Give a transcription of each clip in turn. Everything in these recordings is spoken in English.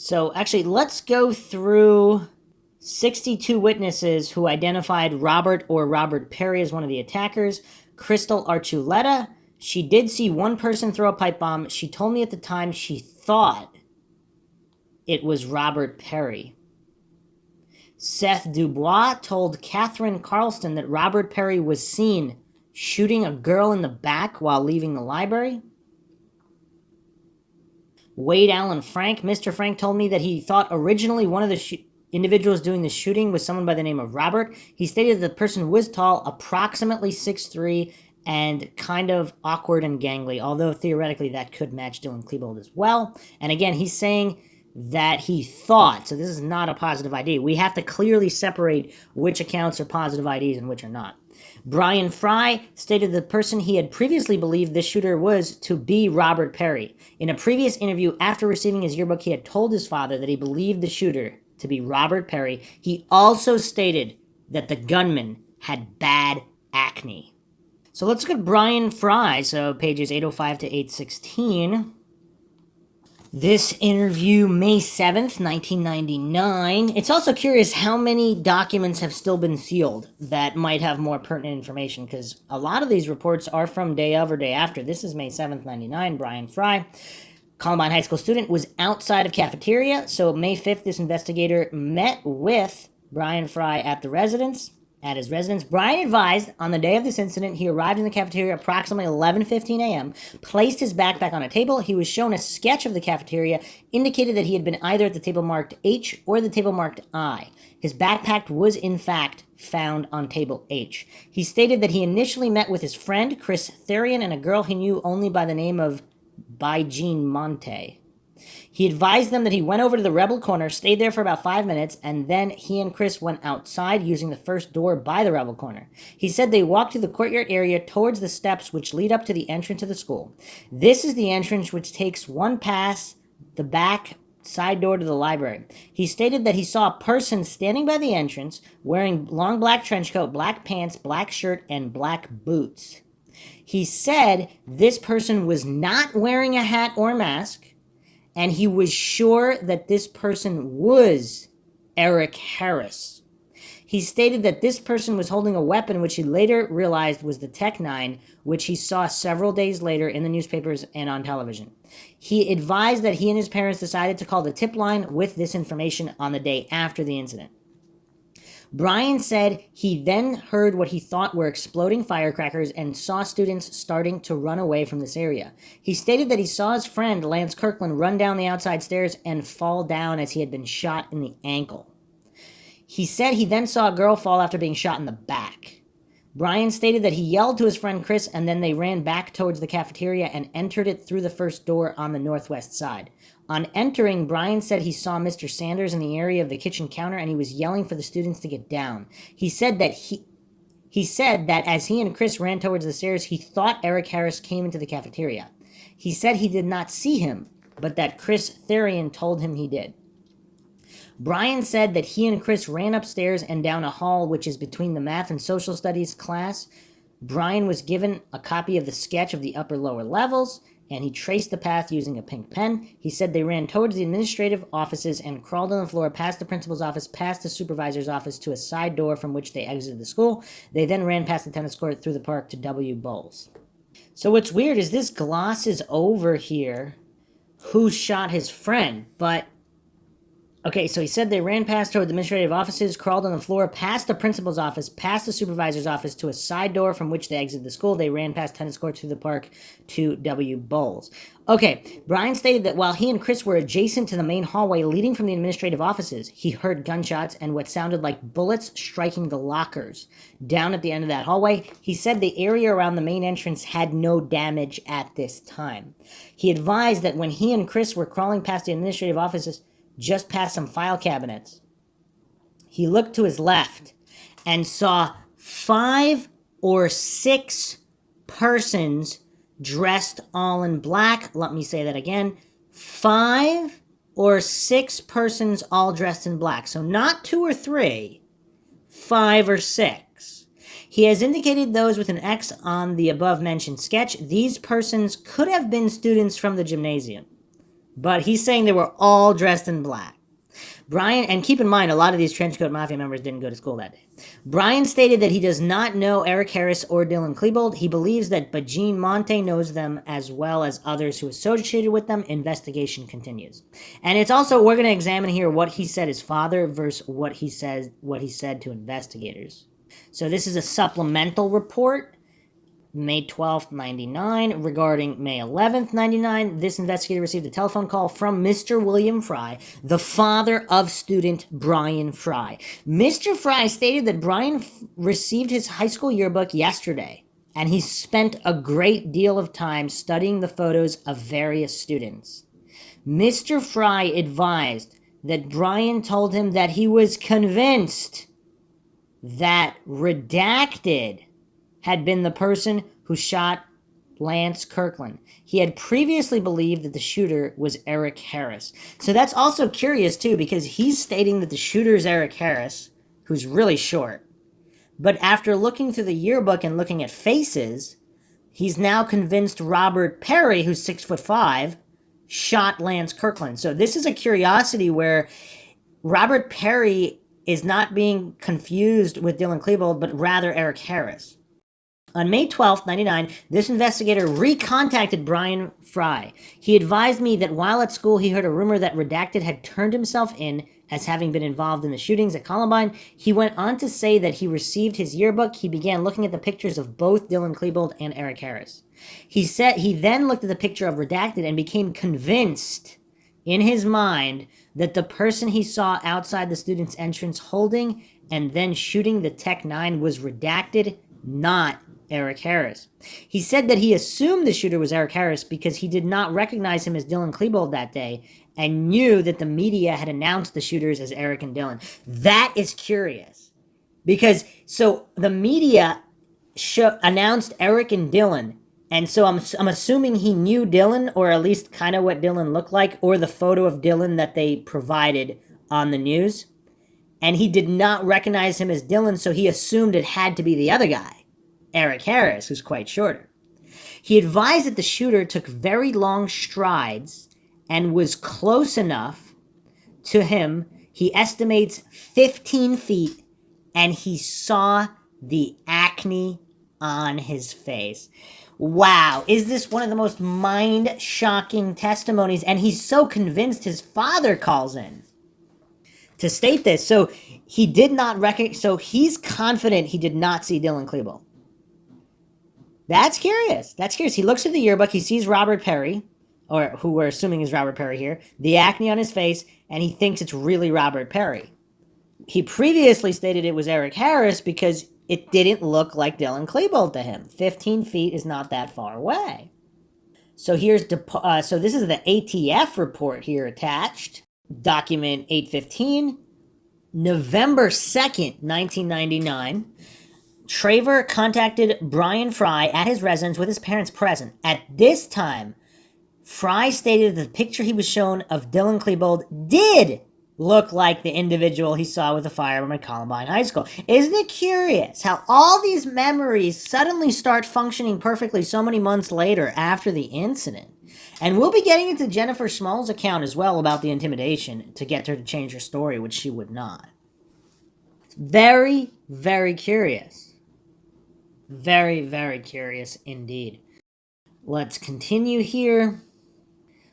So actually, let's go through 62 witnesses who identified Robert Perry as one of the attackers. Crystal Archuleta, she did see one person throw a pipe bomb. She told me at the time she thought it was Robert Perry. Seth Dubois told Catherine Carlston that Robert Perry was seen shooting a girl in the back while leaving the library. Wade Allen Frank, Mr. Frank told me that he thought originally one of the individuals doing the shooting was someone by the name of Robert. He stated that the person was tall, approximately 6'3", and kind of awkward and gangly, although theoretically that could match Dylan Klebold as well. And again, he's saying that he thought, so this is not a positive ID. We have to clearly separate which accounts are positive IDs and which are not. Brian Fry stated the person he had previously believed this shooter was to be Robert Perry. In a previous interview after receiving his yearbook, he had told his father that he believed the shooter to be Robert Perry. He also stated that the gunman had bad acne. So let's look at Brian Fry, so pages 805 to 816. This interview, May 7th, 1999. It's also curious how many documents have still been sealed that might have more pertinent information, because a lot of these reports are from day of or day after. This is May 7th, 99. Brian Fry, Columbine High School student, was outside of cafeteria. So May 5th, this investigator met with Brian Fry at his residence. Brian advised on the day of this incident, he arrived in the cafeteria approximately 11:15 a.m., placed his backpack on a table. He was shown a sketch of the cafeteria, indicated that he had been either at the table marked H or the table marked I. His backpack was, in fact, found on table H. He stated that he initially met with his friend, Chris Therian, and a girl he knew only by the name of Jean Monte. He advised them that he went over to the Rebel Corner, stayed there for about 5 minutes, and then he and Chris went outside using the first door by the Rebel Corner. He said they walked through the courtyard area towards the steps which lead up to the entrance of the school. This is the entrance which takes one past the back side door to the library. He stated that he saw a person standing by the entrance wearing long black trench coat, black pants, black shirt, and black boots. He said this person was not wearing a hat or mask, and he was sure that this person was Eric Harris. He stated that this person was holding a weapon, which he later realized was the Tech-9, which he saw several days later in the newspapers and on television. He advised that he and his parents decided to call the tip line with this information on the day after the incident. Brian said he then heard what he thought were exploding firecrackers and saw students starting to run away from this area. He stated that he saw his friend Lance Kirkland run down the outside stairs and fall down as he had been shot in the ankle. He said he then saw a girl fall after being shot in the back. Brian stated that he yelled to his friend Chris, and then they ran back towards the cafeteria and entered it through the first door on the northwest side. On entering, Brian said he saw Mr. Sanders in the area of the kitchen counter, and he was yelling for the students to get down. He said that as he and Chris ran towards the stairs, he thought Eric Harris came into the cafeteria. He said he did not see him, but that Chris Therian told him he did. Brian said that he and Chris ran upstairs and down a hall which is between the math and social studies class. Brian was given a copy of the sketch of the upper-lower levels, and he traced the path using a pink pen. He said they ran towards the administrative offices and crawled on the floor past the principal's office, past the supervisor's office, to a side door from which they exited the school. They then ran past the tennis court through the park to W. Bowles. So what's weird is this glosses over here who shot his friend, but okay, so he said they ran past toward the administrative offices, crawled on the floor, past the principal's office, past the supervisor's office, to a side door from which they exited the school. They ran past tennis court through the park to W. Bowles. Okay, Brian stated that while he and Chris were adjacent to the main hallway leading from the administrative offices, he heard gunshots and what sounded like bullets striking the lockers down at the end of that hallway. He said the area around the main entrance had no damage at this time. He advised that when he and Chris were crawling past the administrative offices, just past some file cabinets, he looked to his left and saw 5 or 6 persons dressed all in black. Let me say that again. 5 or 6 persons all dressed in black. So not 2 or 3, 5 or 6. He has indicated those with an X on the above-mentioned sketch. These persons could have been students from the gymnasium. But he's saying they were all dressed in black. Brian, and keep in mind, a lot of these trenchcoat mafia members didn't go to school that day. Brian stated that he does not know Eric Harris or Dylan Klebold. He believes that Bajin Monte knows them as well as others who associated with them. Investigation continues. And it's also, we're going to examine here what he said his father versus what he said to investigators. So this is a supplemental report. May 12th, 99. Regarding May 11th, 99, this investigator received a telephone call from Mr. William Fry, the father of student Brian Fry. Mr. Fry stated that Brian received his high school yearbook yesterday, and he spent a great deal of time studying the photos of various students. Mr. Fry advised that Brian told him that he was convinced that Redacted had been the person who shot Lance Kirkland. He had previously believed that the shooter was Eric Harris. So that's also curious too, because he's stating that the shooter is Eric Harris, who's really short. But after looking through the yearbook and looking at faces, he's now convinced Robert Perry, who's 6'5", shot Lance Kirkland. So this is a curiosity where Robert Perry is not being confused with Dylan Klebold, but rather Eric Harris. On May 12th, 99, this investigator recontacted Brian Fry. He advised me that while at school, he heard a rumor that Redacted had turned himself in as having been involved in the shootings at Columbine. He went on to say that he received his yearbook. He began looking at the pictures of both Dylan Klebold and Eric Harris. He said he then looked at the picture of Redacted and became convinced in his mind that the person he saw outside the student's entrance holding and then shooting the Tech 9 was Redacted, not Eric Harris. He said that he assumed the shooter was Eric Harris because he did not recognize him as Dylan Klebold that day and knew that the media had announced the shooters as Eric and Dylan. That is curious because so the media announced Eric and Dylan, and so I'm assuming he knew Dylan, or at least kind of what Dylan looked like, or the photo of Dylan that they provided on the news, and he did not recognize him as Dylan, so he assumed it had to be the other guy, Eric Harris, who's quite shorter. He advised that the shooter took very long strides and was close enough to him. He estimates 15 feet, and he saw the acne on his face. Wow, is this one of the most mind-shocking testimonies? And he's so convinced his father calls in to state this. So he did not recognize, so he's confident he did not see Dylan Klebold. That's curious. That's curious. He looks at the yearbook. He sees Robert Perry, or who we're assuming is Robert Perry here, the acne on his face, and he thinks it's really Robert Perry. He previously stated it was Eric Harris because it didn't look like Dylan Klebold to him. 15 feet is not that far away. So here's so this is the ATF report here attached. Document 815, November 2nd, 1999. Traver contacted Brian Fry at his residence with his parents present. At this time, Fry stated that the picture he was shown of Dylan Klebold did look like the individual he saw with the firearm at Columbine High School. Isn't it curious how all these memories suddenly start functioning perfectly so many months later after the incident? And we'll be getting into Jennifer Small's account as well about the intimidation to get her to change her story, which she would not. Very, very curious. Very, very curious indeed. Let's continue here.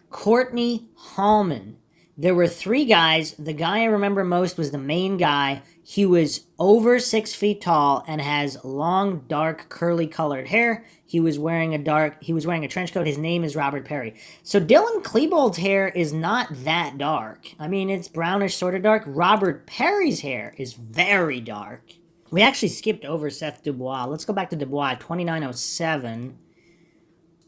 Courtney Hallman. There were 3 guys. The guy I remember most was the main guy. He was over 6 feet tall and has long, dark, curly colored hair. He was wearing a trench coat. His name is Robert Perry. So Dylan Klebold's hair is not that dark. I mean, it's brownish, sort of dark. Robert Perry's hair is very dark. We actually skipped over Seth Dubois. Let's go back to Dubois, 2907.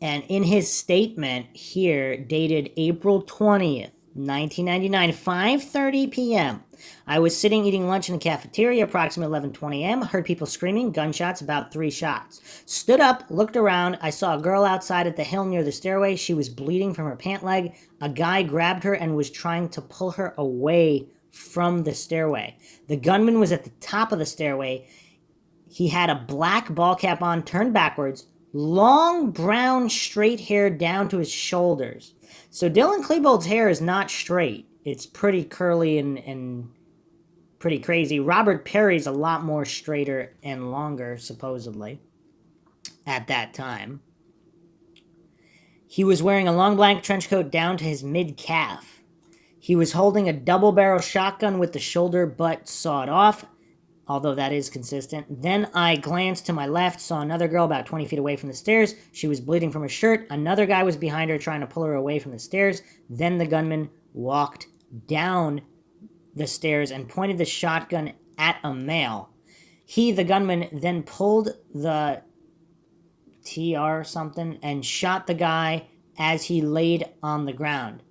And in his statement here, dated April 20th, 1999, 5:30 p.m. I was sitting eating lunch in the cafeteria, approximately 11:20 a.m. Heard people screaming, gunshots, about 3 shots. Stood up, looked around. I saw a girl outside at the hill near the stairway. She was bleeding from her pant leg. A guy grabbed her and was trying to pull her away from the stairway. The gunman was at the top of the stairway. He had a black ball cap on, turned backwards, long brown straight hair down to his shoulders. So Dylan Klebold's hair is not straight. It's pretty curly and pretty crazy. Robert Perry's a lot more straighter and longer, supposedly, at that time. He was wearing a long black trench coat down to his mid-calf. He was holding a double-barrel shotgun with the shoulder butt sawed off, although that is consistent. Then I glanced to my left, saw another girl about 20 feet away from the stairs. She was bleeding from her shirt. Another guy was behind her trying to pull her away from the stairs. Then the gunman walked down the stairs and pointed the shotgun at a male. He, the gunman, then pulled the TR something and shot the guy as he laid on the ground.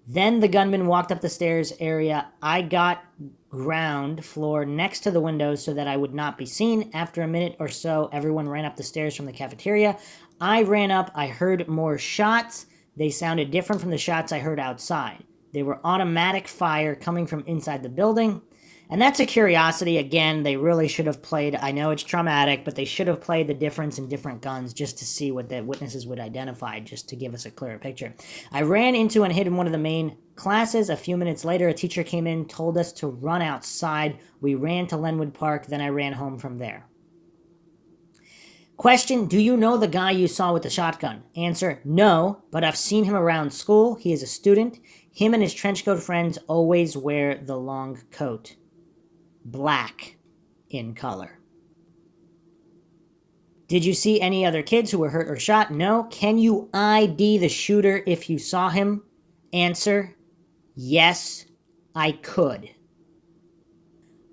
Then the gunman walked up the stairs area. I got ground floor next to the windows so that I would not be seen. After a minute or so, everyone ran up the stairs from the cafeteria. I ran up. I heard more shots. They sounded different from the shots I heard outside. They were automatic fire coming from inside the building. And that's a curiosity. Again, they really should have played, I know it's traumatic, but they should have played the difference in different guns just to see what the witnesses would identify, just to give us a clearer picture. I ran into and hid in one of the main classes. A few minutes later, a teacher came in, told us to run outside. We ran to Lenwood Park, then I ran home from there. Question, do you know the guy you saw with the shotgun? Answer, no, but I've seen him around school. He is a student. Him and his trenchcoat friends always wear the long coat. Black in color. Did you see any other kids who were hurt or shot? No. Can you ID the shooter if you saw him? Answer, yes, I could.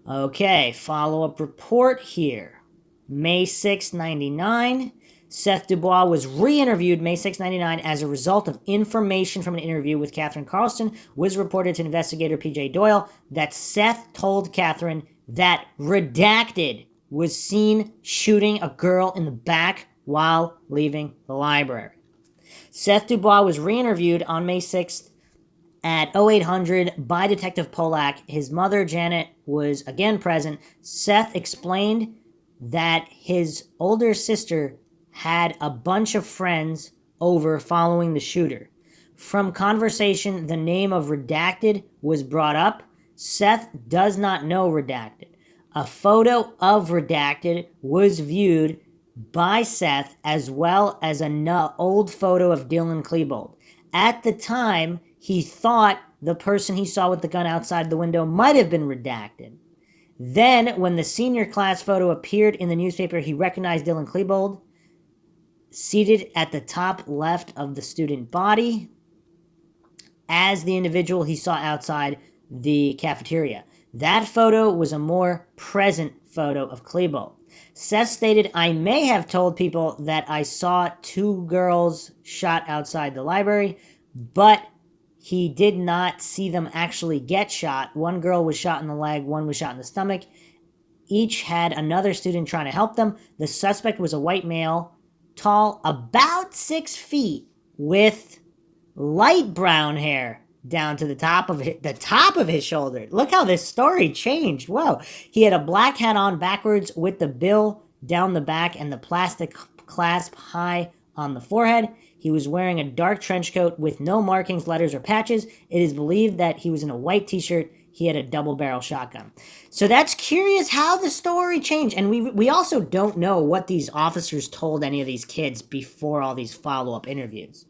Okay, follow-up report here. May 6, 99. Seth Dubois was re-interviewed May 6, 99 as a result of information from an interview with Catherine Carlson. Was reported to investigator P.J. Doyle that Seth told Catherine that Redacted was seen shooting a girl in the back while leaving the library. Seth Dubois was re-interviewed on May 6th at 0800 by Detective Polak. His mother, Janet, was again present. Seth explained that his older sister had a bunch of friends over following the shooter. From conversation, the name of Redacted was brought up. Seth does not know Redacted. A photo of Redacted was viewed by Seth as well as an old photo of Dylan Klebold. At the time, he thought the person he saw with the gun outside the window might have been Redacted. Then, when the senior class photo appeared in the newspaper, he recognized Dylan Klebold seated at the top left of the student body as the individual he saw outside the cafeteria. That photo was a more present photo of Klebold. Seth stated, I may have told people that I saw two girls shot outside the library, but he did not see them actually get shot. One girl was shot in the leg, one was shot in the stomach. Each had another student trying to help them. The suspect was a white male, tall, about 6 feet, with light brown hair down to the top of his shoulder. Look how this story changed. Whoa. He had a black hat on backwards with the bill down the back and the plastic clasp high on the forehead. He was wearing a dark trench coat with no markings, letters, or patches. It is believed that he was in a white t-shirt. He had a double-barrel shotgun. So that's curious how the story changed. And we also don't know what these officers told any of these kids before all these follow-up interviews.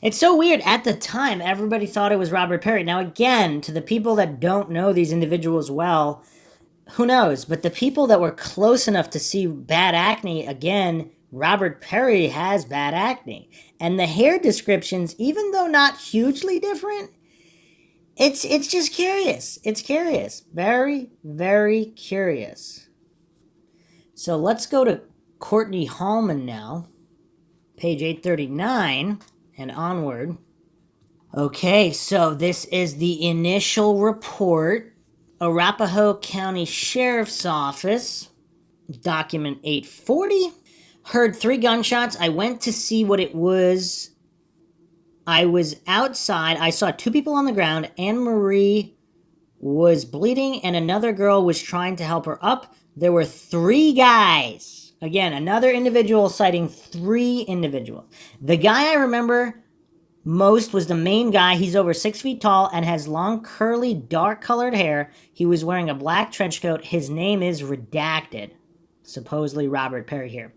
It's so weird. At the time, everybody thought it was Robert Perry. Now, again, to the people that don't know these individuals well, who knows? But the people that were close enough to see bad acne, again, Robert Perry has bad acne. And the hair descriptions, even though not hugely different, it's just curious. It's curious. Very, very curious. So let's go to Courtney Hallman now. Page 839 and onward. Okay, so this is the initial report. Arapahoe County Sheriff's Office, document 840. Heard 3 gunshots. I went to see what it was. I was outside. I saw 2 people on the ground. Anne Marie was bleeding, and another girl was trying to help her up. There were 3 guys Again, another individual citing 3 individuals. The guy I remember most was the main guy. He's over 6 feet tall and has long, curly, dark colored hair. He was wearing a black trench coat. His name is redacted. Supposedly Robert Perry here.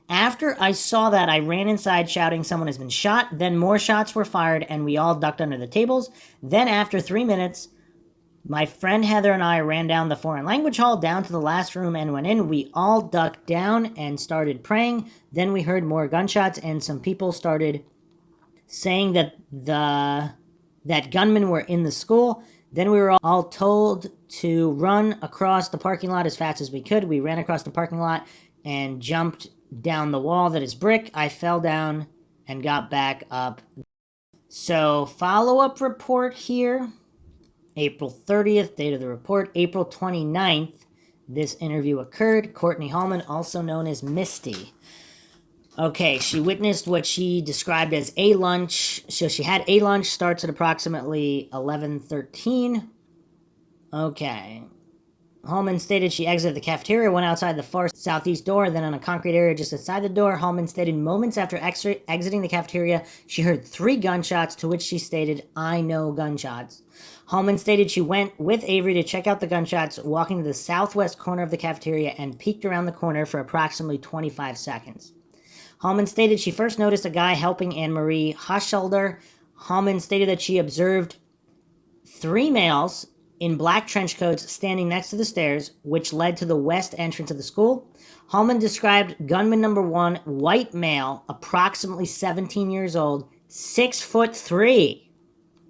After I saw that, I ran inside shouting someone has been shot. Then more shots were fired and we all ducked under the tables. Then after 3 minutes, my friend Heather and I ran down the foreign language hall, down to the last room and went in. We all ducked down and started praying. Then we heard more gunshots and some people started saying that gunmen were in the school. Then we were all told to run across the parking lot as fast as we could. We ran across the parking lot and jumped down the wall that is brick. I fell down and got back up. So, follow-up report here. April 30th, date of the report. April 29th, this interview occurred. Courtney Hallman, also known as Misty. Okay, she witnessed what she described as a lunch. So she had a lunch, starts at approximately 11:13. Okay. Hallman stated she exited the cafeteria, went outside the far southeast door, then on a concrete area just outside the door. Hallman stated moments after exiting the cafeteria, she heard 3 gunshots, to which she stated, "I know gunshots." Hallman stated she went with Avery to check out the gunshots, walking to the southwest corner of the cafeteria and peeked around the corner for approximately 25 seconds. Hallman stated she first noticed a guy helping Anne-Marie Hochschilder. Hallman stated that she observed 3 males in black trench coats standing next to the stairs, which led to the west entrance of the school. Hallman described gunman number 1, white male, approximately 17 years old, 6'3",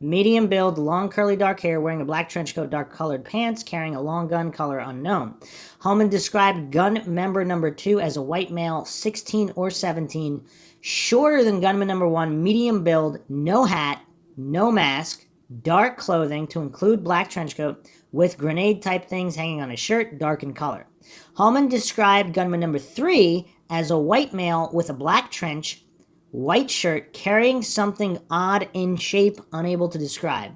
medium build, long curly dark hair, wearing a black trench coat, dark colored pants, carrying a long gun, color unknown. Hallman described gun member number 2 as a white male, 16 or 17, shorter than gunman number 1, medium build, no hat, no mask, dark clothing to include black trench coat, with grenade type things hanging on his shirt, dark in color. Hallman described gunman number 3 as a white male with a black trench, white shirt, carrying something odd in shape, unable to describe.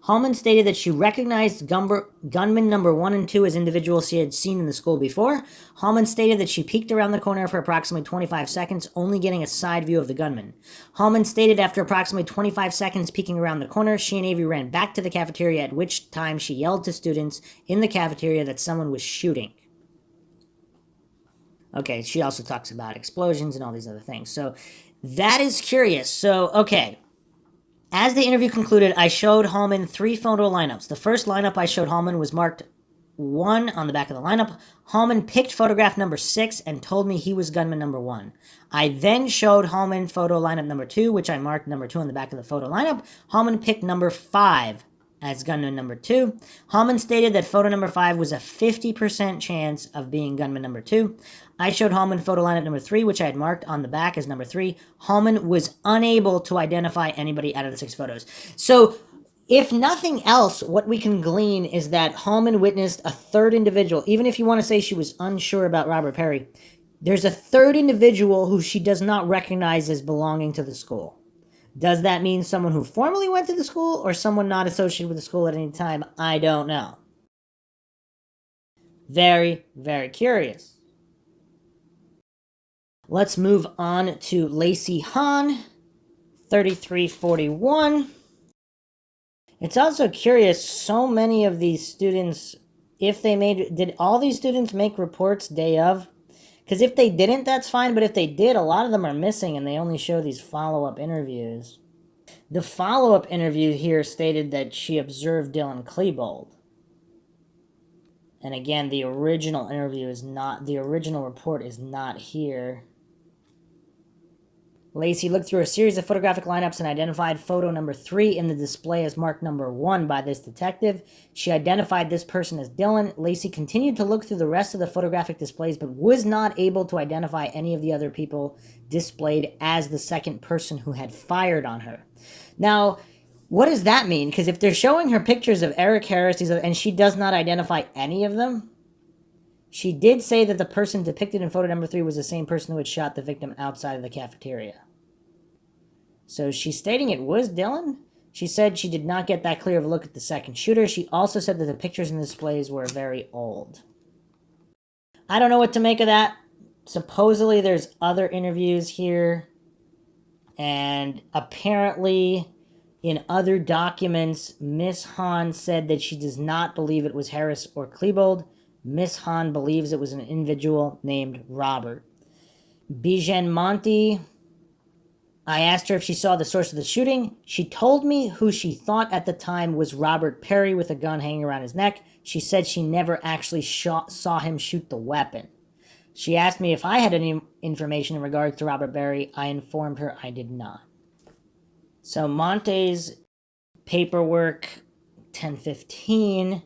Hallman stated that she recognized gunman number 1 and 2 as individuals she had seen in the school before. Hallman stated that she peeked around the corner for approximately 25 seconds, only getting a side view of the gunman. Hallman stated after approximately 25 seconds peeking around the corner, she and Avery ran back to the cafeteria, at which time she yelled to students in the cafeteria that someone was shooting. Okay, she also talks about explosions and all these other things. So that is curious. So, okay. As the interview concluded, I showed Hallman 3 photo lineups. The first lineup I showed Hallman was marked 1 on the back of the lineup. Hallman picked photograph number 6 and told me he was gunman number 1. I then showed Hallman photo lineup number 2, which I marked number 2 on the back of the photo lineup. Hallman picked number 5 as gunman number 2. Hallman stated that photo number 5 was a 50% chance of being gunman number 2. I showed Hallman photo lineup number 3, which I had marked on the back as number 3. Hallman was unable to identify anybody out of the 6 photos. So, if nothing else, what we can glean is that Hallman witnessed a third individual. Even if you want to say she was unsure about Robert Perry, there's a third individual who she does not recognize as belonging to the school. Does that mean someone who formerly went to the school or someone not associated with the school at any time? I don't know. Very, very curious. Let's move on to Lacey Hahn, 3341. It's also curious, so many of these students, did all these students make reports day of? Because if they didn't, that's fine, but if they did, a lot of them are missing and they only show these follow-up interviews. The follow-up interview here stated that she observed Dylan Klebold. And again, the original report is not here. Lacey looked through a series of photographic lineups and identified photo number 3 in the display as marked number 1 by this detective. She identified this person as Dylan. Lacey continued to look through the rest of the photographic displays, but was not able to identify any of the other people displayed as the second person who had fired on her. Now, what does that mean? Because if they're showing her pictures of Eric Harris, and she does not identify any of them, she did say that the person depicted in photo number 3 was the same person who had shot the victim outside of the cafeteria. So she's stating it was Dylan. She said she did not get that clear of a look at the second shooter. She also said that the pictures in the displays were very old. I don't know what to make of that. supposedly there's other interviews here, and apparently in other documents, Miss Hahn said that she does not believe it was Harris or Klebold. Miss Hahn believes it was an individual named Robert. Bijan Monty, I asked her if she saw the source of the shooting. She told me who she thought at the time was Robert Perry with a gun hanging around his neck. She said she never actually saw him shoot the weapon. She asked me if I had any information in regards to Robert Perry. I informed her I did not. So Monte's paperwork, 1015.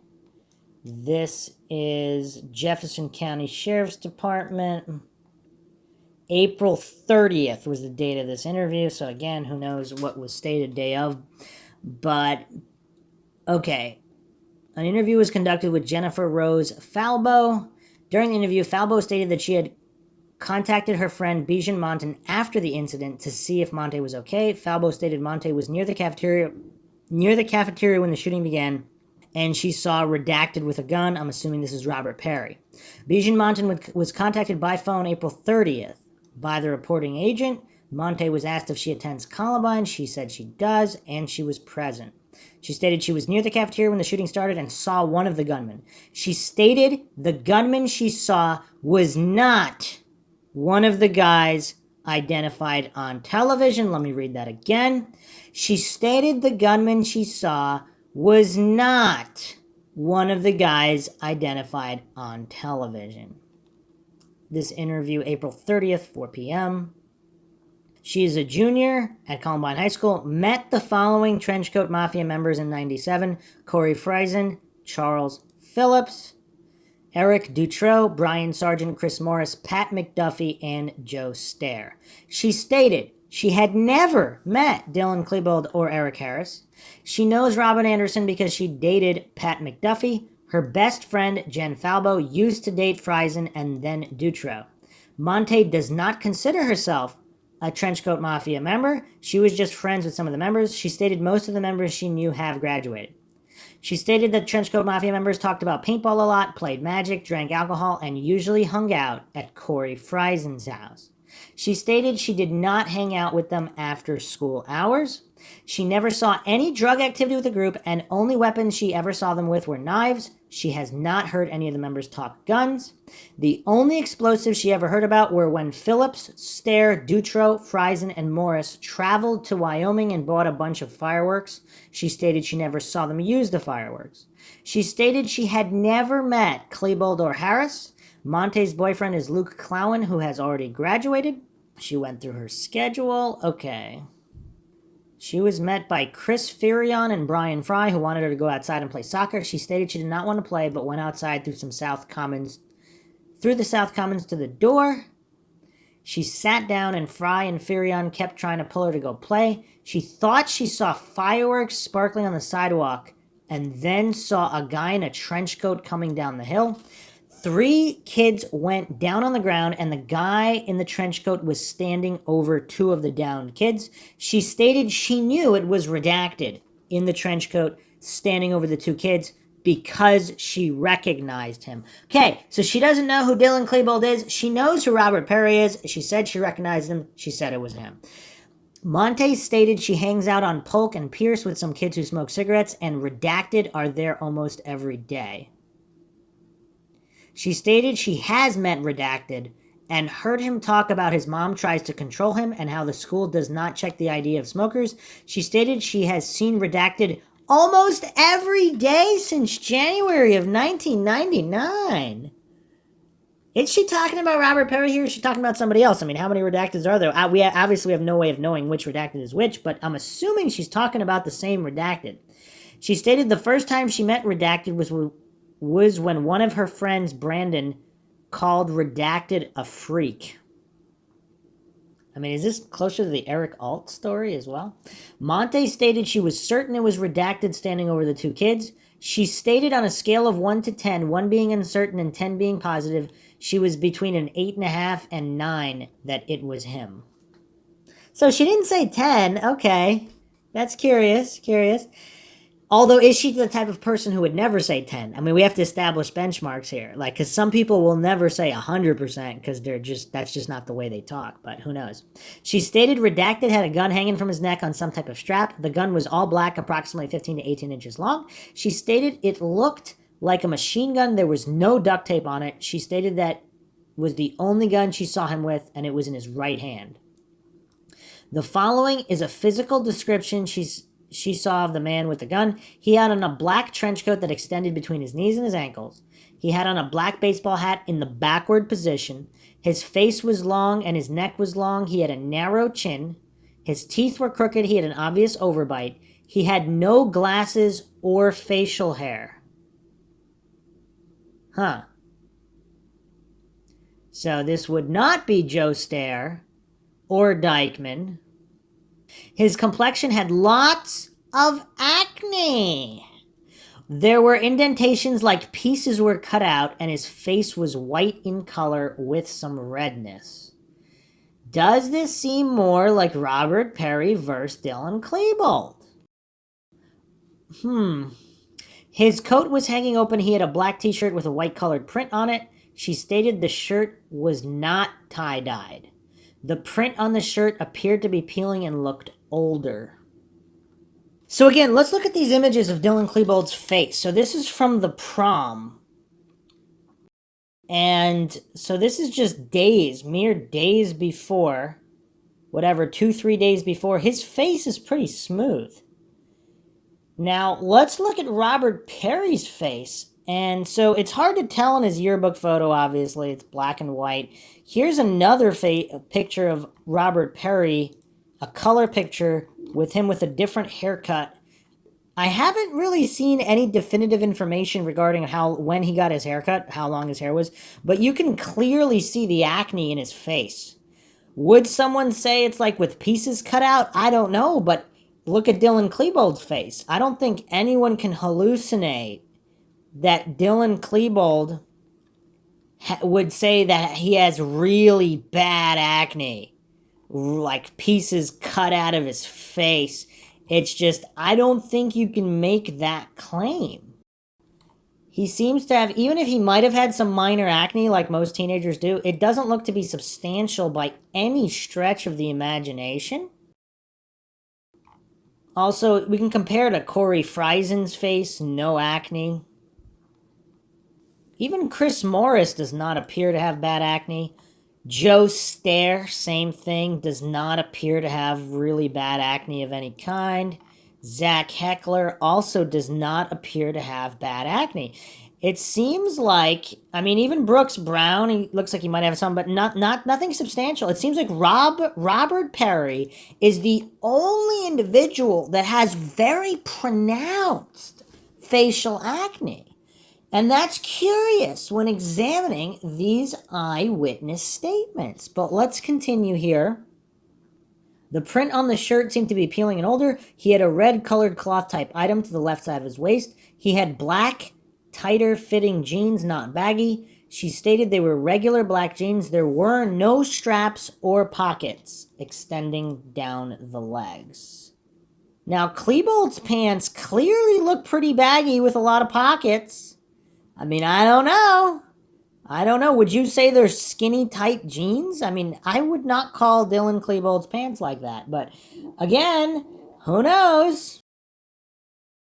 This is Jefferson County Sheriff's Department. April 30th was the date of this interview. So again, who knows what was stated day of. But, okay. An interview was conducted with Jennifer Rose Falbo. During the interview, Falbo stated that she had contacted her friend Bijan Monten after the incident to see if Monte was okay. Falbo stated Monte was near the cafeteria when the shooting began, and she saw redacted with a gun. I'm assuming this is Robert Perry. Bijan Monten was contacted by phone April 30th by the reporting agent. Monte was asked if she attends Columbine. She said she does, and she was present. She stated she was near the cafeteria when the shooting started and saw one of the gunmen. She stated the gunman she saw was not one of the guys identified on television. Let me read that again. She stated the gunman she saw was not one of the guys identified on television. This interview, April 30th, 4 p.m. She is a junior at Columbine High School. Met the following Trenchcoat Mafia members in 97. Corey Friesen, Charles Phillips, Eric Dutrow, Brian Sargent, Chris Morris, Pat McDuffie, and Joe Stair. She stated she had never met Dylan Klebold or Eric Harris. She knows Robin Anderson because she dated Pat McDuffie. Her best friend, Jen Falbo, used to date Friesen and then Dutrow. Monte does not consider herself a Trenchcoat Mafia member. She was just friends with some of the members. She stated most of the members she knew have graduated. She stated that Trenchcoat Mafia members talked about paintball a lot, played Magic, drank alcohol, and usually hung out at Corey Friesen's house. She stated she did not hang out with them after school hours. She never saw any drug activity with the group, and only weapons she ever saw them with were knives. She has not heard any of the members talk guns. The only explosives she ever heard about were when Phillips, Stair, Dutrow, Friesen, and Morris traveled to Wyoming and bought a bunch of fireworks. She stated she never saw them use the fireworks. She stated she had never met Klebold or Harris. Monte's boyfriend is Luke Clowen, who has already graduated. She went through her schedule. Okay. She was met by Chris Firion and Brian Fry, who wanted her to go outside and play soccer. She stated she did not want to play, but went outside through the South Commons to the door. She sat down, and Fry and Firion kept trying to pull her to go play. She thought she saw fireworks sparkling on the sidewalk, and then saw a guy in a trench coat coming down the hill. 3 kids went down on the ground, and the guy in the trench coat was standing over 2 of the downed kids. She stated she knew it was redacted in the trench coat standing over the 2 kids because she recognized him. Okay, so she doesn't know who Dylan Klebold is. She knows who Robert Perry is. She said she recognized him. She said it was him. Monte stated she hangs out on Polk and Pierce with some kids who smoke cigarettes, and redacted are there almost every day. She stated she has met Redacted and heard him talk about his mom tries to control him and how the school does not check the ID of smokers. She stated she has seen Redacted almost every day since January of 1999. Is she talking about Robert Perry here, or is she talking about somebody else? I mean, how many Redacteds are there? We obviously have no way of knowing which Redacted is which, but I'm assuming she's talking about the same Redacted. She stated the first time she met Redacted was when one of her friends, Brandon, called Redacted a freak. I mean, is this closer to the Eric Alt story as well? Monte stated she was certain it was Redacted standing over the 2 kids. She stated on a scale of 1 to 10, 1 being uncertain and 10 being positive, she was between an 8.5 and 9 that it was him. So she didn't say 10. Okay. That's curious. Although, is she the type of person who would never say 10? I mean, we have to establish benchmarks here. Like, because some people will never say 100% because that's just not the way they talk, but who knows. She stated Redacted had a gun hanging from his neck on some type of strap. The gun was all black, approximately 15 to 18 inches long. She stated it looked like a machine gun. There was no duct tape on it. She stated that was the only gun she saw him with, and it was in his right hand. The following is a physical description she saw of the man with the gun. He had on a black trench coat that extended between his knees and his ankles. He had on a black baseball hat in the backward position. His face was long and his neck was long. He had a narrow chin. His teeth were crooked. He had an obvious overbite. He had no glasses or facial hair. Huh. So this would not be Joe Stair or Dykeman. His complexion had lots of acne. There were indentations like pieces were cut out, and his face was white in color with some redness. Does this seem more like Robert Perry versus Dylan Klebold? His coat was hanging open. He had a black t-shirt with a white colored print on it. She stated the shirt was not tie-dyed. The print on the shirt appeared to be peeling and looked older. So again, let's look at these images of Dylan Klebold's face. So this is from the prom. And so this is just days, mere days before, whatever, 2-3 days before. His face is pretty smooth. Now, let's look at Robert Perry's face. And so it's hard to tell in his yearbook photo, obviously. It's black and white. Here's another picture of Robert Perry, a color picture with him with a different haircut. I haven't really seen any definitive information regarding when he got his haircut, how long his hair was, but you can clearly see the acne in his face. Would someone say it's like with pieces cut out? I don't know, but look at Dylan Klebold's face. I don't think anyone can hallucinate that Dylan Klebold would say that he has really bad acne, like pieces cut out of his face. It's just, I don't think you can make that claim. He seems to have, even if he might have had some minor acne like most teenagers do, it doesn't look to be substantial by any stretch of the imagination. Also, we can compare to Corey Frizen's face, no acne. Even Chris Morris does not appear to have bad acne. Joe Stair, same thing, does not appear to have really bad acne of any kind. Zach Heckler also does not appear to have bad acne. It seems like, I mean, even Brooks Brown, he looks like he might have some, but nothing substantial. It seems like Robert Perry is the only individual that has very pronounced facial acne. And that's curious when examining these eyewitness statements. But let's continue here. The print on the shirt seemed to be peeling and older. He had a red colored cloth type item to the left side of his waist. He had black, tighter fitting jeans, not baggy. She stated they were regular black jeans. There were no straps or pockets extending down the legs. Now, Klebold's pants clearly look pretty baggy with a lot of pockets. I mean, I don't know. Would you say they're skinny, tight jeans? I mean, I would not call Dylan Klebold's pants like that. But again, who knows?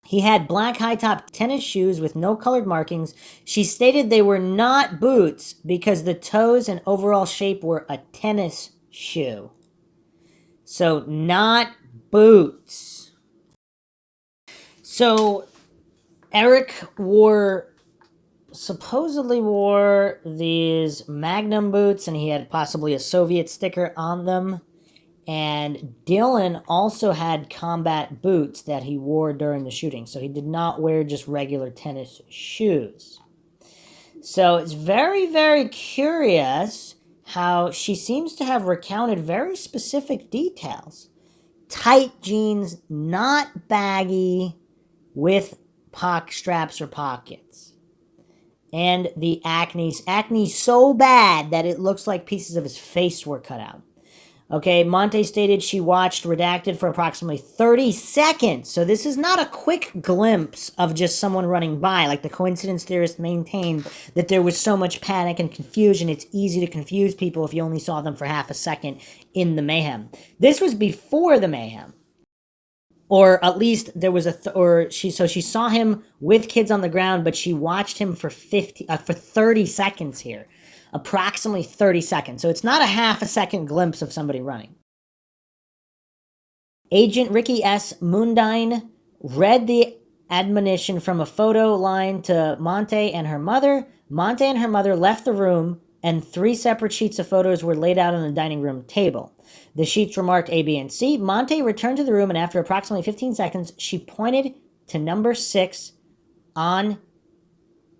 He had black high-top tennis shoes with no colored markings. She stated they were not boots because the toes and overall shape were a tennis shoe. So, not boots. So, Eric supposedly wore these Magnum boots, and he had possibly a Soviet sticker on them. And Dylan also had combat boots that he wore during the shooting, so he did not wear just regular tennis shoes. So it's very, very curious how she seems to have recounted very specific details. Tight jeans, not baggy, with straps or pockets. And the acne so bad that it looks like pieces of his face were cut out. Okay, Monte stated she watched Redacted for approximately 30 seconds. So this is not a quick glimpse of just someone running by. Like the coincidence theorists maintain that there was so much panic and confusion, it's easy to confuse people if you only saw them for half a second in the mayhem. This was before the mayhem. Or at least there was she saw him with kids on the ground, but she watched him for 30 seconds here, approximately 30 seconds. So it's not a half a second glimpse of somebody running. Agent Ricky S. Mundine read the admonition from a photo line to Monte and her mother. Monte and her mother left the room, and 3 separate sheets of photos were laid out on the dining room table. The sheets were marked A, B, and C. Monte returned to the room, and after approximately 15 seconds, she pointed to number 6 on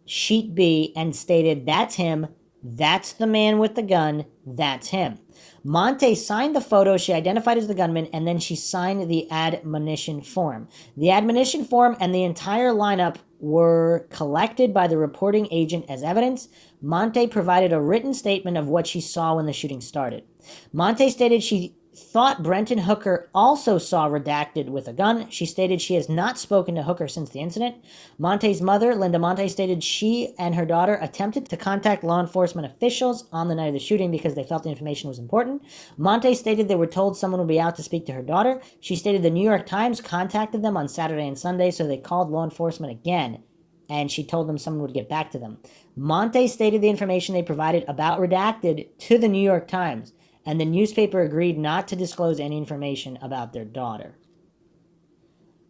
sheet B and stated, "That's him. That's the man with the gun. That's him." Monte signed the photo she identified as the gunman, and then she signed the admonition form. The admonition form and the entire lineup were collected by the reporting agent as evidence. Monte provided a written statement of what she saw when the shooting started. Monte stated she thought Brenton Hooker also saw Redacted with a gun. She stated she has not spoken to Hooker since the incident. Monte's mother, Linda Monte, stated she and her daughter attempted to contact law enforcement officials on the night of the shooting because they felt the information was important. Monte stated they were told someone would be out to speak to her daughter. She stated the New York Times contacted them on Saturday and Sunday, so they called law enforcement again, and she told them someone would get back to them. Monte stated the information they provided about Redacted to the New York Times, and the newspaper agreed not to disclose any information about their daughter.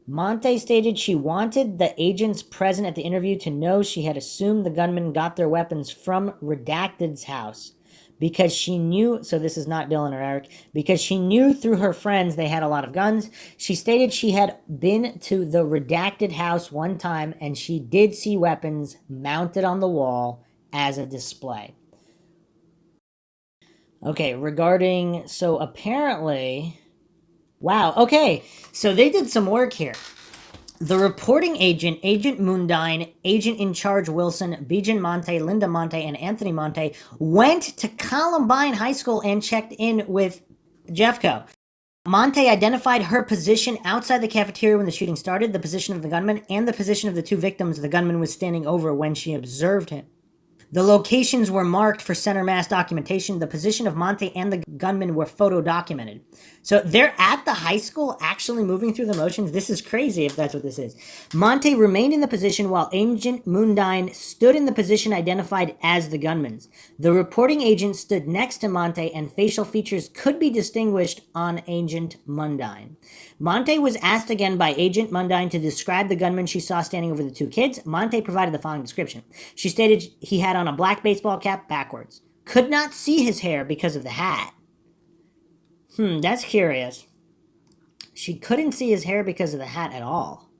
Monte stated she wanted the agents present at the interview to know she had assumed the gunmen got their weapons from Redacted's house because she knew, so this is not Dylan or Eric, because she knew through her friends they had a lot of guns. She stated she had been to the Redacted house one time and she did see weapons mounted on the wall as a display. Okay, regarding, so apparently, wow, okay, so they did some work here. The reporting agent, Agent Mundine, Agent in Charge Wilson, Bijan Monte, Linda Monte, and Anthony Monte went to Columbine High School and checked in with Jeffco. Monte identified her position outside the cafeteria when the shooting started, the position of the gunman, and the position of the 2 victims the gunman was standing over when she observed him. The locations were marked for center mass documentation. The position of Monte and the gunman were photo documented. So they're at the high school actually moving through the motions. This is crazy if that's what this is. Monte remained in the position while Agent Mundine stood in the position identified as the gunman's. The reporting agent stood next to Monte and facial features could be distinguished on Agent Mundine. Monte was asked again by Agent Mundine to describe the gunman she saw standing over the 2 kids. Monte provided the following description. She stated he had on a black baseball cap backwards. Could not see his hair because of the hat. That's curious. She couldn't see his hair because of the hat at all.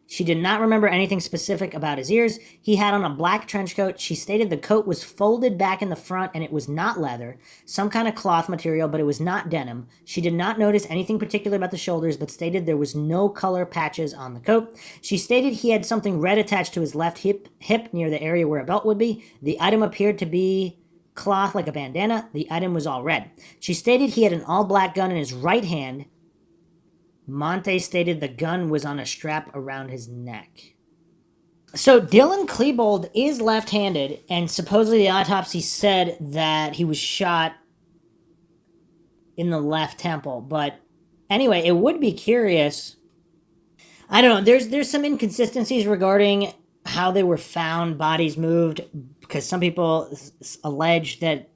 She did not remember anything specific about his ears. He had on a black trench coat. She stated the coat was folded back in the front and it was not leather, some kind of cloth material, but it was not denim. She did not notice anything particular about the shoulders, but stated there was no color patches on the coat. She stated he had something red attached to his left hip near the area where a belt would be. The item appeared to be cloth like a bandana. The item was all red. She stated he had an all-black gun in his right hand. Monte stated the gun was on a strap around his neck. So Dylan Klebold is left-handed, and supposedly the autopsy said that he was shot in the left temple. But anyway, it would be curious. I don't know. There's some inconsistencies regarding how they were found, bodies moved, because some people allege that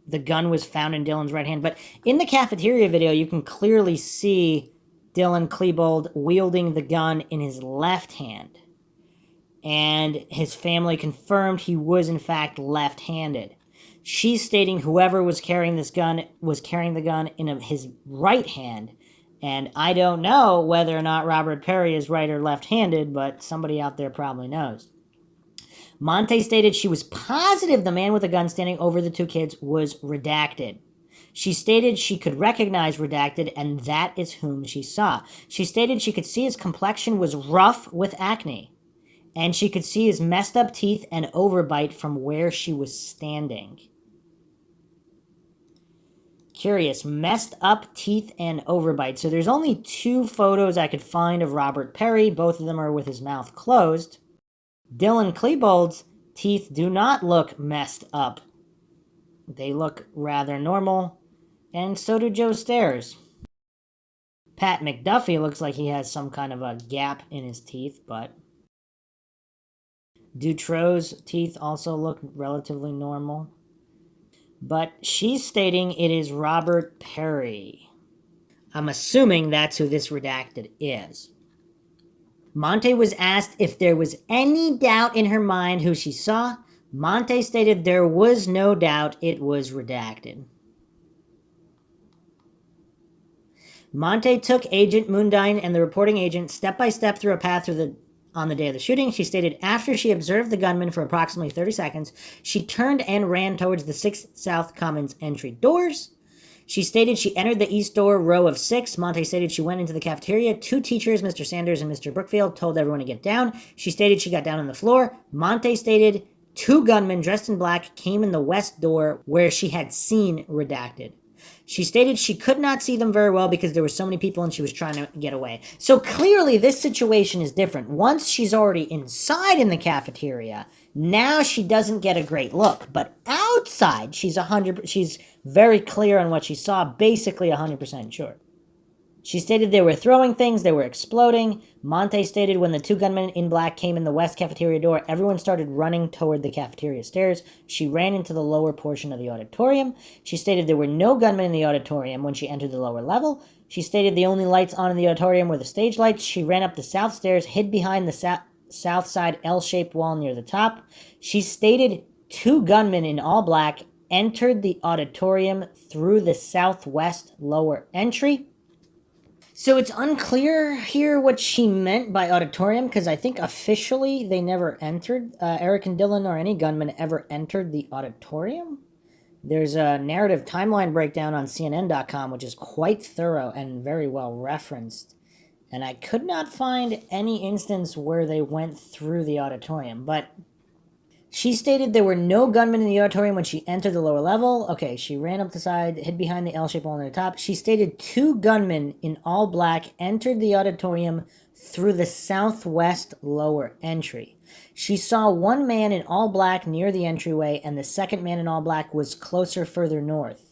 the gun was found in Dylan's right hand. But in the cafeteria video, you can clearly see Dylan Klebold wielding the gun in his left hand. And his family confirmed he was in fact left-handed. She's stating whoever was carrying this gun was carrying the gun in his right hand. And I don't know whether or not Robert Perry is right or left-handed, but somebody out there probably knows. Monte stated she was positive the man with the gun standing over the 2 kids was Redacted. She stated she could recognize Redacted, and that is whom she saw. She stated she could see his complexion was rough with acne, and she could see his messed up teeth and overbite from where she was standing. Curious, messed up teeth and overbite. So there's only 2 photos I could find of Robert Perry. Both of them are with his mouth closed. Dylan Klebold's teeth do not look messed up. They look rather normal. And so do Joe Stairs. Pat McDuffie looks like he has some kind of a gap in his teeth, but Dutro's teeth also look relatively normal. But she's stating it is Robert Perry. I'm assuming that's who this redacted is. Monte was asked if there was any doubt in her mind who she saw. Monte stated there was no doubt it was redacted. Monte took Agent Mundine and the reporting agent step by step through a path on the day of the shooting. She stated after she observed the gunman for approximately 30 seconds, she turned and ran towards the 6 South Commons entry doors. She stated she entered the east door, row of 6. Monte stated she went into the cafeteria. 2 teachers, Mr. Sanders and Mr. Brookfield, told everyone to get down. She stated she got down on the floor. Monte stated 2 gunmen dressed in black came in the west door where she had seen redacted. She stated she could not see them very well because there were so many people and she was trying to get away. So clearly this situation is different. Once she's already inside in the cafeteria, now she doesn't get a great look. But outside, she's very clear on what she saw, basically 100% sure. She stated they were throwing things, they were exploding. Monte stated when the 2 gunmen in black came in the west cafeteria door, everyone started running toward the cafeteria stairs. She ran into the lower portion of the auditorium. She stated there were no gunmen in the auditorium when she entered the lower level. She stated the only lights on in the auditorium were the stage lights. She ran up the south stairs, hid behind the south side L-shaped wall near the top. She stated 2 gunmen in all black entered the auditorium through the southwest lower entry. So it's unclear here what she meant by auditorium, because I think officially they never entered. Eric and Dylan or any gunman ever entered the auditorium. There's a narrative timeline breakdown on CNN.com, which is quite thorough and very well referenced. And I could not find any instance where they went through the auditorium, but she stated there were no gunmen in the auditorium when she entered the lower level. Okay, she ran up the side, hid behind the L-shaped wall near the top. She stated 2 gunmen in all black entered the auditorium through the southwest lower entry. She saw 1 man in all black near the entryway, and the second man in all black was closer further north.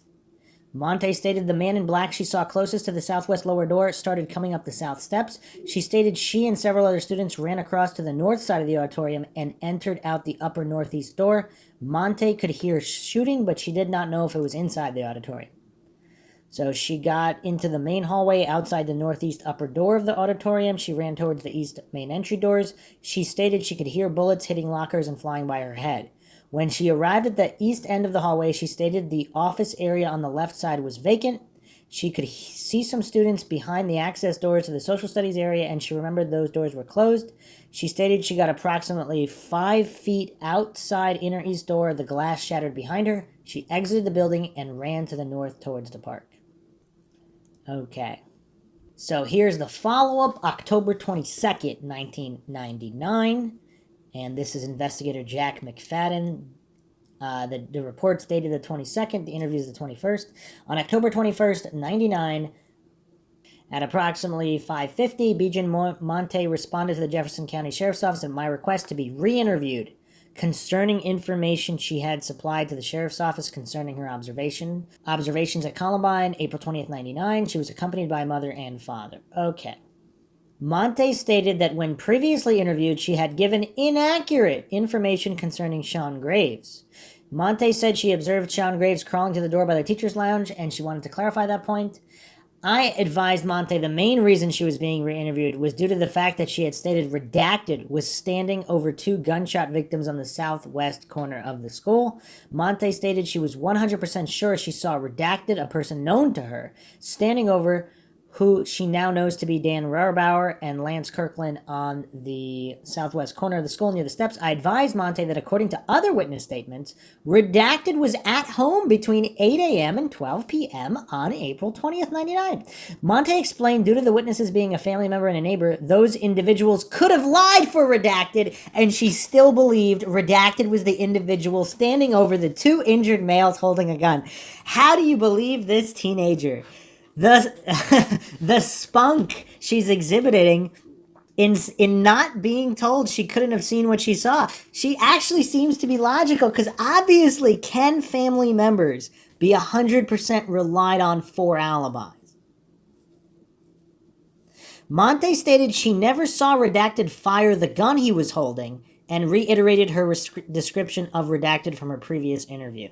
Monte stated the man in black she saw closest to the southwest lower door started coming up the south steps. She stated she and several other students ran across to the north side of the auditorium and entered out the upper northeast door. Monte could hear shooting, but she did not know if it was inside the auditorium. So she got into the main hallway outside the northeast upper door of the auditorium. She ran towards the east main entry doors. She stated she could hear bullets hitting lockers and flying by her head. When she arrived at the east end of the hallway, she stated the office area on the left side was vacant. She could see some students behind the access doors to the social studies area, and she remembered those doors were closed. She stated she got approximately 5 feet outside inner east door. The glass shattered behind her. She exited the building and ran to the north towards the park. Okay. So here's the follow-up, October 22nd, 1999. And this is investigator Jack McFadden. The report dated the 22nd. The interview is the 21st. On October 21st, 99, at approximately 5:50, Bijan Monte responded to the Jefferson County Sheriff's Office at my request to be re-interviewed concerning information she had supplied to the Sheriff's Office concerning her observations at Columbine, April 20th, 99. She was accompanied by mother and father. Okay. Monte stated that when previously interviewed, she had given inaccurate information concerning Sean Graves. Monte said she observed Sean Graves crawling to the door by the teacher's lounge, and she wanted to clarify that point. I advised Monte the main reason she was being re-interviewed was due to the fact that she had stated redacted was standing over 2 gunshot victims on the southwest corner of the school. Monte stated she was 100% sure she saw redacted, a person known to her, standing over who she now knows to be Dan Rauerbauer and Lance Kirkland on the southwest corner of the school near the steps. I advised Monte that according to other witness statements, Redacted was at home between 8 a.m. and 12 p.m. on April 20th, 99. Monte explained due to the witnesses being a family member and a neighbor, those individuals could have lied for Redacted, and she still believed Redacted was the individual standing over the two injured males holding a gun. How do you believe this teenager? The spunk she's exhibiting in not being told she couldn't have seen what she saw. She actually seems to be logical, because obviously can family members be 100% relied on for alibis? Monte stated she never saw Redacted fire the gun he was holding and reiterated her description of Redacted from her previous interview.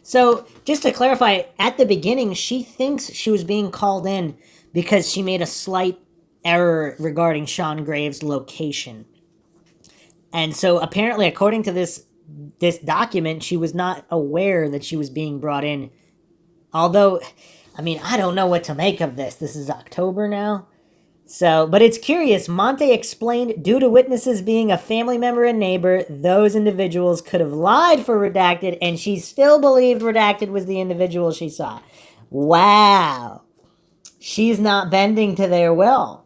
So, just to clarify, at the beginning, she thinks she was being called in because she made a slight error regarding Sean Graves' location. And so, apparently, according to this document, she was not aware that she was being brought in. Although, I mean, I don't know what to make of this. This is October now. So, but it's curious. Monte explained, due to witnesses being a family member and neighbor, those individuals could have lied for Redacted, and she still believed Redacted was the individual she saw. Wow. She's not bending to their will.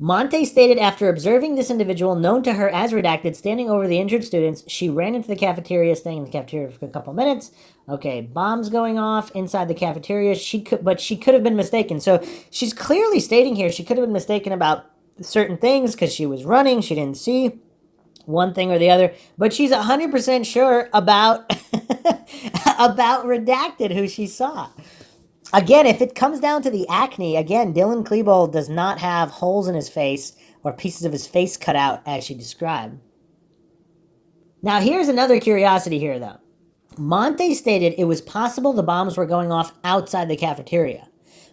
Monte stated after observing this individual known to her as Redacted standing over the injured students, she ran into the cafeteria, staying in the cafeteria for a couple minutes. Okay, bombs going off inside the cafeteria. She could have been mistaken. So she's clearly stating here she could have been mistaken about certain things because she was running. She didn't see one thing or the other. But she's 100% sure about about Redacted, who she saw. Again, if it comes down to the acne, again, Dylan Klebold does not have holes in his face or pieces of his face cut out, as she described. Now, here's another curiosity here, though. Monte stated it was possible the bombs were going off outside the cafeteria.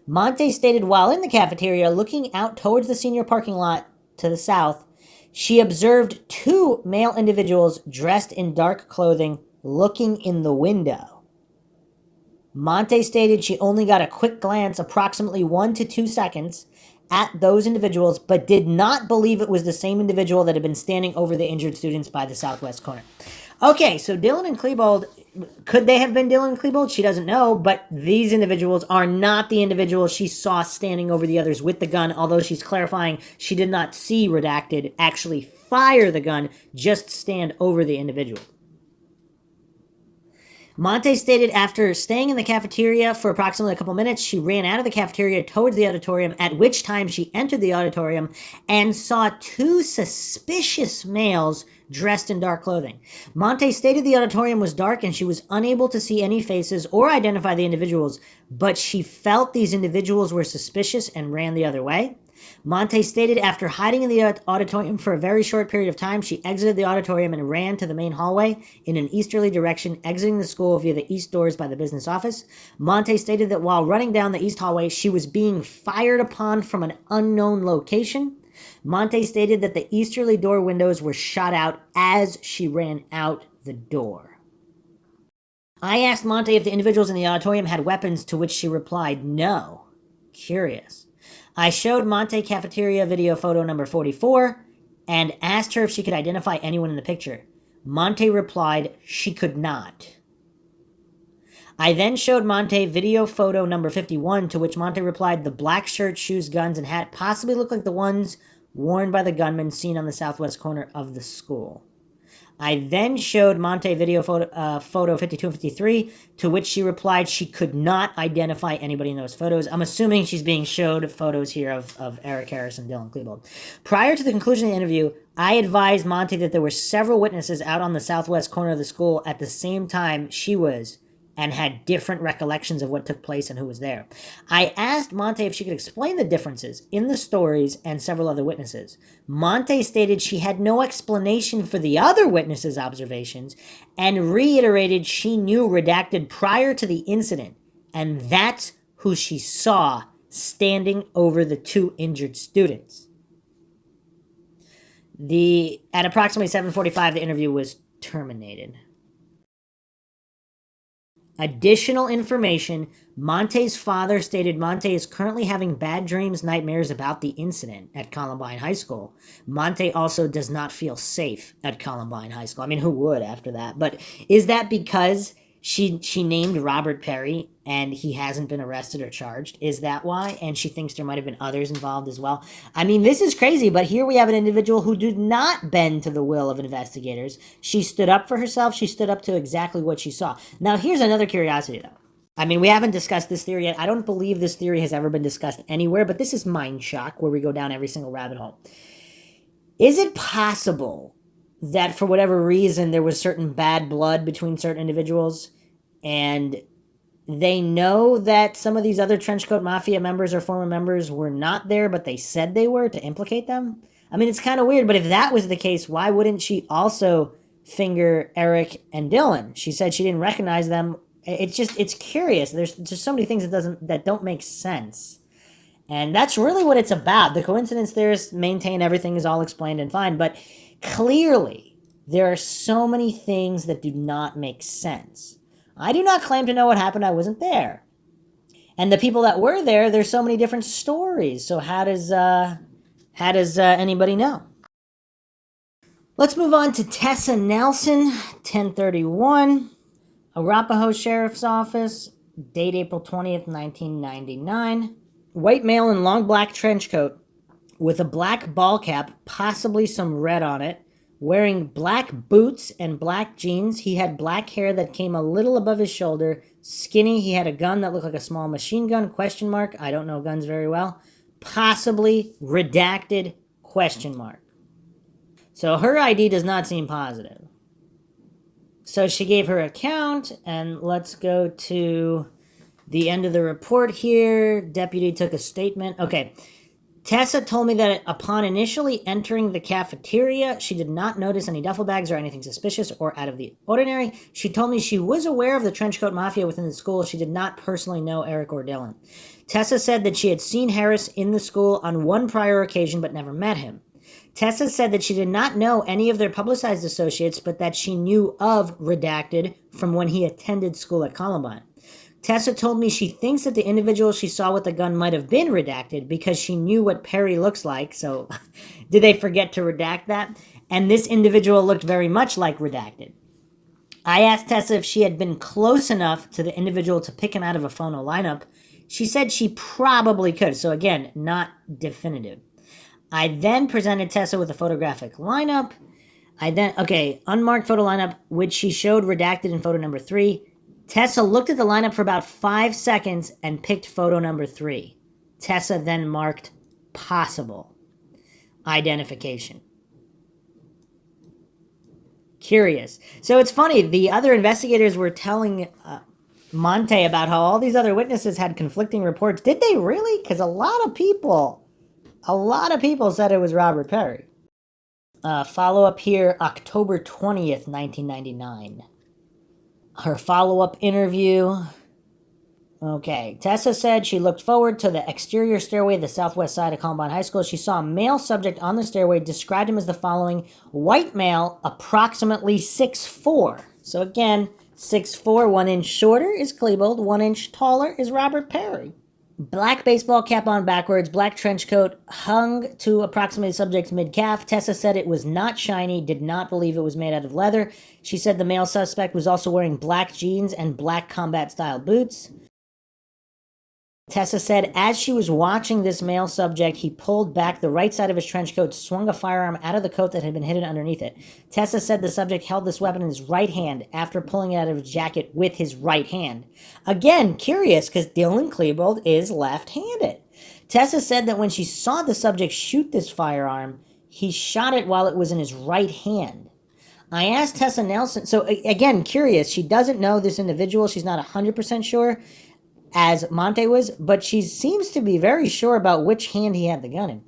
Monte stated while in the cafeteria, looking out towards the senior parking lot to the south, she observed two male individuals dressed in dark clothing looking in the window. Monte stated she only got a quick glance, approximately 1 to 2 seconds, at those individuals, but did not believe it was the same individual that had been standing over the injured students by the southwest corner. Okay, so Dylan and Klebold, could they have been Dylan and Klebold? She doesn't know, but these individuals are not the individuals she saw standing over the others with the gun, although she's clarifying she did not see Redacted actually fire the gun, just stand over the individual. Monte stated after staying in the cafeteria for approximately a couple minutes, she ran out of the cafeteria towards the auditorium, at which time she entered the auditorium and saw two suspicious males dressed in dark clothing. Monte stated the auditorium was dark and she was unable to see any faces or identify the individuals, but she felt these individuals were suspicious and ran the other way. Monte stated after hiding in the auditorium for a very short period of time, she exited the auditorium and ran to the main hallway in an easterly direction, exiting the school via the east doors by the business office. Monte stated that while running down the east hallway, she was being fired upon from an unknown location. Monte stated that the easterly door windows were shot out as she ran out the door. I asked Monte if the individuals in the auditorium had weapons, to which she replied no. Curious. I showed Monte cafeteria video photo number 44 and asked her if she could identify anyone in the picture. Monte replied she could not. I then showed Monte video photo number 51, to which Monte replied the black shirt, shoes, guns, and hat possibly look like the ones worn by the gunman seen on the southwest corner of the school. I then showed Monte video photo 52 and 53, to which she replied she could not identify anybody in those photos. I'm assuming she's being showed photos here of Eric Harris and Dylan Klebold. Prior to the conclusion of the interview, I advised Monte that there were several witnesses out on the southwest corner of the school at the same time she was, and had different recollections of what took place and who was there. I asked Monte if she could explain the differences in the stories and several other witnesses. Monte stated she had no explanation for the other witnesses' observations and reiterated she knew Redacted prior to the incident, and that's who she saw standing over the two injured students. At approximately 7:45, the interview was terminated. Additional information Monte's father stated Monte is currently having bad dreams, nightmares about the incident at Columbine High School. Monte also does not feel safe at Columbine High School. I mean, who would after that? But is that because she named Robert Perry and he hasn't been arrested or charged? Is that why? And she thinks there might have been others involved as well. I mean, this is crazy, but here we have an individual who did not bend to the will of investigators. She stood up for herself. She stood up to exactly what she saw. Now, here's another curiosity, though. I mean, we haven't discussed this theory yet. I don't believe this theory has ever been discussed anywhere, but this is MINDSHOCK, where we go down every single rabbit hole. Is it possible that for whatever reason there was certain bad blood between certain individuals and they know that some of these other trenchcoat mafia members or former members were not there, but they said they were to implicate them? I mean, it's kind of weird, but if that was the case, why wouldn't she also finger Eric and Dylan? She said she didn't recognize them. It's curious. There's just so many things that don't make sense. And that's really what it's about. The coincidence theorists maintain everything is all explained and fine, but clearly there are so many things that do not make sense. I do not claim to know what happened. I wasn't there. And the people that were there, there's so many different stories. So how does anybody know? Let's move on to Tessa Nelson, 1031. Arapahoe Sheriff's Office, date April 20th, 1999. White male in long black trench coat with a black ball cap, possibly some red on it, wearing black boots and black jeans. He had black hair that came a little above his shoulder, skinny. He had a gun that looked like a small machine gun, question mark. I don't know guns very well. Possibly redacted, question mark. So her ID does not seem positive. So she gave her account, and let's go to the end of the report here. Deputy took a statement. Okay. Tessa told me that upon initially entering the cafeteria, she did not notice any duffel bags or anything suspicious or out of the ordinary. She told me she was aware of the trenchcoat mafia within the school. She did not personally know Eric or Dylan. Tessa said that she had seen Harris in the school on one prior occasion but never met him. Tessa said that she did not know any of their publicized associates, but that she knew of Redacted from when he attended school at Columbine. Tessa told me she thinks that the individual she saw with the gun might have been Redacted because she knew what Perry looks like, so did they forget to redact that? And this individual looked very much like Redacted. I asked Tessa if she had been close enough to the individual to pick him out of a phono lineup. She said she probably could, so again, not definitive. I then presented Tessa with a photographic lineup. Unmarked photo lineup, which she showed redacted in photo number 3. Tessa looked at the lineup for about 5 seconds and picked photo number 3. Tessa then marked possible identification. Curious. So it's funny, the other investigators were telling Monte about how all these other witnesses had conflicting reports. Did they really? Because a lot of people said it was Robert Perry. Follow-up here, October 20th, 1999. Her follow-up interview. Okay, Tessa said she looked forward to the exterior stairway of the southwest side of Columbine High School. She saw a male subject on the stairway, described him as the following: white male, approximately 6'4". So again, 6'4", 1 inch shorter is Klebold, 1 inch taller is Robert Perry. Black baseball cap on backwards, black trench coat, hung to approximately the subject's mid-calf. Tessa said it was not shiny, did not believe it was made out of leather. She said the male suspect was also wearing black jeans and black combat-style boots. Tessa said as she was watching this male subject, he pulled back the right side of his trench coat, swung a firearm out of the coat that had been hidden underneath it. Tessa said the subject held this weapon in his right hand after pulling it out of his jacket with his right hand. Again, curious, because Dylan Klebold is left-handed. Tessa said that when she saw the subject shoot this firearm, he shot it while it was in his right hand. I asked Tessa Nelson, so again, curious, she doesn't know this individual, she's not 100% sure, as Monte was, but she seems to be very sure about which hand he had the gun in.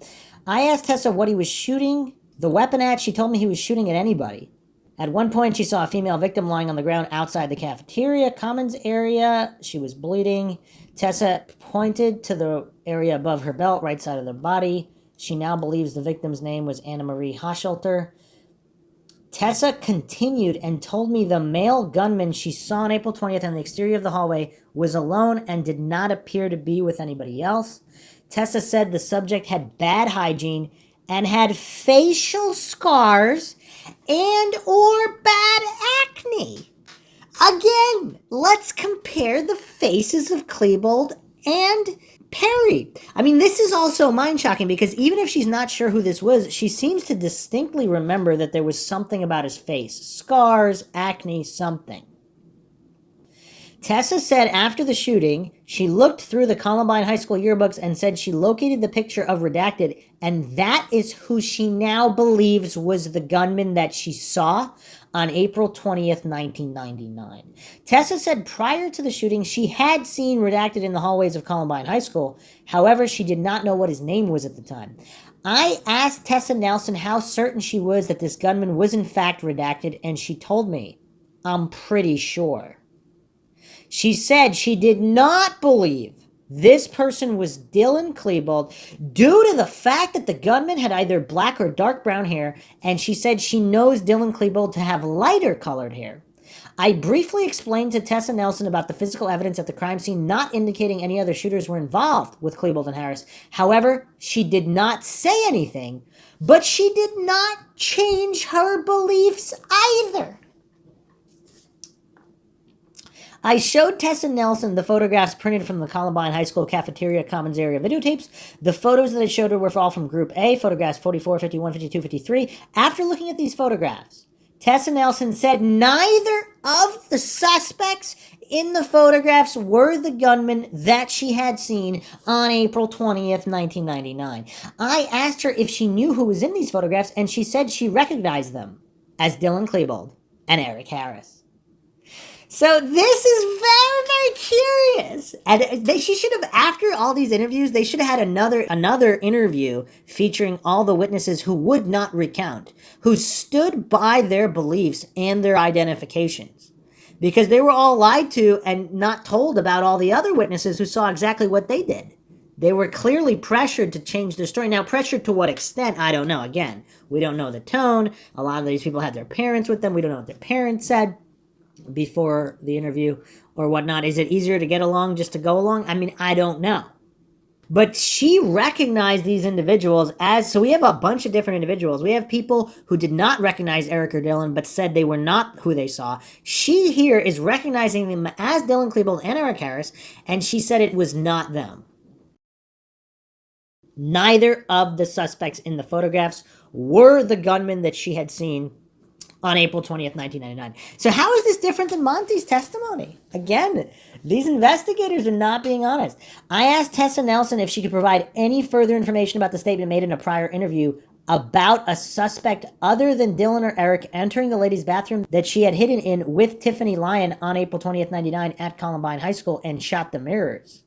I asked Tessa what he was shooting the weapon at. She told me he was shooting at anybody. At one point, she saw a female victim lying on the ground outside the cafeteria commons area. She was bleeding. Tessa pointed to the area above her belt, right side of the body. She now believes the victim's name was Anna Marie Hochschulte. Tessa continued and told me the male gunman she saw on April 20th on the exterior of the hallway was alone and did not appear to be with anybody else. Tessa said the subject had bad hygiene and had facial scars and or bad acne. Again, let's compare the faces of Klebold and Perry. I mean, this is also mind-shocking because even if she's not sure who this was, she seems to distinctly remember that there was something about his face. Scars, acne, something. Tessa said after the shooting, she looked through the Columbine High School yearbooks and said she located the picture of Redacted, and that is who she now believes was the gunman that she saw on April 20th, 1999. Tessa said prior to the shooting, she had seen Redacted in the hallways of Columbine High School. However, she did not know what his name was at the time. I asked Tessa Nelson how certain she was that this gunman was in fact Redacted, and she told me, "I'm pretty sure." She said she did not believe this person was Dylan Klebold due to the fact that the gunman had either black or dark brown hair, and she said she knows Dylan Klebold to have lighter colored hair. I briefly explained to Tessa Nelson about the physical evidence at the crime scene not indicating any other shooters were involved with Klebold and Harris. However, she did not say anything, but she did not change her beliefs either. I showed Tessa Nelson the photographs printed from the Columbine High School cafeteria commons area videotapes. The photos that I showed her were all from Group A, photographs 44, 51, 52, 53. After looking at these photographs, Tessa Nelson said neither of the suspects in the photographs were the gunmen that she had seen on April 20th, 1999. I asked her if she knew who was in these photographs, and she said she recognized them as Dylan Klebold and Eric Harris. So this is very, very curious. And she should have, after all these interviews, they should have had another interview featuring all the witnesses who would not recount, who stood by their beliefs and their identifications. Because they were all lied to and not told about all the other witnesses who saw exactly what they did. They were clearly pressured to change their story. Now, pressured to what extent, I don't know. Again, we don't know the tone. A lot of these people had their parents with them. We don't know what their parents said before the interview or whatnot. Is it easier to get along just to go along? I mean, I don't know. But she recognized these individuals as, so we have a bunch of different individuals. We have people who did not recognize Eric or Dylan, but said they were not who they saw. She here is recognizing them as Dylan Klebold and Eric Harris, and she said it was not them. Neither of the suspects in the photographs were the gunmen that she had seen on April 20th, 1999. So how is this different than Monty's testimony? Again, these investigators are not being honest. I asked Tessa Nelson if she could provide any further information about the statement made in a prior interview about a suspect other than Dylan or Eric entering the ladies' bathroom that she had hidden in with Tiffany Lyon on April 20th, 1999 at Columbine High School and shot the mirrors.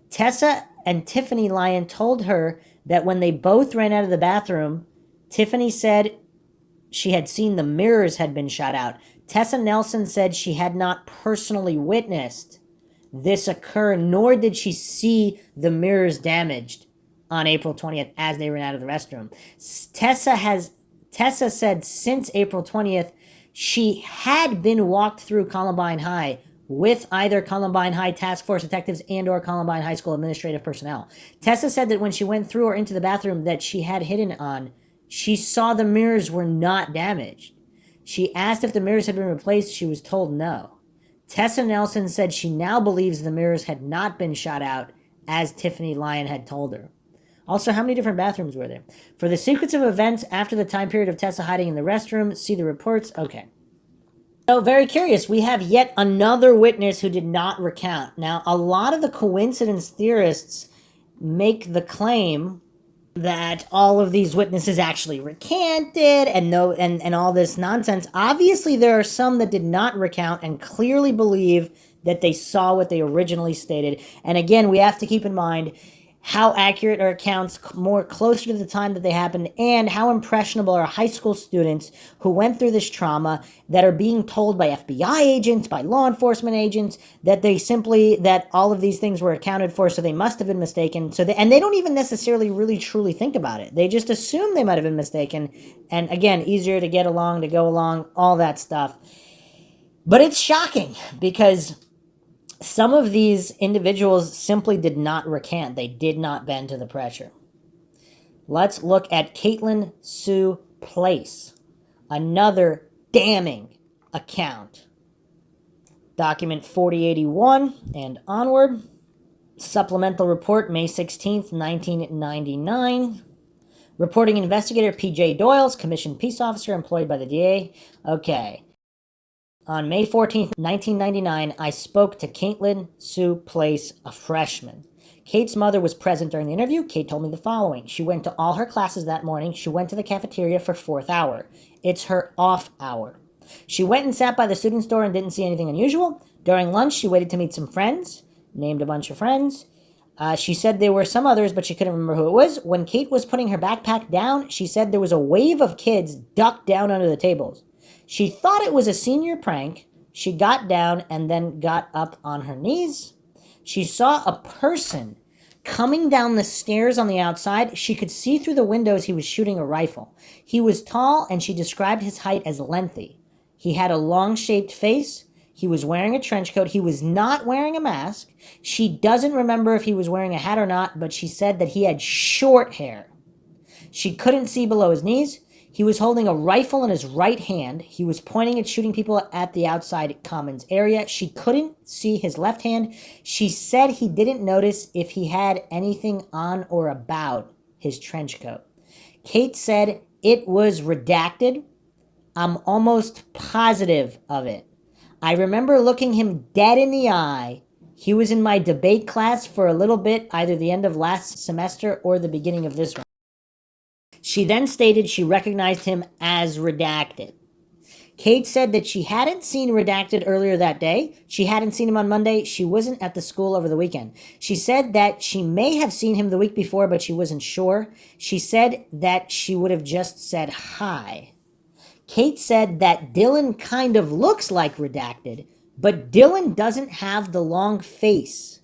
Tessa and Tiffany Lyon told her that when they both ran out of the bathroom, Tiffany said she had seen the mirrors had been shot out. Tessa Nelson said she had not personally witnessed this occur, nor did she see the mirrors damaged on April 20th as they ran out of the restroom. Tessa said since April 20th, she had been walked through Columbine High with either Columbine High Task Force detectives and or Columbine High School administrative personnel. Tessa said that when she went through or into the bathroom that she had hidden on, she saw the mirrors were not damaged. She asked if the mirrors had been replaced. She was told no. Tessa Nelson said she now believes the mirrors had not been shot out, as Tiffany Lyon had told her. Also, how many different bathrooms were there? For the sequence of events after the time period of Tessa hiding in the restroom, see the reports. Okay. So, very curious. We have yet another witness who did not recount. Now, a lot of the coincidence theorists make the claim that all of these witnesses actually recanted and all this nonsense. Obviously, there are some that did not recount and clearly believe that they saw what they originally stated. And again, we have to keep in mind, how accurate are accounts more closer to the time that they happened, and how impressionable are high school students who went through this trauma that are being told by FBI agents, by law enforcement agents, that that all of these things were accounted for, so they must have been mistaken. And they don't even necessarily really truly think about it. They just assume they might have been mistaken. And again, easier to get along, to go along, all that stuff. But it's shocking because some of these individuals simply did not recant. They did not bend to the pressure. Let's look at Caitlin Sue Place, another damning account. Document 4081 and onward. Supplemental report, May 16th, 1999. Reporting investigator P.J. Doyles, commissioned peace officer employed by the DA. Okay. On May 14th, 1999, I spoke to Caitlin Sue Place, a freshman. Kate's mother was present during the interview. Kate told me the following. She went to all her classes that morning. She went to the cafeteria for 4th hour. It's her off hour. She went and sat by the student's door and didn't see anything unusual. During lunch, she waited to meet some friends. Named a bunch of friends. She said there were some others, but she couldn't remember who it was. When Kate was putting her backpack down, she said there was a wave of kids ducked down under the tables. She thought it was a senior prank. She got down and then got up on her knees. She saw a person coming down the stairs on the outside. She could see through the windows he was shooting a rifle. He was tall, and she described his height as lengthy. He had a long-shaped face. He was wearing a trench coat. He was not wearing a mask. She doesn't remember if he was wearing a hat or not, but she said that he had short hair. She couldn't see below his knees. He was holding a rifle in his right hand. He was pointing at shooting people at the outside commons area. She couldn't see his left hand. She said he didn't notice if he had anything on or about his trench coat. Kate said it was redacted. I'm almost positive of it. I remember looking him dead in the eye. He was in my debate class for a little bit, either the end of last semester or the beginning of this one. She then stated she recognized him as redacted. Kate said that she hadn't seen redacted earlier that day. She hadn't seen him on Monday. She wasn't at the school over the weekend. She said that she may have seen him the week before, but she wasn't sure. She said that she would have just said hi. Kate said that Dylan kind of looks like redacted, but Dylan doesn't have the long face.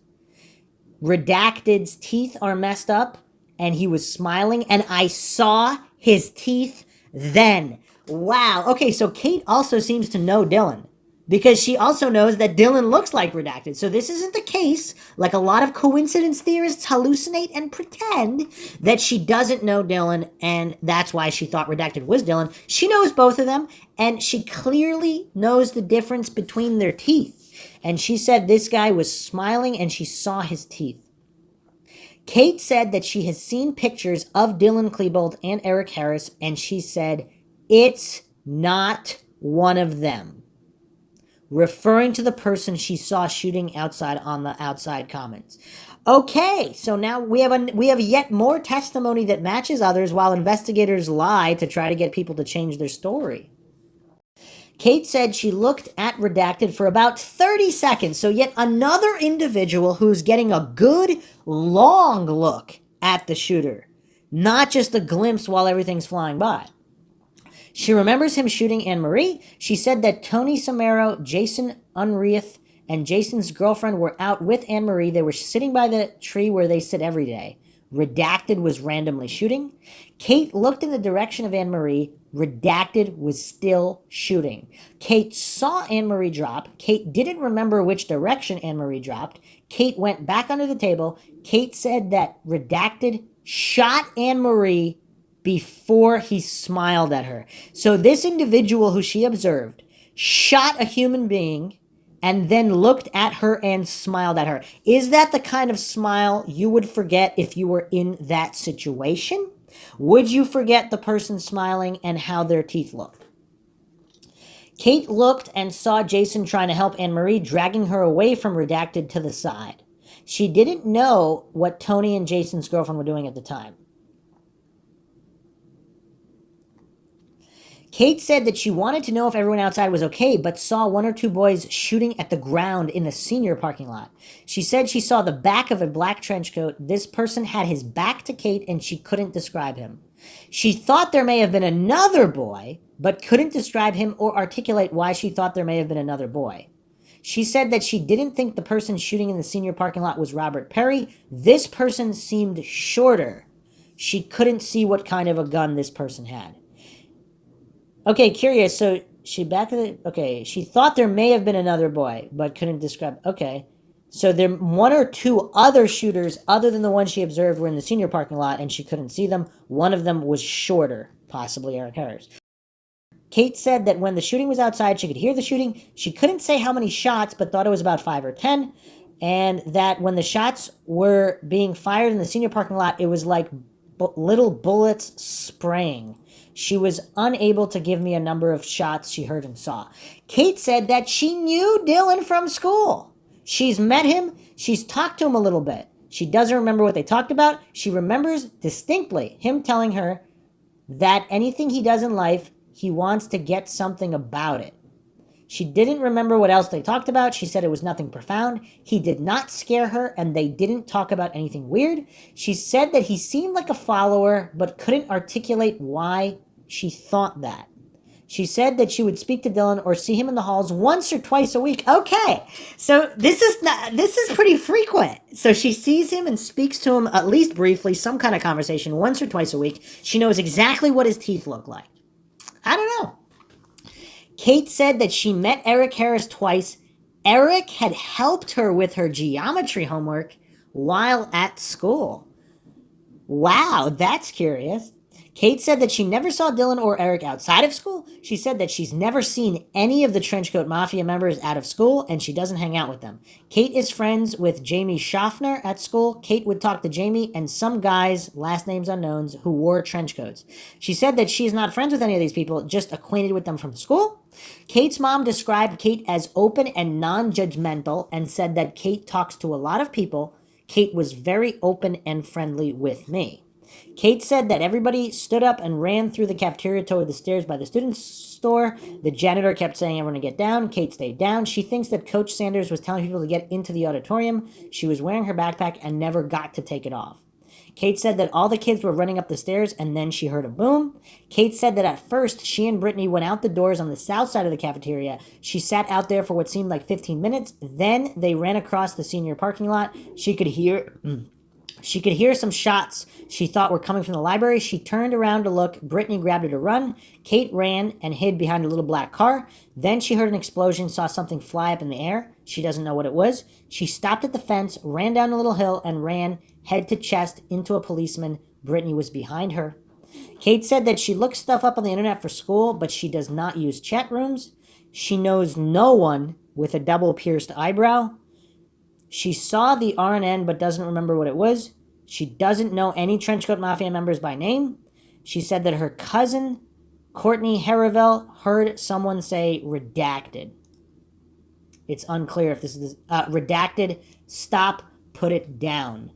Redacted's teeth are messed up, and he was smiling, and I saw his teeth then. Wow. Okay, so Kate also seems to know Dylan, because she also knows that Dylan looks like redacted. So this isn't the case, like a lot of coincidence theorists hallucinate and pretend, that she doesn't know Dylan, and that's why she thought redacted was Dylan. She knows both of them, and she clearly knows the difference between their teeth. And she said this guy was smiling, and she saw his teeth. Kate said that she has seen pictures of Dylan Klebold and Eric Harris, and she said, it's not one of them. Referring to the person she saw shooting outside on the outside commons. Okay, so now we have yet more testimony that matches others while investigators lie to try to get people to change their story. Kate said she looked at redacted for about 30 seconds, so yet another individual who's getting a good long look at the shooter, not just a glimpse while everything's flying by. She remembers him shooting Anne-Marie. She said that Tony Samaro, Jason Unreath, and Jason's girlfriend were out with Anne-Marie. They were sitting by the tree where they sit every day. Redacted was randomly shooting. Kate looked in the direction of Anne-Marie. Redacted was still shooting. Kate saw Anne-Marie drop. Kate didn't remember which direction Anne-Marie dropped. Kate went back under the table. Kate said that Redacted shot Anne-Marie before he smiled at her. So this individual who she observed shot a human being and then looked at her and smiled at her. Is that the kind of smile you would forget if you were in that situation? Would you forget the person smiling and how their teeth looked? Kate looked and saw Jason trying to help Anne-Marie, dragging her away from Redacted to the side. She didn't know what Tony and Jason's girlfriend were doing at the time. Kate said that she wanted to know if everyone outside was okay, but saw one or two boys shooting at the ground in the senior parking lot. She said she saw the back of a black trench coat. This person had his back to Kate and she couldn't describe him. She thought there may have been another boy, but couldn't describe him or articulate why she thought there may have been another boy. She said that she didn't think the person shooting in the senior parking lot was Robert Perry. This person seemed shorter. She couldn't see what kind of a gun this person had. Okay, curious. So she thought there may have been another boy, but couldn't describe. Okay. So there one or two other shooters other than the one she observed were in the senior parking lot and she couldn't see them. One of them was shorter, possibly Eric Harris. Kate said that when the shooting was outside, she could hear the shooting. She couldn't say how many shots, but thought it was about 5 or 10. And that when the shots were being fired in the senior parking lot, it was like little bullets spraying. She was unable to give me a number of shots she heard and saw. Kate said that she knew Dylan from school. She's met him. She's talked to him a little bit. She doesn't remember what they talked about. She remembers distinctly him telling her that anything he does in life, he wants to get something about it. She didn't remember what else they talked about. She said it was nothing profound. He did not scare her, and they didn't talk about anything weird. She said that he seemed like a follower, but couldn't articulate why she thought that. She said that she would speak to Dylan or see him in the halls once or twice a week. Okay, so this is pretty frequent. So she sees him and speaks to him at least briefly, some kind of conversation once or twice a week. She knows exactly what his teeth look like. I don't know. Kate said that she met Eric Harris twice. Eric had helped her with her geometry homework while at school. Wow, that's curious. Kate said that she never saw Dylan or Eric outside of school. She said that she's never seen any of the Trenchcoat Mafia members out of school, and she doesn't hang out with them. Kate is friends with Jamie Schaffner at school. Kate would talk to Jamie and some guys, last names unknowns, who wore trench coats. She said that she's not friends with any of these people, just acquainted with them from school. Kate's mom described Kate as open and non-judgmental and said that Kate talks to a lot of people. Kate was very open and friendly with me. Kate said that everybody stood up and ran through the cafeteria toward the stairs by the students' store. The janitor kept saying everyone to get down. Kate stayed down. She thinks that Coach Sanders was telling people to get into the auditorium. She was wearing her backpack and never got to take it off. Kate said that all the kids were running up the stairs and then she heard a boom. Kate said that at first she and Brittany went out the doors on the south side of the cafeteria. She sat out there for what seemed like 15 minutes. Then they ran across the senior parking lot. She could hear some shots she thought were coming from the library. She turned around to look. Brittany grabbed her to run. Kate ran and hid behind a little black car. Then she heard an explosion, saw something fly up in the air. She doesn't know what it was. She stopped at the fence, ran down a little hill, and ran head to chest into a policeman. Brittany was behind her. Kate said that she looked stuff up on the internet for school, but she does not use chat rooms. She knows no one with a double pierced eyebrow. She saw the RNN but doesn't remember what it was. She doesn't know any Trenchcoat Mafia members by name. She said that her cousin, Courtney Haravel, heard someone say redacted. It's unclear if this is redacted. Stop, put it down.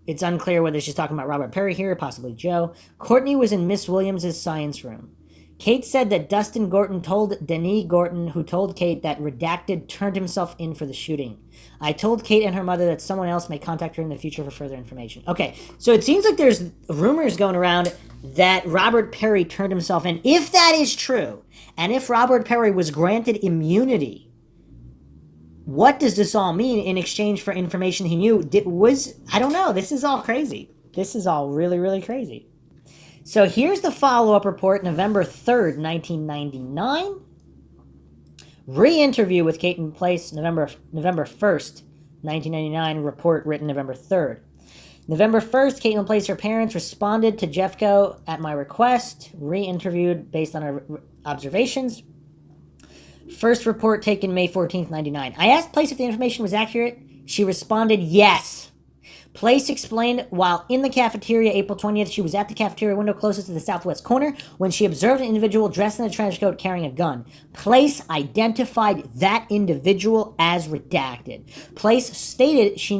It's unclear whether she's talking about Robert Perry here, possibly Joe. Courtney was in Miss Williams' science room. Kate said that Dustin Gorton told Denise Gorton, who told Kate that Redacted turned himself in for the shooting. I told Kate and her mother that someone else may contact her in the future for further information. Okay, so it seems like there's rumors going around that Robert Perry turned himself in. If that is true, and if Robert Perry was granted immunity, what does this all mean in exchange for information he knew? I don't know. This is all crazy. This is all really, really crazy. So here's the follow-up report, November 3rd, 1999. Re-interview with Kate and Place, November 1st, 1999. Report written November 3rd. November 1st, Kate and Place, her parents responded to Jeffco at my request. Re-interviewed based on her observations. First report taken May 14th, 99. I asked Place if the information was accurate. She responded, yes. Place explained while in the cafeteria April 20th, she was at the cafeteria window closest to the southwest corner when she observed an individual dressed in a trench coat carrying a gun. Place identified that individual as Redacted. Place stated she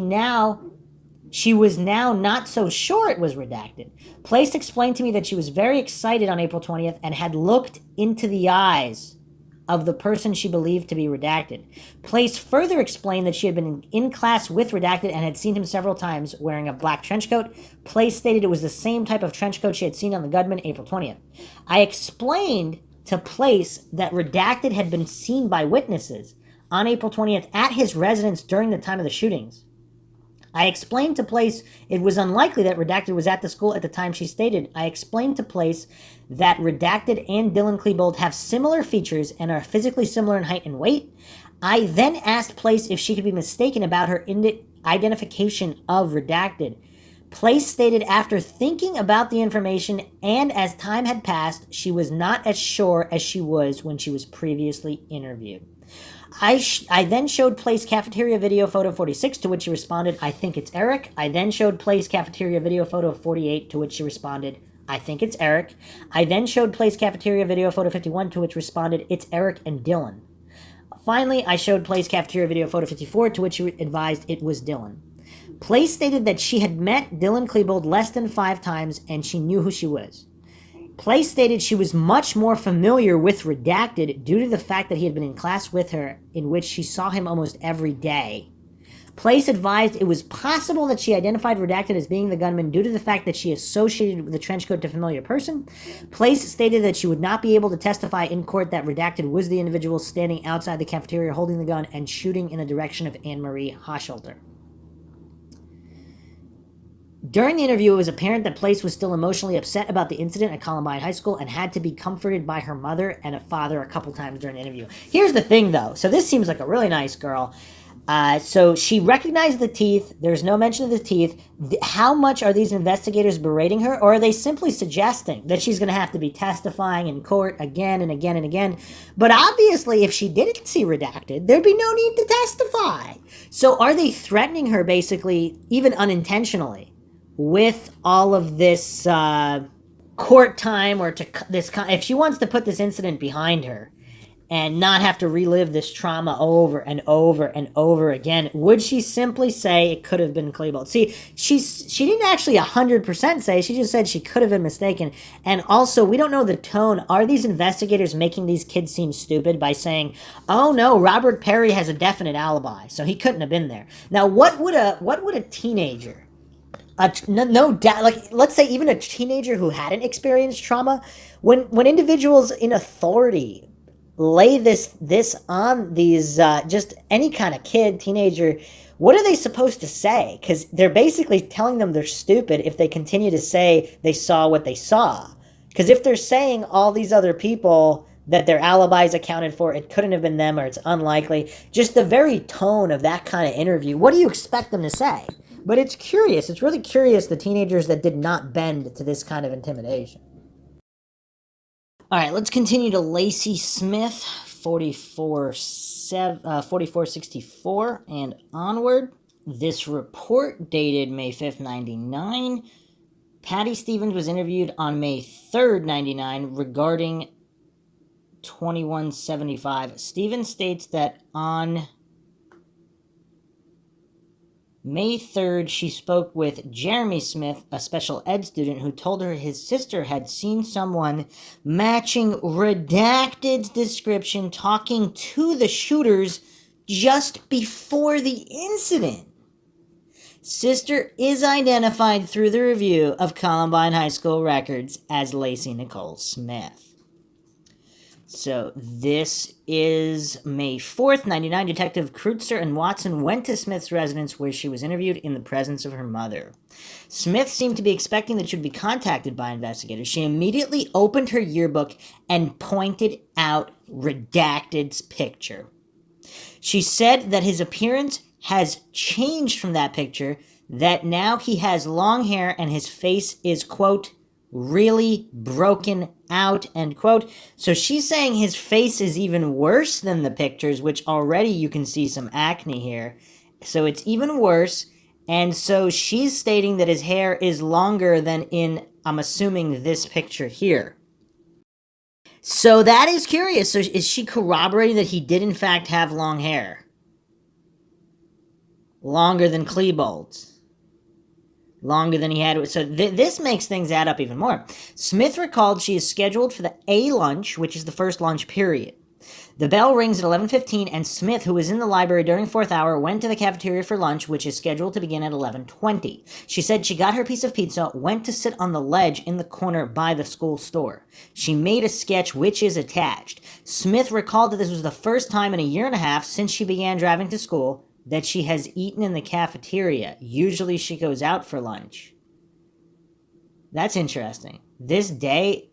She was now not so sure it was redacted. Place explained to me that she was very excited on April 20th and had looked into the eyes of the person she believed to be redacted. Place further explained that she had been in class with redacted and had seen him several times wearing a black trench coat. Place stated it was the same type of trench coat she had seen on the gunman April 20th. I explained to Place that redacted had been seen by witnesses on April 20th at his residence during the time of the shootings. I explained to Place it was unlikely that Redacted was at the school at the time she stated. I explained to Place that Redacted and Dylan Klebold have similar features and are physically similar in height and weight. I then asked Place if she could be mistaken about her identification of Redacted. Place stated after thinking about the information and as time had passed, she was not as sure as she was when she was previously interviewed. I then showed Place cafeteria video photo 46, to which she responded, I think it's Eric. I then showed Place cafeteria video photo 48, to which she responded, I think it's Eric. I then showed Place cafeteria video photo 51, to which responded, it's Eric and Dylan. Finally, I showed Place cafeteria video photo 54, to which she advised it was Dylan. Place stated that she had met Dylan Klebold less than 5 times and she knew who she was. Place stated she was much more familiar with Redacted due to the fact that he had been in class with her, in which she saw him almost every day. Place advised it was possible that she identified Redacted as being the gunman due to the fact that she associated the trench coat to a familiar person. Place stated that she would not be able to testify in court that Redacted was the individual standing outside the cafeteria holding the gun and shooting in the direction of Anne-Marie Hochschulte. During the interview, it was apparent that Place was still emotionally upset about the incident at Columbine High School and had to be comforted by her mother and a father a couple times during the interview. Here's the thing, though. So this seems like a really nice girl. So she recognized the teeth. There's no mention of the teeth. How much are these investigators berating her? Or are they simply suggesting that she's going to have to be testifying in court again and again and again? But obviously, if she didn't see Redacted, there'd be no need to testify. So are they threatening her, basically, even unintentionally, with all of this court time, or if she wants to put this incident behind her and not have to relive this trauma over and over and over again, would she simply say it could have been Klebold? See, she didn't actually 100% say, she just said she could have been mistaken. And also, we don't know the tone. Are these investigators making these kids seem stupid by saying, oh no, Robert Perry has a definite alibi, so he couldn't have been there? Now, what would a teenager, no doubt, like, let's say even a teenager who hadn't experienced trauma, when individuals in authority lay this on these, just any kind of kid, teenager, what are they supposed to say? Because they're basically telling them they're stupid if they continue to say they saw what they saw. Because if they're saying all these other people that their alibis accounted for, it couldn't have been them, or it's unlikely, just the very tone of that kind of interview, what do you expect them to say? But it's curious. It's really curious, the teenagers that did not bend to this kind of intimidation. All right, let's continue to Lacey Smith, 4464 and onward. This report dated May 5th, 99. Patty Stevens was interviewed on May 3rd, 99 regarding 2175. Stevens states that on May 3rd, she spoke with Jeremy Smith, a special ed student, who told her his sister had seen someone matching Redacted's description talking to the shooters just before the incident. Sister is identified through the review of Columbine High School records as Lacey Nicole Smith. So this is May 4th, 99. Detective Kreutzer and Watson went to Smith's residence where she was interviewed in the presence of her mother. Smith seemed to be expecting that she would be contacted by investigators. She immediately opened her yearbook and pointed out Redacted's picture. She said that his appearance has changed from that picture, that now he has long hair and his face is, quote, really broken out, end quote. So she's saying his face is even worse than the pictures, which already you can see some acne here. So it's even worse. And so she's stating that his hair is longer than in, I'm assuming, this picture here. So that is curious. So is she corroborating that he did in fact have long hair? Longer than Klebold's? longer than he had. So this makes things add up even more. Smith recalled she is scheduled for the A lunch, which is the first lunch period. The bell rings at 11:15, and Smith, who was in the library during fourth hour, went to the cafeteria for lunch, which is scheduled to begin at 11:20. She said she got her piece of pizza, went to sit on the ledge in the corner by the school store. She made a sketch which is attached. Smith recalled that this was the first time in a year and a half since she began driving to school that she has eaten in the cafeteria. Usually she goes out for lunch. That's interesting. This day...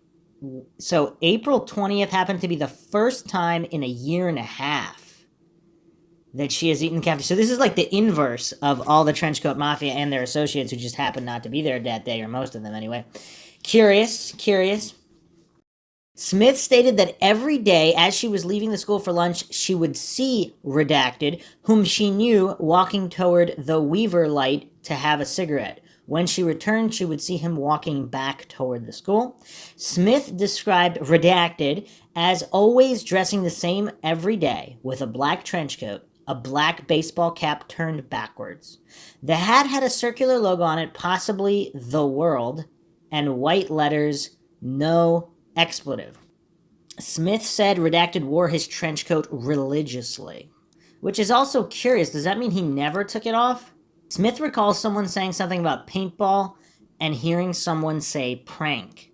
So April 20th happened to be the first time in a year and a half that she has eaten the cafeteria. So this is like the inverse of all the Trenchcoat Mafia and their associates who just happened not to be there that day, or most of them anyway. Curious. Smith stated that every day as she was leaving the school for lunch, she would see Redacted, whom she knew, walking toward the Weaver light to have a cigarette. When she returned, she would see him walking back toward the school. Smith described Redacted as always dressing the same every day, with a black trench coat, a black baseball cap turned backwards. The hat had a circular logo on it, possibly The World, and white letters, no expletive. Smith said Redacted wore his trench coat religiously, which is also curious. Does that mean he never took it off? Smith recalls someone saying something about paintball and hearing someone say prank.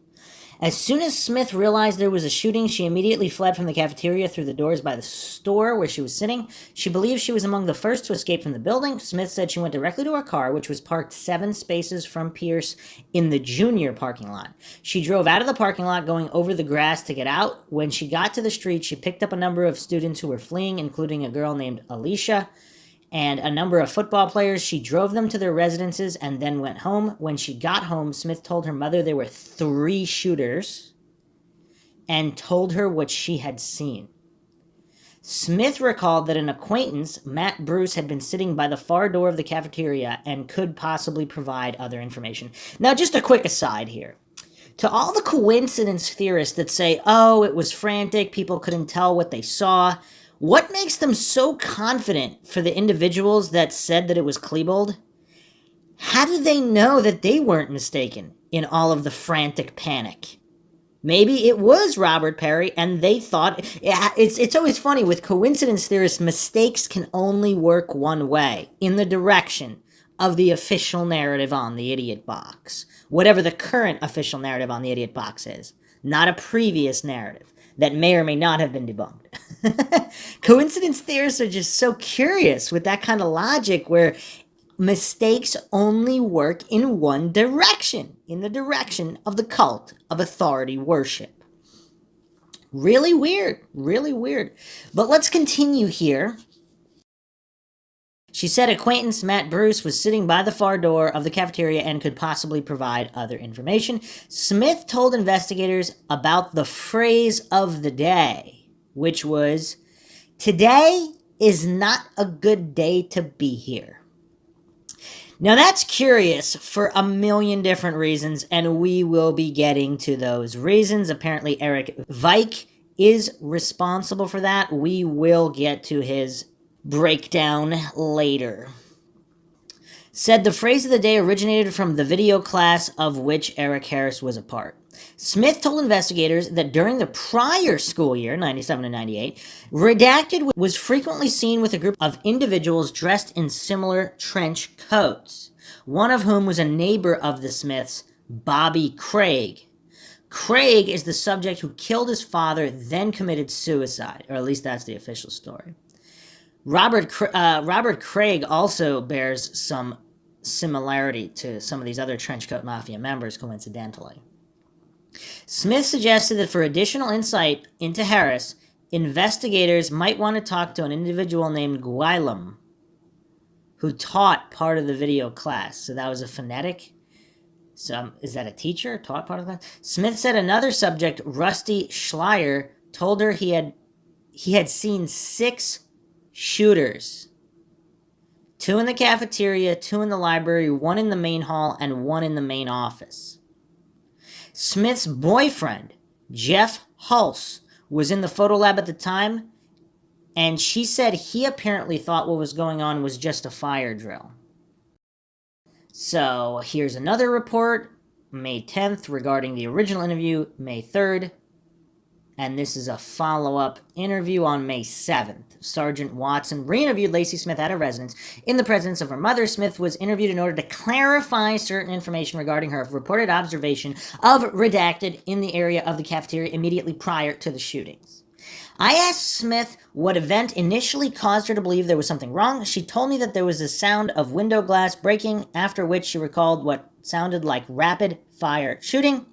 As soon as Smith realized there was a shooting, she immediately fled from the cafeteria through the doors by the store where she was sitting. She believes she was among the first to escape from the building. Smith said she went directly to her car, which was parked 7 spaces from Pierce in the junior parking lot. She drove out of the parking lot, going over the grass to get out. When she got to the street, she picked up a number of students who were fleeing, including a girl named Alicia and a number of football players. She drove them to their residences and then went home. When she got home, Smith told her mother there were 3 shooters and told her what she had seen. Smith recalled that an acquaintance, Matt Bruce, had been sitting by the far door of the cafeteria and could possibly provide other information. Now, just a quick aside here. To all the coincidence theorists that say, oh, it was frantic, people couldn't tell what they saw, what makes them so confident for the individuals that said that it was Klebold? How do they know that they weren't mistaken in all of the frantic panic? Maybe it was Robert Perry and they thought... It's always funny with coincidence theorists, mistakes can only work one way, in the direction of the official narrative on the idiot box. Whatever the current official narrative on the idiot box is, not a previous narrative that may or may not have been debunked. Coincidence theorists are just so curious with that kind of logic where mistakes only work in one direction, in the direction of the cult of authority worship. Really weird, really weird. But let's continue here. She said acquaintance Matt Bruce was sitting by the far door of the cafeteria and could possibly provide other information. Smith told investigators about the phrase of the day, which was, "Today is not a good day to be here." Now that's curious for a million different reasons, and we will be getting to those reasons. Apparently Eric Vike is responsible for that. We will get to his breakdown later. Said the phrase of the day originated from the video class of which Eric Harris was a part. Smith told investigators that during the prior school year, 97 and 98, Redacted was frequently seen with a group of individuals dressed in similar trench coats, one of whom was a neighbor of the Smiths, Bobby Craig. Craig is the subject who killed his father, then committed suicide, or at least that's the official story. Robert Craig also bears some similarity to some of these other Trenchcoat Mafia members, coincidentally. Smith suggested that for additional insight into Harris, investigators might want to talk to an individual named Gwilym, who taught part of the video class. So that was a phonetic. So is that a teacher? Taught part of the class? Smith said another subject, Rusty Schleier, told her he had seen 6 shooters. 2 in the cafeteria, 2 in the library, 1 in the main hall, and 1 in the main office. Smith's boyfriend, Jeff Hulse, was in the photo lab at the time, and she said he apparently thought what was going on was just a fire drill. So here's another report, May 10th, regarding the original interview, May 3rd. And this is a follow-up interview on May 7th. Sergeant Watson re-interviewed Lacey Smith at her residence in the presence of her mother. Smith was interviewed in order to clarify certain information regarding her reported observation of redacted in the area of the cafeteria immediately prior to the shootings. I asked Smith what event initially caused her to believe there was something wrong. She told me that there was a sound of window glass breaking, after which she recalled what sounded like rapid-fire shooting.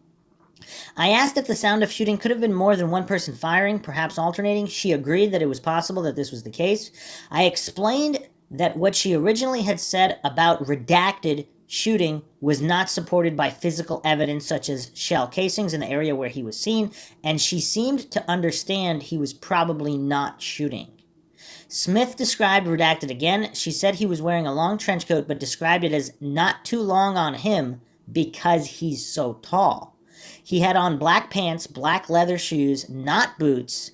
I asked if the sound of shooting could have been more than one person firing, perhaps alternating. She agreed that it was possible that this was the case. I explained that what she originally had said about redacted shooting was not supported by physical evidence such as shell casings in the area where he was seen, and she seemed to understand he was probably not shooting. Smith described redacted again. She said he was wearing a long trench coat, but described it as not too long on him because he's so tall. He had on black pants, black leather shoes, not boots,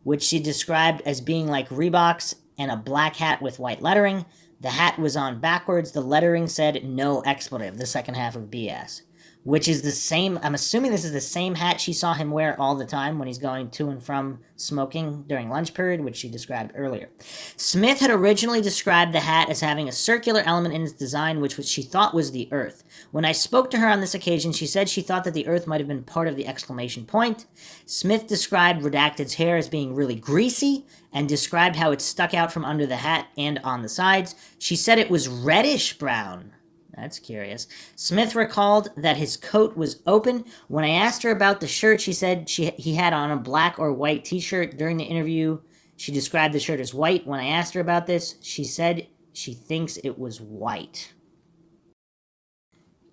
which she described as being like Reeboks, and a black hat with white lettering. The hat was on backwards. The lettering said no expletive, the second half of BS, which is the same. I'm assuming this is the same hat she saw him wear all the time when he's going to and from smoking during lunch period, which she described earlier. Smith had originally described the hat as having a circular element in its design, which she thought was the Earth. When I spoke to her on this occasion, she said she thought that the Earth might have been part of the exclamation point. Smith described Redacted's hair as being really greasy and described how it stuck out from under the hat and on the sides. She said it was reddish brown. That's curious. Smith recalled that his coat was open. When I asked her about the shirt, she said he had on a black or white t-shirt. During the interview, she described the shirt as white. When I asked her about this, she said she thinks it was white.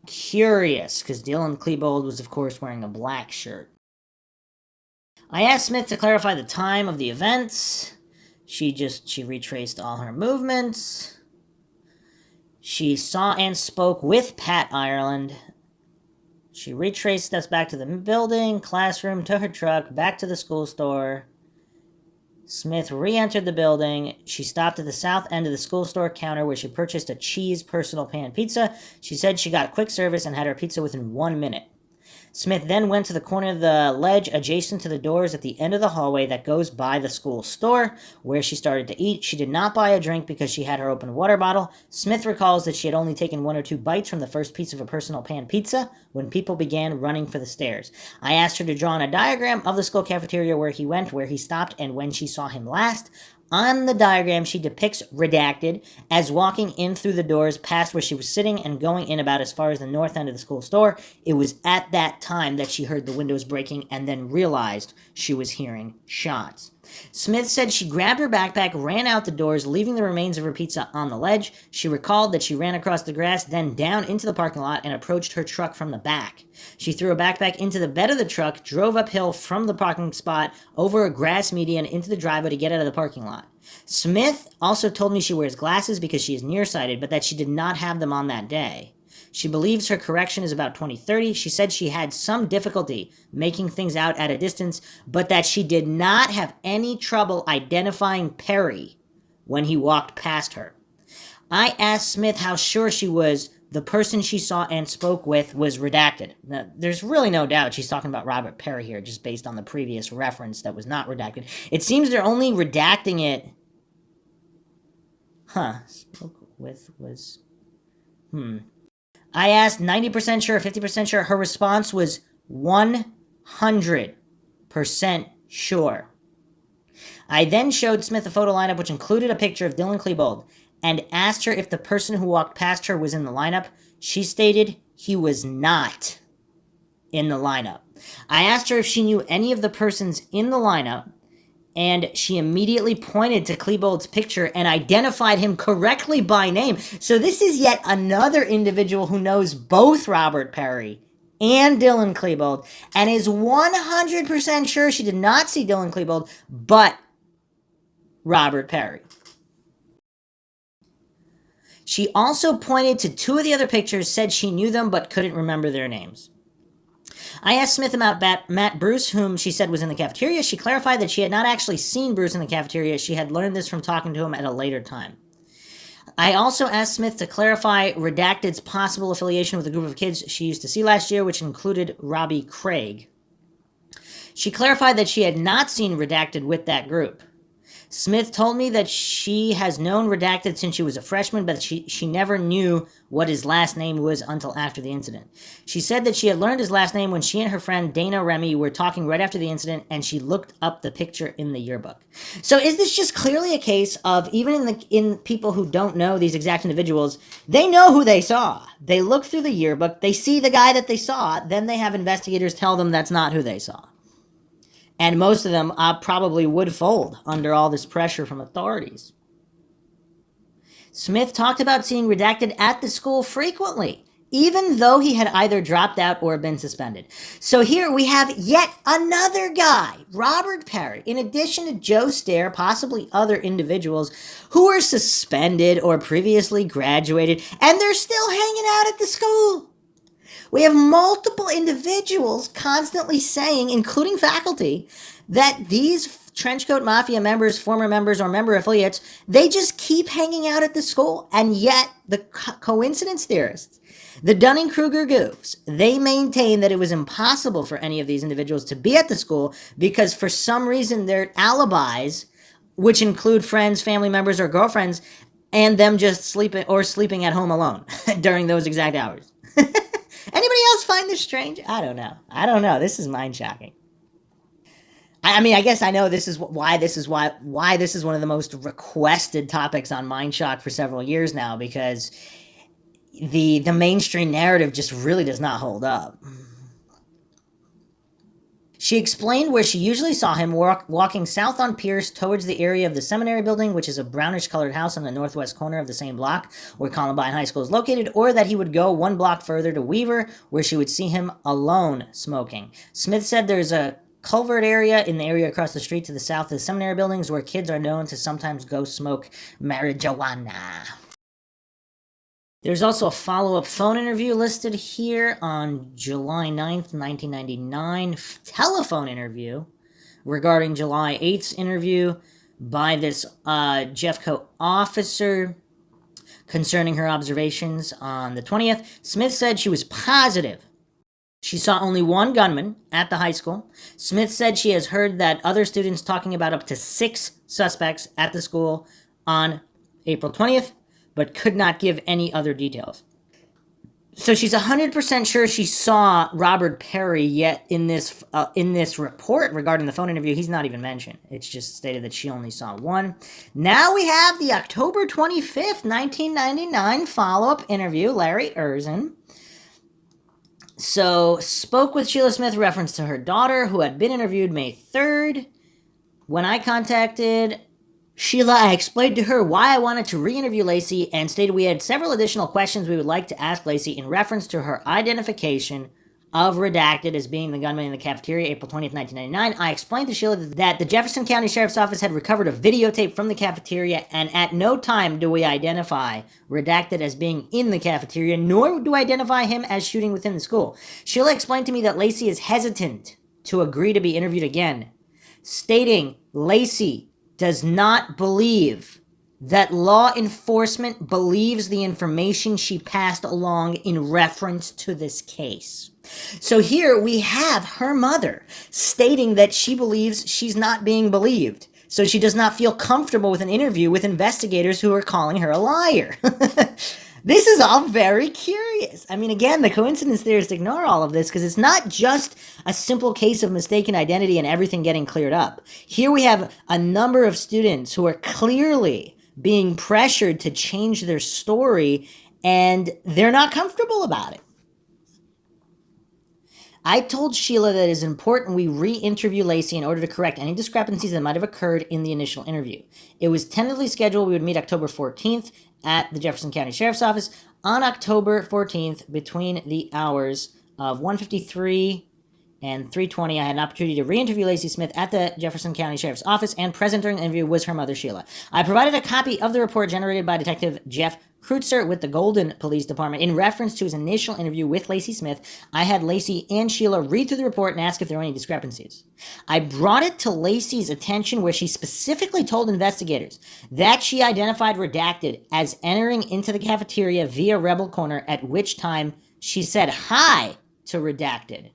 Curious, because Dylan Klebold was, of course, wearing a black shirt. I asked Smith to clarify the time of the events. She retraced all her movements. She saw and spoke with Pat Ireland. She retraced us back to the building, classroom, to her truck, back to the school store. Smith re-entered the building. She stopped at the south end of the school store counter where she purchased a cheese personal pan pizza. She said she got quick service and had her pizza within 1 minute. Smith then went to the corner of the ledge adjacent to the doors at the end of the hallway that goes by the school store, where she started to eat. She did not buy a drink because she had her open water bottle. Smith recalls that she had only taken 1 or 2 bites from the first piece of a personal pan pizza when people began running for the stairs. I asked her to draw on a diagram of the school cafeteria where he went, where he stopped, and when she saw him last. On the diagram, she depicts Redacted as walking in through the doors past where she was sitting and going in about as far as the north end of the school store. It was at that time that she heard the windows breaking and then realized she was hearing shots. Smith said she grabbed her backpack, ran out the doors, leaving the remains of her pizza on the ledge. She recalled that she ran across the grass, then down into the parking lot and approached her truck from the back. She threw her backpack into the bed of the truck, drove uphill from the parking spot over a grass median into the driveway to get out of the parking lot. Smith also told me she wears glasses because she is nearsighted, but that she did not have them on that day. She believes her correction is about 20/30. She said she had some difficulty making things out at a distance, but that she did not have any trouble identifying Perry when he walked past her. I asked Smith how sure she was the person she saw and spoke with was Redacted. Now, there's really no doubt she's talking about Robert Perry here, just based on the previous reference that was not redacted. It seems they're only redacting it. Spoke with was... I asked 90% sure, 50% sure. Her response was 100% sure. I then showed Smith a photo lineup which included a picture of Dylan Klebold and asked her if the person who walked past her was in the lineup. She stated he was not in the lineup. I asked her if she knew any of the persons in the lineup, and she immediately pointed to Klebold's picture and identified him correctly by name. So this is yet another individual who knows both Robert Perry and Dylan Klebold and is 100% sure she did not see Dylan Klebold, but Robert Perry. She also pointed to 2 of the other pictures, said she knew them but couldn't remember their names. I asked Smith about Matt Bruce, whom she said was in the cafeteria. She clarified that she had not actually seen Bruce in the cafeteria. She had learned this from talking to him at a later time. I also asked Smith to clarify Redacted's possible affiliation with a group of kids she used to see last year, which included Robbie Craig. She clarified that she had not seen Redacted with that group. Smith told me that she has known Redacted since she was a freshman, but she never knew what his last name was until after the incident. She said that she had learned his last name when she and her friend Dana Remy were talking right after the incident, and she looked up the picture in the yearbook. So is this just clearly a case of, even in people who don't know these exact individuals, they know who they saw. They look through the yearbook, they see the guy that they saw, then they have investigators tell them that's not who they saw. And most of them probably would fold under all this pressure from authorities. Smith talked about seeing Redacted at the school frequently, even though he had either dropped out or been suspended. So here we have yet another guy, Robert Perry, in addition to Joe Stair, possibly other individuals who were suspended or previously graduated, and they're still hanging out at the school. We have multiple individuals constantly saying, including faculty, that these trenchcoat mafia members, former members, or member affiliates, they just keep hanging out at the school. And yet the coincidence theorists, the Dunning-Kruger goofs, they maintain that it was impossible for any of these individuals to be at the school because for some reason their alibis, which include friends, family members, or girlfriends, and them just sleeping at home alone during those exact hours. Anybody else find this strange? I don't know. This is mind-shocking. I mean, I guess I know this is why this is one of the most requested topics on MindShock for several years now, because the mainstream narrative just really does not hold up. She explained where she usually saw him walking south on Pierce towards the area of the seminary building, which is a brownish-colored house on the northwest corner of the same block where Columbine High School is located, or that he would go one block further to Weaver, where she would see him alone smoking. Smith said there's a culvert area in the area across the street to the south of the seminary buildings where kids are known to sometimes go smoke marijuana. There's also a follow-up phone interview listed here on July 9th, 1999, telephone interview regarding July 8th's interview by this Jeffco officer concerning her observations on the 20th. Smith said she was positive she saw only one gunman at the high school. Smith said she has heard that other students talking about up to 6 suspects at the school on April 20th, but could not give any other details. So she's 100% sure she saw Robert Perry, yet in this report regarding the phone interview, he's not even mentioned. It's just stated that she only saw one. Now we have the October 25th, 1999 follow-up interview, Larry Erzin. So, spoke with Sheila Smith reference to her daughter, who had been interviewed May 3rd. When I contacted Sheila, I explained to her why I wanted to re-interview Lacey and stated we had several additional questions we would like to ask Lacey in reference to her identification of Redacted as being the gunman in the cafeteria, April 20th, 1999. I explained to Sheila that the Jefferson County Sheriff's Office had recovered a videotape from the cafeteria, and at no time do we identify Redacted as being in the cafeteria, nor do I identify him as shooting within the school. Sheila explained to me that Lacey is hesitant to agree to be interviewed again, stating Lacey does not believe that law enforcement believes the information she passed along in reference to this case. So here we have her mother stating that she believes she's not being believed. So she does not feel comfortable with an interview with investigators who are calling her a liar. This is all very curious. I mean, again, the coincidence theorists ignore all of this because it's not just a simple case of mistaken identity and everything getting cleared up. Here we have a number of students who are clearly being pressured to change their story, and they're not comfortable about it. I told Sheila that it is important we re-interview Lacey in order to correct any discrepancies that might have occurred in the initial interview. It was tentatively scheduled we would meet October 14th at the Jefferson County Sheriff's Office. On October 14th, between the hours of 1:53 and 3:20, I had an opportunity to re-interview Lacey Smith at the Jefferson County Sheriff's Office, and present during the interview was her mother, Sheila. I provided a copy of the report generated by Detective Jeff Kreutzer with the Golden Police Department. In reference to his initial interview with Lacey Smith, I had Lacey and Sheila read through the report and ask if there were any discrepancies. I brought it to Lacey's attention where she specifically told investigators that she identified Redacted as entering into the cafeteria via Rebel Corner, at which time she said hi to Redacted.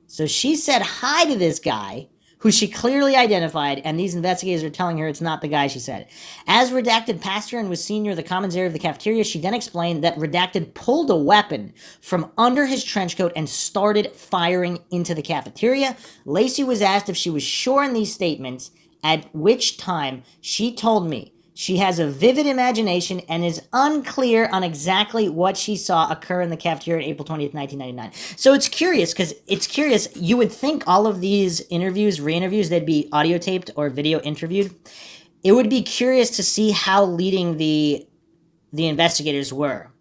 So she said hi to this guy, who she clearly identified, and these investigators are telling her it's not the guy she said. As Redacted passed her and was seen near the commons area of the cafeteria, she then explained that Redacted pulled a weapon from under his trench coat and started firing into the cafeteria. Lacey was asked if she was sure in these statements, at which time she told me she has a vivid imagination and is unclear on exactly what she saw occur in the cafeteria on April 20th, 1999. So it's curious, because you would think all of these interviews, re-interviews, they'd be audio taped or video interviewed. It would be curious to see how leading the investigators were.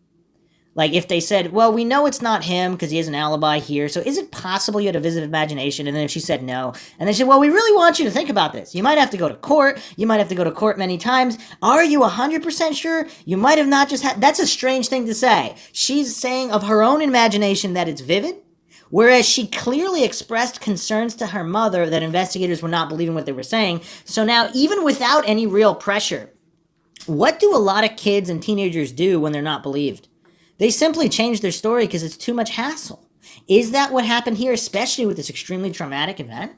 Like if they said, well, we know it's not him because he has an alibi here, so is it possible you had a vivid imagination? And then if she said no, and they said, well, we really want you to think about this. You might have to go to court. You might have to go to court many times. Are you 100% sure? You might have not just had... That's a strange thing to say. She's saying of her own imagination that it's vivid, whereas she clearly expressed concerns to her mother that investigators were not believing what they were saying. So now, even without any real pressure, what do a lot of kids and teenagers do when they're not believed? They simply change their story because it's too much hassle. Is that what happened here, especially with this extremely traumatic event?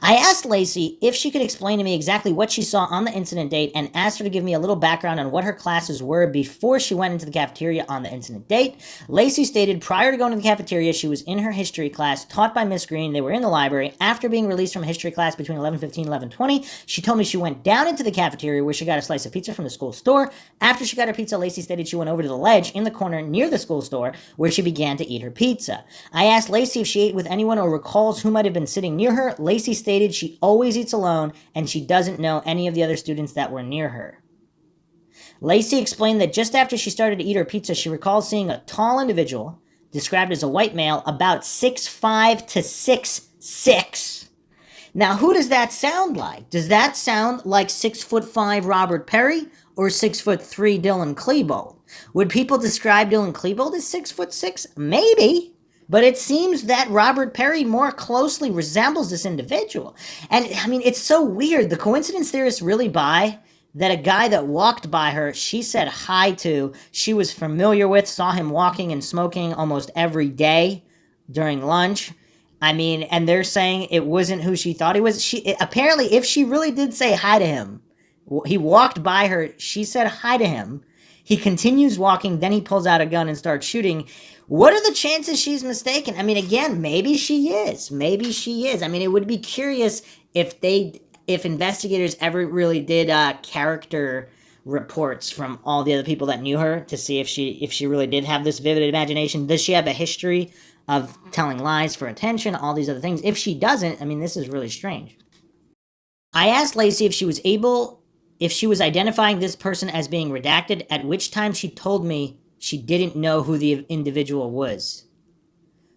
I asked Lacey if she could explain to me exactly what she saw on the incident date and asked her to give me a little background on what her classes were before she went into the cafeteria on the incident date. Lacey stated prior to going to the cafeteria, she was in her history class taught by Miss Green. They were in the library. After being released from history class between 11:15 and 11:20, she told me she went down into the cafeteria where she got a slice of pizza from the school store. After she got her pizza, Lacey stated she went over to the ledge in the corner near the school store where she began to eat her pizza. I asked Lacey if she ate with anyone or recalls who might have been sitting near her. Lacey stated she always eats alone and she doesn't know any of the other students that were near her. Lacey explained that just after she started to eat her pizza, she recalls seeing a tall individual, described as a white male, about 6'5" to 6'6". Now, who does that sound like? Does that sound like 6'5" Robert Perry or 6'3" Dylan Klebold? Would people describe Dylan Klebold as 6'6"? Maybe. But it seems that Robert Perry more closely resembles this individual. And, I mean, it's so weird. The coincidence theorists really buy that a guy that walked by her, she said hi to, she was familiar with, saw him walking and smoking almost every day during lunch. I mean, and they're saying it wasn't who she thought he was. Apparently, if she really did say hi to him, he walked by her, she said hi to him. He continues walking, then he pulls out a gun and starts shooting. What are the chances she's mistaken? I mean, again, maybe she is. Maybe she is. I mean, it would be curious if investigators ever really did character reports from all the other people that knew her to see if she really did have this vivid imagination. Does she have a history of telling lies for attention, all these other things? If she doesn't, I mean, this is really strange. I asked Lacey if she was identifying this person as being redacted, at which time she told me she didn't know who the individual was.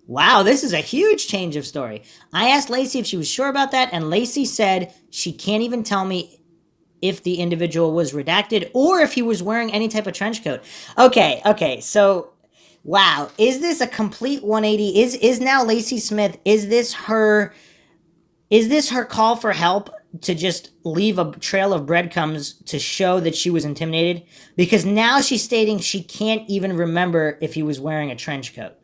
Wow, this is a huge change of story. I asked Lacey if she was sure about that, and Lacey said she can't even tell me if the individual was redacted or if he was wearing any type of trench coat. Okay, so, wow, is this a complete 180? Is now Lacey Smith, is this her call for help to just leave a trail of breadcrumbs to show that she was intimidated? Because now she's stating she can't even remember if he was wearing a trench coat.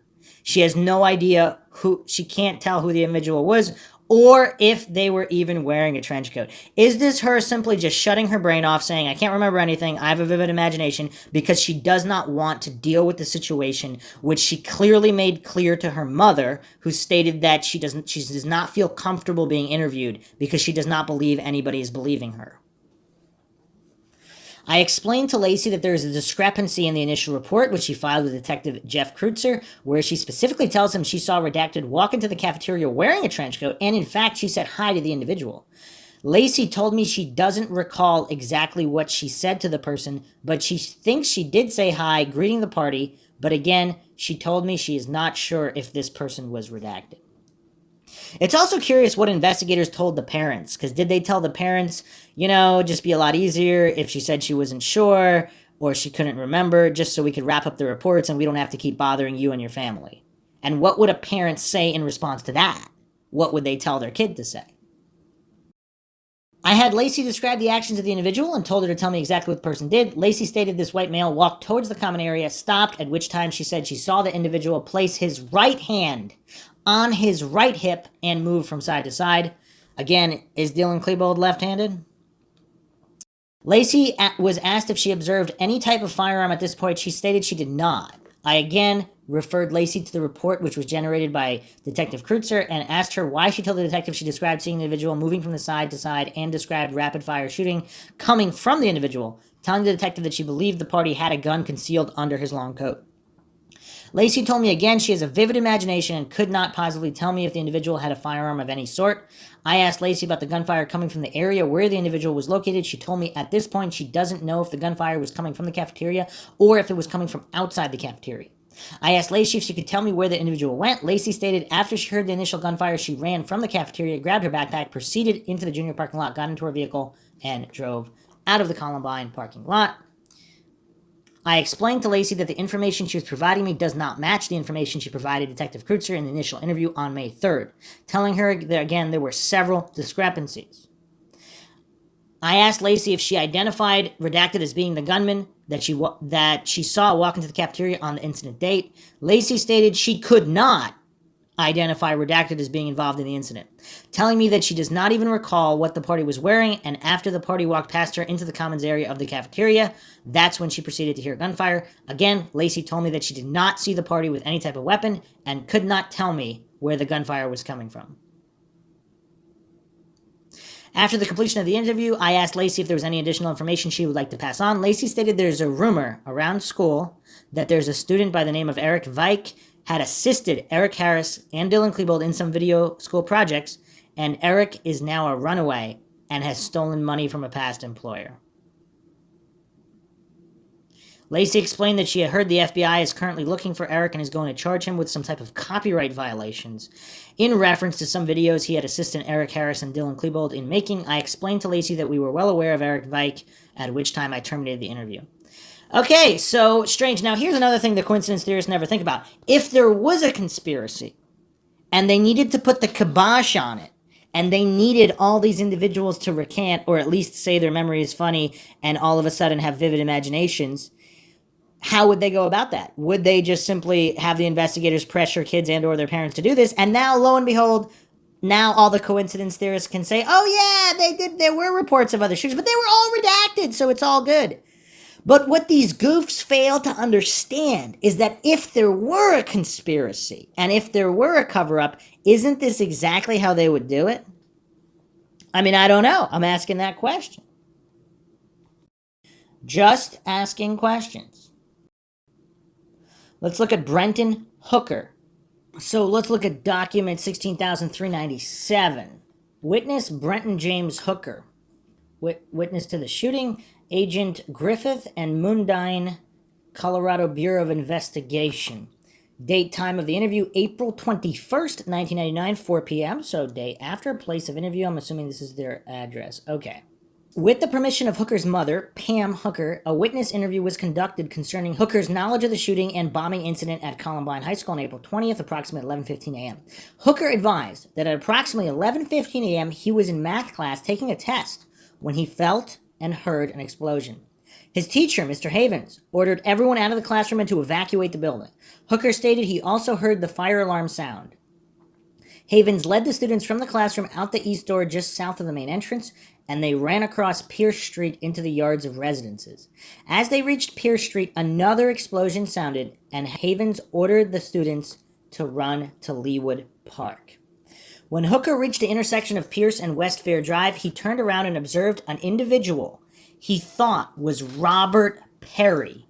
She has no idea she can't tell who the individual was or if they were even wearing a trench coat. Is this her simply just shutting her brain off, saying, I can't remember anything, I have a vivid imagination, because she does not want to deal with the situation, which she clearly made clear to her mother, who stated that she does not feel comfortable being interviewed because she does not believe anybody is believing her. I explained to Lacey that there is a discrepancy in the initial report, which she filed with Detective Jeff Kreutzer, where she specifically tells him she saw Redacted walk into the cafeteria wearing a trench coat, and in fact, she said hi to the individual. Lacey told me she doesn't recall exactly what she said to the person, but she thinks she did say hi, greeting the party, but again, she told me she is not sure if this person was redacted. It's also curious what investigators told the parents, because did they tell the parents, just be a lot easier if she said she wasn't sure, or she couldn't remember, just so we could wrap up the reports and we don't have to keep bothering you and your family. And what would a parent say in response to that? What would they tell their kid to say? I had Lacey describe the actions of the individual and told her to tell me exactly what the person did. Lacey stated this white male walked towards the common area, stopped, at which time she said she saw the individual place his right hand on his right hip and move from side to side. Again, is Dylan Klebold left-handed? Lacey was asked if she observed any type of firearm at this point. She stated she did not. I again referred Lacey to the report, which was generated by Detective Kreutzer, and asked her why she told the detective she described seeing the individual moving from the side to side and described rapid-fire shooting coming from the individual, telling the detective that she believed the party had a gun concealed under his long coat. Lacey told me again she has a vivid imagination and could not positively tell me if the individual had a firearm of any sort. I asked Lacey about the gunfire coming from the area where the individual was located. She told me at this point she doesn't know if the gunfire was coming from the cafeteria or if it was coming from outside the cafeteria. I asked Lacey if she could tell me where the individual went. Lacey stated after she heard the initial gunfire, she ran from the cafeteria, grabbed her backpack, proceeded into the junior parking lot, got into her vehicle, and drove out of the Columbine parking lot. I explained to Lacey that the information she was providing me does not match the information she provided Detective Kreutzer in the initial interview on May 3rd, telling her that, again, there were several discrepancies. I asked Lacey if she identified Redacted as being the gunman that she saw walk into the cafeteria on the incident date. Lacey stated she could not identify Redacted as being involved in the incident, telling me that she does not even recall what the party was wearing, and after the party walked past her into the commons area of the cafeteria, that's when she proceeded to hear gunfire. Again, Lacey told me that she did not see the party with any type of weapon and could not tell me where the gunfire was coming from. After the completion of the interview, I asked Lacey if there was any additional information she would like to pass on. Lacey stated there's a rumor around school that there's a student by the name of Eric Vike had assisted Eric Harris and Dylan Klebold in some video school projects, and Eric is now a runaway and has stolen money from a past employer. Lacey explained that she had heard the FBI is currently looking for Eric and is going to charge him with some type of copyright violations. In reference to some videos he had assisted Eric Harris and Dylan Klebold in making, I explained to Lacey that we were well aware of Eric Vike, at which time I terminated the interview. Okay, so strange. Now here's another thing the coincidence theorists never think about. If there was a conspiracy, and they needed to put the kibosh on it, and they needed all these individuals to recant, or at least say their memory is funny, and all of a sudden have vivid imaginations, how would they go about that? Would they just simply have the investigators pressure kids and or their parents to do this? And now, lo and behold, now all the coincidence theorists can say, oh yeah, they did. There were reports of other shootings, but they were all redacted, so it's all good. But what these goofs fail to understand is that if there were a conspiracy and if there were a cover-up, isn't this exactly how they would do it? I mean, I don't know. I'm asking that question. Just asking questions. Let's look at Brenton Hooker. So let's look at document 16,397. Witness Brenton James Hooker. Witness to the shooting, Agent Griffith and Mundine, Colorado Bureau of Investigation. Date, time of the interview, April 21st, 1999, 4 p.m., so day after. Place of interview, I'm assuming this is their address. Okay. With the permission of Hooker's mother, Pam Hooker, a witness interview was conducted concerning Hooker's knowledge of the shooting and bombing incident at Columbine High School on April 20th, approximately 11:15 a.m. Hooker advised that at approximately 11:15 a.m. he was in math class taking a test when he felt and heard an explosion. His teacher, Mr. Havens, ordered everyone out of the classroom and to evacuate the building. Hooker stated he also heard the fire alarm sound. Havens led the students from the classroom out the east door just south of the main entrance, and they ran across Pierce Street into the yards of residences. As they reached Pierce Street, another explosion sounded, and Havens ordered the students to run to Leawood Park. When Hooker reached the intersection of Pierce and West Fair Drive, he turned around and observed an individual he thought was Robert Perry,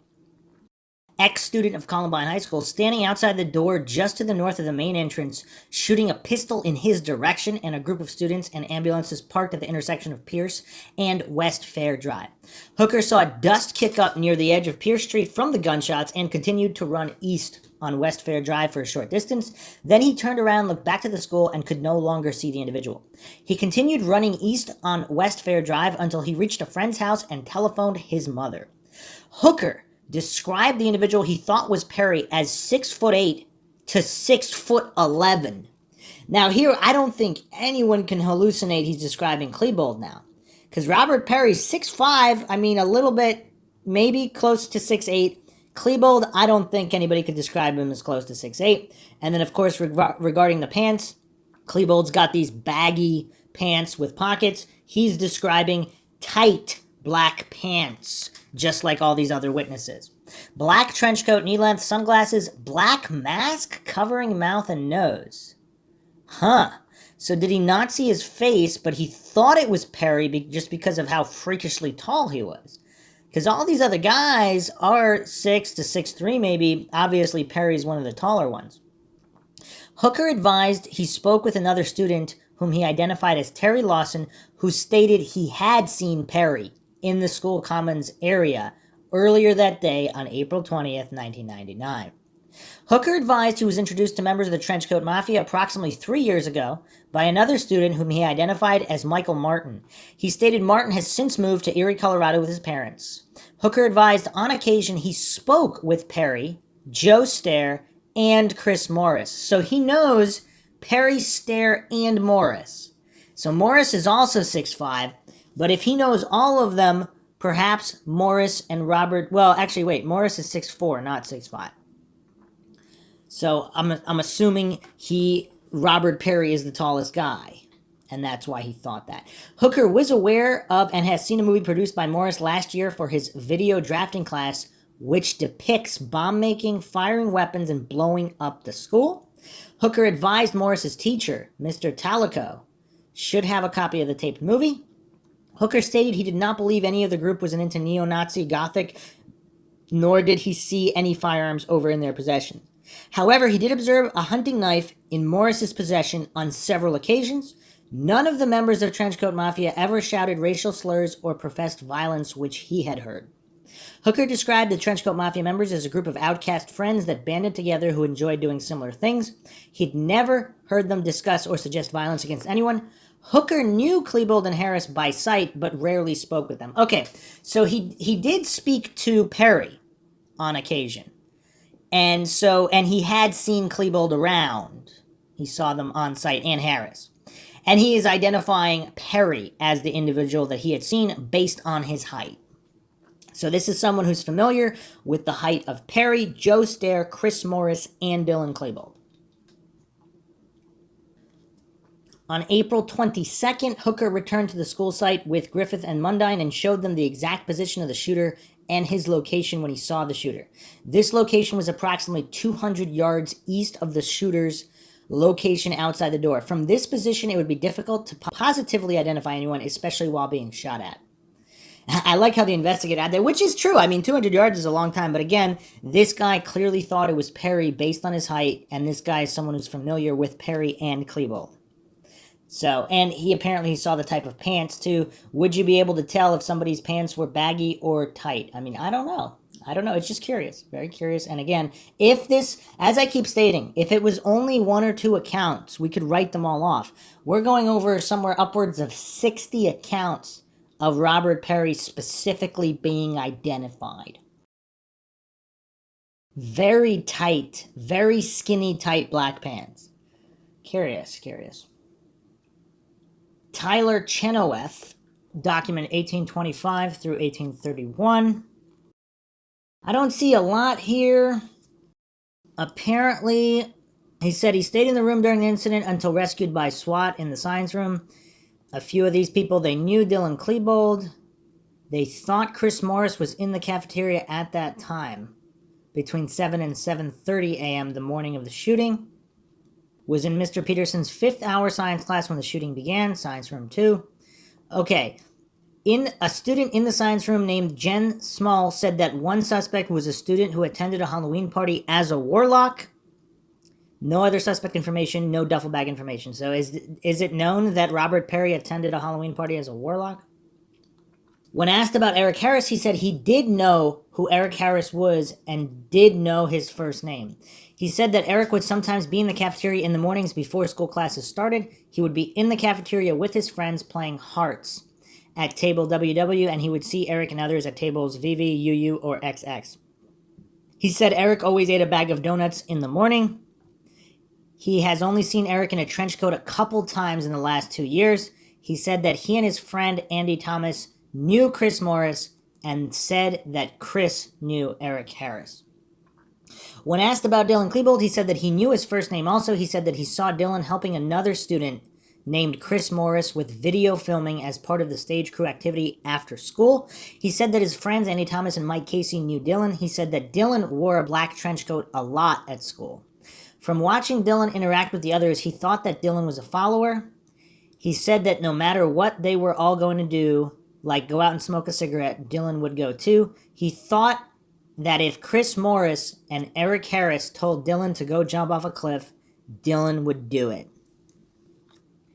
ex-student of Columbine High School, standing outside the door just to the north of the main entrance, shooting a pistol in his direction, and a group of students and ambulances parked at the intersection of Pierce and West Fair Drive. Hooker saw dust kick up near the edge of Pierce Street from the gunshots and continued to run east on West Fair Drive for a short distance. Then he turned around, looked back to the school, and could no longer see the individual. He continued running east on West Fair Drive until he reached a friend's house and telephoned his mother. Hooker described the individual he thought was Perry as 6'8" to 6'11". Now here, I don't think anyone can hallucinate he's describing Klebold now. Because Robert Perry's 6'5", I mean, a little bit, maybe close to 6'8". Klebold, I don't think anybody could describe him as close to 6'8". And then, of course, regarding the pants, Klebold's got these baggy pants with pockets. He's describing tight black pants, just like all these other witnesses. Black trench coat, knee-length sunglasses, black mask covering mouth and nose. Huh. So did he not see his face, but he thought it was Perry just because of how freakishly tall he was? Because all these other guys are 6 to 6'3", maybe. Obviously, Perry's one of the taller ones. Hooker advised he spoke with another student whom he identified as Terry Lawson, who stated he had seen Perry in the school commons area earlier that day on April 20th, 1999. Hooker advised he was introduced to members of the Trenchcoat Mafia approximately 3 years ago by another student whom he identified as Michael Martin. He stated Martin has since moved to Erie, Colorado with his parents. Hooker advised on occasion he spoke with Perry, Joe Stair, and Chris Morris. So he knows Perry, Stair, and Morris. So Morris is also 6'5", but if he knows all of them, perhaps Morris and Robert... Well, actually, wait. Morris is 6'4", not 6'5". So I'm assuming Robert Perry is the tallest guy, and that's why he thought that. Hooker was aware of and has seen a movie produced by Morris last year for his video drafting class, which depicts bomb making, firing weapons, and blowing up the school. Hooker advised Morris's teacher, Mr. Talico, should have a copy of the taped movie. Hooker stated he did not believe any of the group was into neo-Nazi Gothic, nor did he see any firearms over in their possession. However, he did observe a hunting knife in Morris's possession on several occasions. None of the members of Trenchcoat Mafia ever shouted racial slurs or professed violence, which he had heard. Hooker described the Trenchcoat Mafia members as a group of outcast friends that banded together who enjoyed doing similar things. He'd never heard them discuss or suggest violence against anyone. Hooker knew Klebold and Harris by sight, but rarely spoke with them. Okay, so he did speak to Perry on occasion. And he had seen Klebold around. He saw them on site, and Harris. And he is identifying Perry as the individual that he had seen based on his height. So this is someone who's familiar with the height of Perry, Joe Stair, Chris Morris, and Dylan Klebold. On April 22nd, Hooker returned to the school site with Griffith and Mundine and showed them the exact position of the shooter and his location when he saw the shooter. This location was approximately 200 yards east of the shooter's location outside the door. From this position, it would be difficult to positively identify anyone, especially while being shot at. I like how the investigator had there, which is true. I mean, 200 yards is a long time, but again, this guy clearly thought it was Perry based on his height, and this guy is someone who's familiar with Perry and Klebold. So, and he apparently saw the type of pants too. Would you be able to tell if somebody's pants were baggy or tight? I mean, I don't know. It's just curious. Very curious. And again, if this, as I keep stating, if it was only 1 or 2 accounts, we could write them all off. We're going over somewhere upwards of 60 accounts of Robert Perry specifically being identified. Very tight, very skinny, tight black pants. Curious. Tyler Chenoweth, document 1825 through 1831. I don't see a lot here. Apparently, he said he stayed in the room during the incident until rescued by SWAT in the science room. A few of these people, they knew Dylan Klebold. They thought Chris Morris was in the cafeteria at that time, between 7 and 7:30 a.m. the morning of the shooting. Was in Mr. Peterson's 5th hour science class when the shooting began, science room 2. Okay, a student in the science room named Jen Small said that one suspect was a student who attended a Halloween party as a warlock. No other suspect information, no duffel bag information. So is it known that Robert Perry attended a Halloween party as a warlock? When asked about Eric Harris, he said he did know who Eric Harris was and did know his first name. He said that Eric would sometimes be in the cafeteria in the mornings before school classes started. He would be in the cafeteria with his friends playing hearts. at table WW, and he would see Eric and others at tables VV, UU, or XX. He said Eric always ate a bag of donuts in the morning. He has only seen Eric in a trench coat a couple times in the last 2 years. He said that he and his friend Andy Thomas knew Chris Morris and said that Chris knew Eric Harris. When asked about Dylan Klebold, he said that he knew his first name also. He said that he saw Dylan helping another student named Chris Morris with video filming as part of the stage crew activity after school. He said that his friends Andy Thomas and Mike Casey knew Dylan. He said that Dylan wore a black trench coat a lot at school. From watching Dylan interact with the others, he thought that Dylan was a follower. He said that no matter what they were all going to do, like go out and smoke a cigarette, Dylan would go too. He thought that if Chris Morris and Eric Harris told Dylan to go jump off a cliff, Dylan would do it.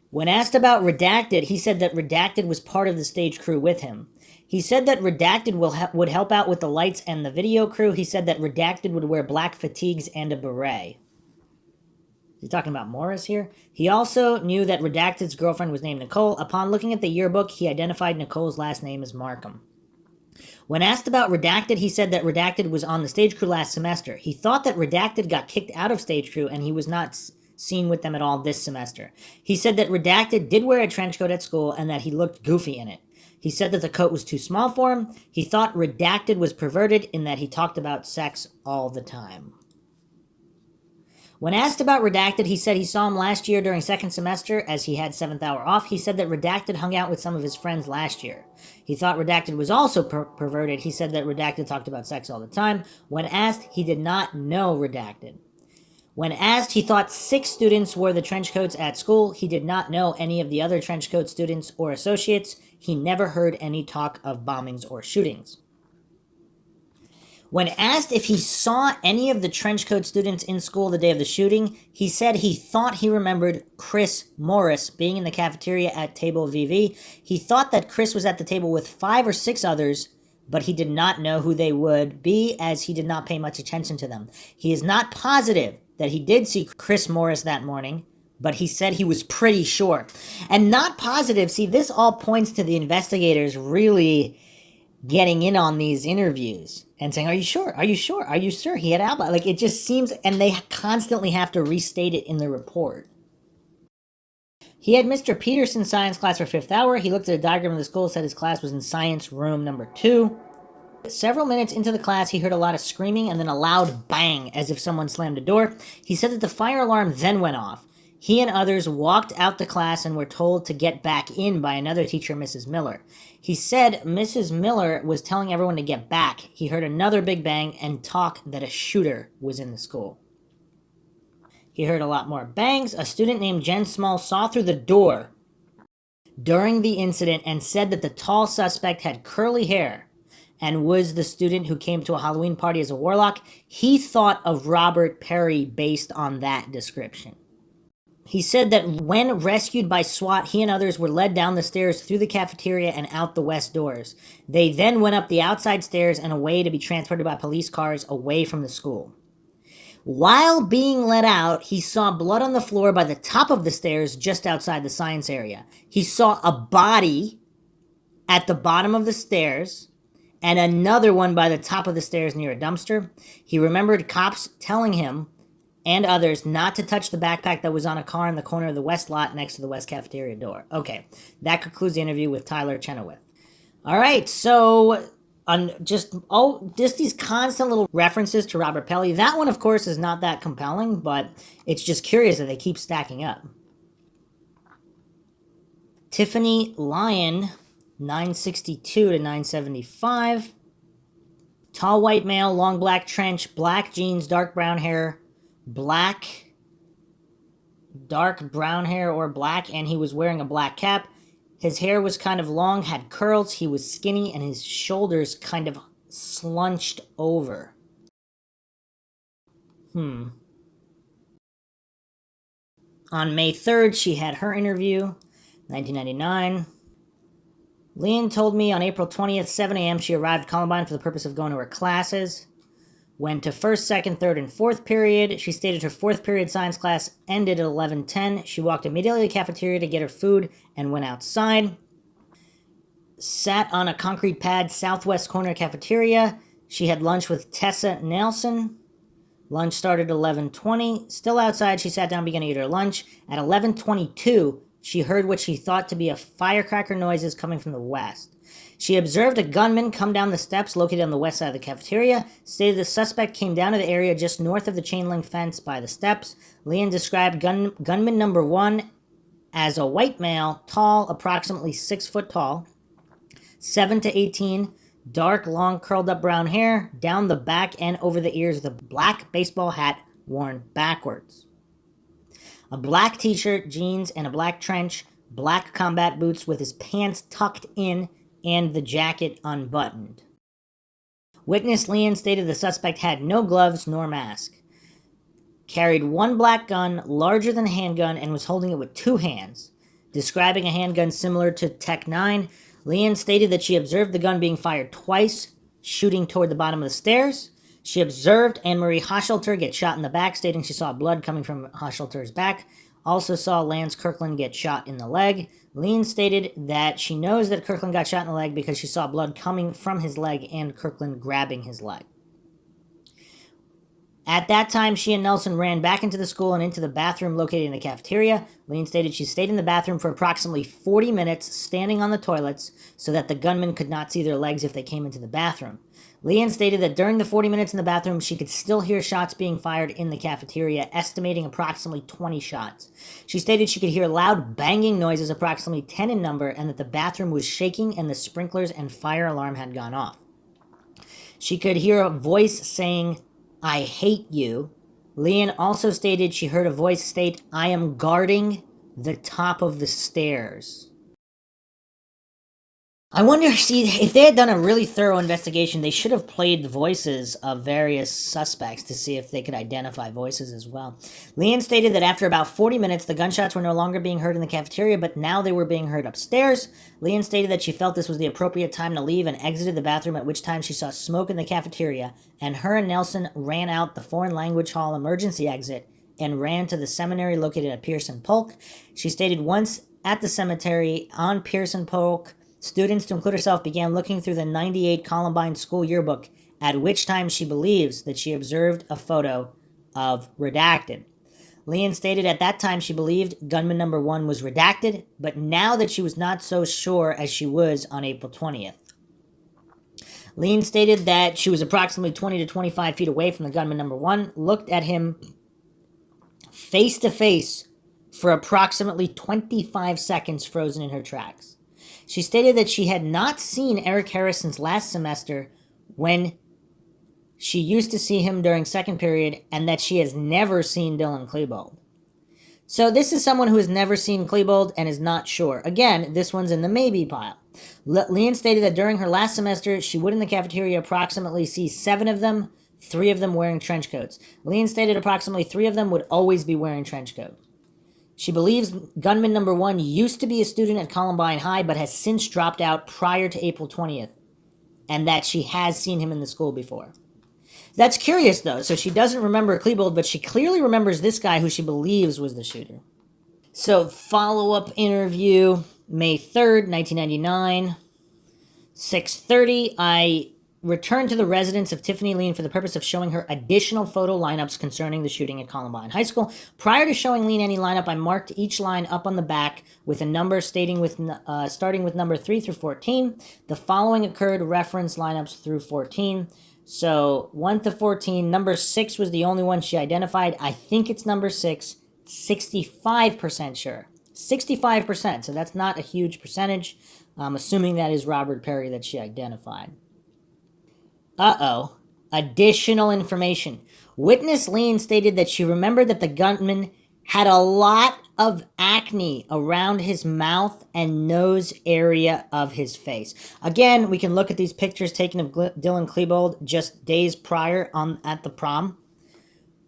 When asked about Redacted, he said that Redacted was part of the stage crew with him. He said that Redacted would help out with the lights and the video crew. He said that Redacted would wear black fatigues and a beret. He's talking about Morris here. He also knew that Redacted's girlfriend was named Nicole. Upon looking at the yearbook, he identified Nicole's last name as Markham. When asked about Redacted, he said that Redacted was on the stage crew last semester. He thought that Redacted got kicked out of stage crew and he was not seen with them at all this semester. He said that Redacted did wear a trench coat at school and that he looked goofy in it. He said that the coat was too small for him. He thought Redacted was perverted in that he talked about sex all the time. When asked about Redacted, he said he saw him last year during second semester as he had 7th hour off. He said that Redacted hung out with some of his friends last year. He thought Redacted was also perverted. He said that Redacted talked about sex all the time. When asked, he did not know Redacted. When asked, he thought 6 students wore the trench coats at school. He did not know any of the other trench coat students or associates. He never heard any talk of bombings or shootings. When asked if he saw any of the trench coat students in school the day of the shooting, he said he thought he remembered Chris Morris being in the cafeteria at table VV. He thought that Chris was at the table with 5 or 6 others, but he did not know who they would be as he did not pay much attention to them. He is not positive that he did see Chris Morris that morning, but he said he was pretty sure. And not positive, see, this all points to the investigators really getting in on these interviews and saying, are you sure? Are you sure? Are you sure he had alibi? Like, it just seems, and they constantly have to restate it in the report. He had Mr. Peterson's science class for 5th hour. He looked at a diagram of the school, said his class was in science room number 2. Several minutes into the class, he heard a lot of screaming and then a loud bang as if someone slammed a door. He said that the fire alarm then went off. He and others walked out the class and were told to get back in by another teacher, Mrs. Miller. He said Mrs. Miller was telling everyone to get back. He heard another big bang and talk that a shooter was in the school. He heard a lot more bangs. A student named Jen Small saw through the door during the incident and said that the tall suspect had curly hair and was the student who came to a Halloween party as a warlock. He thought of Robert Perry based on that description. He said that when rescued by SWAT, he and others were led down the stairs through the cafeteria and out the west doors. They then went up the outside stairs and away to be transported by police cars away from the school. While being let out, he saw blood on the floor by the top of the stairs just outside the science area. He saw a body at the bottom of the stairs and another one by the top of the stairs near a dumpster. He remembered cops telling him and others not to touch the backpack that was on a car in the corner of the west lot next to the west cafeteria door. Okay, that concludes the interview with Tyler Chenoweth. All right, so just these constant little references to Robert Pelly. That one, of course, is not that compelling, but it's just curious that they keep stacking up. Tiffany Lyon, 962 to 975. Tall white male, long black trench, black jeans, dark brown hair, dark brown hair or black, and he was wearing a black cap. His hair was kind of long, had curls, he was skinny, and his shoulders kind of slunched over. On May 3rd, she had her interview, 1999. Leanne told me on April 20th, 7 a.m., she arrived at Columbine for the purpose of going to her classes. Went to first, second, third, and fourth period. She stated her fourth period science class ended at 11:10. She walked immediately to the cafeteria to get her food and went outside. sat on a concrete pad southwest corner cafeteria. She had lunch with Tessa Nelson. Lunch started at 11:20. Still outside, she sat down, began to eat her lunch. At 11:22, she heard what she thought to be a firecracker noises coming from the west. She observed a gunman come down the steps located on the west side of the cafeteria. Stated the suspect came down to the area just north of the chain link fence by the steps. Leon described gunman number one as a white male, tall, approximately 6 foot tall, 7 to 18, dark, long, curled up brown hair, down the back and over the ears with a black baseball hat worn backwards. A black t-shirt, jeans, and a black trench, black combat boots with his pants tucked in and the jacket unbuttoned. Witness Leon stated the suspect had no gloves nor mask. Carried one black gun, larger than a handgun, and was holding it with two hands. Describing a handgun similar to Tech 9, Leanne stated that she observed the gun being fired twice, shooting toward the bottom of the stairs. She observed Anne-Marie Hoshelter get shot in the back, stating she saw blood coming from Hoshelter's back. Also saw Lance Kirkland get shot in the leg. Leanne stated that she knows that Kirkland got shot in the leg because she saw blood coming from his leg and Kirkland grabbing his leg. At that time, she and Nelson ran back into the school and into the bathroom located in the cafeteria. Leanne stated she stayed in the bathroom for approximately 40 minutes, standing on the toilets, so that the gunman could not see their legs if they came into the bathroom. Leanne stated that during the 40 minutes in the bathroom, she could still hear shots being fired in the cafeteria, estimating approximately 20 shots. She stated she could hear loud banging noises, approximately 10 in number, and that the bathroom was shaking and the sprinklers and fire alarm had gone off. She could hear a voice saying, "I hate you." Leanne also stated she heard a voice state, "I am guarding the top of the stairs." I wonder, see, if they had done a really thorough investigation, they should have played the voices of various suspects to see if they could identify voices as well. Leanne stated that after about 40 minutes, the gunshots were no longer being heard in the cafeteria, but now they were being heard upstairs. Leanne stated that she felt this was the appropriate time to leave and exited the bathroom, at which time she saw smoke in the cafeteria, and her and Nelson ran out the foreign language hall emergency exit and ran to the seminary located at Pearson Polk. She stated once at the cemetery on Pearson Polk, students, to include herself, began looking through the 98 Columbine school yearbook, at which time she believes that she observed a photo of redacted. Leanne stated at that time she believed gunman number one was redacted, but now that she was not so sure as she was on April 20th. Leanne stated that she was approximately 20 to 25 feet away from the gunman number one, looked at him face to face for approximately 25 seconds, frozen in her tracks. She stated that she had not seen Eric Harris since last semester, when she used to see him during second period, and that she has never seen Dylan Klebold. So this is someone who has never seen Klebold and is not sure. Again, this one's in the maybe pile. Leanne stated that during her last semester, she would in the cafeteria approximately see 7 of them, 3 of them wearing trench coats. Leanne stated approximately 3 of them would always be wearing trench coats. She believes gunman number one used to be a student at Columbine High, but has since dropped out prior to April 20th, and that she has seen him in the school before. That's curious, though. So she doesn't remember Klebold, but she clearly remembers this guy who she believes was the shooter. So, follow-up interview, May 3rd, 1999, 6:30. I returned to the residence of Tiffany Lean for the purpose of showing her additional photo lineups concerning the shooting at Columbine High School. Prior to showing Lean any lineup, I marked each line up on the back with a number starting with number 3 through 14. The following occurred: reference lineups through 14. So 1 to 14, number 6 was the only one she identified. I think it's number 6, 65% sure. 65%, so that's not a huge percentage. I'm assuming that is Robert Perry that she identified. Additional information. Witness Lean stated that she remembered that the gunman had a lot of acne around his mouth and nose area of his face. Again, we can look at these pictures taken of Dylan Klebold just days prior at the prom.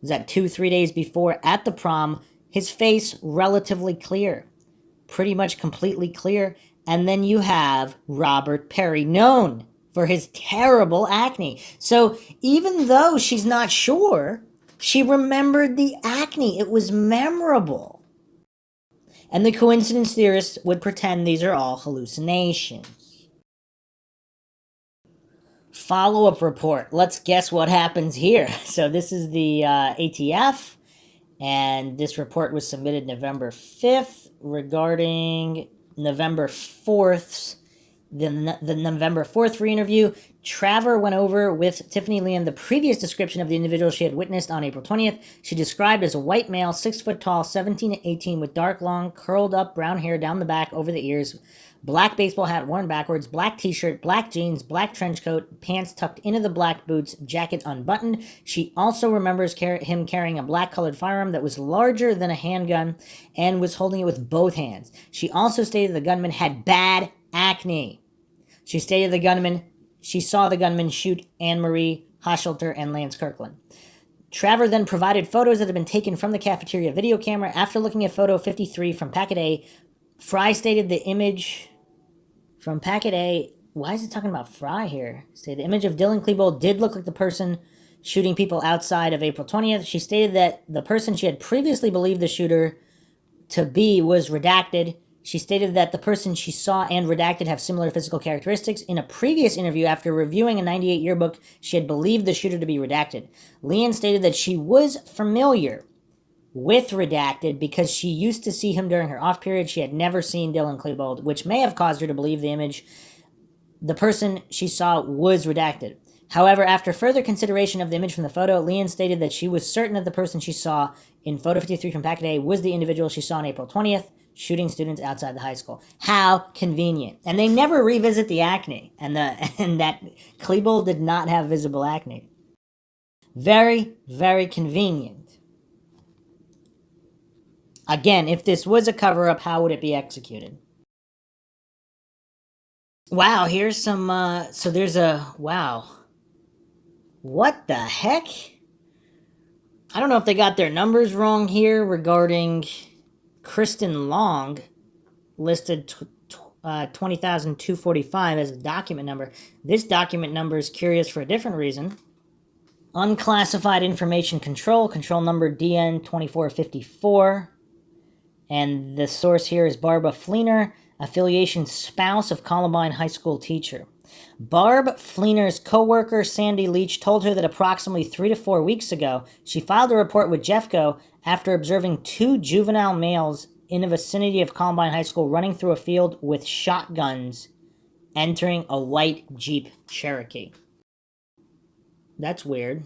Was that 2-3 days before at the prom? His face relatively clear, pretty much completely clear. And then you have Robert Perry, known for his terrible acne. So even though she's not sure, she remembered the acne. It was memorable. And the coincidence theorists would pretend these are all hallucinations. Follow-up report. Let's guess what happens here. So this is the ATF, and this report was submitted November 5th regarding November 4th. The November 4th re-interview. Traver went over with Tiffany Liam the previous description of the individual she had witnessed on April 20th. She described as a white male, 6 foot tall, 17 to 18, with dark, long, curled up brown hair down the back over the ears, black baseball hat worn backwards, black t-shirt, black jeans, black trench coat, pants tucked into the black boots, jacket unbuttoned. She also remembers him carrying a black-colored firearm that was larger than a handgun and was holding it with both hands. She also stated the gunman had bad acne. She stated she saw the gunman shoot Anne-Marie Hoshelter and Lance Kirkland. Traver then provided photos that had been taken from the cafeteria video camera. After looking at photo 53 from Packet A, Fry stated the image from Packet A, why is it talking about Fry here? The image of Dylan Klebold did look like the person shooting people outside of April 20th. She stated that the person she had previously believed the shooter to be was redacted. She stated that the person she saw and redacted have similar physical characteristics. In a previous interview, after reviewing a 98 yearbook, she had believed the shooter to be redacted. Leanne stated that she was familiar with redacted because she used to see him during her off period. She had never seen Dylan Klebold, which may have caused her to believe the person she saw was redacted. However, after further consideration of the image from the photo, Leanne stated that she was certain that the person she saw in photo 53 from Packet A was the individual she saw on April 20th, shooting students outside the high school. How convenient. And they never revisit the acne, and that Klebold did not have visible acne. Very, very convenient. Again, if this was a cover-up, how would it be executed? Wow, here's some, wow. What the heck? I don't know if they got their numbers wrong here regarding Kristen Long, listed 20,245 as a document number. This document number is curious for a different reason. Unclassified Information Control number DN 2454. And the source here is Barbara Fleener, affiliation spouse of Columbine High School teacher. Barb Fleener's co-worker, Sandy Leach, told her that approximately 3 to 4 weeks ago, she filed a report with Jeffco after observing 2 juvenile males in the vicinity of Columbine High School running through a field with shotguns, entering a white Jeep Cherokee. That's weird.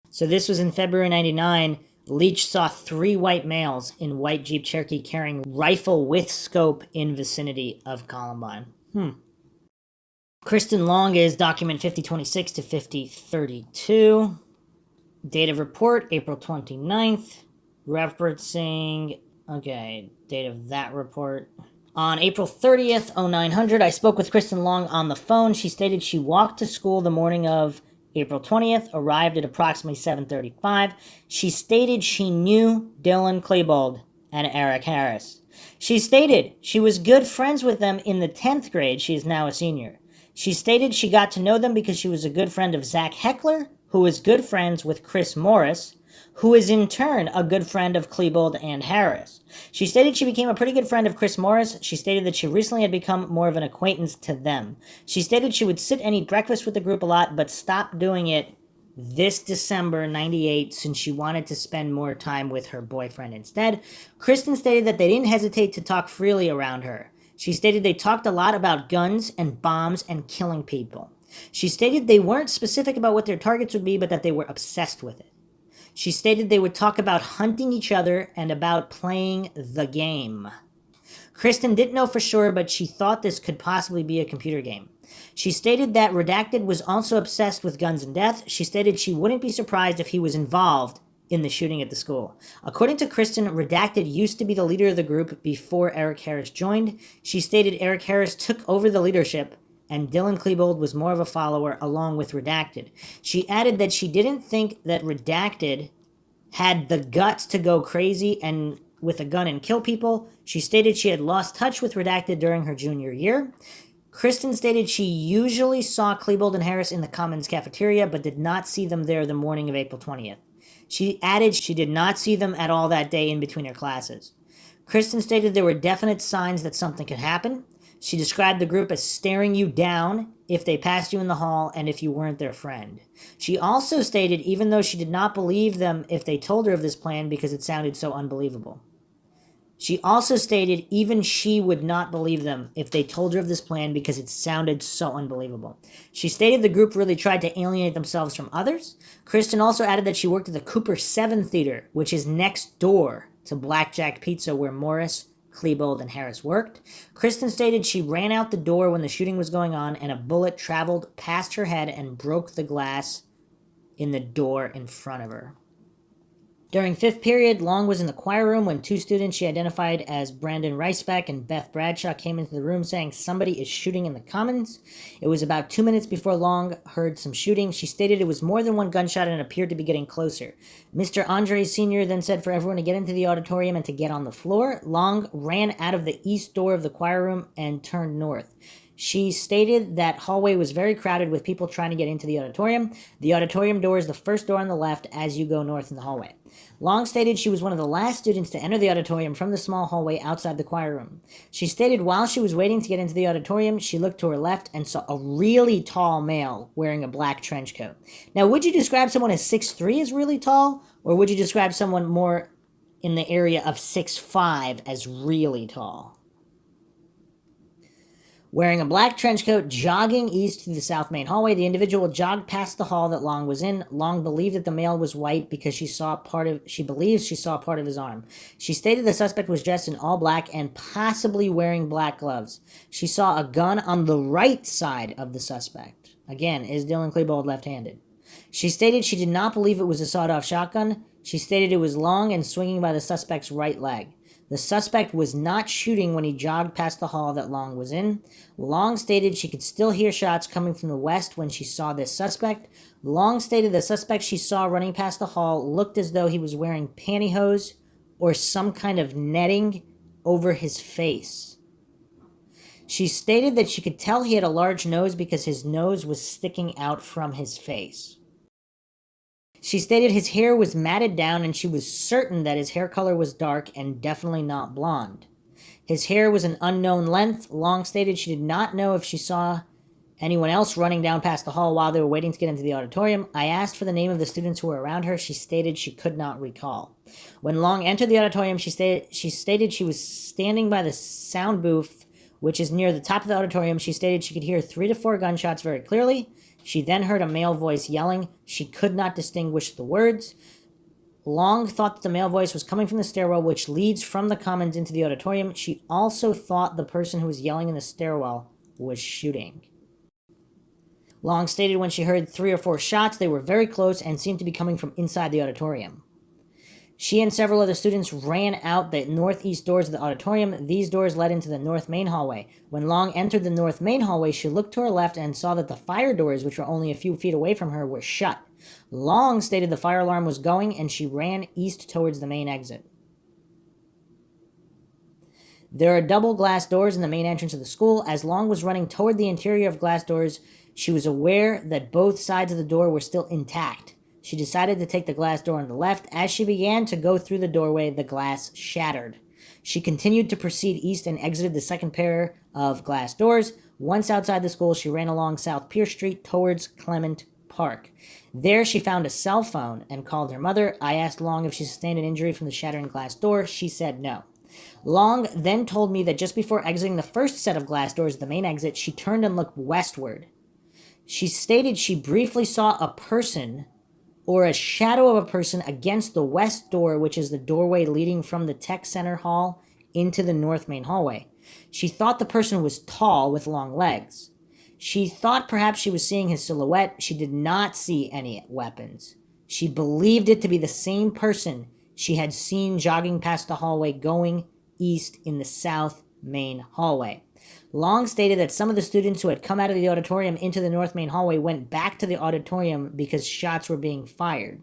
So this was in February 99. Leach saw 3 white males in white Jeep Cherokee carrying rifle with scope in vicinity of Columbine. Kristen Long is document 5026 to 5032. Date of report, April 29th. Referencing, date of that report. On April 30th, 0900, I spoke with Kristen Long on the phone. She stated she walked to school the morning of April 20th, arrived at approximately 7:35. She stated she knew Dylan Klebold and Eric Harris. She stated she was good friends with them in the 10th grade. She is now a senior. She stated she got to know them because she was a good friend of Zach Heckler, who is good friends with Chris Morris, who is in turn a good friend of Klebold and Harris. She stated she became a pretty good friend of Chris Morris. She stated that she recently had become more of an acquaintance to them. She stated she would sit and eat breakfast with the group a lot, but stopped doing it this December 98 since she wanted to spend more time with her boyfriend instead. Kristen stated that they didn't hesitate to talk freely around her. She stated they talked a lot about guns and bombs and killing people. She stated they weren't specific about what their targets would be, but that they were obsessed with it. She stated they would talk about hunting each other and about playing the game. Kristen didn't know for sure, but she thought this could possibly be a computer game. She stated that Redacted was also obsessed with guns and death. She stated she wouldn't be surprised if he was involved in the shooting at the school. According to Kristen, Redacted used to be the leader of the group before Eric Harris joined. She stated Eric Harris took over the leadership and Dylan Klebold was more of a follower along with Redacted. She added that she didn't think that Redacted had the guts to go crazy and with a gun and kill people. She stated she had lost touch with Redacted during her junior year. Kristen stated she usually saw Klebold and Harris in the Commons cafeteria, but did not see them there the morning of April 20th. She added she did not see them at all that day in between her classes. Kristen stated there were definite signs that something could happen. She described the group as staring you down if they passed you in the hall and if you weren't their friend. She also stated even though she did not believe them if they told her of this plan because it sounded so unbelievable. She also stated even she would not believe them if they told her of this plan because it sounded so unbelievable. She stated the group really tried to alienate themselves from others. Kristen also added that she worked at the Cooper 7 Theater, which is next door to Blackjack Pizza where Morris, Klebold, and Harris worked. Kristen stated she ran out the door when the shooting was going on and a bullet traveled past her head and broke the glass in the door in front of her. During fifth period, Long was in the choir room when two students she identified as Brandon Reisbeck and Beth Bradshaw came into the room saying somebody is shooting in the commons. It was about 2 minutes before Long heard some shooting. She stated it was more than one gunshot and appeared to be getting closer. Mr. Andre Sr. then said for everyone to get into the auditorium and to get on the floor. Long ran out of the east door of the choir room and turned north. She stated that hallway was very crowded with people trying to get into the auditorium. The auditorium door is the first door on the left as you go north in the hallway. Long stated she was one of the last students to enter the auditorium from the small hallway outside the choir room. She stated while she was waiting to get into the auditorium, she looked to her left and saw a really tall male wearing a black trench coat. Now, would you describe someone as 6'3" as really tall, or would you describe someone more in the area of 6'5" as really tall? Wearing a black trench coat, jogging east through the south main hallway, the individual jogged past the hall that Long was in. Long believed that the male was white because she believes she saw part of his arm. She stated the suspect was dressed in all black and possibly wearing black gloves. She saw a gun on the right side of the suspect. Again, is Dylan Klebold left-handed? She stated she did not believe it was a sawed-off shotgun. She stated it was long and swinging by the suspect's right leg. The suspect was not shooting when he jogged past the hall that Long was in. Long stated she could still hear shots coming from the west when she saw this suspect. Long stated the suspect she saw running past the hall looked as though he was wearing pantyhose or some kind of netting over his face. She stated that she could tell he had a large nose because his nose was sticking out from his face. She stated his hair was matted down and she was certain that his hair color was dark and definitely not blonde. His hair was an unknown length. Long stated she did not know if she saw anyone else running down past the hall while they were waiting to get into the auditorium. I asked for the name of the students who were around her. She stated she could not recall. When Long entered the auditorium, she stated she was standing by the sound booth, which is near the top of the auditorium. She stated she could hear 3 to 4 gunshots very clearly. She then heard a male voice yelling. She could not distinguish the words. Long thought that the male voice was coming from the stairwell, which leads from the commons into the auditorium. She also thought the person who was yelling in the stairwell was shooting. Long stated when she heard 3 or 4 shots, they were very close and seemed to be coming from inside the auditorium. She and several other students ran out the northeast doors of the auditorium. These doors led into the north main hallway. When Long entered the north main hallway, she looked to her left and saw that the fire doors, which were only a few feet away from her, were shut. Long stated the fire alarm was going, and she ran east towards the main exit. There are double glass doors in the main entrance of the school. As Long was running toward the interior of glass doors, she was aware that both sides of the door were still intact. She decided to take the glass door on the left. As she began to go through the doorway, the glass shattered. She continued to proceed east and exited the second pair of glass doors. Once outside the school, she ran along South Pierce Street towards Clement Park. There, she found a cell phone and called her mother. I asked Long if she sustained an injury from the shattering glass door. She said no. Long then told me that just before exiting the first set of glass doors at the main exit, she turned and looked westward. She stated she briefly saw a person or a shadow of a person against the west door, which is the doorway leading from the tech center hall into the north main hallway. She thought the person was tall with long legs. She thought perhaps she was seeing his silhouette. She did not see any weapons. She believed it to be the same person she had seen jogging past the hallway going east in the south main hallway. Long stated that some of the students who had come out of the auditorium into the north main hallway went back to the auditorium because shots were being fired.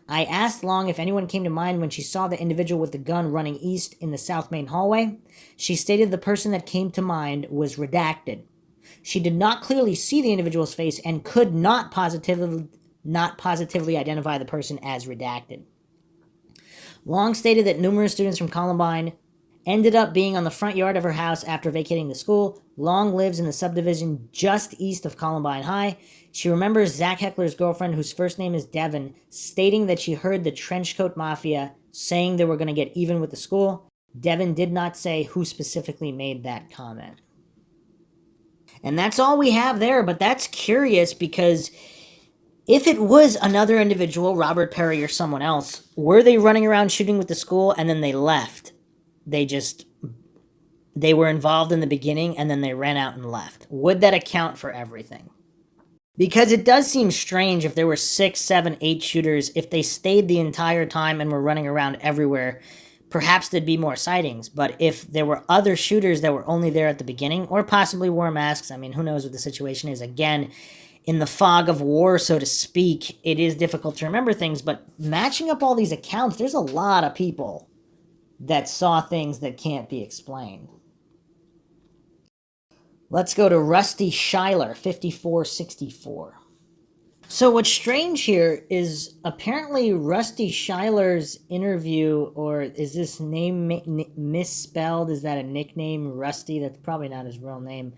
I asked Long if anyone came to mind when she saw the individual with the gun running east in the south main hallway. She stated the person that came to mind was redacted. She did not clearly see the individual's face and could not positively identify the person as redacted. Long stated that numerous students from Columbine ended up being on the front yard of her house after vacating the school. Long lives in the subdivision just east of Columbine High. She remembers Zach Heckler's girlfriend, whose first name is Devin, stating that she heard the Trenchcoat Mafia saying they were going to get even with the school. Devin did not say who specifically made that comment. And that's all we have there, but that's curious because if it was another individual, Robert Perry or someone else, were they running around shooting with the school and then they left? They were involved in the beginning and then they ran out and left. Would that account for everything? Because it does seem strange if there were 6, 7, 8 shooters, if they stayed the entire time and were running around everywhere, perhaps there'd be more sightings. But if there were other shooters that were only there at the beginning, or possibly wore masks, I mean, who knows what the situation is. Again, in the fog of war, so to speak, it is difficult to remember things, but matching up all these accounts, there's a lot of people that saw things that can't be explained. Let's go to Rusty Schuyler, 5464. So what's strange here is apparently Rusty Schuyler's interview, or is this name misspelled? Is that a nickname, Rusty? That's probably not his real name.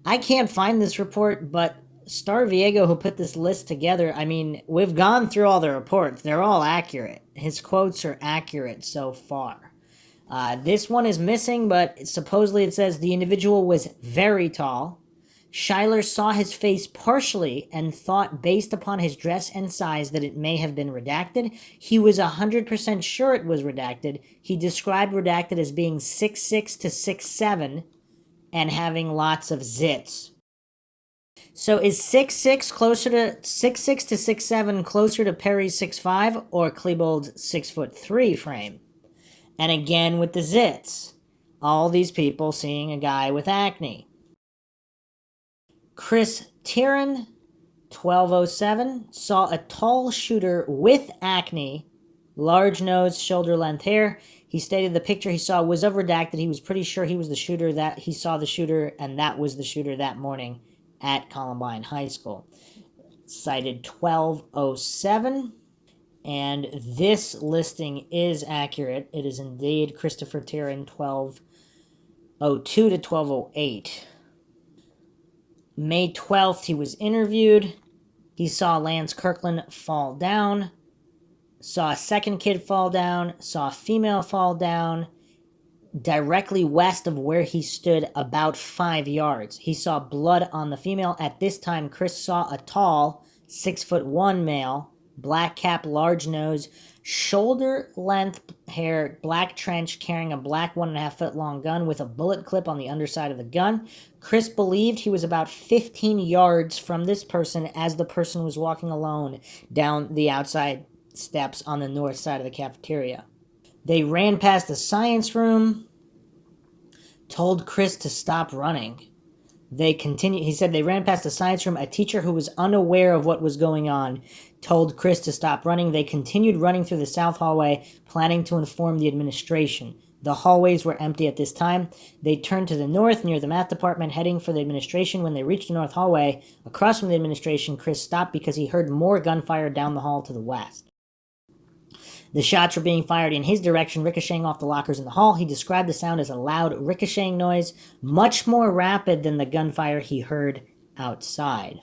I can't find this report, but Star Viego, who put this list together, I mean, we've gone through all the reports. They're all accurate. His quotes are accurate so far. This one is missing, but supposedly it says the individual was very tall. Schuyler saw his face partially and thought, based upon his dress and size, that it may have been redacted. He was 100% sure it was redacted. He described redacted as being 6'6" to 6'7" and having lots of zits. So is 6'6" closer to 6'6" to 6'7" closer to Perry's 6'5" or Klebold's 6'3" frame? And again with the zits. All these people seeing a guy with acne. Chris Tieran, 1207, saw a tall shooter with acne, large nose, shoulder-length hair. He stated the picture he saw was of redacted. He was pretty sure he was the shooter, that he saw the shooter, and that was the shooter that morning at Columbine High School. Cited 1207. And this listing is accurate. It is indeed Christopher Tieran, 1202 to 1208. May 12th, he was interviewed. He saw Lance Kirkland fall down, saw a second kid fall down, saw a female fall down, directly west of where he stood, about 5 yards. He saw blood on the female. At this time, Chris saw a tall 6'1" male, black cap, large nose, shoulder length hair, black trench, carrying a black 1.5 foot long gun with a bullet clip on the underside of the gun. Chris believed he was about 15 yards from this person as the person was walking alone down the outside steps on the north side of the cafeteria. They ran past the science room, told Chris to stop running. He said they ran past the science room. A teacher who was unaware of what was going on told Chris to stop running. They continued running through the south hallway, planning to inform the administration. The hallways were empty at this time. They turned to the north near the math department, heading for the administration. When they reached the north hallway, across from the administration, Chris stopped because he heard more gunfire down the hall to the west. The shots were being fired in his direction, ricocheting off the lockers in the hall. He described the sound as a loud ricocheting noise, much more rapid than the gunfire he heard outside.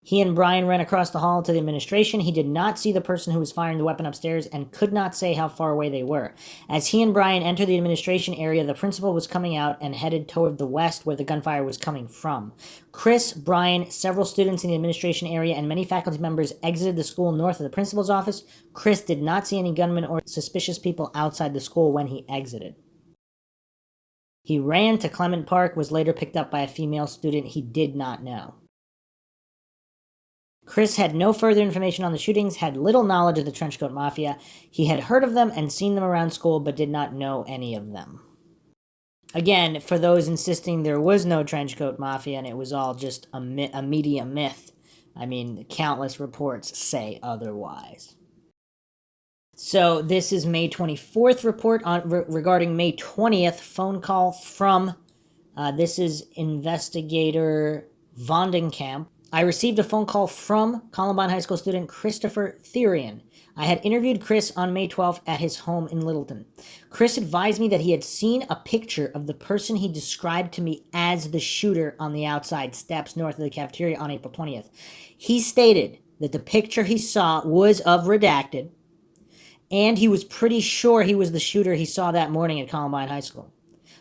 He and Brian ran across the hall to the administration. He did not see the person who was firing the weapon upstairs and could not say how far away they were. As he and Brian entered the administration area, the principal was coming out and headed toward the west where the gunfire was coming from. Chris, Brian, several students in the administration area, and many faculty members exited the school north of the principal's office. Chris did not see any gunmen or suspicious people outside the school when he exited. He ran to Clement Park, was later picked up by a female student he did not know. Chris had no further information on the shootings, had little knowledge of the Trenchcoat Mafia. He had heard of them and seen them around school, but did not know any of them. Again, for those insisting there was no Trenchcoat Mafia and it was all just a media myth, I mean, countless reports say otherwise. So this is May 24th report regarding May 20th phone call from, this is investigator Vondenkamp. I received a phone call from Columbine High School student Christopher Therian. I had interviewed Chris on May 12th at his home in Littleton. Chris advised me that he had seen a picture of the person he described to me as the shooter on the outside steps north of the cafeteria on April 20th. He stated that the picture he saw was of redacted, and he was pretty sure he was the shooter he saw that morning at Columbine High School.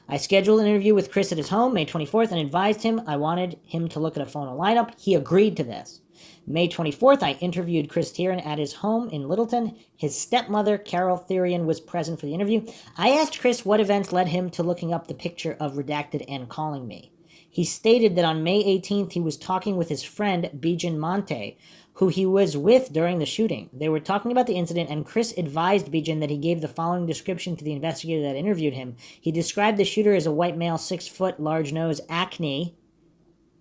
I scheduled an interview with Chris at his home May 24th and advised him I wanted him to look at a photo lineup. He agreed to this. May 24th, I interviewed Chris Therian at his home in Littleton. His stepmother, Carol Therian, was present for the interview. I asked Chris what events led him to looking up the picture of redacted and calling me. He stated that on May 18th, he was talking with his friend, Bijan Monte, who he was with during the shooting. They were talking about the incident, and Chris advised Bijan that he gave the following description to the investigator that interviewed him. He described the shooter as a white male, 6 foot, large nose, acne,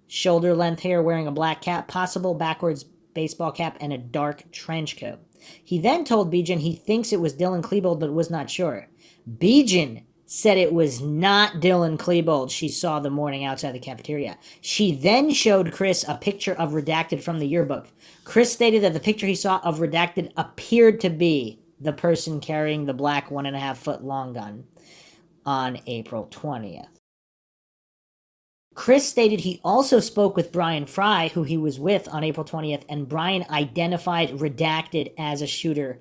shoulder-length hair, wearing a black cap, possible backwards baseball cap, and a dark trench coat. He then told Bijan he thinks it was Dylan Klebold, but was not sure. Bijan said it was not Dylan Klebold she saw the morning outside the cafeteria. She then showed Chris a picture of redacted from the yearbook. Chris stated that the picture he saw of redacted appeared to be the person carrying the black 1.5 foot long gun on April 20th. Chris stated he also spoke with Brian Fry, who he was with on April 20th, and Brian identified redacted as a shooter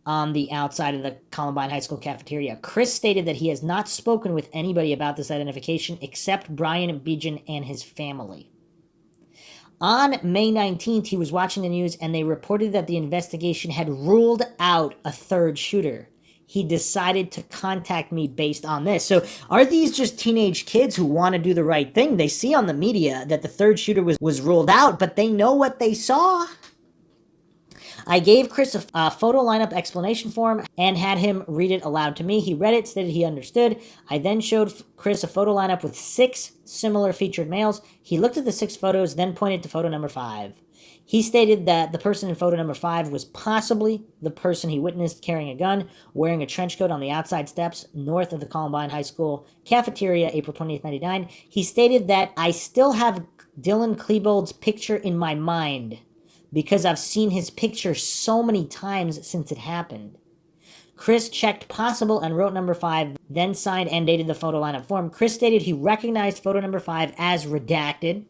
on the outside of the Columbine High School cafeteria. Chris stated that he has not spoken with anybody about this identification except Brian Bijan and his family. On May 19th, he was watching the news and they reported that the investigation had ruled out a third shooter. He decided to contact me based on this. So are these just teenage kids who want to do the right thing? They see on the media that the third shooter was ruled out, but they know what they saw. I gave Chris a photo lineup explanation form and had him read it aloud to me. He read it, stated he understood. I then showed Chris a photo lineup with 6 similar featured males. He looked at the 6 photos, then pointed to photo number 5. He stated that the person in photo number 5 was possibly the person he witnessed carrying a gun, wearing a trench coat on the outside steps north of the Columbine High School cafeteria, April 20th, 1999. He stated that I still have Dylan Klebold's picture in my mind because I've seen his picture so many times since it happened. Chris checked possible and wrote number 5, then signed and dated the photo lineup form. Chris stated he recognized photo number 5 as redacted,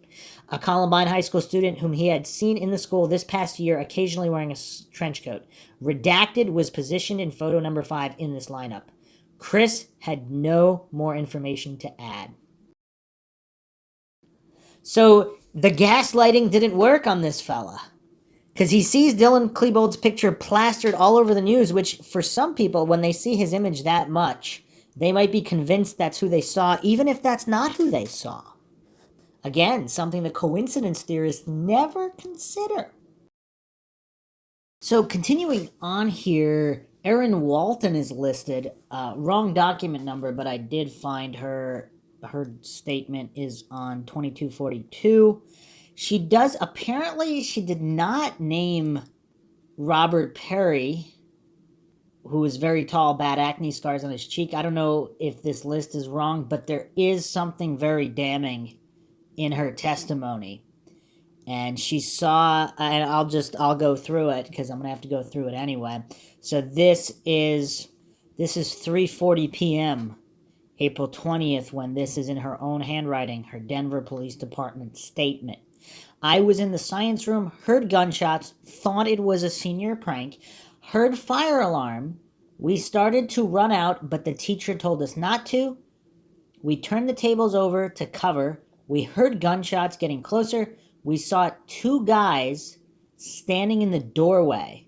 a Columbine High School student whom he had seen in the school this past year, occasionally wearing a trench coat. Redacted was positioned in photo number 5 in this lineup. Chris had no more information to add. So the gaslighting didn't work on this fella, because he sees Dylan Klebold's picture plastered all over the news, which for some people, when they see his image that much, they might be convinced that's who they saw, even if that's not who they saw. Again, something the coincidence theorists never consider. So continuing on here, Erin Walton is listed. Wrong document number, but I did find her statement is on 2242. She did not name Robert Perry, who is very tall, bad acne scars on his cheek. I don't know if this list is wrong, but there is something very damning in her testimony. And she saw, and I'll go through it because I'm going to have to go through it anyway. So this is 3:40 p.m. April 20th, when this is in her own handwriting, her Denver Police Department statement. I was in the science room, heard gunshots, thought it was a senior prank, heard fire alarm. We started to run out, but the teacher told us not to. We turned the tables over to cover. We heard gunshots getting closer. We saw 2 guys standing in the doorway,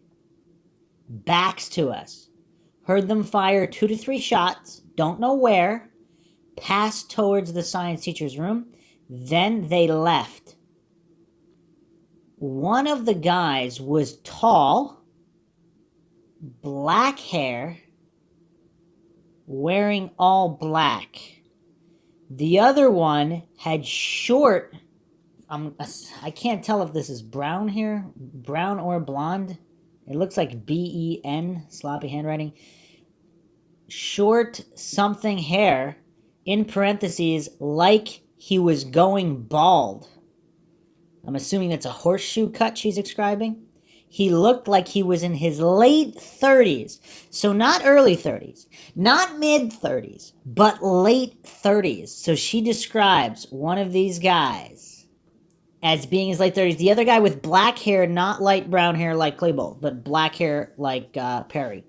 backs to us. Heard them fire 2 to 3 shots, don't know where, passed towards the science teacher's room. Then they left. One of the guys was tall, black hair, wearing all black. The other one had short, I can't tell if this is brown here, brown or blonde. It looks like B-E-N, sloppy handwriting. Short something hair, in parentheses, like he was going bald. I'm assuming that's a horseshoe cut she's describing. He looked like he was in his late 30s. So not early 30s, not mid 30s, but late 30s. So she describes one of these guys as being his late 30s. The other guy with black hair, not light brown hair like Klebold, but black hair like Perry.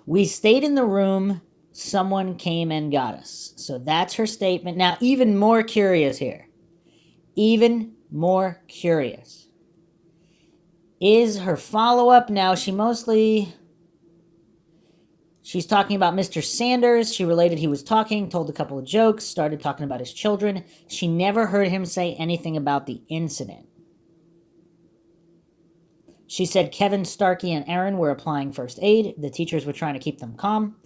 We stayed in the room. Someone came and got us. So that's her statement. Now, even more curious here. Even more curious is her follow-up. Now, she's talking about Mr. Sanders. She related he was talking, told a couple of jokes, started talking about his children. She never heard him say anything about the incident. She said Kevin, Starkey, and Aaron were applying first aid. The teachers were trying to keep them calm.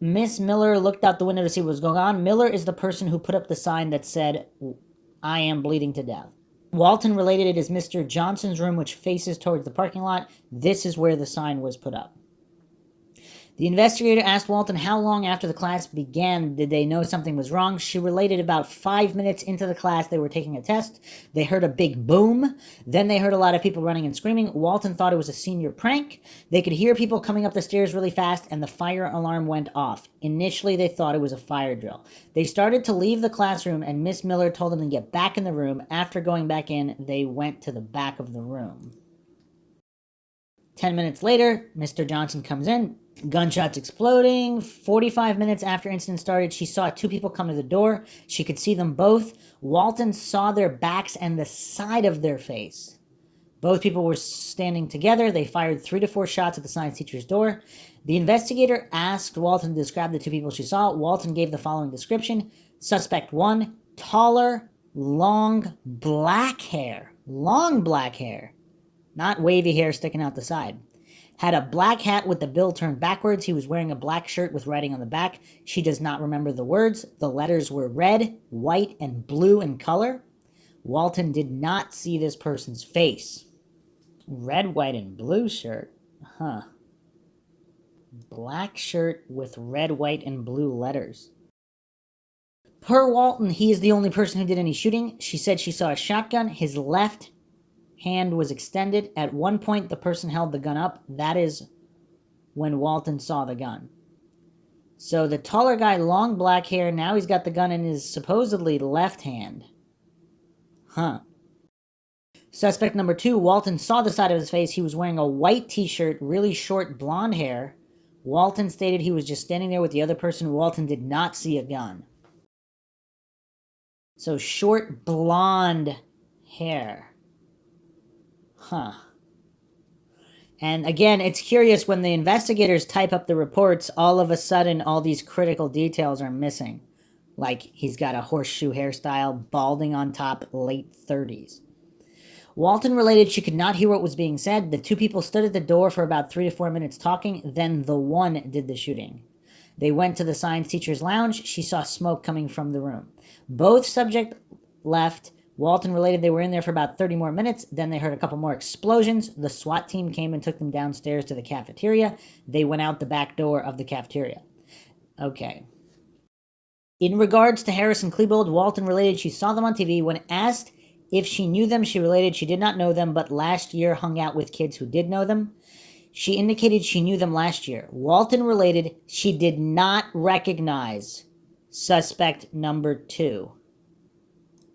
Miss Miller looked out the window to see what was going on. Miller is the person who put up the sign that said, "I am bleeding to death." Walton related it as Mr. Johnson's room, which faces towards the parking lot. This is where the sign was put up. The investigator asked Walton how long after the class began did they know something was wrong. She related about 5 minutes into the class they were taking a test. They heard a big boom. Then they heard a lot of people running and screaming. Walton thought it was a senior prank. They could hear people coming up the stairs really fast, and the fire alarm went off. Initially, they thought it was a fire drill. They started to leave the classroom, and Miss Miller told them to get back in the room. After going back in, they went to the back of the room. 10 minutes later, Mr. Johnson comes in. Gunshots exploding. 45 minutes after incident started, she saw 2 people come to the door. She could see them both. Walton saw their backs and the side of their face. Both people were standing together. They fired 3 to 4 shots at the science teacher's door. The investigator asked Walton to describe the 2 people she saw. Walton gave the following description. Suspect 1, taller, long black hair. Long black hair. Not wavy hair sticking out the side. Had a black hat with the bill turned backwards. He was wearing a black shirt with writing on the back. She does not remember the words. The letters were red, white, and blue in color. Walton did not see this person's face. Red, white, and blue shirt? Huh. Black shirt with red, white, and blue letters. Per Walton, he is the only person who did any shooting. She said she saw a shotgun. His left hand was extended. At one point, the person held the gun up. That is when Walton saw the gun. So the taller guy, long black hair, now he's got the gun in his supposedly left hand. Huh. Suspect number 2, Walton saw the side of his face. He was wearing a white t-shirt, really short blonde hair. Walton stated he was just standing there with the other person. Walton did not see a gun. So short blonde hair. Huh. And again, it's curious when the investigators type up the reports, all of a sudden all these critical details are missing. Like he's got a horseshoe hairstyle, balding on top, late 30s. Walton related she could not hear what was being said. The 2 people stood at the door for about 3 to 4 minutes talking. Then the one did the shooting. They went to the science teacher's lounge. She saw smoke coming from the room. Both subjects left. Walton related they were in there for about 30 more minutes. Then they heard a couple more explosions. The SWAT team came and took them downstairs to the cafeteria. They went out the back door of the cafeteria. Okay. In regards to Harris and Klebold, Walton related she saw them on TV. When asked if she knew them, she related she did not know them, but last year hung out with kids who did know them. She indicated she knew them last year. Walton related she did not recognize suspect number 2.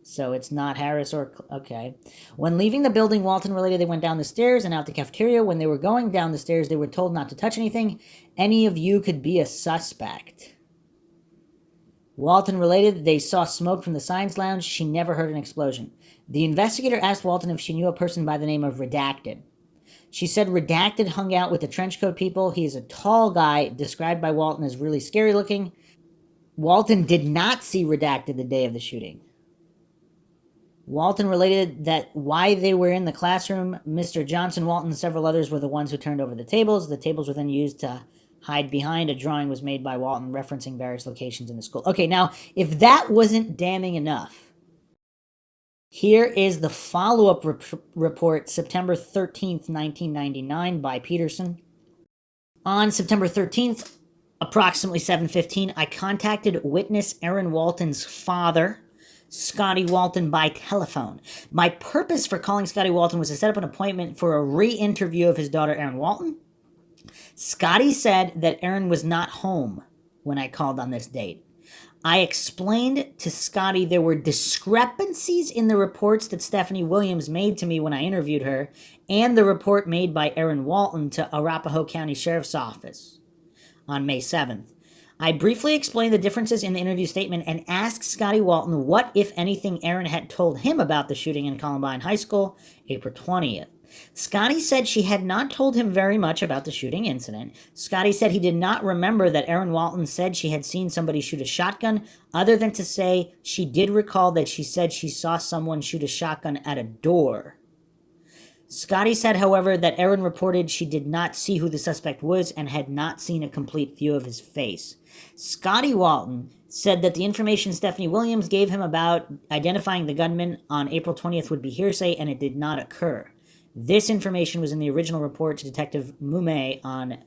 So it's not Harris or... Okay. When leaving the building, Walton related they went down the stairs and out the cafeteria. When they were going down the stairs, they were told not to touch anything. Any of you could be a suspect. Walton related they saw smoke from the science lounge. She never heard an explosion. The investigator asked Walton if she knew a person by the name of Redacted. She said Redacted hung out with the trenchcoat people. He is a tall guy, described by Walton as really scary looking. Walton did not see Redacted the day of the shooting. Walton related that why they were in the classroom, Mr. Johnson, Walton, and several others were the ones who turned over the tables. The tables were then used to hide behind. A drawing was made by Walton referencing various locations in the school. Okay, now, if that wasn't damning enough, here is the follow-up report, September 13th, 1999, by Peterson. On September 13th, approximately 7:15, I contacted witness Aaron Walton's father Scotty Walton by telephone. My purpose for calling Scotty Walton was to set up an appointment for a re-interview of his daughter, Erin Walton. Scotty said that Erin was not home when I called on this date. I explained to Scotty there were discrepancies in the reports that Stephanie Williams made to me when I interviewed her and the report made by Erin Walton to Arapahoe County Sheriff's Office on May 7th. I briefly explained the differences in the interview statement and asked Scotty Walton what, if anything, Erin had told him about the shooting in Columbine High School, April 20th. Scotty said she had not told him very much about the shooting incident. Scotty said he did not remember that Erin Walton said she had seen somebody shoot a shotgun, other than to say she did recall that she said she saw someone shoot a shotgun at a door. Scotty said, however, that Erin reported she did not see who the suspect was and had not seen a complete view of his face. Scotty Walton said that the information Stephanie Williams gave him about identifying the gunman on April 20th would be hearsay, and it did not occur. This information was in the original report to Detective Mume on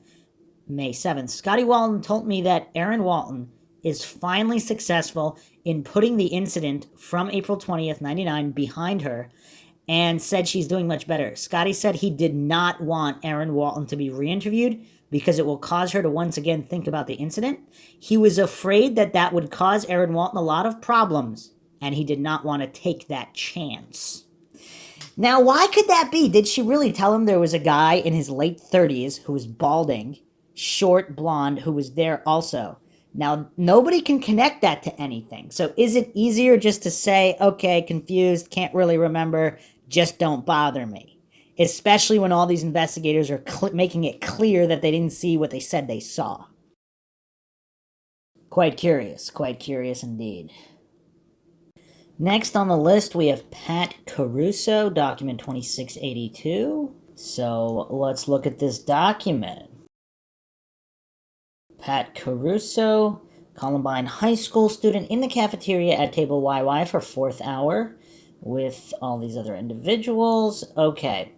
May 7th. Scotty Walton told me that Erin Walton is finally successful in putting the incident from April 20th, 99 behind her, and said she's doing much better. Scotty said he did not want Erin Walton to be re-interviewed because it will cause her to once again think about the incident. He was afraid that that would cause Erin Walton a lot of problems, and he did not want to take that chance. Now, why could that be? Did she really tell him there was a guy in his late 30s who was balding, short, blonde, who was there also? Now, nobody can connect that to anything. So is it easier just to say, okay, confused, can't really remember, just don't bother me? Especially when all these investigators are making it clear that they didn't see what they said they saw. Quite curious indeed. Next on the list, we have Pat Caruso, document 2682. So let's look at this document. Pat Caruso, Columbine High School student in the cafeteria at table YY for 4th hour with all these other individuals. Okay.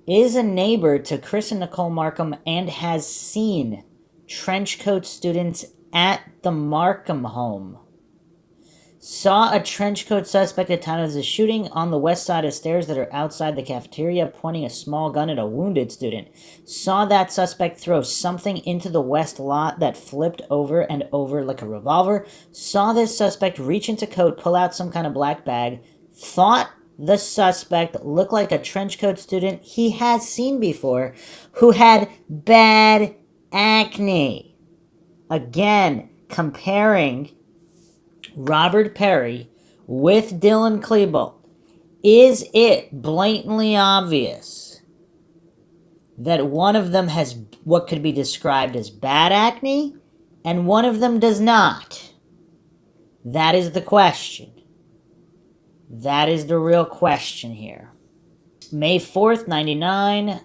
Is a neighbor to Chris and Nicole Markham and has seen trenchcoat students at the Markham home. Saw a trenchcoat suspect at the time of the shooting on the west side of stairs that are outside the cafeteria pointing a small gun at a wounded student. Saw that suspect throw something into the west lot that flipped over and over like a revolver. Saw this suspect reach into coat, pull out some kind of black bag. Thought the suspect looked like a trenchcoat student he has seen before who had bad acne. Again, comparing Robert Perry with Dylan Klebold. Is it blatantly obvious that one of them has what could be described as bad acne and one of them does not? That is the question. That is the real question here. May 4th, 99,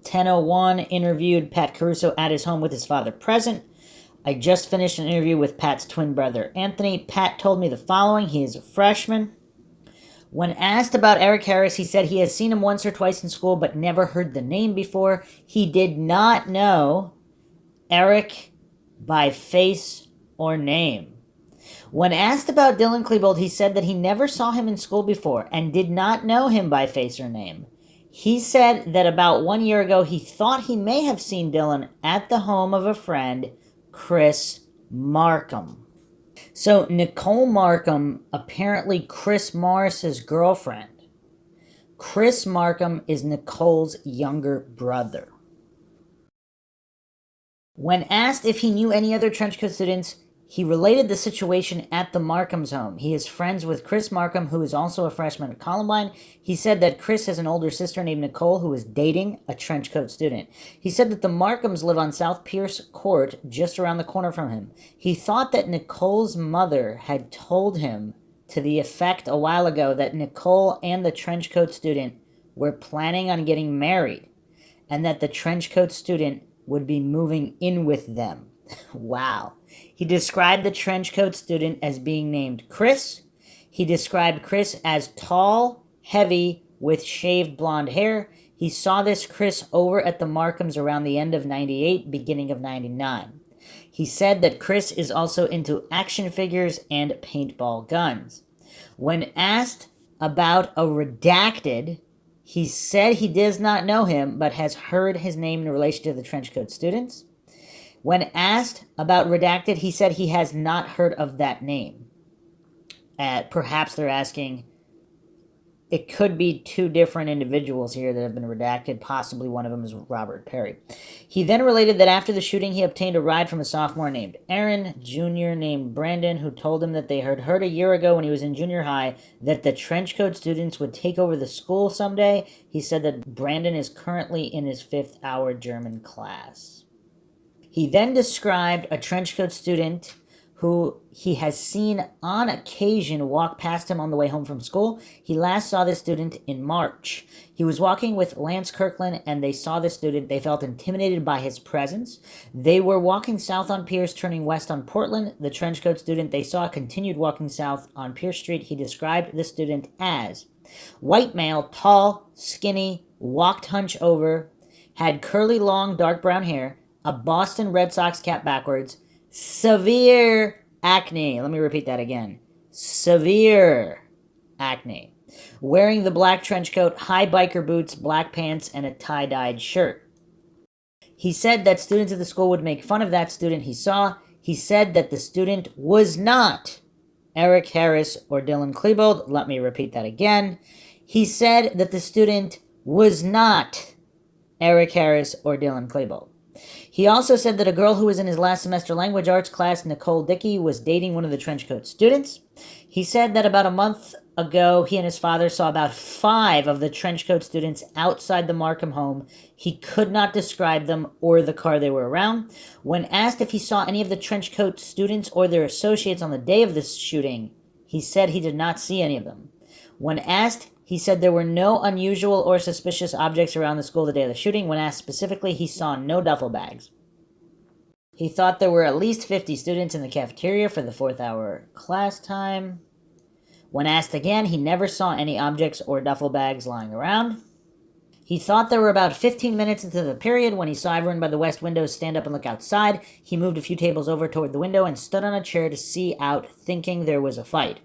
10:01, interviewed Pat Caruso at his home with his father present. I just finished an interview with Pat's twin brother, Anthony. Pat told me the following. He is a freshman. When asked about Eric Harris, he said he has seen him once or twice in school, but never heard the name before. He did not know Eric by face or name. When asked about Dylan Klebold, he said that he never saw him in school before and did not know him by face or name. He said that about 1 year ago, he thought he may have seen Dylan at the home of a friend, Chris Markham. So Nicole Markham, apparently Chris Morris's girlfriend. Chris Markham is Nicole's younger brother. When asked if he knew any other trenchcoat students, he related the situation at the Markham's home. He is friends with Chris Markham, who is also a freshman at Columbine. He said that Chris has an older sister named Nicole who is dating a trenchcoat student. He said that the Markhams live on South Pierce Court, just around the corner from him. He thought that Nicole's mother had told him to the effect a while ago that Nicole and the trenchcoat student were planning on getting married, and that the trenchcoat student would be moving in with them. Wow. He described the trenchcoat student as being named Chris. He described Chris as tall, heavy, with shaved blonde hair. He saw this Chris over at the Markhams around the end of 98, beginning of 99. He said that Chris is also into action figures and paintball guns. When asked about a redacted, he said he does not know him, but has heard his name in relation to the trenchcoat students. When asked about redacted, he said he has not heard of that name. Perhaps they're asking, it could be two different individuals here that have been redacted. Possibly one of them is Robert Perry. He then related that after the shooting, he obtained a ride from a sophomore named Aaron, junior named Brandon, who told him that they had heard a year ago when he was in junior high that the trenchcoat students would take over the school someday. He said that Brandon is currently in his 5th hour German class. He then described a trenchcoat student who he has seen on occasion walk past him on the way home from school. He last saw this student in March. He was walking with Lance Kirkland, and they saw the student. They felt intimidated by his presence. They were walking south on Pierce, turning west on Portland. The trenchcoat student they saw continued walking south on Pierce Street. He described the student as white male, tall, skinny, walked hunch over, had curly, long, dark brown hair, a Boston Red Sox cap backwards, severe acne. Let me repeat that again. Severe acne. Wearing the black trench coat, high biker boots, black pants, and a tie-dyed shirt. He said that students at the school would make fun of that student he saw. He said that the student was not Eric Harris or Dylan Klebold. Let me repeat that again. He said that the student was not Eric Harris or Dylan Klebold. He also said that a girl who was in his last semester language arts class, Nicole Dickey, was dating one of the trenchcoat students. He said that about a month ago, he and his father saw about 5 of the trenchcoat students outside the Markham home. He could not describe them or the car they were around. When asked if he saw any of the trenchcoat students or their associates on the day of this shooting, he said he did not see any of them. When asked, he said there were no unusual or suspicious objects around the school the day of the shooting. When asked specifically, he saw no duffel bags. He thought there were at least 50 students in the cafeteria for the 4th hour class time. When asked again, he never saw any objects or duffel bags lying around. He thought there were about 15 minutes into the period when he saw everyone by the west window stand up and look outside. He moved a few tables over toward the window and stood on a chair to see out, thinking there was a fight.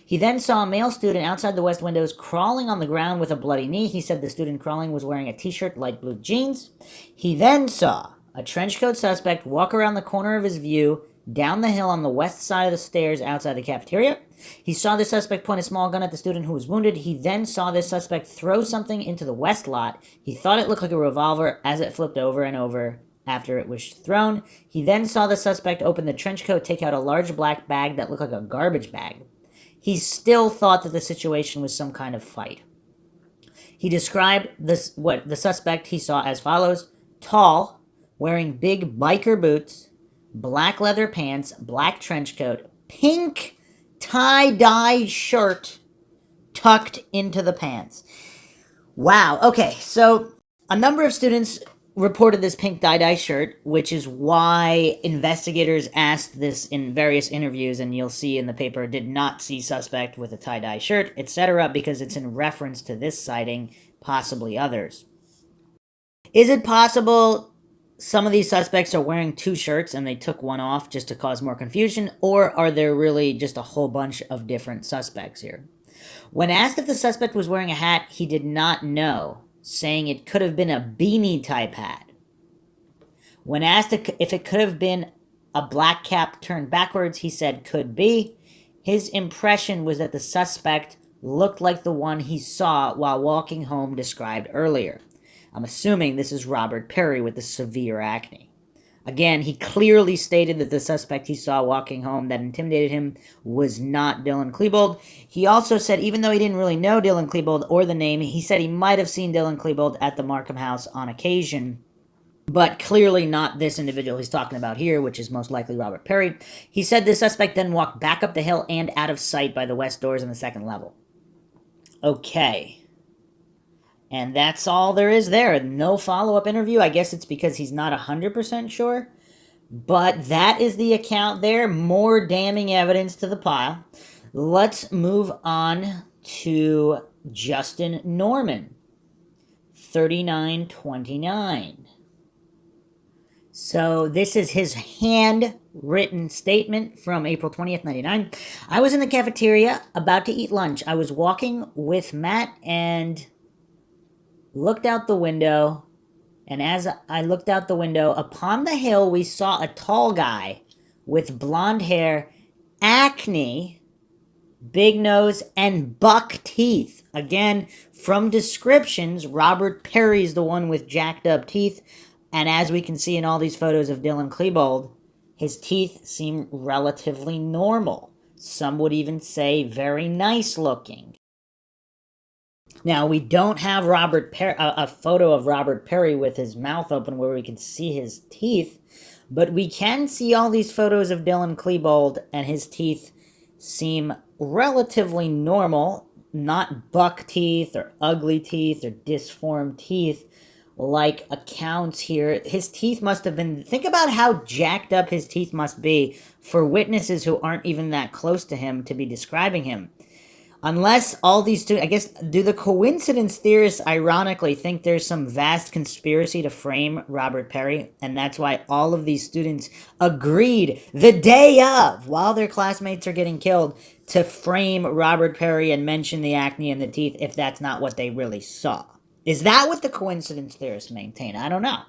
He then saw a male student outside the west windows crawling on the ground with a bloody knee. He said the student crawling was wearing a t-shirt, light blue jeans. He then saw a trenchcoat suspect walk around the corner of his view down the hill on the west side of the stairs outside the cafeteria. He saw the suspect point a small gun at the student who was wounded. He then saw this suspect throw something into the west lot. He thought it looked like a revolver as it flipped over and over after it was thrown. He then saw the suspect open the trench coat, take out a large black bag that looked like a garbage bag. He still thought that the situation was some kind of fight. He described what the suspect he saw as follows: tall, wearing big biker boots, black leather pants, black trench coat, pink tie-dye shirt tucked into the pants. Wow. Okay, so a number of students reported this pink tie-dye shirt, which is why investigators asked this in various interviews, and you'll see in the paper, did not see suspect with a tie-dye shirt, etc., because it's in reference to this sighting, possibly others. Is it possible some of these suspects are wearing 2 shirts and they took one off just to cause more confusion, or are there really just a whole bunch of different suspects here? When asked if the suspect was wearing a hat, he did not know, saying it could have been a beanie type hat. When asked if it could have been a black cap turned backwards, he said could be. His impression was that the suspect looked like the one he saw while walking home described earlier. I'm assuming this is Robert Perry with the severe acne. Again, he clearly stated that the suspect he saw walking home that intimidated him was not Dylan Klebold. He also said, even though he didn't really know Dylan Klebold or the name, he said he might have seen Dylan Klebold at the Markham house on occasion, but clearly not this individual he's talking about here, which is most likely Robert Perry. He said the suspect then walked back up the hill and out of sight by the west doors on the 2nd level. Okay. And that's all there is there. No follow-up interview. I guess it's because he's not 100% sure. But that is the account there. More damning evidence to the pile. Let's move on to Justin Norman, 3929. So this is his handwritten statement from April 20th, 99. I was in the cafeteria about to eat lunch. I was walking with Matt and looked out the window. And as I looked out the window, upon the hill, we saw a tall guy with blonde hair, acne, big nose, and buck teeth. Again, from descriptions, Robert Perry's the one with jacked up teeth. And as we can see in all these photos of Dylan Klebold, his teeth seem relatively normal. Some would even say very nice looking. Now, we don't have a photo of Robert Perry with his mouth open where we can see his teeth, but we can see all these photos of Dylan Klebold, and his teeth seem relatively normal, not buck teeth or ugly teeth or disformed teeth like accounts here. His teeth must have been, think about how jacked up his teeth must be for witnesses who aren't even that close to him to be describing him. Unless all these students, I guess, do the coincidence theorists ironically think there's some vast conspiracy to frame Robert Perry, and that's why all of these students agreed the day of, while their classmates are getting killed, to frame Robert Perry and mention the acne and the teeth if that's not what they really saw. Is that what the coincidence theorists maintain? I don't know.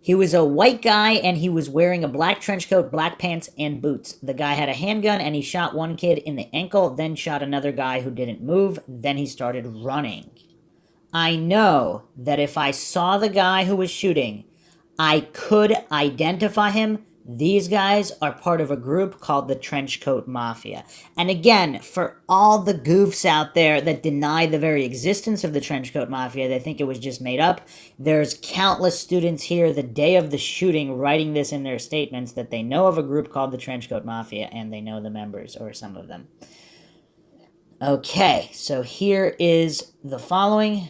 He was a white guy, and he was wearing a black trench coat, black pants, and boots. The guy had a handgun, and he shot one kid in the ankle, then shot another guy who didn't move. Then he started running. I know that if I saw the guy who was shooting, I could identify him. These guys are part of a group called the Trenchcoat Mafia. And again, for all the goofs out there that deny the very existence of the Trenchcoat Mafia, they think it was just made up, there's countless students here the day of the shooting writing this in their statements that they know of a group called the Trenchcoat Mafia and they know the members, or some of them. Okay, so here is the following.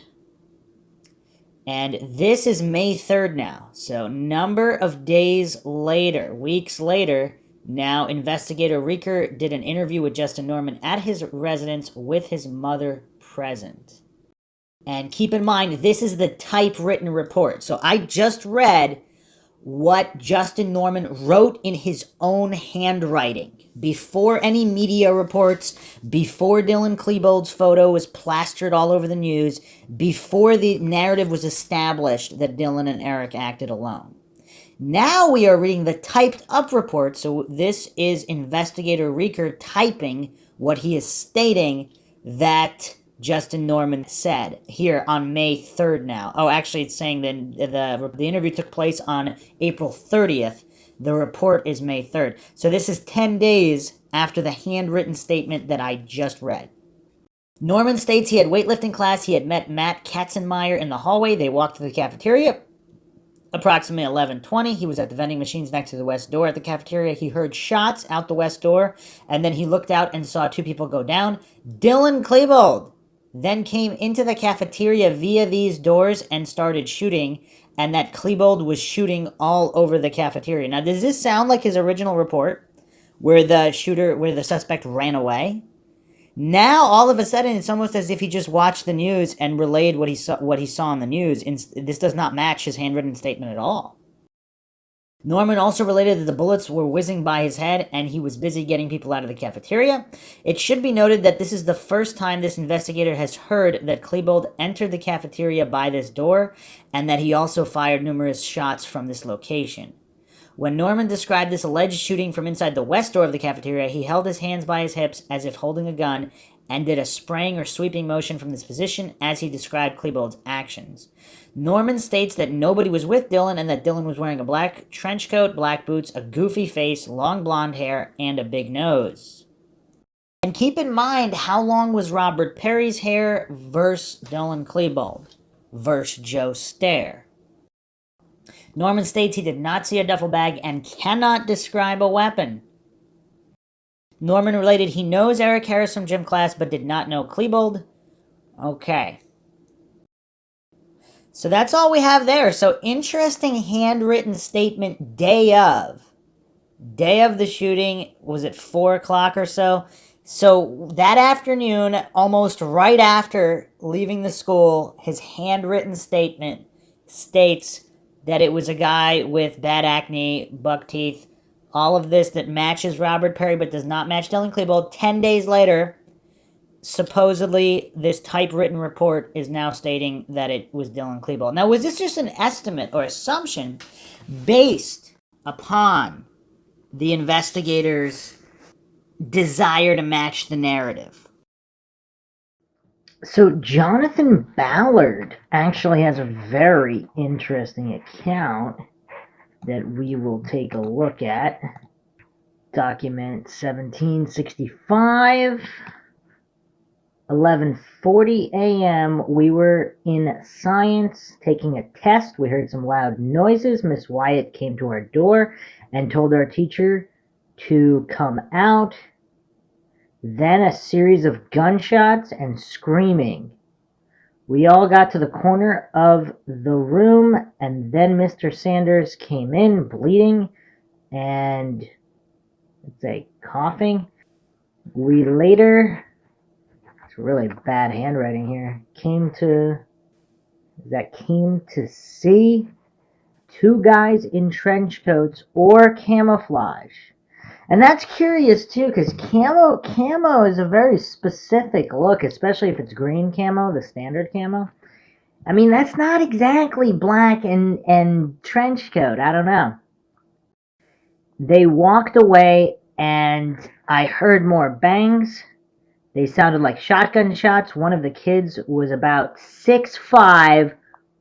And this is May 3rd now. So number of days later, weeks later, now investigator Reeker did an interview with Justin Norman at his residence with his mother present. And keep in mind, this is the typewritten report. So I just read what Justin Norman wrote in his own handwriting before any media reports, before Dylan Klebold's photo was plastered all over the news, before the narrative was established that Dylan and Eric acted alone. Now we are reading the typed up report, so this is investigator Reeker typing what he is stating that Justin Norman said here on May 3rd now. Oh, actually, it's saying that the interview took place on April 30th. The report is May 3rd. So this is 10 days after the handwritten statement that I just read. Norman states he had weightlifting class. He had met Matt Katzenmeyer in the hallway. They walked to the cafeteria. Approximately 11:20, he was at the vending machines next to the west door at the cafeteria. He heard shots out the west door, and then he looked out and saw two people go down. Dylan Klebold then came into the cafeteria via these doors and started shooting, and that Klebold was shooting all over the cafeteria. Now, does this sound like his original report, where the suspect ran away? Now, all of a sudden, it's almost as if he just watched the news and relayed what he saw on the news. This does not match his handwritten statement at all. Norman also related that the bullets were whizzing by his head and he was busy getting people out of the cafeteria. It should be noted that this is the first time this investigator has heard that Klebold entered the cafeteria by this door and that he also fired numerous shots from this location. When Norman described this alleged shooting from inside the west door of the cafeteria, he held his hands by his hips as if holding a gun and did a spraying or sweeping motion from this position as he described Klebold's actions. Norman states that nobody was with Dylan and that Dylan was wearing a black trench coat, black boots, a goofy face, long blonde hair, and a big nose. And keep in mind, how long was Robert Perry's hair versus Dylan Klebold versus Joe Stair? Norman states he did not see a duffel bag and cannot describe a weapon. Norman related he knows Eric Harris from gym class but did not know Klebold. Okay. So that's all we have there. So interesting handwritten statement day of the shooting. Was it 4 o'clock or so? So that afternoon, almost right after leaving the school, his handwritten statement states that it was a guy with bad acne, buck teeth, all of this that matches Robert Perry but does not match Dylan Klebold. 10 days later, supposedly this typewritten report is now stating that it was Dylan Klebold. Now, was this just an estimate or assumption based upon the investigators' desire to match the narrative? So Jonathan Ballard actually has a very interesting account that we will take a look at. Document 1765, 11:40 a.m. We were in science taking a test. We heard some loud noises. Miss Wyatt came to our door and told our teacher to come out. Then a series of gunshots and screaming. We all got to the corner of the room, and then Mr. Sanders came in bleeding and, let's say, coughing. We later, it's really bad handwriting here, came to see two guys in trench coats or camouflage. And that's curious too, because camo is a very specific look, especially if it's green camo, the standard camo. I mean, that's not exactly black and trench coat. I don't know. They walked away, and I heard more bangs. They sounded like shotgun shots. One of the kids was about 6'5"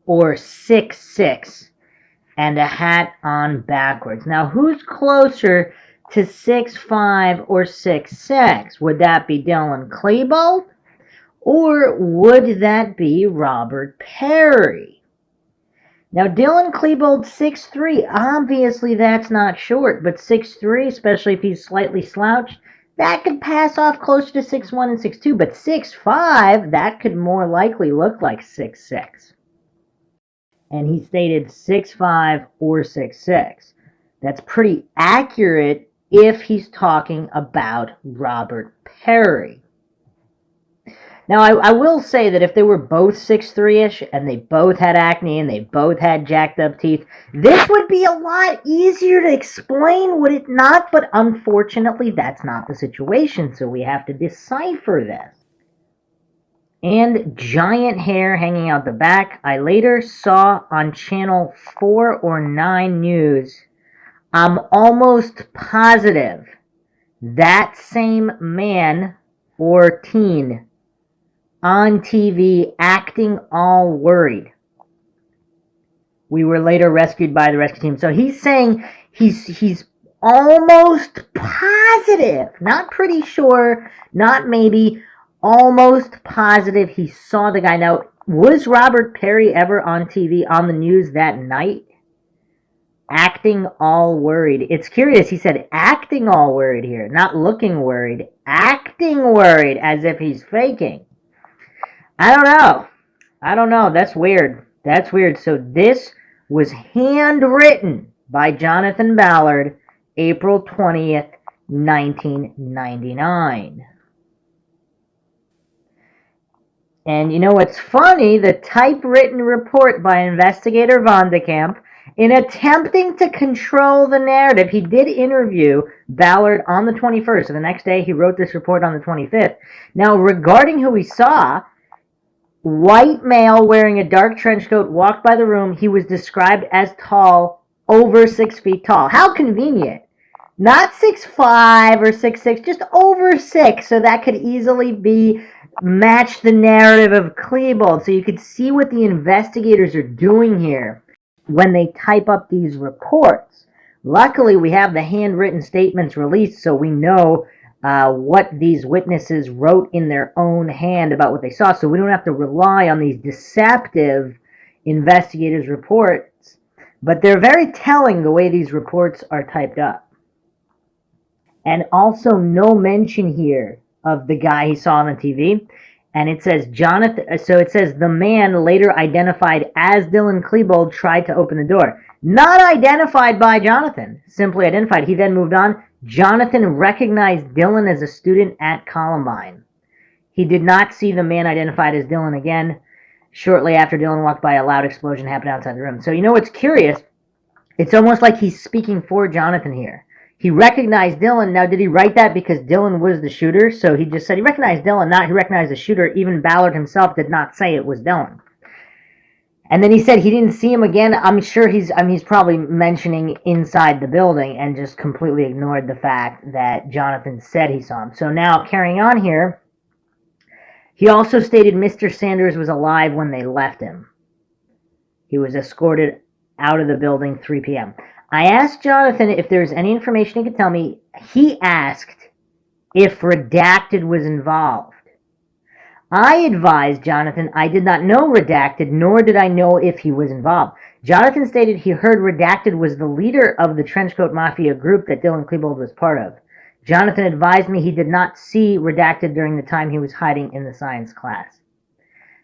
or 6'6", and a hat on backwards. Now, who's closer to 6'5" or 6'6"? Would that be Dylan Klebold? Or would that be Robert Perry? Now, Dylan Klebold, 6'3". Obviously, that's not short, but 6'3", especially if he's slightly slouched, that could pass off closer to 6'1" and 6'2". But 6'5", that could more likely look like 6'6". And he stated 6'5" or 6'6". That's pretty accurate if he's talking about Robert Perry. Now, I will say that if they were both 6'3"-ish and they both had acne and they both had jacked up teeth, this would be a lot easier to explain, would it not? But unfortunately, that's not the situation, so we have to decipher this. And giant hair hanging out the back. I later saw on channel 4 or 9 news, I'm almost positive that same man or teen on TV acting all worried. We were later rescued by the rescue team. So he's saying he's almost positive, not pretty sure, not maybe, almost positive he saw the guy. Now, was Robert Perry ever on TV, on the news that night? Acting all worried. It's curious, he said acting all worried here, not looking worried, acting worried as if he's faking. I don't know. That's weird. So this was handwritten by Jonathan Ballard, April 20th, 1999. And you know what's funny? The typewritten report by investigator Vondekamp, in attempting to control the narrative, he did interview Ballard on the 21st. So the next day, he wrote this report on the 25th. Now, regarding who he saw, white male wearing a dark trench coat walked by the room. He was described as tall, over 6 feet tall. How convenient. Not 6'5" or 6'6", just over 6. So that could easily be match the narrative of Klebold. So you could see what the investigators are doing here when they type up these reports. Luckily, we have the handwritten statements released, so we know what these witnesses wrote in their own hand about what they saw, so we don't have to rely on these deceptive investigators' reports. But they're very telling the way these reports are typed up. And also no mention here of the guy he saw on the TV. And it says the man later identified as Dylan Klebold tried to open the door. Not identified by Jonathan, simply identified. He then moved on. Jonathan recognized Dylan as a student at Columbine. He did not see the man identified as Dylan again. Shortly after Dylan walked by, a loud explosion happened outside the room. So you know what's curious? It's almost like he's speaking for Jonathan here. He recognized Dylan. Now, did he write that because Dylan was the shooter? So he just said he recognized Dylan, not he recognized the shooter. Even Ballard himself did not say it was Dylan. And then he said he didn't see him again. I'm sure he's probably mentioning inside the building and just completely ignored the fact that Jonathan said he saw him. So now, carrying on here, he also stated Mr. Sanders was alive when they left him. He was escorted out of the building 3 p.m. I asked Jonathan if there's any information he could tell me. He asked if Redacted was involved. I advised Jonathan I did not know Redacted, nor did I know if he was involved. Jonathan stated he heard Redacted was the leader of the Trenchcoat Mafia group that Dylan Klebold was part of. Jonathan advised me he did not see Redacted during the time he was hiding in the science class.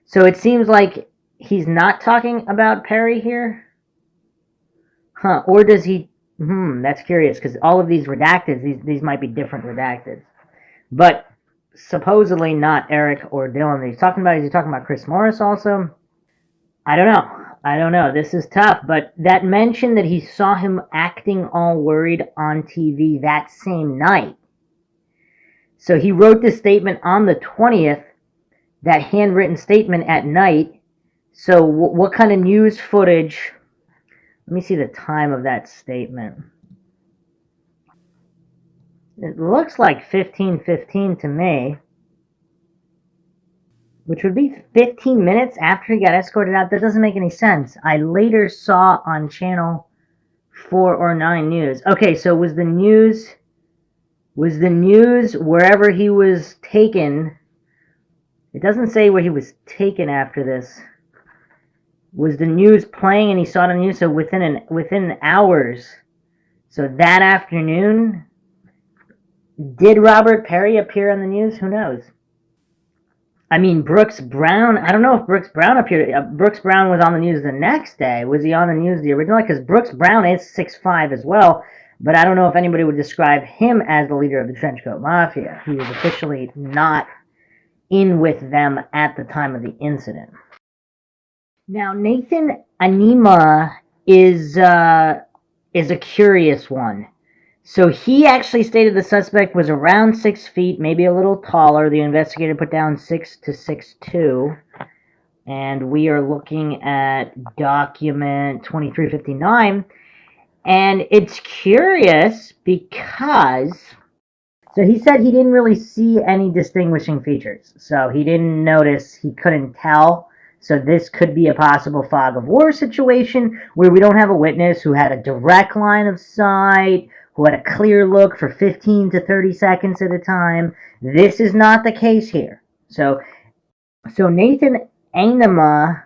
So it seems like he's not talking about Perry here? Huh, or does he... that's curious, because all of these redacteds, these might be different redacteds. But supposedly not Eric or Dylan that he's talking about. Is he talking about Chris Morris also? I don't know. This is tough, but that mention that he saw him acting all worried on TV that same night. So he wrote this statement on the 20th, that handwritten statement at night. So what kind of news footage... Let me see the time of that statement. It looks like 15:15 to me, which would be 15 minutes after he got escorted out. That doesn't make any sense. I later saw on channel 4 or 9 news. Okay, so was the news wherever he was taken? It doesn't say where he was taken after this. Was the news playing and he saw it on the news? So within hours. So that afternoon, did Robert Perry appear on the news? Who knows? I mean, Brooks Brown, I don't know if Brooks Brown appeared. Brooks Brown was on the news the next day. Was he on the news the original? Because Brooks Brown is 6'5" as well, but I don't know if anybody would describe him as the leader of the Trenchcoat Mafia. He was officially not in with them at the time of the incident. Now, Nathan Anima is a curious one. So he actually stated the suspect was around 6 feet, maybe a little taller. The investigator put down 6 to 6'2". And we are looking at document 2359. And it's curious because... So he said he didn't really see any distinguishing features. So he didn't notice, he couldn't tell. So this could be a possible fog of war situation where we don't have a witness who had a direct line of sight, who had a clear look for 15 to 30 seconds at a time. This is not the case here. So Nathan Anima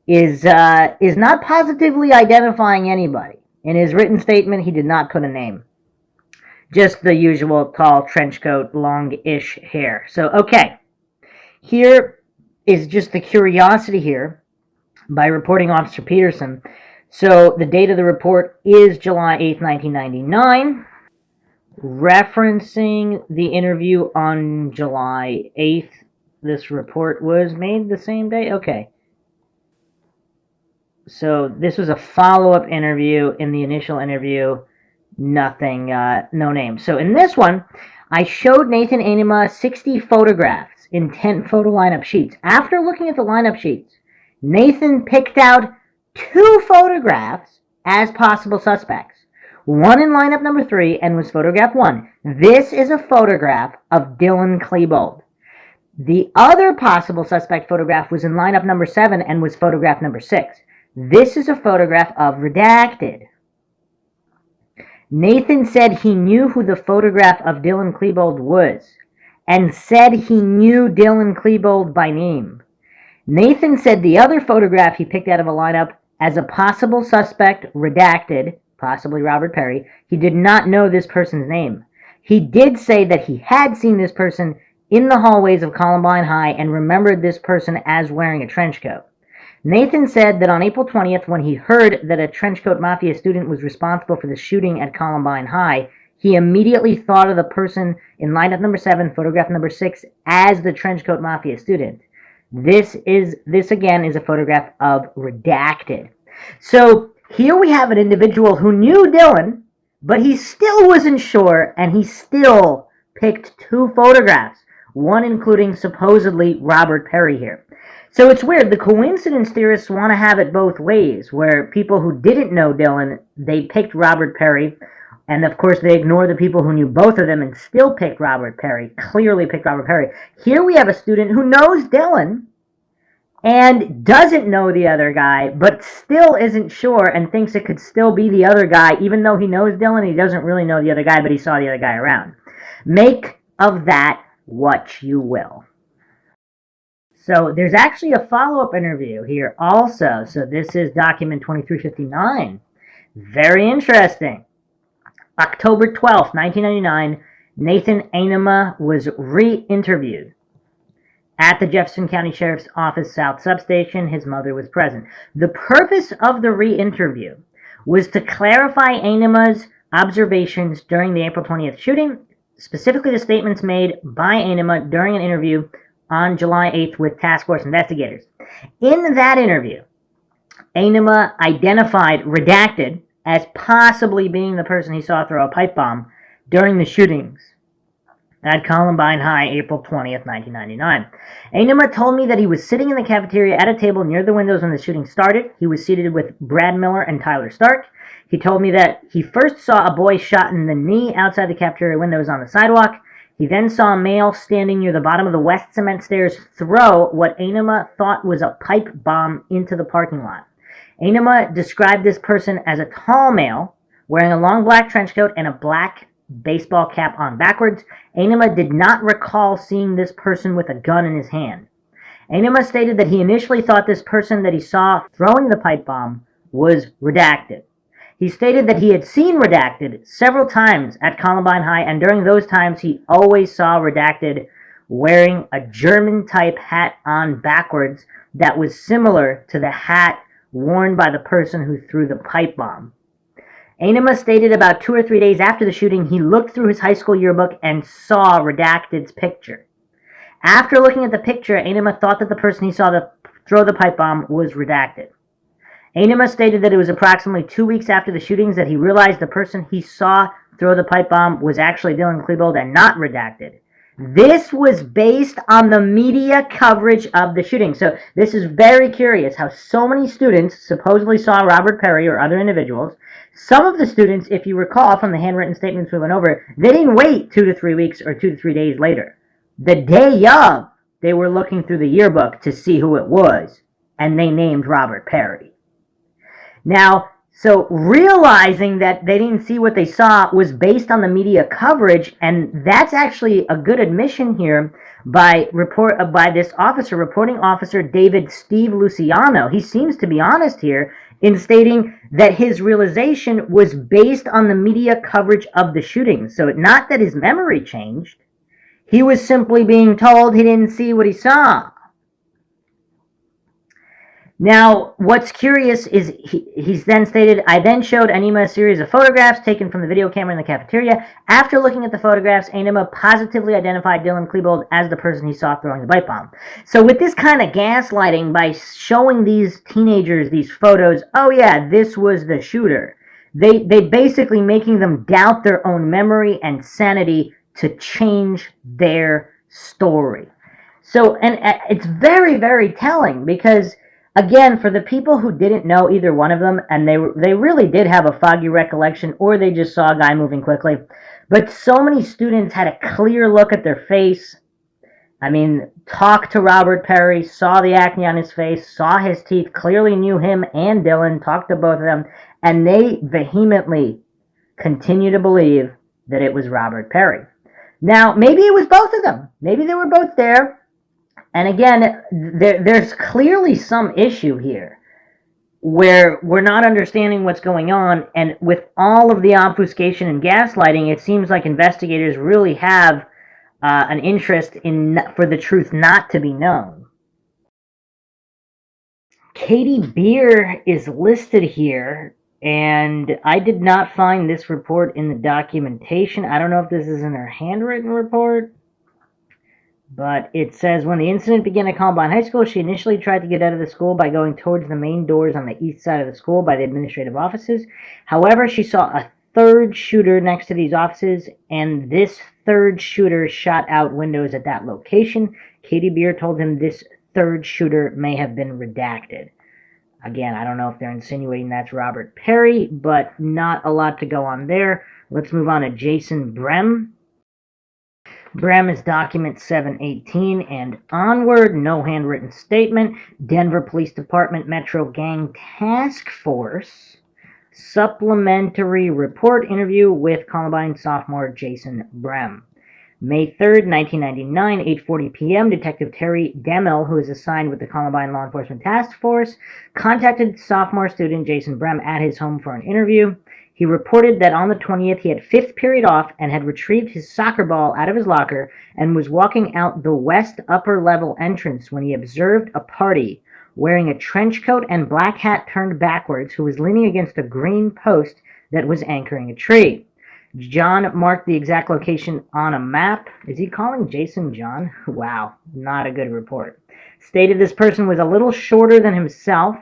is not positively identifying anybody. In his written statement, he did not put a name. Just the usual tall trench coat, long-ish hair. So, okay. Here is just the curiosity here by reporting Officer Peterson. So the date of the report is July 8th, 1999, referencing the interview on July 8th. This report was made the same day? Okay. So this was a follow-up interview. In the initial interview, nothing, no name. So in this one, I showed Nathan Anima 60 photographs in 10 photo lineup sheets. After looking at the lineup sheets, Nathan picked out 2 photographs as possible suspects. One in lineup number 3 and was photograph 1. This is a photograph of Dylan Klebold. The other possible suspect photograph was in lineup number 7 and was photograph number 6. This is a photograph of Redacted. Nathan said he knew who the photograph of Dylan Klebold was, and said he knew Dylan Klebold by name. Nathan said the other photograph he picked out of a lineup as a possible suspect, Redacted, possibly Robert Perry, he did not know this person's name. He did say that he had seen this person in the hallways of Columbine High and remembered this person as wearing a trench coat. Nathan said that on April 20th, when he heard that a Trenchcoat Mafia student was responsible for the shooting at Columbine High, he immediately thought of the person in lineup number 7, photograph number 6, as the Trenchcoat Mafia student. This again is a photograph of redacted. So here we have an individual who knew Dylan, but he still wasn't sure, and he still picked two photographs, one including supposedly Robert Perry here. So it's weird. The coincidence theorists want to have it both ways, where people who didn't know Dylan, they picked Robert Perry, and of course they ignore the people who knew both of them and still picked Robert Perry, clearly picked Robert Perry. Here we have a student who knows Dylan and doesn't know the other guy, but still isn't sure and thinks it could still be the other guy, even though he knows Dylan. He doesn't really know the other guy, but he saw the other guy around. Make of that what you will. So there's actually a follow-up interview here also. So this is document 2359. Very interesting. October 12th, 1999, Nathan Ainema was re-interviewed at the Jefferson County Sheriff's Office South Substation. His mother was present. The purpose of the re-interview was to clarify Ainema's observations during the April 20th shooting, specifically the statements made by Ainema during an interview on July 8th with task force investigators. In that interview, Ainema identified Redacted as possibly being the person he saw throw a pipe bomb during the shootings at Columbine High, April 20th, 1999. Ainema told me that he was sitting in the cafeteria at a table near the windows when the shooting started. He was seated with Brad Miller and Tyler Stark. He told me that he first saw a boy shot in the knee outside the cafeteria windows on the sidewalk. He then saw a male standing near the bottom of the West Cement Stairs throw what Ainema thought was a pipe bomb into the parking lot. Ainema described this person as a tall male, wearing a long black trench coat and a black baseball cap on backwards. Ainema did not recall seeing this person with a gun in his hand. Ainema stated that he initially thought this person that he saw throwing the pipe bomb was Redacted. He stated that he had seen Redacted several times at Columbine High, and during those times he always saw Redacted wearing a German-type hat on backwards that was similar to the hat worn by the person who threw the pipe bomb. Ainema stated about 2 or 3 days after the shooting, he looked through his high school yearbook and saw Redacted's picture. After looking at the picture, Ainema thought that the person he saw throw the pipe bomb was Redacted. Ainema stated that it was approximately 2 weeks after the shootings that he realized the person he saw throw the pipe bomb was actually Dylan Klebold and not Redacted. This was based on the media coverage of the shooting. So this is very curious how so many students supposedly saw Robert Perry or other individuals. Some of the students, if you recall from the handwritten statements we went over, they didn't wait 2 to 3 weeks or 2 to 3 days later. The day of, they were looking through the yearbook to see who it was, and they named Robert Perry. Now, so realizing that they didn't see what they saw was based on the media coverage, and that's actually a good admission here by this officer, reporting officer David Steve Luciano. He seems to be honest here in stating that his realization was based on the media coverage of the shooting. So not that his memory changed. He was simply being told he didn't see what he saw. Now, what's curious is he's then stated, I then showed Ainema a series of photographs taken from the video camera in the cafeteria. After looking at the photographs, Ainema positively identified Dylan Klebold as the person he saw throwing the pipe bomb. So with this kind of gaslighting, by showing these teenagers these photos, oh yeah, this was the shooter, they basically making them doubt their own memory and sanity to change their story. So, and it's very, very telling because, again, for the people who didn't know either one of them, and they really did have a foggy recollection, or they just saw a guy moving quickly, but so many students had a clear look at their face. I mean, talked to Robert Perry, saw the acne on his face, saw his teeth, clearly knew him and Dylan, talked to both of them, and they vehemently continue to believe that it was Robert Perry. Now, maybe it was both of them. Maybe they were both there. And again, there's clearly some issue here where we're not understanding what's going on, and with all of the obfuscation and gaslighting, it seems like investigators really have an interest for the truth not to be known. Katie Beer is listed here, and I did not find this report in the documentation. I don't know if this is in her handwritten report. But it says when the incident began at Columbine High School, she initially tried to get out of the school by going towards the main doors on the east side of the school by the administrative offices. However, she saw a third shooter next to these offices, and this third shooter shot out windows at that location. Katie Beer told him this third shooter may have been redacted. Again, I don't know if they're insinuating that's Robert Perry, but not a lot to go on there. Let's move on to Jason Brem. Brem is document 718 and onward. No handwritten statement. Denver Police Department Metro Gang Task Force. Supplementary report interview with Columbine sophomore Jason Brem. May 3rd, 1999, 8:40 p.m., Detective Terry Demel, who is assigned with the Columbine Law Enforcement Task Force, contacted sophomore student Jason Brem at his home for an interview. He reported that on the 20th he had fifth period off and had retrieved his soccer ball out of his locker and was walking out the west upper level entrance when he observed a party wearing a trench coat and black hat turned backwards who was leaning against a green post that was anchoring a tree. John marked the exact location on a map. Is he calling Jason John? Wow, not a good report. Stated this person was a little shorter than himself.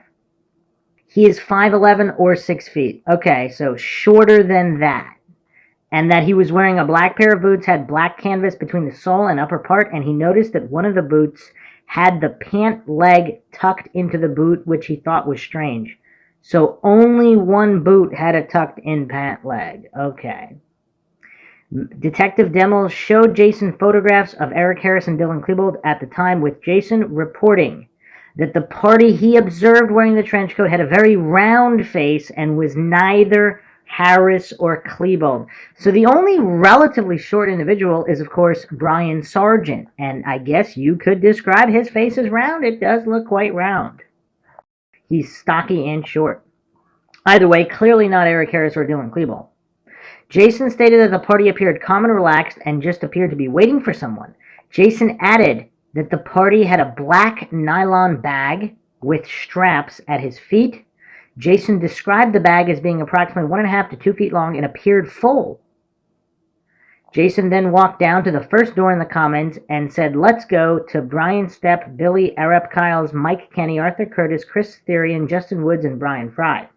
He is 5'11 or 6 feet. Okay, so shorter than that. And that he was wearing a black pair of boots, had black canvas between the sole and upper part, and he noticed that one of the boots had the pant leg tucked into the boot, which he thought was strange. So only one boot had a tucked in pant leg. Okay. Detective Demel showed Jason photographs of Eric Harris and Dylan Klebold at the time, with Jason reporting that the party he observed wearing the trench coat had a very round face and was neither Harris or Klebold. So the only relatively short individual is, of course, Brian Sargent, and I guess you could describe his face as round. It does look quite round. He's stocky and short. Either way, clearly not Eric Harris or Dylan Klebold. Jason stated that the party appeared calm and relaxed and just appeared to be waiting for someone. Jason added that the party had a black nylon bag with straps at his feet. Jason described the bag as being approximately 1.5 to 2 feet long and appeared full. Jason then walked down to the first door in the Commons and said, "Let's go," to Brian Stepp, Billy Arep Kyles, Mike Kenny, Arthur Curtis, Chris Therian, Justin Woods, and Brian Fry.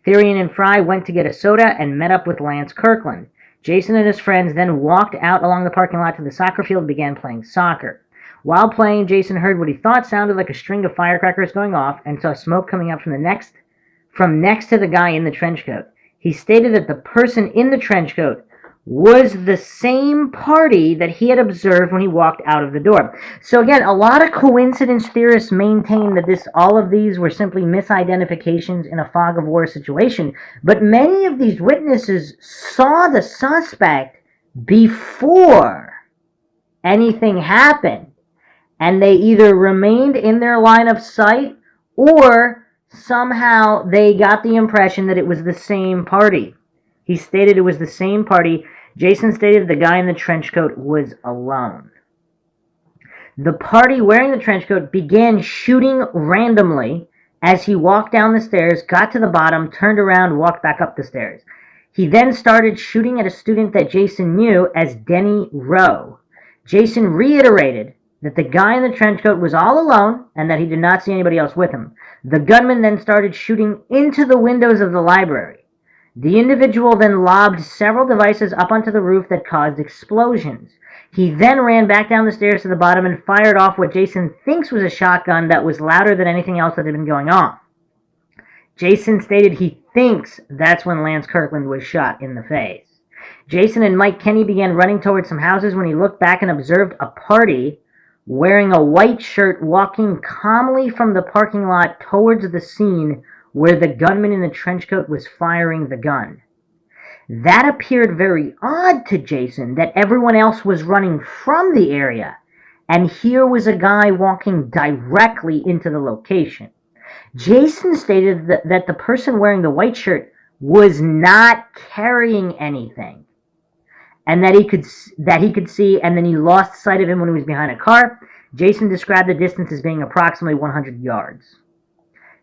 Therian and Fry went to get a soda and met up with Lance Kirkland. Jason and his friends then walked out along the parking lot to the soccer field and began playing soccer. While playing, Jason heard what he thought sounded like a string of firecrackers going off and saw smoke coming up from next to the guy in the trench coat. He stated that the person in the trench coat was the same party that he had observed when he walked out of the door. So again, a lot of coincidence theorists maintain that all of these were simply misidentifications in a fog of war situation, but many of these witnesses saw the suspect before anything happened, and they either remained in their line of sight or somehow they got the impression that it was the same party. He stated it was the same party. Jason stated the guy in the trench coat was alone. The party wearing the trench coat began shooting randomly as he walked down the stairs, got to the bottom, turned around, walked back up the stairs. He then started shooting at a student that Jason knew as Denny Rowe. Jason reiterated that the guy in the trench coat was all alone and that he did not see anybody else with him. The gunman then started shooting into the windows of the library. The individual then lobbed several devices up onto the roof that caused explosions. He then ran back down the stairs to the bottom and fired off what Jason thinks was a shotgun that was louder than anything else that had been going off. Jason stated he thinks that's when Lance Kirkland was shot in the face. Jason and Mike Kenny began running towards some houses when he looked back and observed a party wearing a white shirt walking calmly from the parking lot towards the scene where the gunman in the trench coat was firing the gun. That appeared very odd to Jason, that everyone else was running from the area, and here was a guy walking directly into the location. Jason stated that the person wearing the white shirt was not carrying anything, and that he could see, and then he lost sight of him when he was behind a car. Jason described the distance as being approximately 100 yards.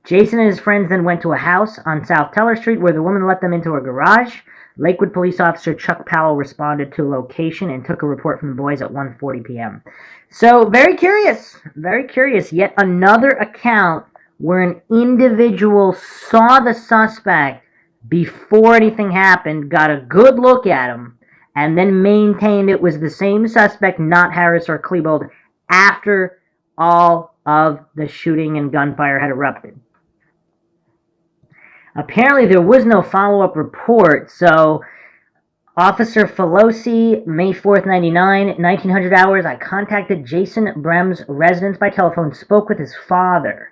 Jason and his friends then went to a house on South Teller Street where the woman let them into her garage. Lakewood police officer Chuck Powell responded to the location and took a report from the boys at 1:40 p.m. So, very curious. Yet another account where an individual saw the suspect before anything happened, got a good look at him, and then maintained it was the same suspect, not Harris or Klebold, after all of the shooting and gunfire had erupted. Apparently, there was no follow-up report, so Officer Felosi, May 4th, 99, 1900 hours, I contacted Jason Brem's residence by telephone, spoke with his father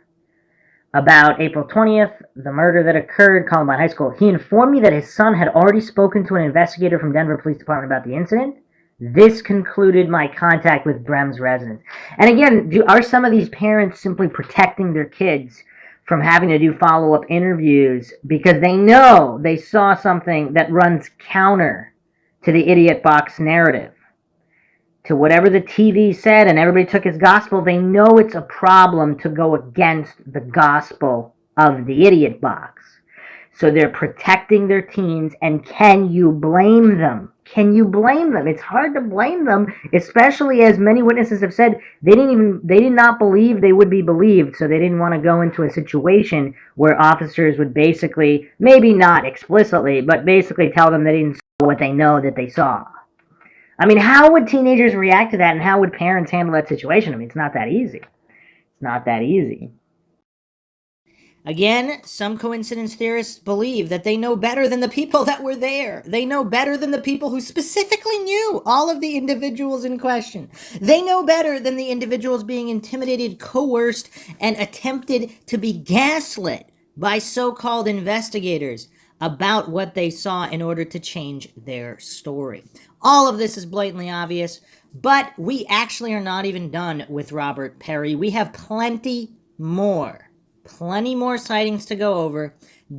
about April 20th, the murder that occurred, Columbine High School. He informed me that his son had already spoken to an investigator from Denver Police Department about the incident. This concluded my contact with Brem's residence. And again, are some of these parents simply protecting their kids from having to do follow-up interviews because they know they saw something that runs counter to the idiot box narrative, to whatever the TV said and everybody took as gospel? They know it's a problem to go against the gospel of the idiot box. So they're protecting their teens, and can you blame them? It's hard to blame them, especially as many witnesses have said they did not believe they would be believed, so they didn't want to go into a situation where officers would basically, maybe not explicitly, but basically tell them they didn't saw what they know that they saw. I mean, how would teenagers react to that, and how would parents handle that situation? I mean, it's not that easy. Again, some coincidence theorists believe that they know better than the people that were there. They know better than the people who specifically knew all of the individuals in question. They know better than the individuals being intimidated, coerced, and attempted to be gaslit by so-called investigators about what they saw in order to change their story. All of this is blatantly obvious, but we actually are not even done with Robert Perry. We have plenty more sightings to go over,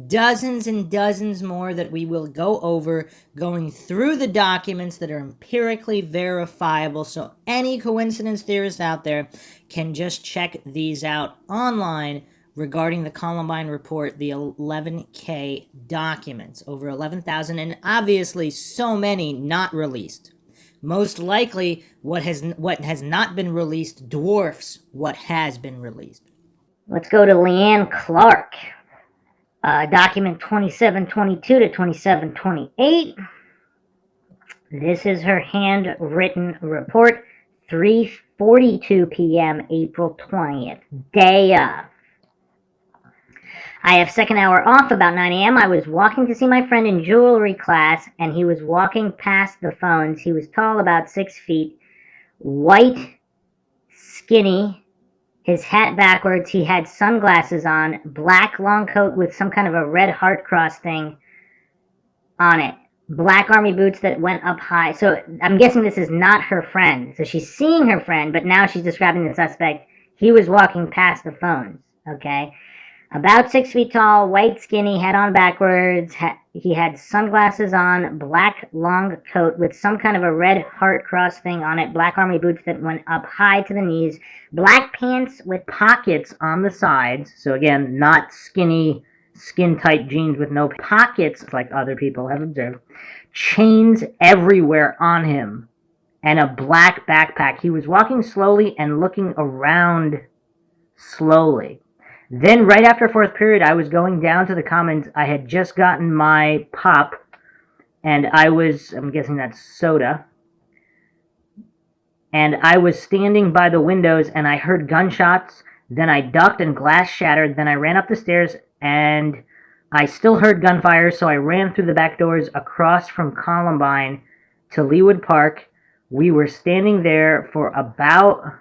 dozens and dozens more that we will go over, going through the documents that are empirically verifiable, so any coincidence theorists out there can just check these out online regarding the Columbine report, the 11K documents, over 11,000, and obviously so many not released. Most likely, what has not been released dwarfs what has been released. Let's go to Leanne Clark, document 2722 to 2728. This is her handwritten report, 3:42 p.m., April 20th, day of. I have second hour off about 9 a.m. I was walking to see my friend in jewelry class, and he was walking past the phones. He was tall, about 6 feet, white, skinny, his hat backwards. He had sunglasses on, black long coat with some kind of a red heart cross thing on it, black army boots that went up high. So I'm guessing this is not her friend. So she's seeing her friend, but now she's describing the suspect. He was walking past the phones, okay? About 6 feet tall, white, skinny, head on backwards. He had sunglasses on, black long coat with some kind of a red heart cross thing on it, black army boots that went up high to the knees, black pants with pockets on the sides. So again, not skinny, skin-tight jeans with no pockets like other people have observed. Chains everywhere on him, and a black backpack. He was walking slowly and looking around slowly. Then right after fourth period, I was going down to the commons. I had just gotten my pop, and I'm guessing that's soda, and I was standing by the windows, and I heard gunshots. Then I ducked and glass shattered. Then I ran up the stairs, and I still heard gunfire, so I ran through the back doors across from Columbine to Leawood Park. We were standing there for about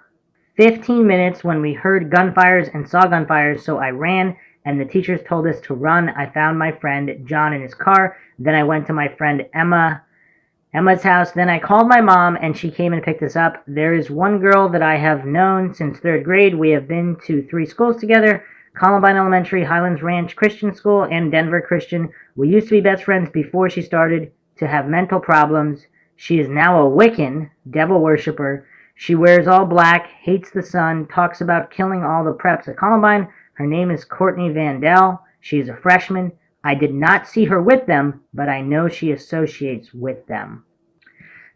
15 minutes when we heard gunfires and saw gunfires, so I ran, and the teachers told us to run. I found my friend John in his car. Then I went to my friend Emma's house. Then I called my mom, and she came and picked us up. There is one girl that I have known since third grade. We have been to 3 schools together: Columbine Elementary, Highlands Ranch Christian School, and Denver Christian. We used to be best friends before she started to have mental problems. She is now a Wiccan, devil worshiper. She wears all black, hates the sun, talks about killing all the preps at Columbine. Her name is Courtney Vandell. She is a freshman. I did not see her with them, but I know she associates with them.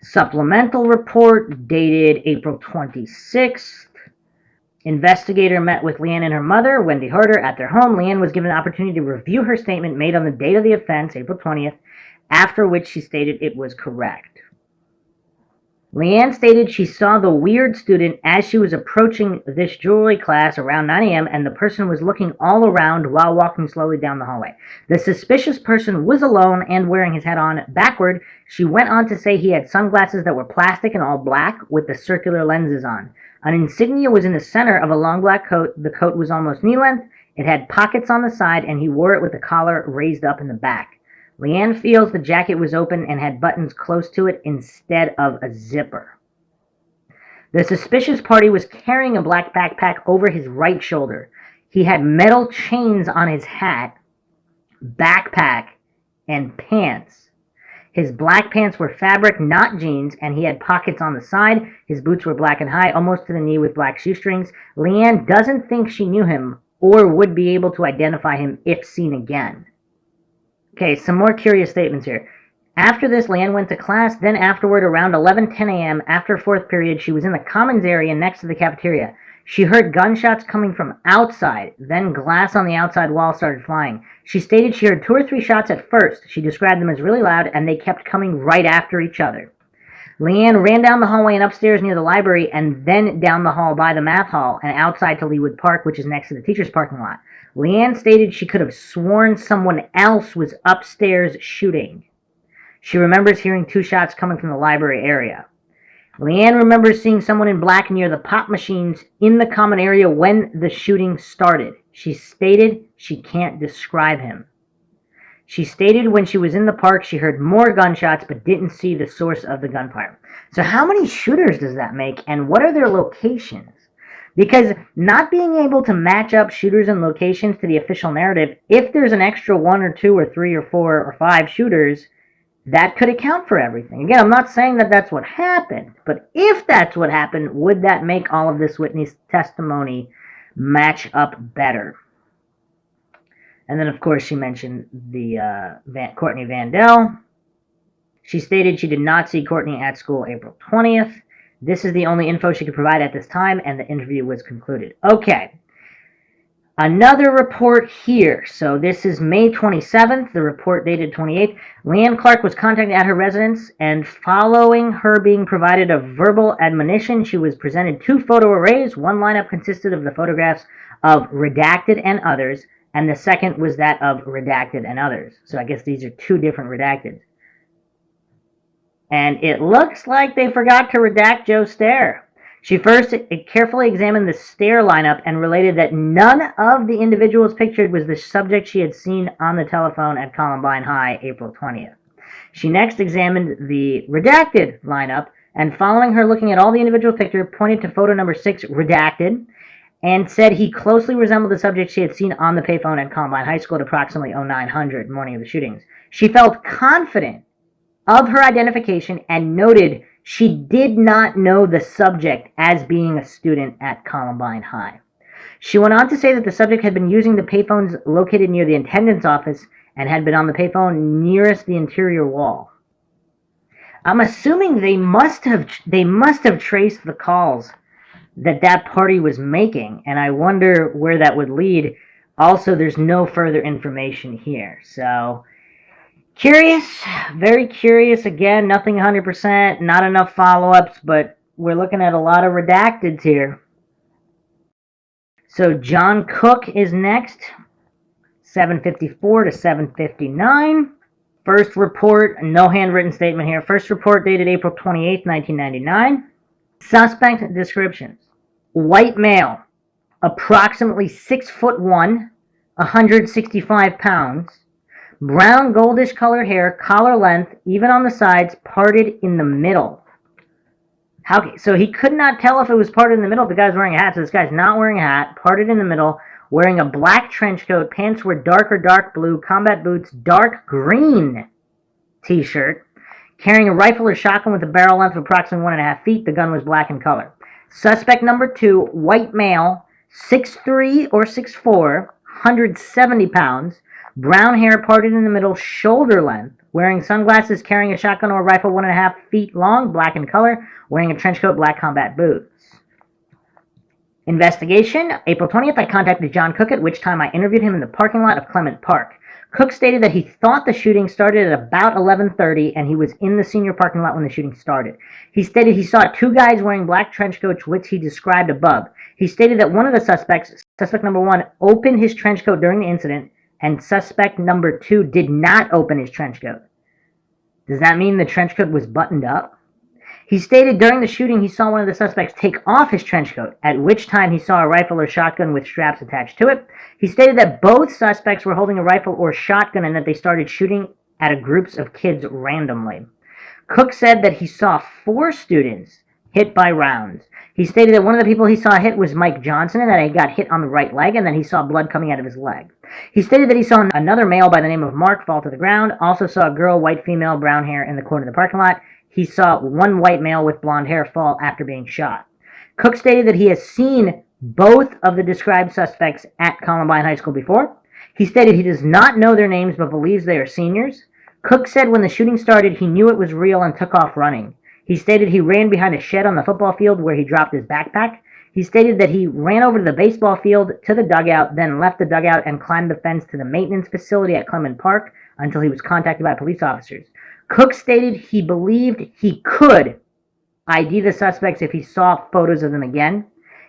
Supplemental report dated April 26th. Investigator met with Leanne and her mother, Wendy Harder, at their home. Leanne was given an opportunity to review her statement made on the date of the offense, April 20th, after which she stated it was correct. Leanne stated she saw the weird student as she was approaching this jewelry class around 9 a.m. and the person was looking all around while walking slowly down the hallway. The suspicious person was alone and wearing his hat on backward. She went on to say he had sunglasses that were plastic and all black with the circular lenses on. An insignia was in the center of a long black coat. The coat was almost knee length. It had pockets on the side and he wore it with the collar raised up in the back. Leanne feels the jacket was open and had buttons close to it instead of a zipper. The suspicious party was carrying a black backpack over his right shoulder. He had metal chains on his hat, backpack, and pants. His black pants were fabric, not jeans, and he had pockets on the side. His boots were black and high, almost to the knee with black shoestrings. Leanne doesn't think she knew him or would be able to identify him if seen again. Okay, some more curious statements here. After this, Leanne went to class. Then afterward, around 11:10 a.m., after fourth period, she was in the commons area next to the cafeteria. She heard gunshots coming from outside. Then glass on the outside wall started flying. She stated she heard 2 or 3 shots at first. She described them as really loud, and they kept coming right after each other. Leanne ran down the hallway and upstairs near the library, and then down the hall by the math hall and outside to Leawood Park, which is next to the teacher's parking lot. Leanne stated she could have sworn someone else was upstairs shooting. She remembers hearing 2 shots coming from the library area. Leanne remembers seeing someone in black near the pop machines in the common area when the shooting started. She stated she can't describe him. She stated when she was in the park she heard more gunshots but didn't see the source of the gunfire. So how many shooters does that make, and what are their locations? Because not being able to match up shooters and locations to the official narrative, if there's an extra 1 or 2 or 3 or 4 or 5 shooters, that could account for everything. Again, I'm not saying that that's what happened, but if that's what happened, would that make all of this witness testimony match up better? And then, of course, she mentioned the Courtney Vandell. She stated she did not see Courtney at school April 20th. This is the only info she could provide at this time, and the interview was concluded. Okay. Another report here. So this is May 27th, the report dated 28th. Leanne Clark was contacted at her residence, and following her being provided a verbal admonition, she was presented 2 photo arrays. One lineup consisted of the photographs of redacted and others, and the second was that of redacted and others. So I guess these are 2 different redacted. And it looks like they forgot to redact Joe Stair. She first carefully examined the Stair lineup and related that none of the individuals pictured was the subject she had seen on the telephone at Columbine High April 20th. She next examined the redacted lineup and, following her looking at all the individuals pictured, pointed to photo number 6, redacted, and said he closely resembled the subject she had seen on the payphone at Columbine High School at approximately 0900, morning of the shootings. She felt confident of her identification and noted she did not know the subject as being a student at Columbine High. She went on to say that the subject had been using the payphones located near the attendance office and had been on the payphone nearest the interior wall. I'm assuming they must have traced the calls that party was making, and I wonder where that would lead. Also, there's no further information here, so curious, very curious. Again, nothing 100%, not enough follow-ups, but we're looking at a lot of redacteds here. So John Cook is next, 7:54 to 7:59. First report, no handwritten statement here. First report dated April 28, 1999. Suspect descriptions: white male, approximately 6'1", 165 pounds. Brown goldish colored hair, collar length, even on the sides, parted in the middle. So he could not tell if it was parted in the middle if the guy's wearing a hat. So this guy's not wearing a hat, parted in the middle, wearing a black trench coat, pants were dark blue, combat boots, dark green t-shirt, carrying a rifle or shotgun with a barrel length of approximately 1.5 feet. The gun was black in color. Suspect number 2, white male, 6'3" or 6'4", 170 pounds, brown hair parted in the middle, shoulder length, wearing sunglasses, carrying a shotgun or rifle 1.5 feet long, black in color, wearing a trench coat, black combat boots. Investigation. April 20th, I contacted John Cook, at which time I interviewed him in the parking lot of Clement Park. Cook stated that he thought the shooting started at about 11:30 and he was in the senior parking lot when the shooting started. He stated he saw two guys wearing black trench coats, which he described above. He stated that one of the suspects, suspect number 1, opened his trench coat during the incident, and suspect number 2 did not open his trench coat. Does that mean the trench coat was buttoned up? He stated during the shooting he saw one of the suspects take off his trench coat, at which time he saw a rifle or shotgun with straps attached to it. He stated that both suspects were holding a rifle or shotgun and that they started shooting at groups of kids randomly. Cook said that he saw 4 students hit by rounds. He stated that one of the people he saw hit was Mike Johnson and that he got hit on the right leg and that he saw blood coming out of his leg. He stated that he saw another male by the name of Mark fall to the ground, also saw a girl, white female, brown hair in the corner of the parking lot. He saw one white male with blonde hair fall after being shot. Cook stated that he has seen both of the described suspects at Columbine High School before. He stated he does not know their names but believes they are seniors. Cook said when the shooting started, he knew it was real and took off running. He stated he ran behind a shed on the football field where he dropped his backpack. He stated that he ran over to the baseball field to the dugout, then left the dugout and climbed the fence to the maintenance facility at Clement Park until he was contacted by police officers. Cook stated he believed he could ID the suspects if he saw photos of them again.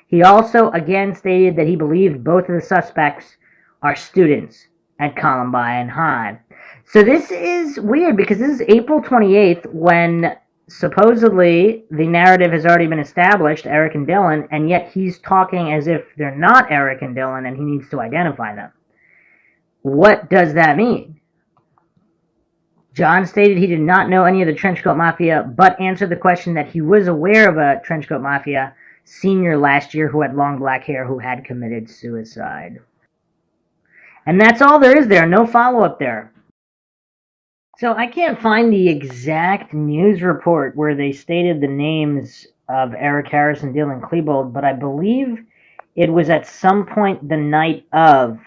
He also again stated that he believed both of the suspects are students at Columbine High. So this is weird because this is April 28th when supposedly the narrative has already been established, Eric and Dylan, and yet he's talking as if they're not Eric and Dylan and he needs to identify them. What does that mean? John stated he did not know any of the Trenchcoat Mafia, but answered the question that he was aware of a Trenchcoat Mafia senior last year who had long black hair who had committed suicide. And that's all there is there, no follow-up there. So I can't find the exact news report where they stated the names of Eric Harris and Dylan Klebold, but I believe it was at some point the night of,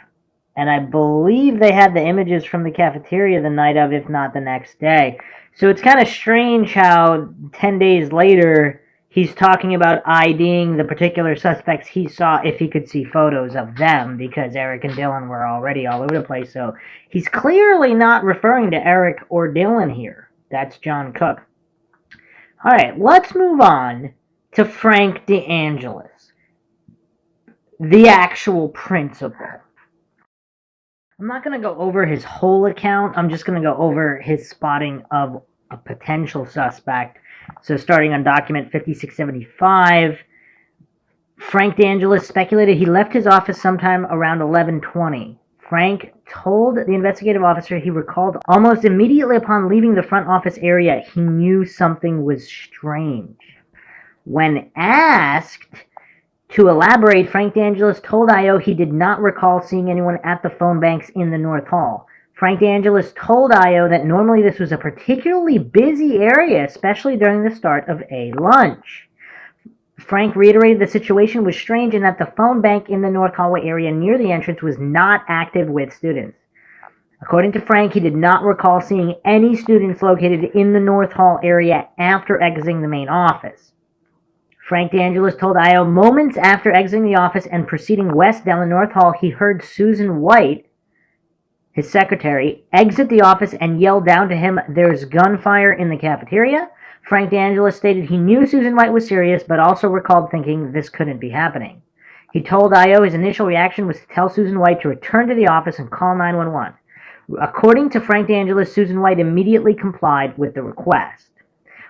and I believe they had the images from the cafeteria the night of, if not the next day. So it's kind of strange how 10 days later he's talking about IDing the particular suspects he saw if he could see photos of them, because Eric and Dylan were already all over the place. So he's clearly not referring to Eric or Dylan here. That's John Cook. All right, let's move on to Frank DeAngelis, the actual principal. I'm not going to go over his whole account. I'm just going to go over his spotting of a potential suspect. So starting on document 5675, Frank DeAngelis speculated he left his office sometime around 11:20. Frank told the investigative officer he recalled almost immediately upon leaving the front office area he knew something was strange. When asked to elaborate, Frank DeAngelis told IO he did not recall seeing anyone at the phone banks in the North Hall. Frank DeAngelis told IO that normally this was a particularly busy area, especially during the start of a lunch. Frank reiterated the situation was strange and that the phone bank in the North Hallway area near the entrance was not active with students. According to Frank, he did not recall seeing any students located in the North Hall area after exiting the main office. Frank DeAngelis told IO moments after exiting the office and proceeding west down the North Hall, he heard Susan White, his secretary, exit the office and yell down to him, "There's gunfire in the cafeteria." Frank DeAngelis stated he knew Susan White was serious, but also recalled thinking this couldn't be happening. He told IO his initial reaction was to tell Susan White to return to the office and call 911. According to Frank DeAngelis, Susan White immediately complied with the request.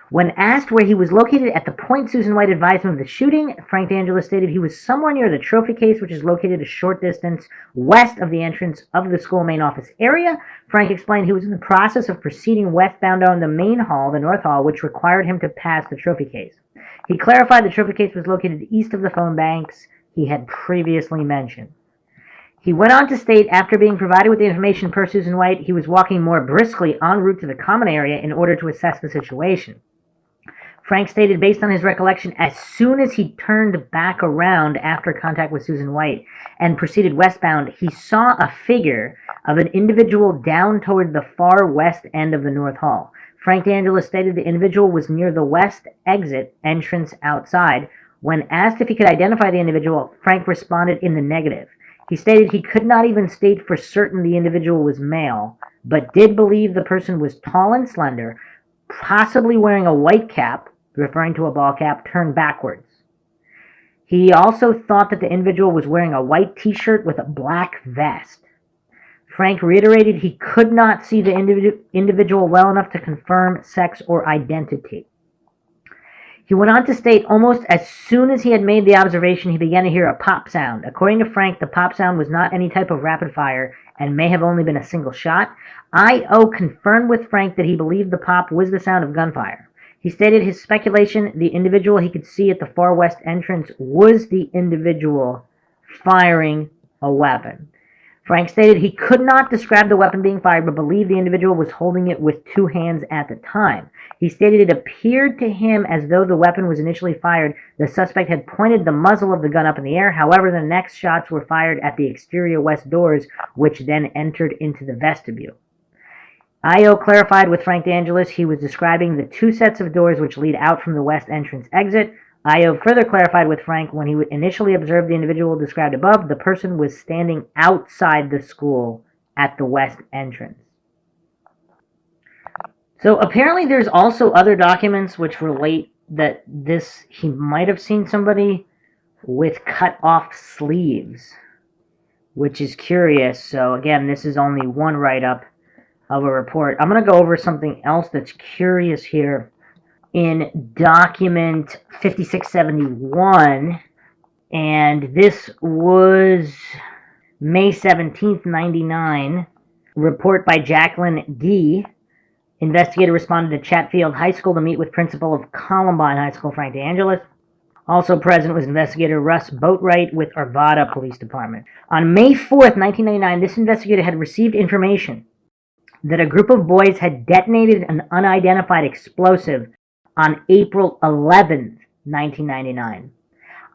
When asked where he was located at the point Susan White advised him of the shooting, Frank DeAngelis stated he was somewhere near the trophy case, which is located a short distance west of the entrance of the school main office area. Frank explained he was in the process of proceeding westbound down the main hall, the North Hall, which required him to pass the trophy case. He clarified the trophy case was located east of the phone banks he had previously mentioned. He went on to state after being provided with the information per Susan White, he was walking more briskly en route to the common area in order to assess the situation. Frank stated, based on his recollection, as soon as he turned back around after contact with Susan White and proceeded westbound, he saw a figure of an individual down toward the far west end of the North Hall. Frank DeAngelis stated the individual was near the west exit entrance outside. When asked if he could identify the individual, Frank responded in the negative. He stated he could not even state for certain the individual was male, but did believe the person was tall and slender, possibly wearing a white cap, referring to a ball cap, turned backwards. He also thought that the individual was wearing a white t-shirt with a black vest. Frank reiterated he could not see the individual well enough to confirm sex or identity. He went on to state almost as soon as he had made the observation, he began to hear a pop sound. According to Frank, the pop sound was not any type of rapid fire and may have only been a single shot. I.O. confirmed with Frank that he believed the pop was the sound of gunfire. He stated his speculation the individual he could see at the far west entrance was the individual firing a weapon. Frank stated he could not describe the weapon being fired, but believed the individual was holding it with two hands at the time. He stated it appeared to him as though the weapon was initially fired. The suspect had pointed the muzzle of the gun up in the air. However, the next shots were fired at the exterior west doors, which then entered into the vestibule. I.O. clarified with Frank DeAngelis he was describing the two sets of doors which lead out from the west entrance exit. I.O. further clarified with Frank when he initially observed the individual described above, the person was standing outside the school at the west entrance. So apparently there's also other documents which relate that he might have seen somebody with cut off sleeves, which is curious. So again, this is only one write-up of a report. I'm going to go over something else that's curious here. In document 5671, and this was May 17th, 99, report by Jacqueline D. Investigator responded to Chatfield High School to meet with principal of Columbine High School, Frank DeAngelis. Also present was investigator Russ Boatwright with Arvada Police Department. On May 4th, 1999, this investigator had received information that a group of boys had detonated an unidentified explosive on April 11th, 1999.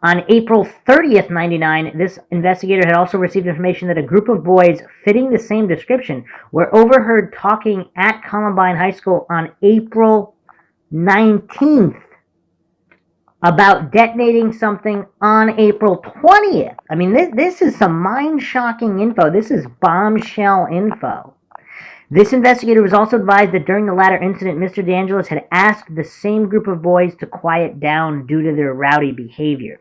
On April 30th, 1999, this investigator had also received information that a group of boys fitting the same description were overheard talking at Columbine High School on April 19th about detonating something on April 20th. I mean, this is some mind-shocking info. This is bombshell info. This investigator was also advised that during the latter incident, Mr. DeAngelis had asked the same group of boys to quiet down due to their rowdy behavior.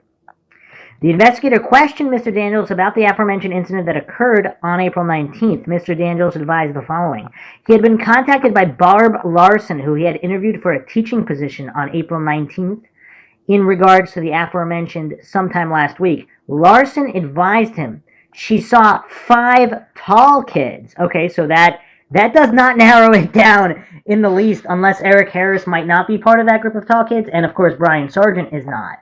The investigator questioned Mr. DeAngelis about the aforementioned incident that occurred on April 19th. Mr. DeAngelis advised the following. He had been contacted by Barb Larson, who he had interviewed for a teaching position on April 19th, in regards to the aforementioned sometime last week. Larson advised him she saw 5 tall kids. Okay, so that does not narrow it down in the least, unless Eric Harris might not be part of that group of tall kids, and of course Brian Sargent is not.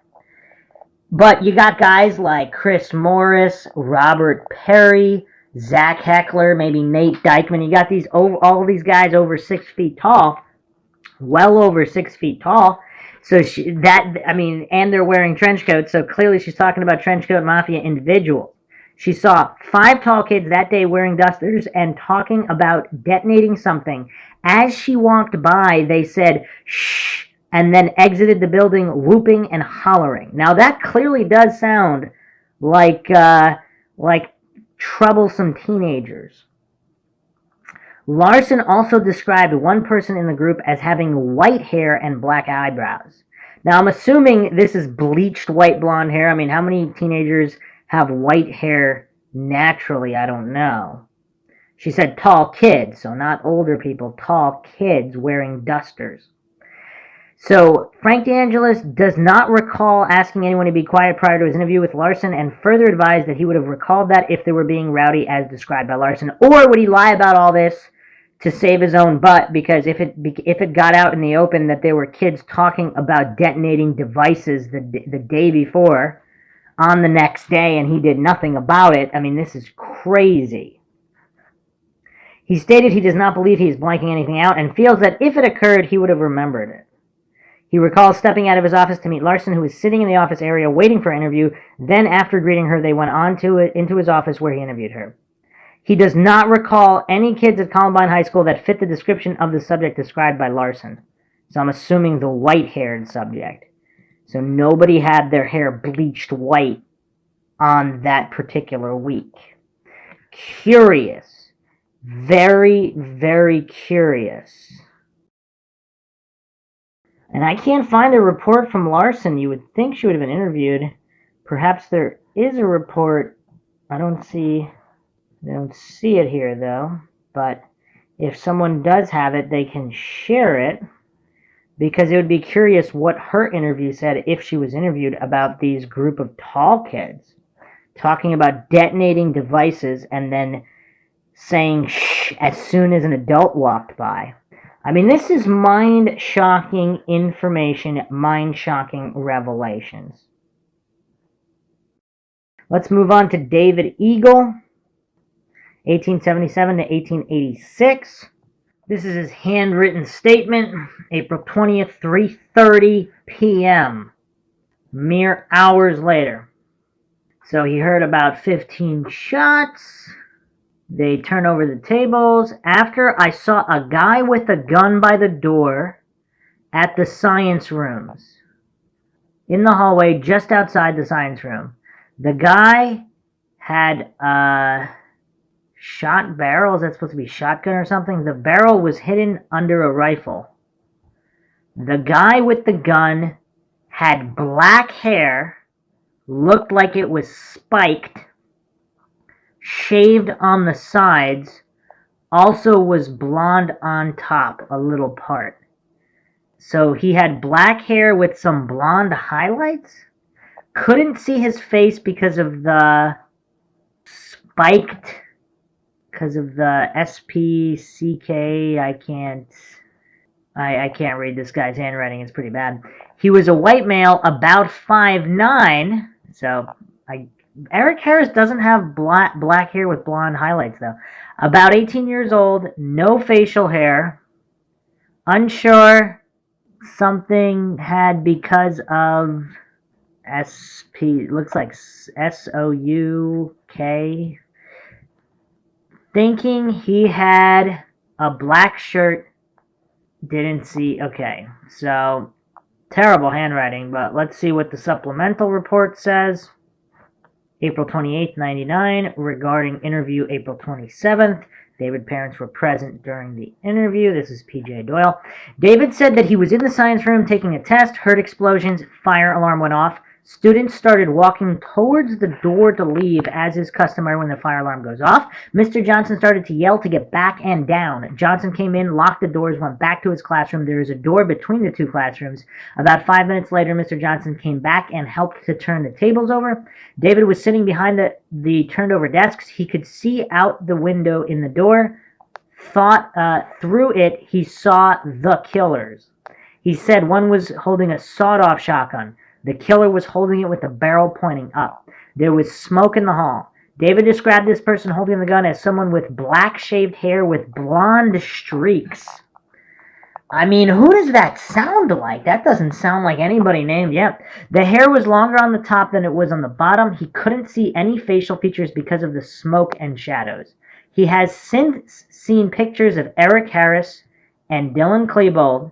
But you got guys like Chris Morris, Robert Perry, Zach Heckler, maybe Nate Dykeman. You got all these guys over 6 feet tall, well over 6 feet tall. So and they're wearing trench coats. So clearly she's talking about trench coat mafia individuals. She saw 5 tall kids that day wearing dusters and talking about detonating something. As she walked by, they said, shh, and then exited the building whooping and hollering. Now that clearly does sound like troublesome teenagers. Larson also described one person in the group as having white hair and black eyebrows. Now I'm assuming this is bleached white blonde hair. I mean, how many teenagers have white hair naturally? I don't know. She said tall kids, so not older people, tall kids wearing dusters. So Frank DeAngelis does not recall asking anyone to be quiet prior to his interview with Larson, and further advised that he would have recalled that if they were being rowdy as described by Larson. Or would he lie about all this to save his own butt? Because if it got out in the open that there were kids talking about detonating devices the day before, on the next day, and he did nothing about it, I mean, this is crazy. He stated he does not believe he is blanking anything out and feels that if it occurred, he would have remembered it. He recalls stepping out of his office to meet Larson, who was sitting in the office area waiting for an interview. Then, after greeting her, they went on into his office where he interviewed her. He does not recall any kids at Columbine High School that fit the description of the subject described by Larson. So I'm assuming the white-haired subject. So nobody had their hair bleached white on that particular week. Curious. Very, very curious. And I can't find a report from Larson. You would think she would have been interviewed. Perhaps there is a report. I don't see it here, though. But if someone does have it, they can share it. Because it would be curious what her interview said if she was interviewed about these group of tall kids. Talking about detonating devices and then saying shh as soon as an adult walked by. I mean, this is mind-shocking information, mind-shocking revelations. Let's move on to David Eagle, 1877 to 1886. This is his handwritten statement, April 20th, 3:30 p.m., mere hours later. So he heard about 15 shots. They turn over the tables. After I saw a guy with a gun by the door at the science rooms, in the hallway just outside the science room. The guy had shot barrel. Is that supposed to be shotgun or something? The barrel was hidden under a rifle. The guy with the gun had black hair, looked like it was spiked, shaved on the sides, also was blonde on top, a little part. So he had black hair with some blonde highlights. Couldn't see his face because of the spiked, because of the SPCK. I can't read this guy's handwriting. It's pretty bad. He was a white male, about 5'9". So Eric Harris doesn't have black hair with blonde highlights, though. About 18 years old, no facial hair. Unsure something had because of looks like SOUK. Thinking he had a black shirt. Didn't see. Okay, so terrible handwriting, but let's see what the supplemental report says. April 28th, 99, regarding interview April 27th. David's parents were present during the interview. This is P.J. Doyle. David said that he was in the science room taking a test, heard explosions, fire alarm went off. Students started walking towards the door to leave, as is customary when the fire alarm goes off. Mr. Johnson started to yell to get back and down. Johnson came in, locked the doors, went back to his classroom. There is a door between the two classrooms. About 5 minutes later, Mr. Johnson came back and helped to turn the tables over. David was sitting behind the turned-over desks. He could see out the window in the door. Through it, he saw the killers. He said one was holding a sawed-off shotgun. The killer was holding it with the barrel pointing up. There was smoke in the hall. David described this person holding the gun as someone with black shaved hair with blonde streaks. I mean, who does that sound like? That doesn't sound like anybody named yet. The hair was longer on the top than it was on the bottom. He couldn't see any facial features because of the smoke and shadows. He has since seen pictures of Eric Harris and Dylan Klebold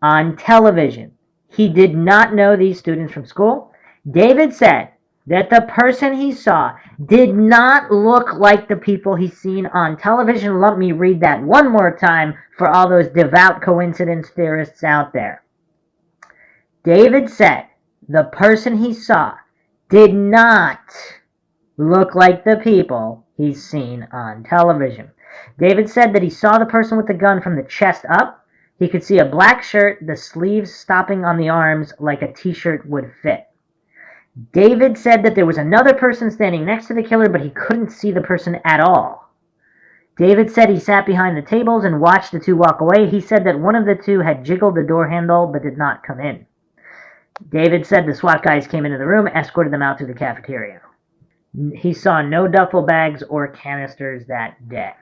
on television. He did not know these students from school. David said that the person he saw did not look like the people he's seen on television. Let me read that one more time for all those devout coincidence theorists out there. David said the person he saw did not look like the people he's seen on television. David said that he saw the person with the gun from the chest up. He could see a black shirt, the sleeves stopping on the arms like a t-shirt would fit. David said that there was another person standing next to the killer, but he couldn't see the person at all. David said he sat behind the tables and watched the two walk away. He said that one of the two had jiggled the door handle but did not come in. David said the SWAT guys came into the room, escorted them out to the cafeteria. He saw no duffel bags or canisters that day.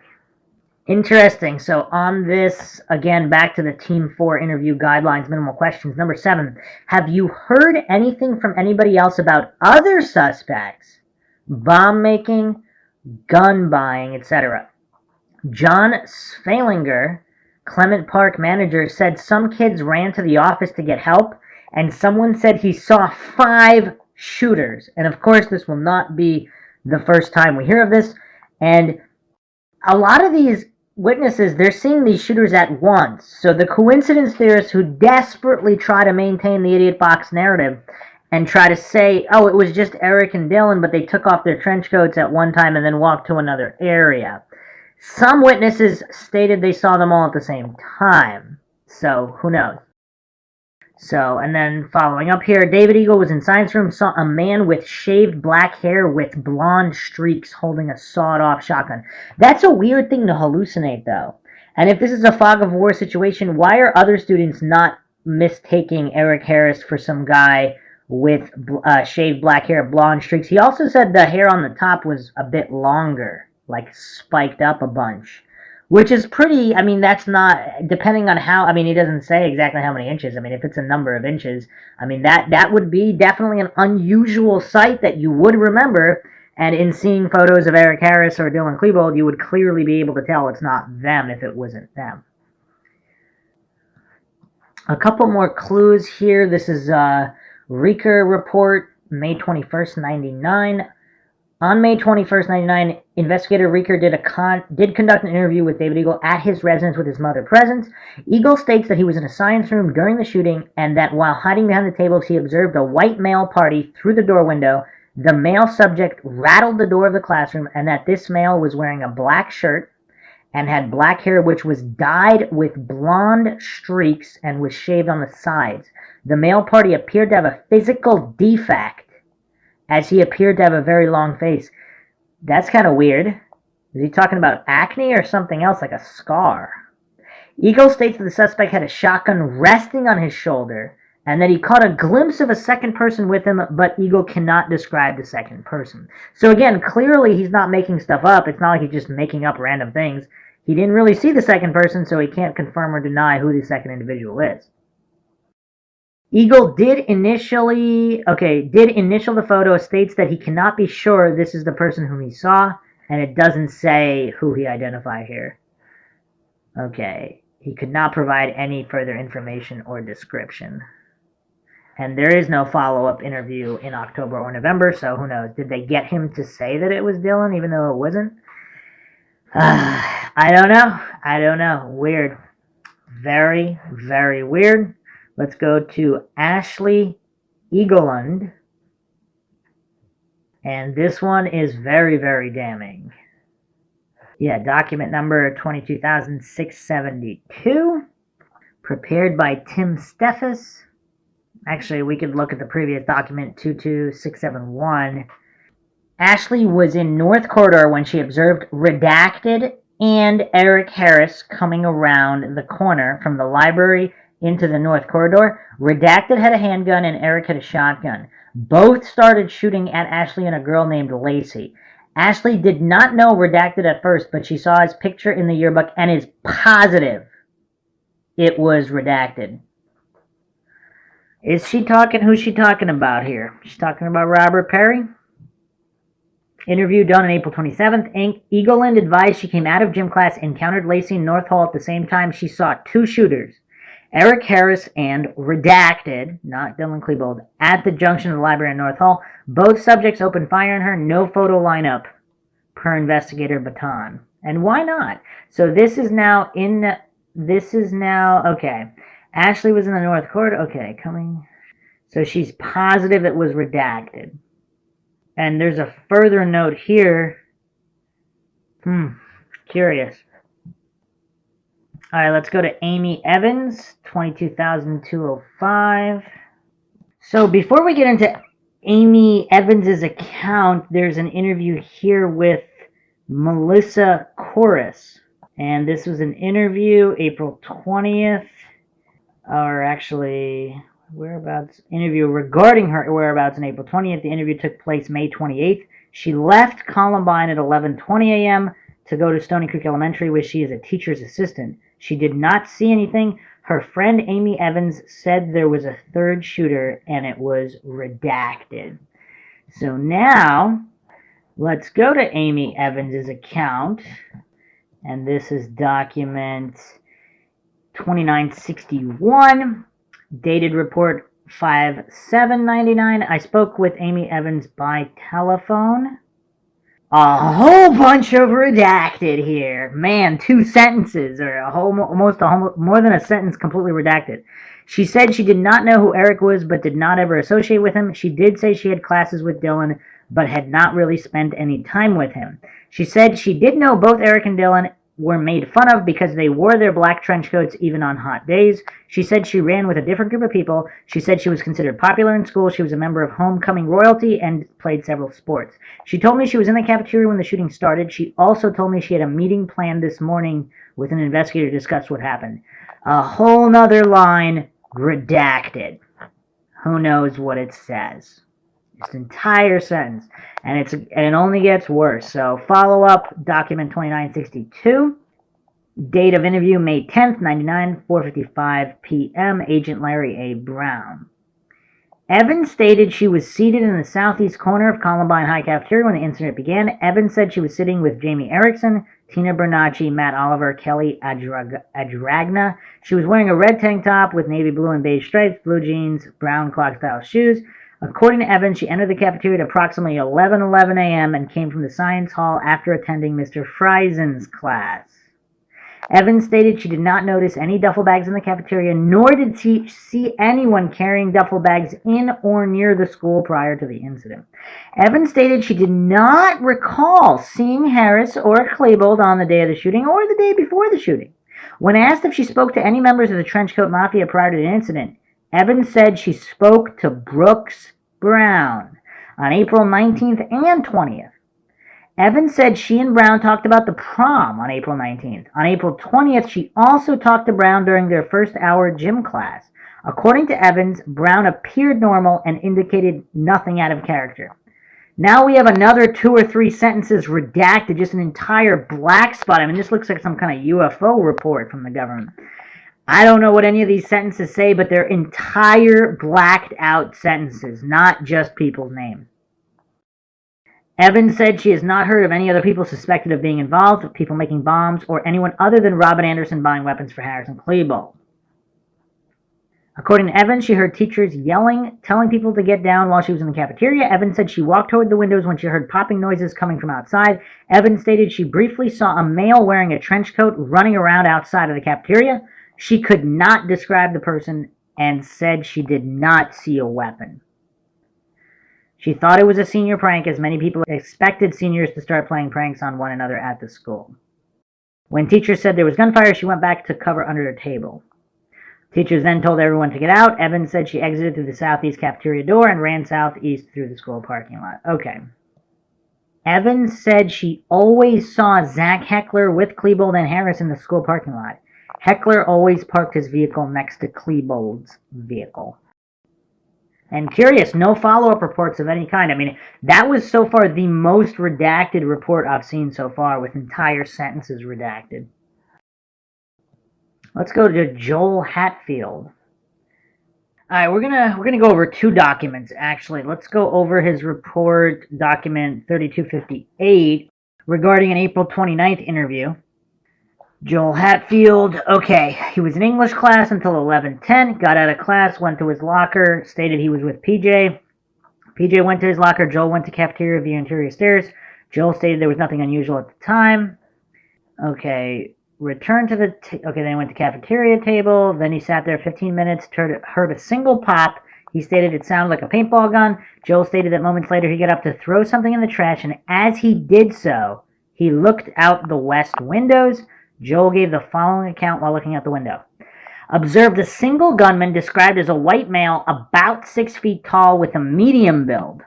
Interesting. So on this, again, back to the Team 4 interview guidelines, minimal questions. Number 7, have you heard anything from anybody else about other suspects? Bomb making, gun buying, etc. John Sfalinger, Clement Park manager, said some kids ran to the office to get help, and someone said he saw 5 shooters. And of course, this will not be the first time we hear of this. And a lot of these witnesses, they're seeing these shooters at once. So the coincidence theorists who desperately try to maintain the idiot box narrative and try to say, oh, it was just Eric and Dylan, but they took off their trench coats at one time and then walked to another area. Some witnesses stated they saw them all at the same time. So who knows? So, and then following up here, David Eagle was in science room, saw a man with shaved black hair with blonde streaks holding a sawed-off shotgun. That's a weird thing to hallucinate, though. And if this is a fog of war situation, why are other students not mistaking Eric Harris for some guy with shaved black hair, blonde streaks? He also said the hair on the top was a bit longer, like spiked up a bunch. Which is pretty, I mean, that's not, depending on how, I mean, he doesn't say exactly how many inches. I mean, if it's a number of inches, I mean, that would be definitely an unusual sight that you would remember. And in seeing photos of Eric Harris or Dylan Klebold, you would clearly be able to tell it's not them if it wasn't them. A couple more clues here. This is Reeker report, May 21st, 99. On May 21st, 99, investigator Reeker did conduct an interview with David Eagle at his residence with his mother present. Eagle states that he was in a science room during the shooting and that while hiding behind the tables, he observed a white male party through the door window. The male subject rattled the door of the classroom and that this male was wearing a black shirt and had black hair which was dyed with blonde streaks and was shaved on the sides. The male party appeared to have a physical defect as he appeared to have a very long face. That's kind of weird. Is he talking about acne or something else, like a scar? Eagle states that the suspect had a shotgun resting on his shoulder and that he caught a glimpse of a second person with him, but Eagle cannot describe the second person. So again, clearly he's not making stuff up. It's not like he's just making up random things. He didn't really see the second person, so he can't confirm or deny who the second individual is. Eagle did initial the photo, states that he cannot be sure this is the person whom he saw, and it doesn't say who he identified here. Okay, he could not provide any further information or description. And there is no follow-up interview in October or November, so who knows? Did they get him to say that it was Dylan, even though it wasn't? I don't know. Weird. Very, very weird. Let's go to Ashley Eaglund. And this one is very, very damning. Yeah, document number 22,672. Prepared by Tim Steffes. Actually, we could look at the previous document, 22671. Ashley was in North Corridor when she observed Redacted and Eric Harris coming around the corner from the library into the North Corridor. Redacted had a handgun and Eric had a shotgun. Both started shooting at Ashley and a girl named Lacey. Ashley did not know Redacted at first, but she saw his picture in the yearbook and is positive it was Redacted. Who's she talking about here? She's talking about Robert Perry. Interview done on April 27th. Eagleland advised she came out of gym class, encountered Lacey in North Hall at the same time. She saw 2 shooters, Eric Harris and Redacted, not Dylan Klebold, at the junction of the library in North Hall. Both subjects opened fire on her. No photo lineup, per investigator Baton. And why not? So this is now, okay. Ashley was in the North Corridor. Okay, coming. So she's positive it was Redacted. And there's a further note here. Curious. All right, let's go to Amy Evans, 22,205. So before we get into Amy Evans's account, there's an interview here with Melissa Corus. And this was an interview April 20th. Or actually, interview regarding her whereabouts on April 20th. The interview took place May 28th. She left Columbine at 11:20 a.m. to go to Stony Creek Elementary, where she is a teacher's assistant. She did not see anything. Her friend Amy Evans said there was a third shooter, and it was redacted. So now, let's go to Amy Evans' account, and this is document 2961, dated report 5/7/99. I spoke with Amy Evans by telephone. A whole bunch of redacted here. Man, 2 sentences, or more than a sentence completely redacted. She said she did not know who Eric was, but did not ever associate with him. She did say she had classes with Dylan, but had not really spent any time with him. She said she did know both Eric and Dylan were made fun of because they wore their black trench coats even on hot days. She said she ran with a different group of people. She said she was considered popular in school. She was a member of homecoming royalty and played several sports. She told me she was in the cafeteria when the shooting started. She also told me she had a meeting planned this morning with an investigator to discuss what happened. A whole nother line redacted. Who knows what it says? This entire sentence. And it only gets worse. So follow up, document 2962. Date of interview, May 10th, 99, 4:55 p.m. Agent Larry A. Brown. Evans stated she was seated in the southeast corner of Columbine High Cafeteria when the incident began. Evans said she was sitting with Jamie Erickson, Tina Bernacci, Matt Oliver, Kelly Adragna. She was wearing a red tank top with navy blue and beige stripes, blue jeans, brown clog-style shoes. According to Evans, she entered the cafeteria at approximately 11:11 a.m. and came from the science hall after attending Mr. Freisen's class. Evans stated she did not notice any duffel bags in the cafeteria, nor did she see anyone carrying duffel bags in or near the school prior to the incident. Evans stated she did not recall seeing Harris or Klebold on the day of the shooting or the day before the shooting. When asked if she spoke to any members of the Trenchcoat Mafia prior to the incident, Evans said she spoke to Brooks Brown on April 19th and 20th. Evans said she and Brown talked about the prom on April 19th. On April 20th, she also talked to Brown during their first hour gym class. According to Evans, Brown appeared normal and indicated nothing out of character. Now we have another 2 or 3 sentences redacted, just an entire black spot. I mean, this looks like some kind of UFO report from the government. I don't know what any of these sentences say, but they're entire blacked out sentences, not just people's names. Evans said she has not heard of any other people suspected of being involved, people making bombs, or anyone other than Robin Anderson buying weapons for Harris and Klebold. According to Evans, she heard teachers yelling, telling people to get down while she was in the cafeteria. Evans said she walked toward the windows when she heard popping noises coming from outside. Evans stated she briefly saw a male wearing a trench coat running around outside of the cafeteria. She could not describe the person and said she did not see a weapon. She thought it was a senior prank, as many people expected seniors to start playing pranks on one another at the school. When teachers said there was gunfire, she went back to cover under a table. Teachers then told everyone to get out. Evans said she exited through the southeast cafeteria door and ran southeast through the school parking lot. Okay. Evans said she always saw Zach Heckler with Klebold and Harris in the school parking lot. Heckler always parked his vehicle next to Klebold's vehicle. And curious, no follow-up reports of any kind. I mean, that was so far the most redacted report I've seen so far, with entire sentences redacted. Let's go to Joel Hatfield. All right, we're gonna go over 2 documents, actually. Let's go over his report, document 3258, regarding an April 29th interview. Joel Hatfield, okay, he was in English class until 11:10, got out of class, went to his locker, stated he was with PJ. PJ went to his locker, Joel went to cafeteria via interior stairs. Joel stated there was nothing unusual at the time. Okay, returned to the, then he went to cafeteria table, then he sat there 15 minutes, heard a single pop. He stated it sounded like a paintball gun. Joel stated that moments later he got up to throw something in the trash, and as he did so, he looked out the west windows. Joel gave the following account while looking out the window. Observed a single gunman described as a white male about 6 feet tall with a medium build.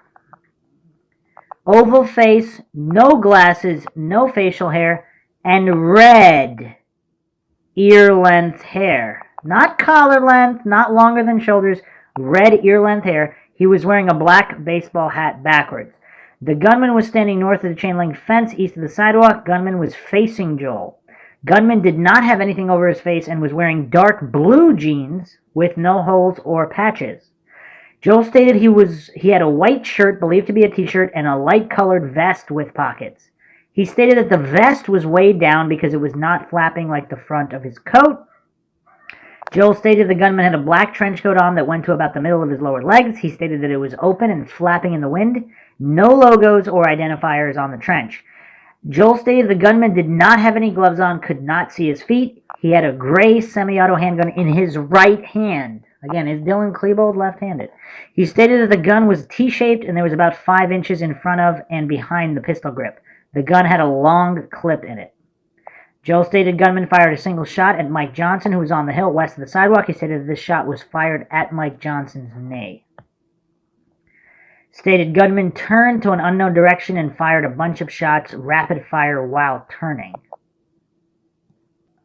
Oval face, no glasses, no facial hair, and red ear-length hair. Not collar length, not longer than shoulders, red ear-length hair. He was wearing a black baseball hat backwards. The gunman was standing north of the chain-link fence, east of the sidewalk. Gunman was facing Joel. Gunman did not have anything over his face and was wearing dark blue jeans with no holes or patches. Joel stated he had a white shirt, believed to be a t-shirt, and a light-colored vest with pockets. He stated that the vest was weighed down because it was not flapping like the front of his coat. Joel stated the gunman had a black trench coat on that went to about the middle of his lower legs. He stated that it was open and flapping in the wind. No logos or identifiers on the trench. Joel stated the gunman did not have any gloves on, could not see his feet. He had a gray semi-auto handgun in his right hand. Again, is Dylan Klebold left-handed? He stated that the gun was T-shaped and there was about 5 inches in front of and behind the pistol grip. The gun had a long clip in it. Joel stated gunman fired a single shot at Mike Johnson, who was on the hill west of the sidewalk. He stated that this shot was fired at Mike Johnson's knee. Stated gunman turned to an unknown direction and fired a bunch of shots, rapid fire, while turning.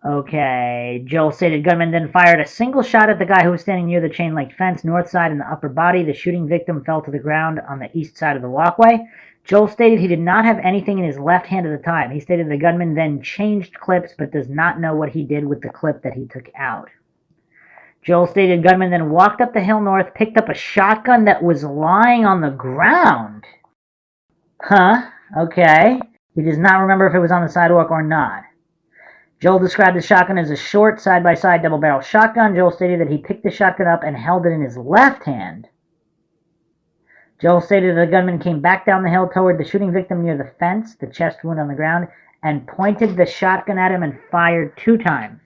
Okay, Joel stated gunman then fired a single shot at the guy who was standing near the chain-link fence, north side in the upper body. The shooting victim fell to the ground on the east side of the walkway. Joel stated he did not have anything in his left hand at the time. He stated the gunman then changed clips but does not know what he did with the clip that he took out. Joel stated gunman then walked up the hill north, picked up a shotgun that was lying on the ground. Okay. He does not remember if it was on the sidewalk or not. Joel described the shotgun as a short, side-by-side, double-barrel shotgun. Joel stated that he picked the shotgun up and held it in his left hand. Joel stated the gunman came back down the hill toward the shooting victim near the fence, the chest wound on the ground, and pointed the shotgun at him and fired 2 times.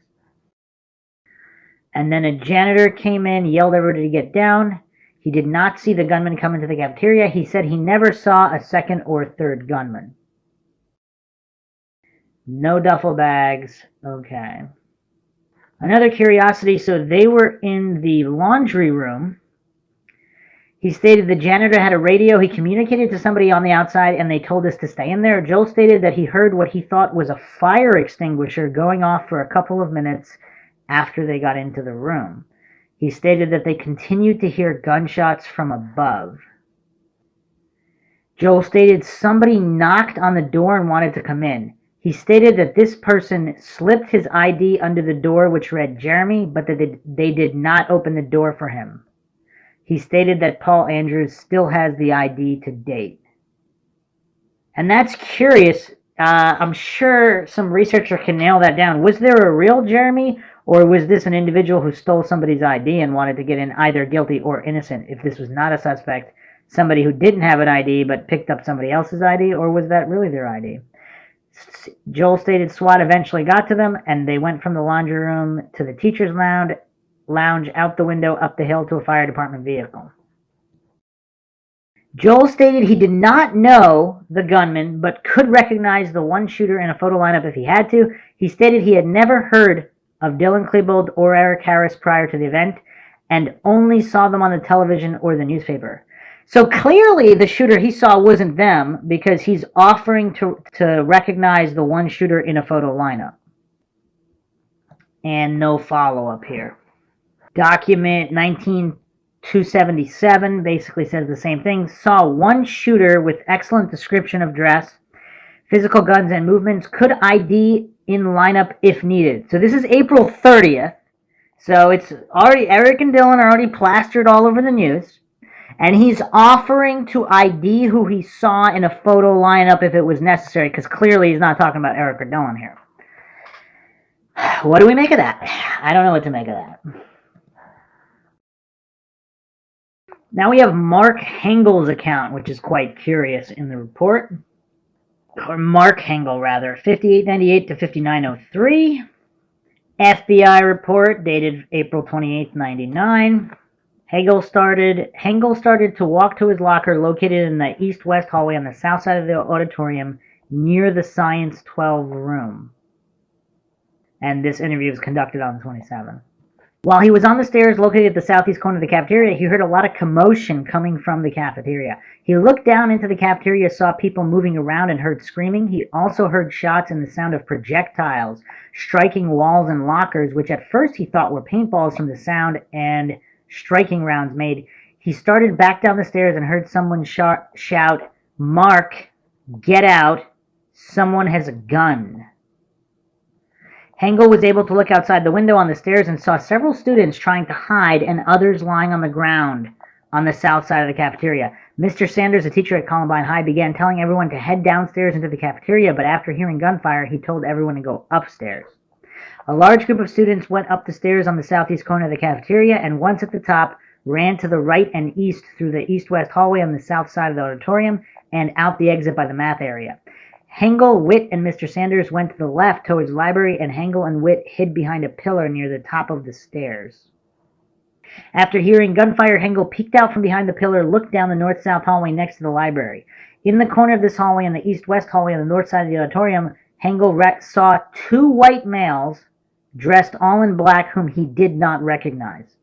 And then a janitor came in, yelled everybody to get down. He did not see the gunman come into the cafeteria. He said he never saw a second or third gunman. No duffel bags. Okay. Another curiosity, so they were in the laundry room. He stated the janitor had a radio. He communicated to somebody on the outside, and they told us to stay in there. Joel stated that he heard what he thought was a fire extinguisher going off for a couple of minutes after they got into the room. He stated that they continued to hear gunshots from above. Joel stated somebody knocked on the door and wanted to come in. He stated that this person slipped his ID under the door, which read Jeremy, but that they did not open the door for him. He stated that Paul Andrews still has the ID to date. And that's curious. I'm sure some researcher can nail that down. Was there a real Jeremy, or was this an individual who stole somebody's ID and wanted to get in either guilty or innocent? If this was not a suspect, somebody who didn't have an ID but picked up somebody else's ID, or was that really their ID? Joel stated SWAT eventually got to them, and they went from the laundry room to the teacher's lounge, out the window, up the hill to a fire department vehicle. Joel stated he did not know the gunman, but could recognize the one shooter in a photo lineup if he had to. He stated he had never heard of Dylan Klebold or Eric Harris prior to the event, and only saw them on the television or the newspaper. So clearly the shooter he saw wasn't them, because he's offering to recognize the one shooter in a photo lineup. And no follow-up here. Document 19277 basically says the same thing. Saw one shooter with excellent description of dress, physical guns and movements, could ID in lineup if needed. So this is April 30th. So it's already, Eric and Dylan are already plastered all over the news. And he's offering to ID who he saw in a photo lineup if it was necessary, because clearly he's not talking about Eric or Dylan here. What do we make of that? I don't know what to make of that. Now we have Mark Hengel's account, which is quite curious in the report. Or Mark Hengel, rather. 5898 to 5903. FBI report dated April 28th, 99. Hengel started to walk to his locker located in the east-west hallway on the south side of the auditorium near the Science 12 room. And this interview was conducted on the 27th. While he was on the stairs located at the southeast corner of the cafeteria, he heard a lot of commotion coming from the cafeteria. He looked down into the cafeteria, saw people moving around, and heard screaming. He also heard shots and the sound of projectiles striking walls and lockers, which at first he thought were paintballs from the sound and striking rounds made. He started back down the stairs and heard someone shout, Mark, get out. Someone has a gun. Hengel was able to look outside the window on the stairs and saw several students trying to hide and others lying on the ground on the south side of the cafeteria. Mr. Sanders, a teacher at Columbine High, began telling everyone to head downstairs into the cafeteria, but after hearing gunfire, he told everyone to go upstairs. A large group of students went up the stairs on the southeast corner of the cafeteria, and once at the top, ran to the right and east through the east-west hallway on the south side of the auditorium and out the exit by the math area. Hengel, Witt, and Mr. Sanders went to the left towards the library, and Hengel and Witt hid behind a pillar near the top of the stairs. After hearing gunfire, Hengel peeked out from behind the pillar, looked down the north-south hallway next to the library. In the corner of this hallway and the east-west hallway on the north side of the auditorium, Hengel saw two white males dressed all in black whom he did not recognize.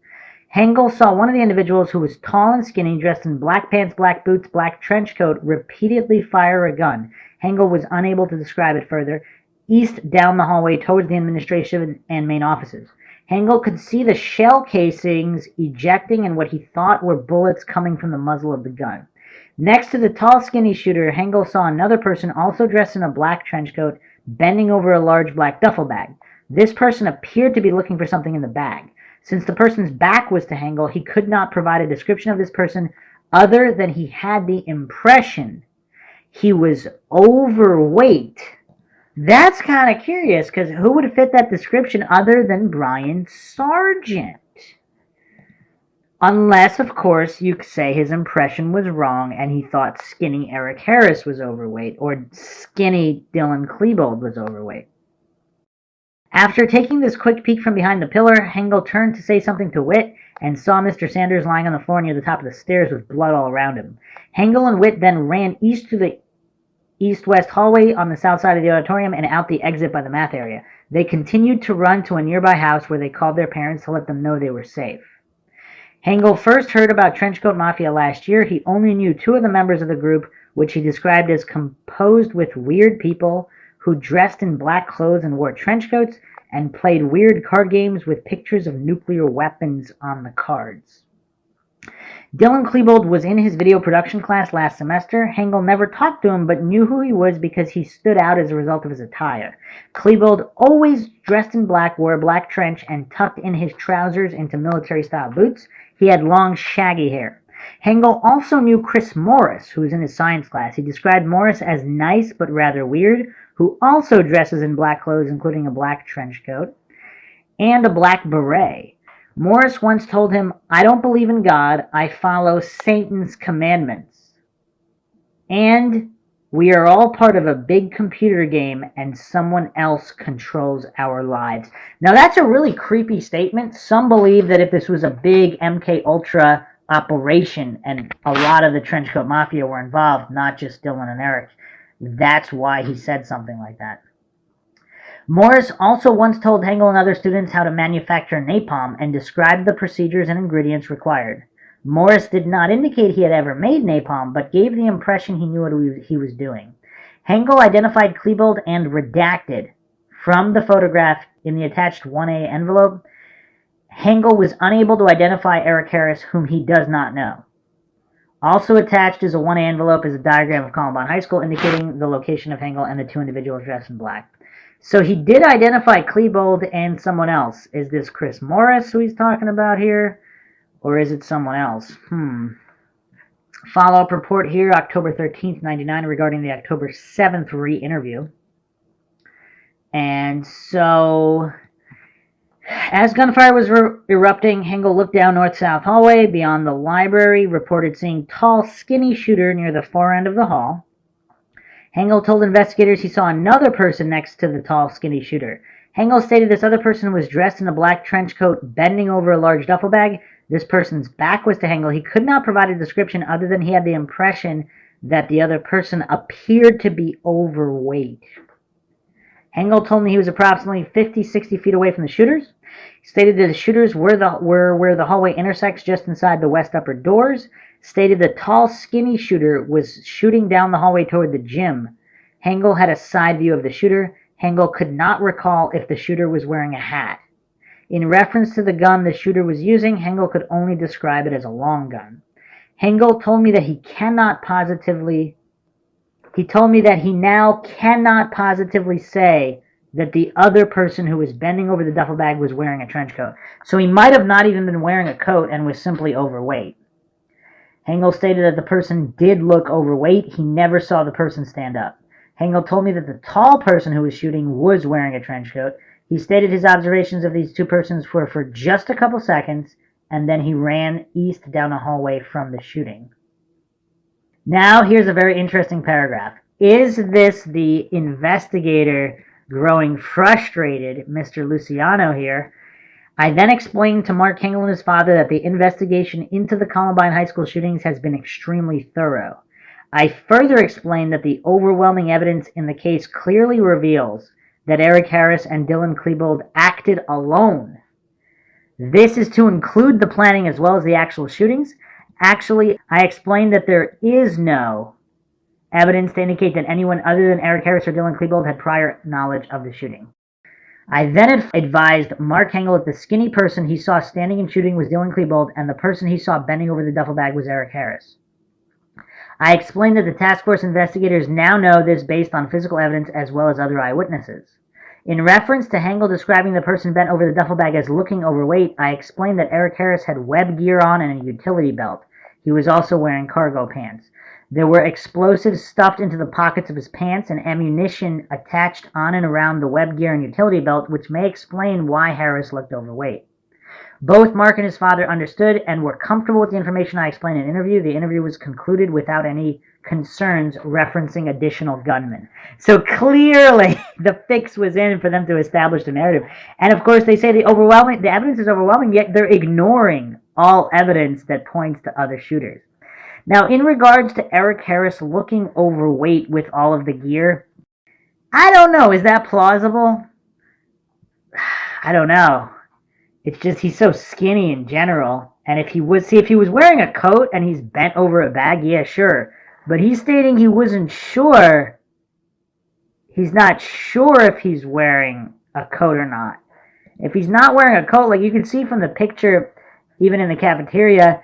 Hengel saw one of the individuals, who was tall and skinny, dressed in black pants, black boots, black trench coat, repeatedly fire a gun. Hengel was unable to describe it further, east down the hallway towards the administration and main offices. Hengel could see the shell casings ejecting and what he thought were bullets coming from the muzzle of the gun. Next to the tall, skinny shooter, Hengel saw another person also dressed in a black trench coat, bending over a large black duffel bag. This person appeared to be looking for something in the bag. Since the person's back was to Hengel, he could not provide a description of this person other than he had the impression he was overweight. That's kind of curious, because who would fit that description other than Brian Sargent? Unless, of course, you could say his impression was wrong and he thought skinny Eric Harris was overweight, or skinny Dylan Klebold was overweight. After taking this quick peek from behind the pillar, Hengel turned to say something to Witt and saw Mr. Sanders lying on the floor near the top of the stairs with blood all around him. Hengel and Witt then ran east through the east-west hallway on the south side of the auditorium and out the exit by the math area. They continued to run to a nearby house where they called their parents to let them know they were safe. Hengel first heard about Trenchcoat Mafia last year. He only knew two of the members of the group, which he described as composed with weird people who dressed in black clothes and wore trench coats and played weird card games with pictures of nuclear weapons on the cards. Dylan Klebold was in his video production class last semester. Hengel never talked to him, but knew who he was because he stood out as a result of his attire. Klebold, always dressed in black, wore a black trench and tucked in his trousers into military-style boots. He had long, shaggy hair. Hengel also knew Chris Morris, who was in his science class. He described Morris as nice but rather weird, who also dresses in black clothes, including a black trench coat and a black beret. Morris once told him, "I don't believe in God, I follow Satan's commandments. And we are all part of a big computer game and someone else controls our lives." Now that's a really creepy statement. Some believe that if this was a big MK Ultra operation and a lot of the Trenchcoat Mafia were involved, not just Dylan and Eric, that's why he said something like that. Morris also once told Hengel and other students how to manufacture napalm and described the procedures and ingredients required. Morris did not indicate he had ever made napalm, but gave the impression he knew what he was doing. Hengel identified Klebold and redacted from the photograph in the attached 1A envelope. Hengel was unable to identify Eric Harris, whom he does not know. Also attached is a 1A envelope is a diagram of Columbine High School indicating the location of Hengel and the two individuals dressed in black. So he did identify Klebold and someone else. Is this Chris Morris who he's talking about here? Or is it someone else? Follow-up report here, October 13th, 1999, regarding the October 7th re-interview. And so, as gunfire was erupting, Hengel looked down north-south hallway beyond the library, reported seeing tall, skinny shooter near the far end of the hall. Hengel told investigators he saw another person next to the tall, skinny shooter. Hengel stated this other person was dressed in a black trench coat, bending over a large duffel bag. This person's back was to Hengel. He could not provide a description other than he had the impression that the other person appeared to be overweight. Hengel told me he was approximately 50-60 feet away from the shooters. He stated that the shooters were where the hallway intersects just inside the west upper doors. Stated the tall, skinny shooter was shooting down the hallway toward the gym. Hengel had a side view of the shooter. Hengel could not recall if the shooter was wearing a hat. In reference to the gun the shooter was using, Hengel could only describe it as a long gun. Hengel told me that he cannot positively He told me that he now cannot positively say that the other person who was bending over the duffel bag was wearing a trench coat. So he might have not even been wearing a coat and was simply overweight. Hengel stated that the person did look overweight. He never saw the person stand up. Hengel told me that the tall person who was shooting was wearing a trench coat. He stated his observations of these two persons were for just a couple seconds, and then he ran east down a hallway from the shooting. Now, here's a very interesting paragraph. Is this the investigator growing frustrated, Mr. Luciano here? I then explained to Mark Hengel and his father that the investigation into the Columbine High School shootings has been extremely thorough. I further explained that the overwhelming evidence in the case clearly reveals that Eric Harris and Dylan Klebold acted alone. This is to include the planning as well as the actual shootings. Actually, I explained that there is no evidence to indicate that anyone other than Eric Harris or Dylan Klebold had prior knowledge of the shooting. I then advised Mark Hengel that the skinny person he saw standing and shooting was Dylan Klebold, and the person he saw bending over the duffel bag was Eric Harris. I explained that the task force investigators now know this based on physical evidence as well as other eyewitnesses. In reference to Hengel describing the person bent over the duffel bag as looking overweight, I explained that Eric Harris had web gear on and a utility belt. He was also wearing cargo pants. There were explosives stuffed into the pockets of his pants and ammunition attached on and around the web gear and utility belt, which may explain why Harris looked overweight. Both Mark and his father understood and were comfortable with the information I explained in the interview. The interview was concluded without any concerns referencing additional gunmen. So clearly the fix was in for them to establish the narrative. And of course they say the evidence is overwhelming, yet they're ignoring all evidence that points to other shooters. Now, in regards to Eric Harris looking overweight with all of the gear, I don't know. Is that plausible? I don't know. It's just he's so skinny in general. And if he was wearing a coat and he's bent over a bag, yeah, sure. But he's stating he wasn't sure. He's not sure if he's wearing a coat or not. If he's not wearing a coat, like you can see from the picture, even in the cafeteria,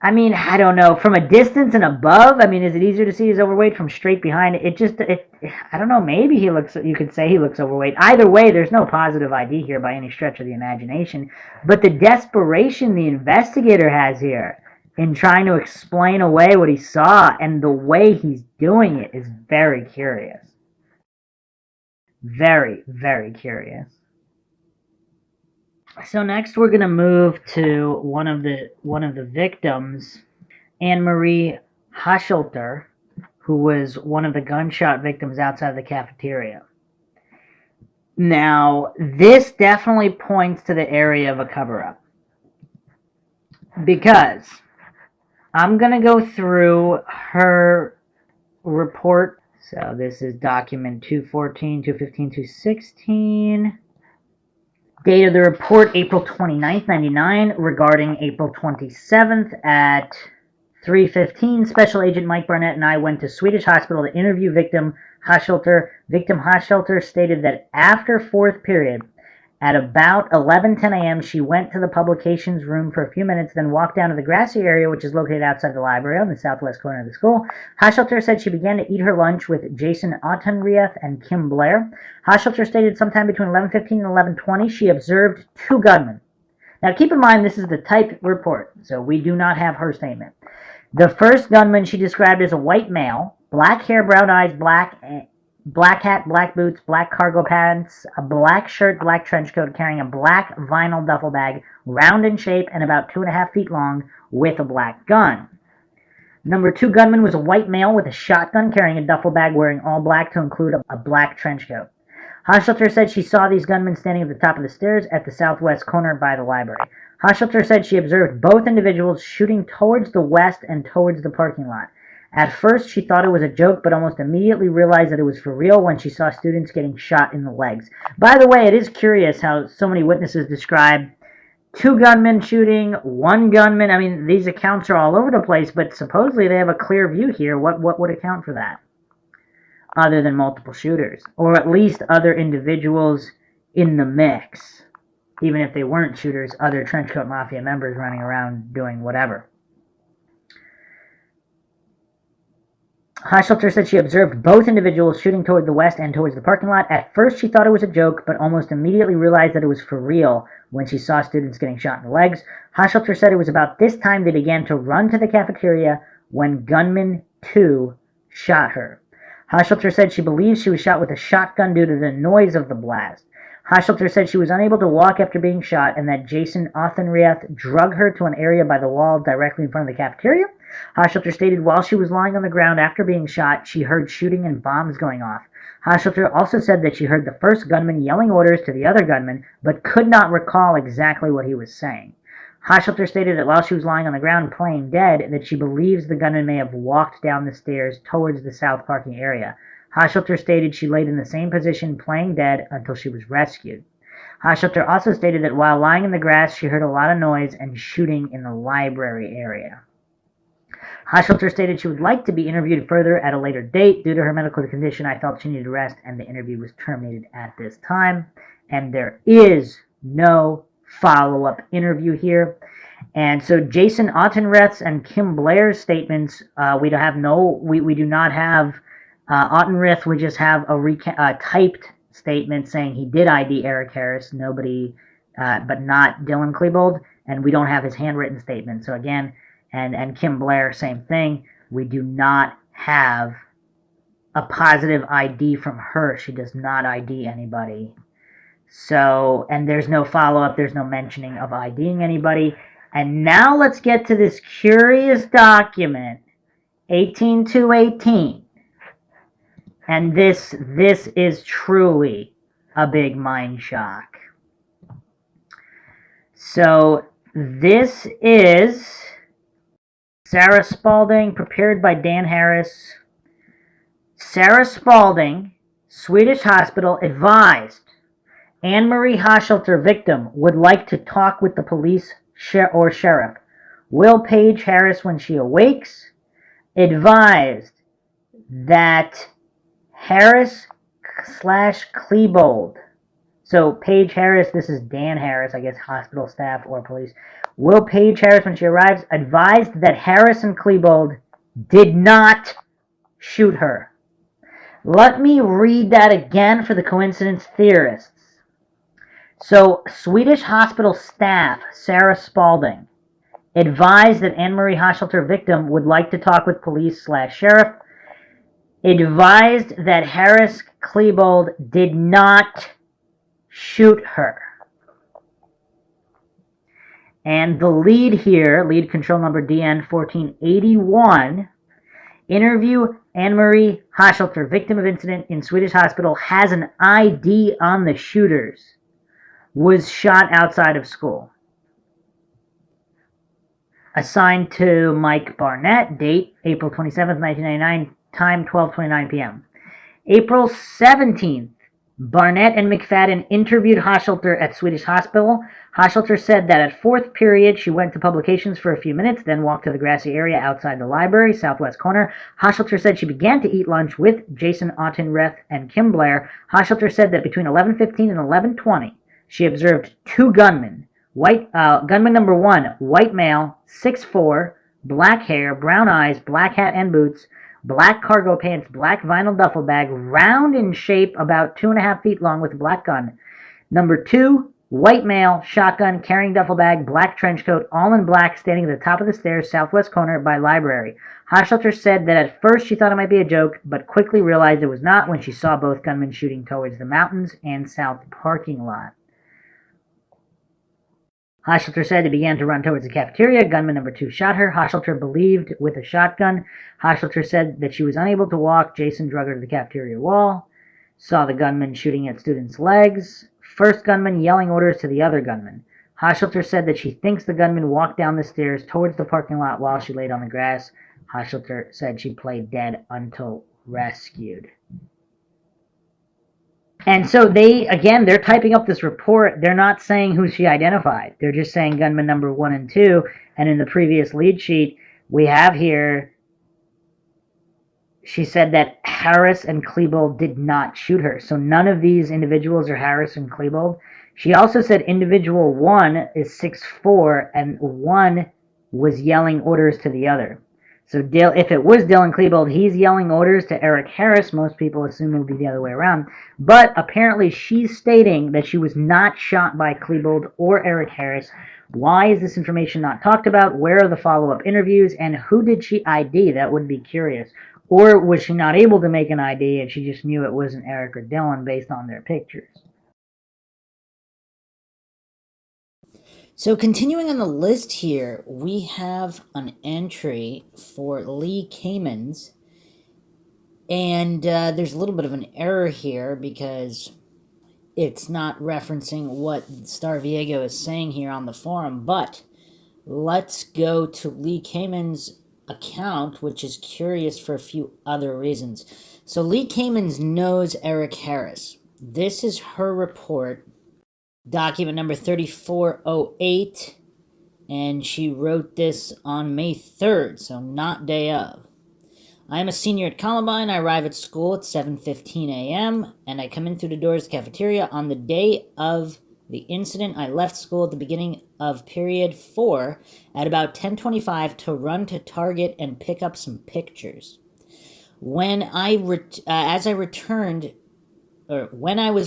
I mean, I don't know. From a distance and above, I mean, is it easier to see he's overweight from straight behind? I don't know. Maybe you could say he looks overweight. Either way, there's no positive ID here by any stretch of the imagination. But the desperation the investigator has here in trying to explain away what he saw and the way he's doing it is very curious. Very, very curious. So next we're going to move to one of the victims, Anne-Marie Hachelter, who was one of the gunshot victims outside the cafeteria. Now, this definitely points to the area of a cover-up, because I'm going to go through her report. So this is document 214, 215, 216. Date of the report, April 29th, 99, regarding April 27th at 3:15. Special Agent Mike Barnett and I went to Swedish Hospital to interview victim Hachelter. Victim Hachelter stated that after fourth period, at about 11:10 a.m., she went to the publications room for a few minutes, then walked down to the grassy area, which is located outside the library on the southwest corner of the school. Hachelter said she began to eat her lunch with Jason Autenrieth and Kim Blair. Hachelter stated sometime between 11:15 and 11:20, she observed two gunmen. Now keep in mind, this is the typed report, so we do not have her statement. The first gunman she described as a white male, black hair, brown eyes, black hat, black boots, black cargo pants, a black shirt, black trench coat, carrying a black vinyl duffel bag, round in shape and about 2.5 feet long, with a black gun. Number two gunman was a white male with a shotgun, carrying a duffel bag, wearing all black to include a black trench coat. Hachelter said she saw these gunmen standing at the top of the stairs at the southwest corner by the library. Hachelter said she observed both individuals shooting towards the west and towards the parking lot. At first, she thought it was a joke, but almost immediately realized that it was for real when she saw students getting shot in the legs. By the way, it is curious how so many witnesses describe two gunmen shooting, one gunman. I mean, these accounts are all over the place, but supposedly they have a clear view here. What would account for that? Other than multiple shooters, or at least other individuals in the mix. Even if they weren't shooters, other trenchcoat mafia members running around doing whatever. Hoshelter said she observed both individuals shooting toward the west and towards the parking lot. At first, she thought it was a joke, but almost immediately realized that it was for real when she saw students getting shot in the legs. Hoshelter said it was about this time they began to run to the cafeteria when gunman 2 shot her. Hoshelter said she believes she was shot with a shotgun due to the noise of the blast. Hoshelter said she was unable to walk after being shot and that Jason Othenrieth drug her to an area by the wall directly in front of the cafeteria. Hoshelter stated while she was lying on the ground after being shot, she heard shooting and bombs going off. Hoshelter also said that she heard the first gunman yelling orders to the other gunman, but could not recall exactly what he was saying. Hoshelter stated that while she was lying on the ground playing dead, that she believes the gunman may have walked down the stairs towards the south parking area. Hoshelter stated she laid in the same position playing dead until she was rescued. Hoshelter also stated that while lying in the grass, she heard a lot of noise and shooting in the library area. Hoshelter stated she would like to be interviewed further at a later date. Due to her medical condition, I felt she needed rest, and the interview was terminated at this time. And there is no follow-up interview here. And so Jason Ottenreth's and Kim Blair's statements, we do not have Ottenreth. We just have a typed statement saying he did ID Eric Harris, but not Dylan Klebold, and we don't have his handwritten statement. So again, and Kim Blair, same thing. We do not have a positive ID from her. She does not ID anybody. So, and there's no follow-up. There's no mentioning of IDing anybody. And now let's get to this curious document, 18218. And this is truly a big mind shock. So this is Sarah Spalding, prepared by Dan Harris. Sarah Spalding, Swedish hospital, advised Anne-Marie Hoshelter, victim, would like to talk with the police or sheriff. Will page Harris when she awakes. Advised that Harris / Klebold. So page Harris, this is Dan Harris, I guess hospital staff or police. Will page Harris when she arrives. Advised that Harris and Klebold did not shoot her. Let me read that again for the coincidence theorists. So, Swedish hospital staff, Sarah Spalding, advised that Anne-Marie Hoshelter, victim, would like to talk with police / sheriff. Advised that Harris Klebold did not shoot her. And the lead here, lead control number DN 1481, interview Anne-Marie Hoshelter, victim of incident in Swedish hospital, has an ID on the shooters. Was shot outside of school. Assigned to Mike Barnett, date April 27th, 1999, time 12:29 p.m. April 17th, Barnett and McFadden interviewed Hoshelter at Swedish Hospital. Hoshelter said that at fourth period, she went to publications for a few minutes, then walked to the grassy area outside the library, southwest corner. Hoshelter said she began to eat lunch with Jason Ottenreth and Kim Blair. Hoshelter said that between 11:15 and 11:20, she observed two gunmen. Gunman number 1, white male, 6'4", black hair, brown eyes, black hat and boots, black cargo pants, black vinyl duffel bag, round in shape, about 2.5 feet long, with a black gun. Number 2, white male, shotgun, carrying duffel bag, black trench coat, all in black, standing at the top of the stairs, southwest corner by library. Hoshelter said that at first she thought it might be a joke, but quickly realized it was not when she saw both gunmen shooting towards the mountains and south parking lot. Hoshelter said they began to run towards the cafeteria. Gunman number 2 shot her. Hoshelter believed with a shotgun. Hoshelter said that she was unable to walk. Jason drug her to the cafeteria wall. Saw the gunman shooting at students' legs. First gunman yelling orders to the other gunman. Hoshelter said that she thinks the gunman walked down the stairs towards the parking lot while she laid on the grass. Hoshelter said she played dead until rescued. And so they're typing up this report. They're not saying who she identified. They're just saying gunman number 1 and 2. And in the previous lead sheet, we have here, she said that Harris and Klebold did not shoot her. So none of these individuals are Harris and Klebold. She also said individual 1 is 6'4", and 1 was yelling orders to the other. So if it was Dylan Klebold, he's yelling orders to Eric Harris. Most people assume it would be the other way around. But apparently she's stating that she was not shot by Klebold or Eric Harris. Why is this information not talked about? Where are the follow-up interviews? And who did she ID? That would be curious. Or was she not able to make an ID and she just knew it wasn't Eric or Dylan based on their pictures? So continuing on the list here, we have an entry for Lee Kamens. And there's a little bit of an error here because it's not referencing what Star Viego is saying here on the forum. But let's go to Lee Kamens' account, which is curious for a few other reasons. So Lee Kamens knows Eric Harris. This is her report, document number 3408, and she wrote this on May 3rd, so not day of. I am a senior at Columbine. I arrive at school at 7:15 a.m., and I come in through the doors of the cafeteria. On the day of the incident, I left school at the beginning of period 4 at about 10:25 to run to Target and pick up some pictures. When I was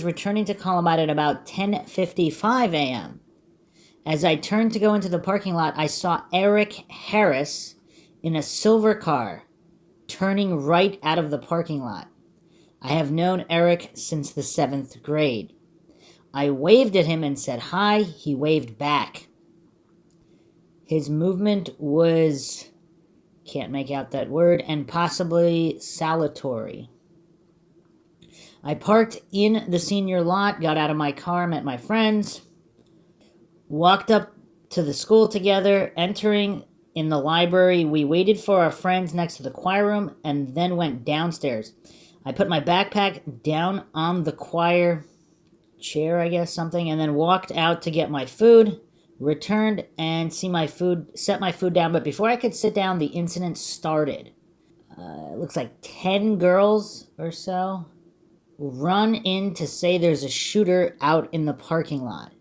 returning to Columbine at about 10:55 a.m., as I turned to go into the parking lot, I saw Eric Harris in a silver car turning right out of the parking lot. I have known Eric since the 7th grade. I waved at him and said hi. He waved back. His movement was, can't make out that word, and possibly salutatory. I parked in the senior lot, got out of my car, met my friends, walked up to the school together. Entering in the library, we waited for our friends next to the choir room and then went downstairs. I put my backpack down on the choir chair, I guess, something, and then walked out to get my food, returned and set my food down. But before I could sit down, the incident started. It looks like 10 girls or so run in to say there's a shooter out in the parking lot.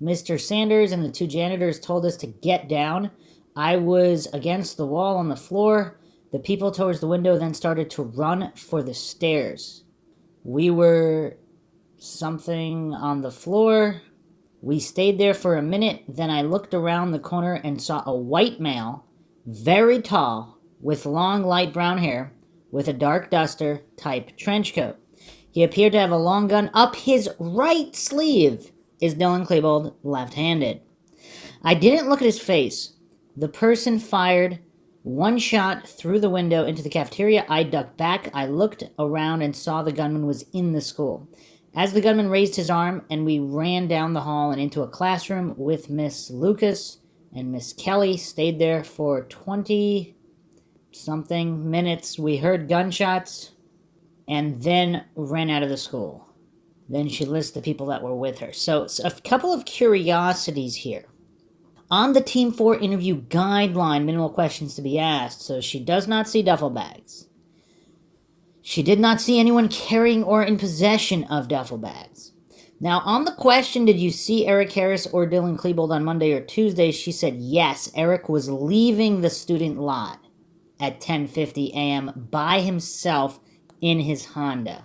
Mr. Sanders and the 2 janitors told us to get down. I was against the wall on the floor. The people towards the window then started to run for the stairs. We were something on the floor. We stayed there for a minute. Then I looked around the corner and saw a white male, very tall, with long light brown hair, with a dark duster type trench coat. He appeared to have a long gun up his right sleeve. Is Dylan Klebold left-handed? I didn't look at his face. The person fired one shot through the window into the cafeteria. I ducked back. I looked around and saw the gunman was in the school. As the gunman raised his arm and we ran down the hall and into a classroom with Miss Lucas and Miss Kelly, stayed there for 20-something minutes. We heard gunshots and then ran out of the school. Then she lists the people that were with her. So a couple of curiosities here. On the Team 4 interview guideline, minimal questions to be asked. So she does not see duffel bags. She did not see anyone carrying or in possession of duffel bags. Now, on the question, did you see Eric Harris or Dylan Klebold on Monday or Tuesday? She said yes, Eric was leaving the student lot at 10:50 a.m. by himself in his Honda.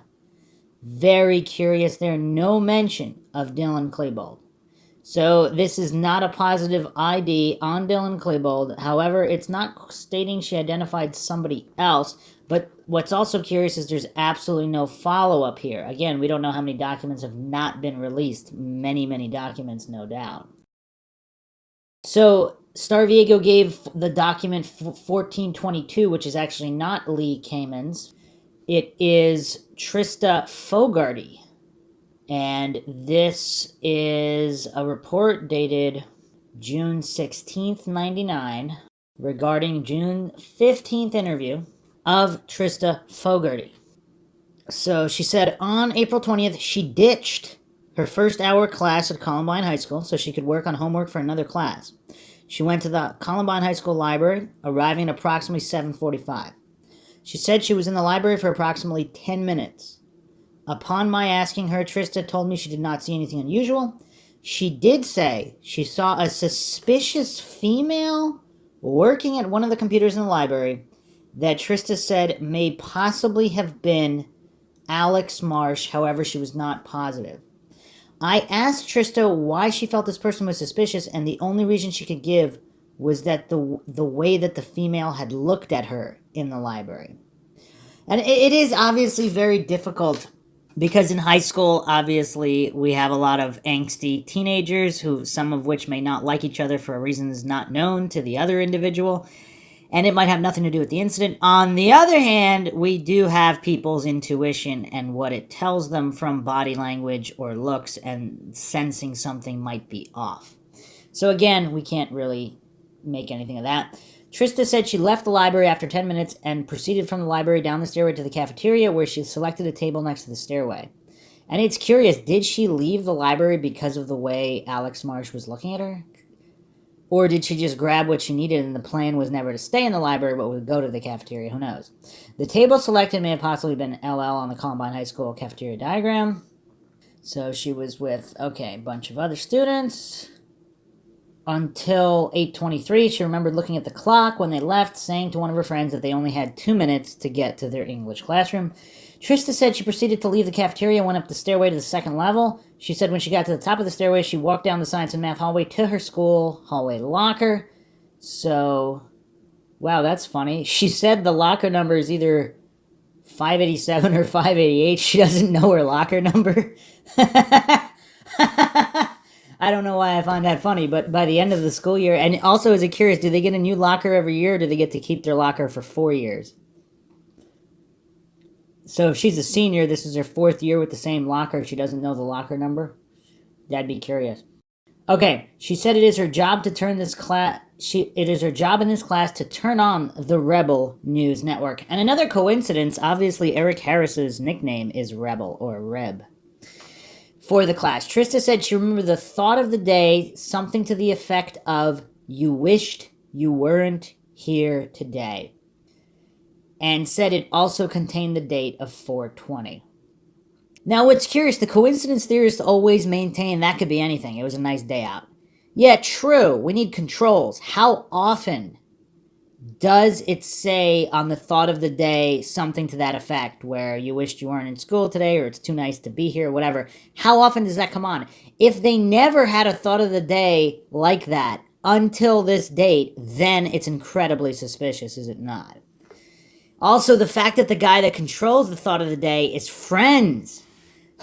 Very curious there. No mention of Dylan Klebold. So this is not a positive ID on Dylan Klebold. However, it's not stating she identified somebody else. But what's also curious is there's absolutely no follow-up here. Again, we don't know how many documents have not been released. Many, many documents, no doubt. So Star Viego gave the document 1422, which is actually not Lee Kamens. It is Trista Fogarty. And this is a report dated June 16th, 99, regarding June 15th interview of Trista Fogarty. So she said on April 20th, she ditched her first hour class at Columbine High School so she could work on homework for another class. She went to the Columbine High School library, arriving at approximately 7:45. She said she was in the library for approximately 10 minutes. Upon my asking her, Trista told me she did not see anything unusual. She did say she saw a suspicious female working at one of the computers in the library that Trista said may possibly have been Alex Marsh, however, she was not positive. I asked Trista why she felt this person was suspicious, and the only reason she could give was that the way that the female had looked at her in the library. And it is obviously very difficult because in high school, obviously, we have a lot of angsty teenagers who, some of which may not like each other for reasons not known to the other individual, and it might have nothing to do with the incident. On the other hand, we do have people's intuition and what it tells them from body language or looks, and sensing something might be off. So again, we can't really make anything of that. Trista said she left the library after 10 minutes and proceeded from the library down the stairway to the cafeteria, where she selected a table next to the stairway. And it's curious, did she leave the library because of the way Alex Marsh was looking at her? Or did she just grab what she needed and the plan was never to stay in the library but would go to the cafeteria? Who knows? The table selected may have possibly been LL on the Columbine High School cafeteria diagram. So she was with, a bunch of other students. Until 8:23, she remembered looking at the clock when they left, saying to one of her friends that they only had 2 minutes to get to their English classroom. Trista said she proceeded to leave the cafeteria and went up the stairway to the second level. She said when she got to the top of the stairway, she walked down the science and math hallway to her school hallway locker. So, wow, that's funny. She said the locker number is either 587 or 588. She doesn't know her locker number. I don't know why I find that funny, but by the end of the school year, and also is it curious, do they get a new locker every year, or do they get to keep their locker for 4 years? So if she's a senior, this is her 4th year with the same locker, she doesn't know the locker number? That'd be curious. Okay, she said it is her job to turn this class. It is her job in this class to turn on the Rebel News Network. And another coincidence, obviously Eric Harris's nickname is Rebel or Reb. For the class, Trista said she remembered the thought of the day, something to the effect of, "You wished you weren't here today," and said it also contained the date of 4/20. Now, what's curious, the coincidence theorists always maintain that could be anything. It was a nice day out. Yeah, true, we need controls. How often does it say on the thought of the day something to that effect, where you wished you weren't in school today, or it's too nice to be here, whatever? How often does that come on? If they never had a thought of the day like that until this date, then it's incredibly suspicious, is it not? Also, the fact that the guy that controls the thought of the day is friends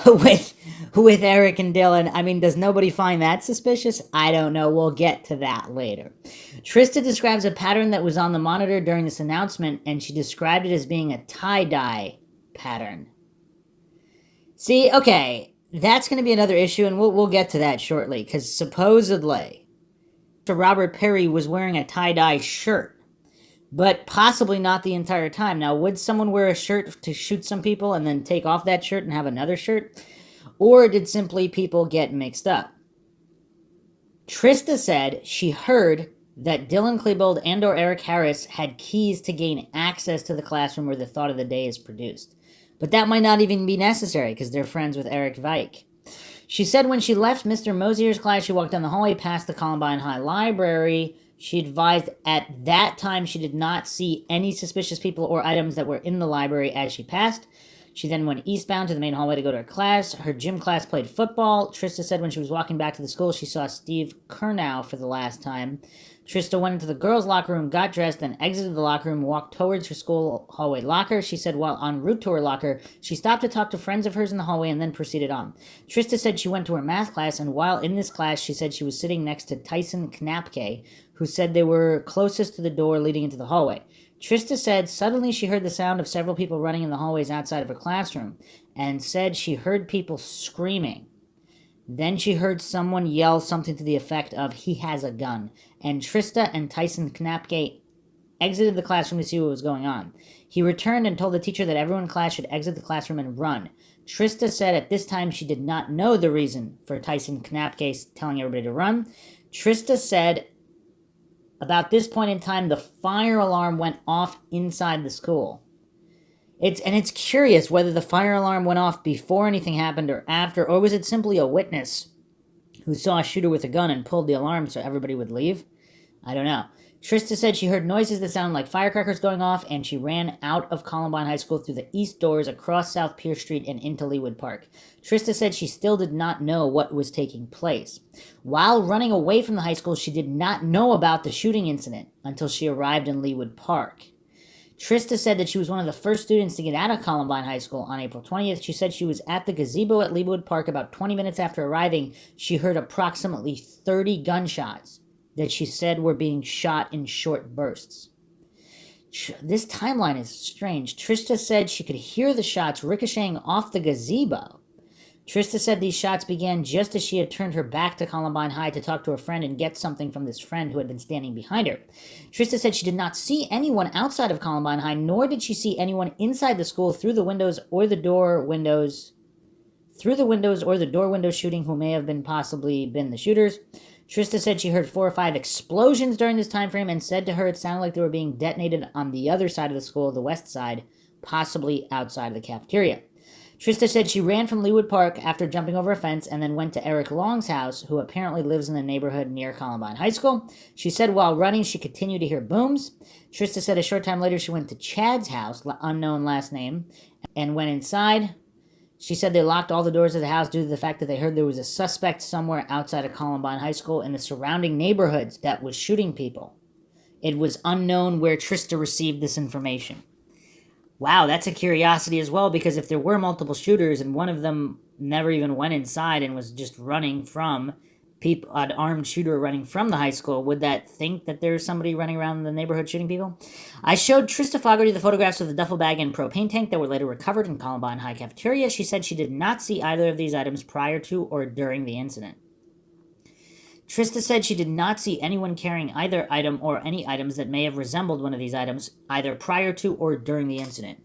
with Eric and Dylan. I mean, does nobody find that suspicious? I don't know. We'll get to that later. Trista describes a pattern that was on the monitor during this announcement, and she described it as being a tie-dye pattern. See, okay, that's going to be another issue, and we'll get to that shortly, because supposedly Mr. Robert Perry was wearing a tie-dye shirt, but possibly not the entire time. Now, would someone wear a shirt to shoot some people and then take off that shirt and have another shirt? Or did simply people get mixed up? Trista said she heard that Dylan Klebold and or Eric Harris had keys to gain access to the classroom where the thought of the day is produced. But that might not even be necessary because they're friends with Eric Veik. She said when she left Mr. Mosier's class, she walked down the hallway past the Columbine High Library. She advised at that time she did not see any suspicious people or items that were in the library as she passed. She then went eastbound to the main hallway to go to her class. Her gym class played football. Trista said when she was walking back to the school, she saw Steve Kernow for the last time. Trista went into the girls' locker room, got dressed, then exited the locker room, walked towards her school hallway locker. She said while en route to her locker, she stopped to talk to friends of hers in the hallway and then proceeded on. Trista said she went to her math class, and while in this class, she said she was sitting next to Tyson Knapke, who said they were closest to the door leading into the hallway. Trista said suddenly she heard the sound of several people running in the hallways outside of her classroom, and said she heard people screaming. Then she heard someone yell something to the effect of, "He has a gun," and Trista and Tyson Knapke exited the classroom to see what was going on. He returned and told the teacher that everyone in class should exit the classroom and run. Trista said at this time she did not know the reason for Tyson Knapke telling everybody to run. Trista said about this point in time, the fire alarm went off inside the school. It's curious whether the fire alarm went off before anything happened or after, or was it simply a witness who saw a shooter with a gun and pulled the alarm so everybody would leave? I don't know. Trista said she heard noises that sounded like firecrackers going off, and she ran out of Columbine High School through the east doors across South Pierce Street and into Leawood Park. Trista said she still did not know what was taking place. While running away from the high school, she did not know about the shooting incident until she arrived in Leawood Park. Trista said that she was one of the first students to get out of Columbine High School on April 20th. She said she was at the gazebo at Leawood Park about 20 minutes after arriving. She heard approximately 30 gunshots that she said were being shot in short bursts. This timeline is strange. Trista said she could hear the shots ricocheting off the gazebo. Trista said these shots began just as she had turned her back to Columbine High to talk to a friend and get something from this friend who had been standing behind her. Trista said she did not see anyone outside of Columbine High, nor did she see anyone inside the school through the windows or the door windows shooting who may have been possibly been the shooters. Trista said she heard 4 or 5 explosions during this time frame and said to her it sounded like they were being detonated on the other side of the school, the west side, possibly outside of the cafeteria. Trista said she ran from Leawood Park after jumping over a fence and then went to Eric Long's house, who apparently lives in the neighborhood near Columbine High School. She said while running, she continued to hear booms. Trista said a short time later she went to Chad's house, unknown last name, and went inside. She said they locked all the doors of the house due to the fact that they heard there was a suspect somewhere outside of Columbine High School in the surrounding neighborhoods that was shooting people. It was unknown where Trista received this information. Wow, that's a curiosity as well, because if there were multiple shooters and one of them never even went inside and was just running from people, an armed shooter running from the high school, would that think that there's somebody running around the neighborhood shooting people? I showed Trista Fogarty the photographs of the duffel bag and propane tank that were later recovered in Columbine High cafeteria. She said she did not see either of these items prior to or during the incident. Trista said she did not see anyone carrying either item or any items that may have resembled one of these items, either prior to or during the incident.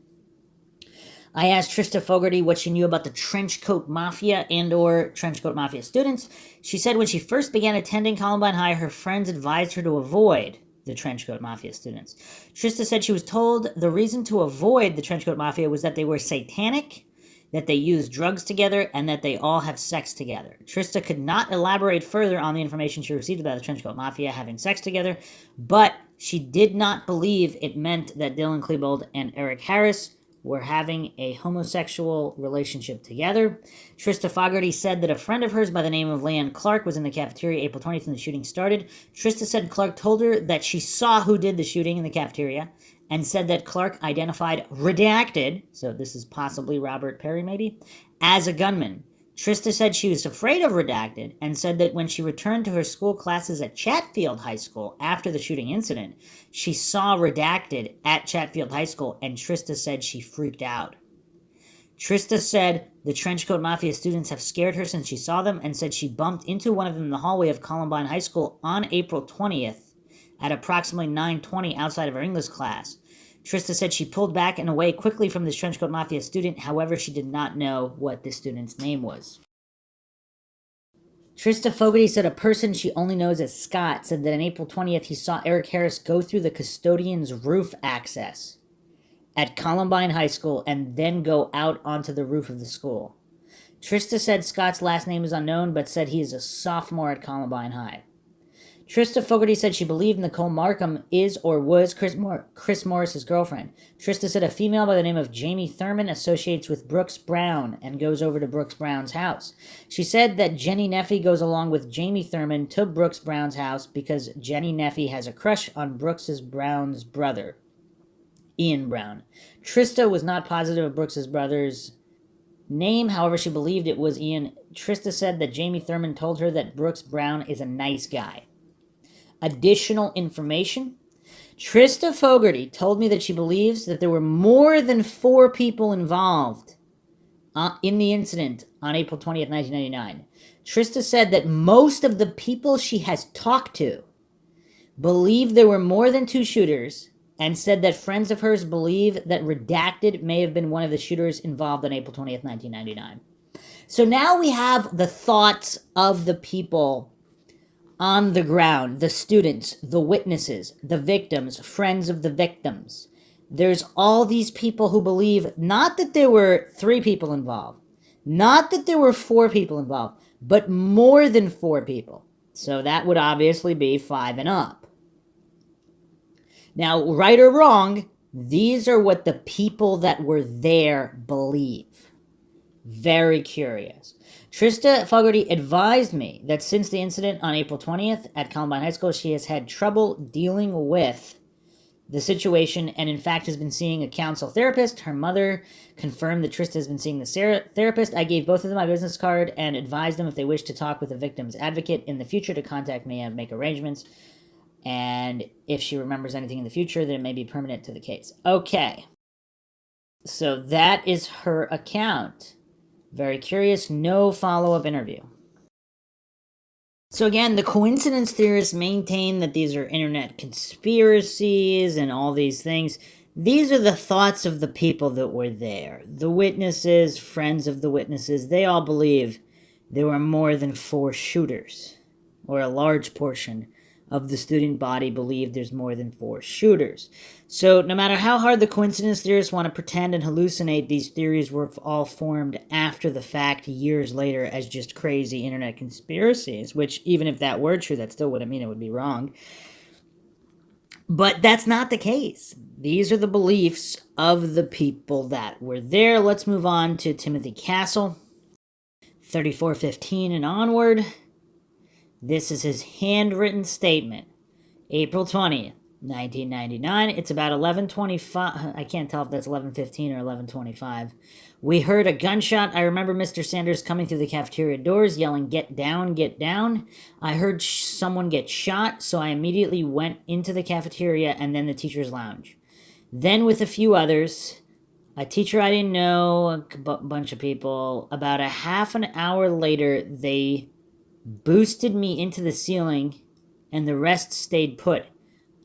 I asked Trista Fogarty what she knew about the Trenchcoat Mafia and or Trenchcoat Mafia students. She said when she first began attending Columbine High, her friends advised her to avoid the Trenchcoat Mafia students. Trista said she was told the reason to avoid the Trenchcoat Mafia was that they were satanic, that they used drugs together, and that they all have sex together. Trista could not elaborate further on the information she received about the Trenchcoat Mafia having sex together, but she did not believe it meant that Dylan Klebold and Eric Harris were having a homosexual relationship together. Trista Fogarty said that a friend of hers by the name of Leanne Clark was in the cafeteria April 20th when the shooting started. Trista said Clark told her that she saw who did the shooting in the cafeteria and said that Clark identified Redacted, so this is possibly Robert Perry maybe, as a gunman. Trista said she was afraid of Redacted and said that when she returned to her school classes at Chatfield High School after the shooting incident, she saw Redacted at Chatfield High School, and Trista said she freaked out. Trista said the Trenchcoat Mafia students have scared her since she saw them and said she bumped into one of them in the hallway of Columbine High School on April 20th at approximately 9:20 outside of her English class. Trista said she pulled back and away quickly from this Trenchcoat Mafia student. However, she did not know what the student's name was. Trista Fogarty said a person she only knows as Scott said that on April 20th he saw Eric Harris go through the custodian's roof access at Columbine High School and then go out onto the roof of the school. Trista said Scott's last name is unknown, but said he is a sophomore at Columbine High. Trista Fogarty said she believed Nicole Markham is or was Chris Morris's girlfriend. Trista said a female by the name of Jamie Thurman associates with Brooks Brown and goes over to Brooks Brown's house. She said that Jenny Neffy goes along with Jamie Thurman to Brooks Brown's house because Jenny Neffy has a crush on Brooks Brown's brother, Ian Brown. Trista was not positive of Brooks' brother's name, however, she believed it was Ian. Trista said that Jamie Thurman told her that Brooks Brown is a nice guy. Additional information. Trista Fogarty told me that she believes that there were more than 4 people involved in the incident on April 20th, 1999. Trista said that most of the people she has talked to believe there were more than 2 shooters and said that friends of hers believe that Redacted may have been one of the shooters involved on April 20th, 1999. So now we have the thoughts of the people on the ground, the students, the witnesses, the victims, friends of the victims. There's all these people who believe not that there were 3 people involved, not that there were 4 people involved, but more than 4 people. So that would obviously be 5 and up. Now, right or wrong, these are what the people that were there believe. Very curious. Trista Fogarty advised me that since the incident on April 20th at Columbine High School, she has had trouble dealing with the situation and in fact has been seeing a counsel therapist. Her mother confirmed that Trista has been seeing the therapist. I gave both of them my business card and advised them if they wish to talk with a victim's advocate in the future to contact me and make arrangements. And if she remembers anything in the future, then it may be permanent to the case. Okay. So that is her account. Very curious. No follow-up interview. So again, the coincidence theorists maintain that these are internet conspiracies and all these things. These are the thoughts of the people that were there. The witnesses, friends of the witnesses, they all believe there were more than 4 shooters, or a large portion of the student body believed there's more than 4 shooters. So no matter how hard the coincidence theorists want to pretend and hallucinate, these theories were all formed after the fact years later as just crazy internet conspiracies, which even if that were true, that still wouldn't mean it would be wrong. But that's not the case. These are the beliefs of the people that were there. Let's move on to Timothy Castle, 3415 and onward. This is his handwritten statement. April 20th, 1999. It's about 11:25. I can't tell if that's 11:15 or 11:25. We heard a gunshot. I remember Mr. Sanders coming through the cafeteria doors yelling, "Get down, get down." I heard someone get shot, so I immediately went into the cafeteria and then the teacher's lounge. Then with a few others, a teacher I didn't know, a bunch of people, about a half an hour later, they boosted me into the ceiling, and the rest stayed put.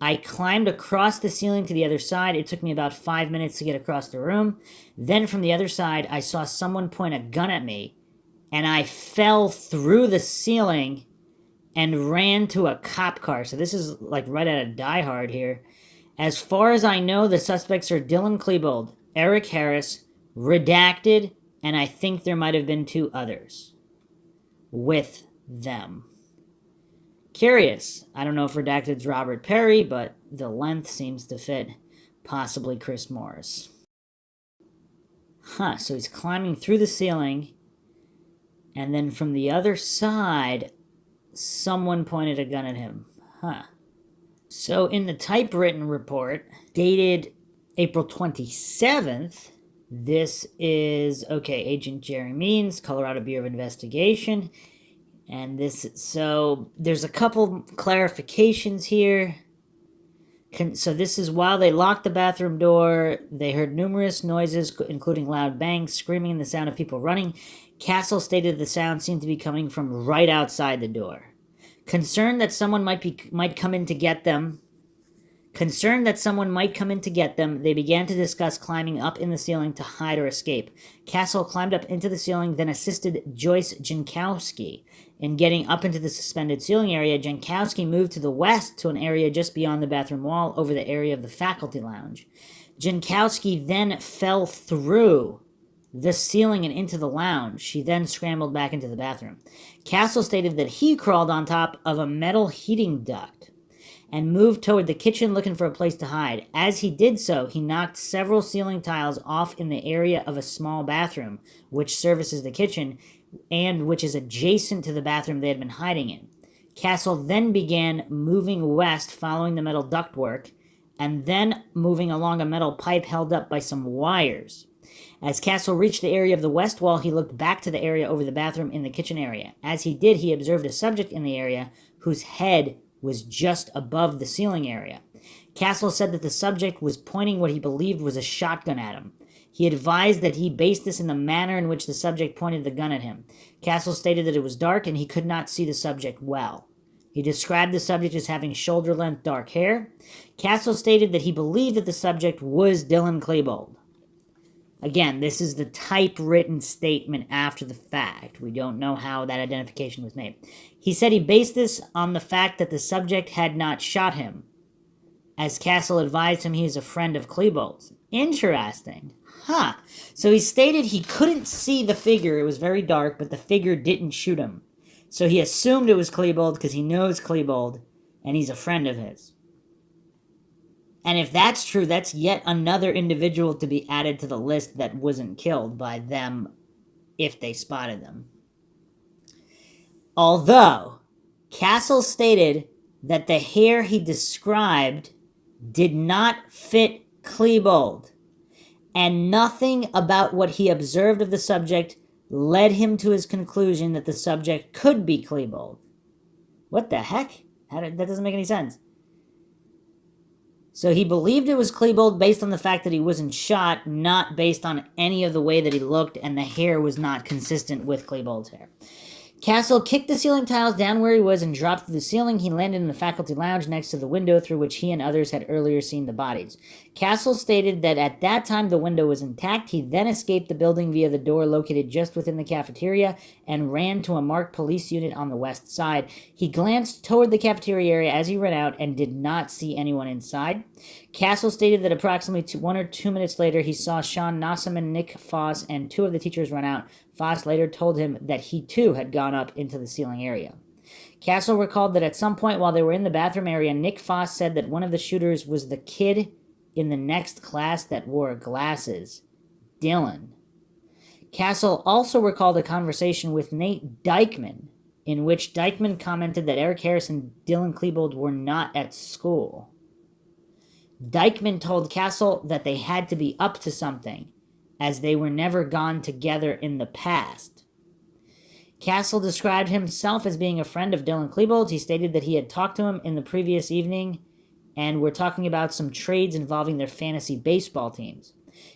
I climbed across the ceiling to the other side. It took me about 5 minutes to get across the room. Then from the other side, I saw someone point a gun at me, and I fell through the ceiling and ran to a cop car. So this is like right out of Die Hard here. As far as I know, the suspects are Dylan Klebold, Eric Harris, redacted, and I think there might have been 2 others with them. Curious. I don't know if redacted's Robert Perry, but the length seems to fit. Possibly Chris Morris. So he's climbing through the ceiling, and then from the other side, someone pointed a gun at him. So in the typewritten report, dated April 27th, this is, Agent Jerry Means, Colorado Bureau of Investigation. And so there's a couple clarifications here. So this is while they locked the bathroom door, they heard numerous noises, including loud bangs, screaming, and the sound of people running. Castle stated the sound seemed to be coming from right outside the door. Concerned that someone might come in to get them, they began to discuss climbing up in the ceiling to hide or escape. Castle climbed up into the ceiling, then assisted Joyce Jankowski in getting up into the suspended ceiling area. Jankowski moved to the west to an area just beyond the bathroom wall over the area of the faculty lounge. Jankowski then fell through the ceiling and into the lounge. She then scrambled back into the bathroom. Castle stated that he crawled on top of a metal heating duct and moved toward the kitchen looking for a place to hide. As he did so, he knocked several ceiling tiles off in the area of a small bathroom, which services the kitchen, and which is adjacent to the bathroom they had been hiding in. Castle then began moving west, following the metal ductwork, and then moving along a metal pipe held up by some wires. As Castle reached the area of the west wall, he looked back to the area over the bathroom in the kitchen area. As he did, he observed a subject in the area whose head was just above the ceiling area. Castle said that the subject was pointing what he believed was a shotgun at him. He advised that he based this in the manner in which the subject pointed the gun at him. Castle stated that it was dark and he could not see the subject well. He described the subject as having shoulder-length dark hair. Castle stated that he believed that the subject was Dylan Klebold. Again, this is the typewritten statement after the fact. We don't know how that identification was made. He said he based this on the fact that the subject had not shot him, as Castle advised him he is a friend of Klebold's. Interesting. So he stated he couldn't see the figure. It was very dark, but the figure didn't shoot him. So he assumed it was Klebold because he knows Klebold, and he's a friend of his. And if that's true, that's yet another individual to be added to the list that wasn't killed by them if they spotted them. Although, Castle stated that the hair he described did not fit Klebold, and nothing about what he observed of the subject led him to his conclusion that the subject could be Klebold. What the heck? That doesn't make any sense. So he believed it was Klebold based on the fact that he wasn't shot, not based on any of the way that he looked, and the hair was not consistent with Klebold's hair. Castle kicked the ceiling tiles down where he was and dropped through the ceiling. He landed in the faculty lounge next to the window through which he and others had earlier seen the bodies. Castle stated that at that time the window was intact. He then escaped the building via the door located just within the cafeteria and ran to a marked police unit on the west side. He glanced toward the cafeteria area as he ran out and did not see anyone inside. Castle stated that approximately 1 or 2 minutes later, he saw Sean Nossaman, Nick Foss, and 2 of the teachers run out. Foss later told him that he too had gone up into the ceiling area. Castle recalled that at some point while they were in the bathroom area, Nick Foss said that one of the shooters was the kid in the next class that wore glasses, Dylan. Castle also recalled a conversation with Nate Dykeman, in which Dykeman commented that Eric Harris and Dylan Klebold were not at school. Dykeman told Castle that they had to be up to something, as they were never gone together in the past. Castle described himself as being a friend of Dylan Klebold. He stated that he had talked to him in the previous evening and were talking about some trades involving their fantasy baseball teams.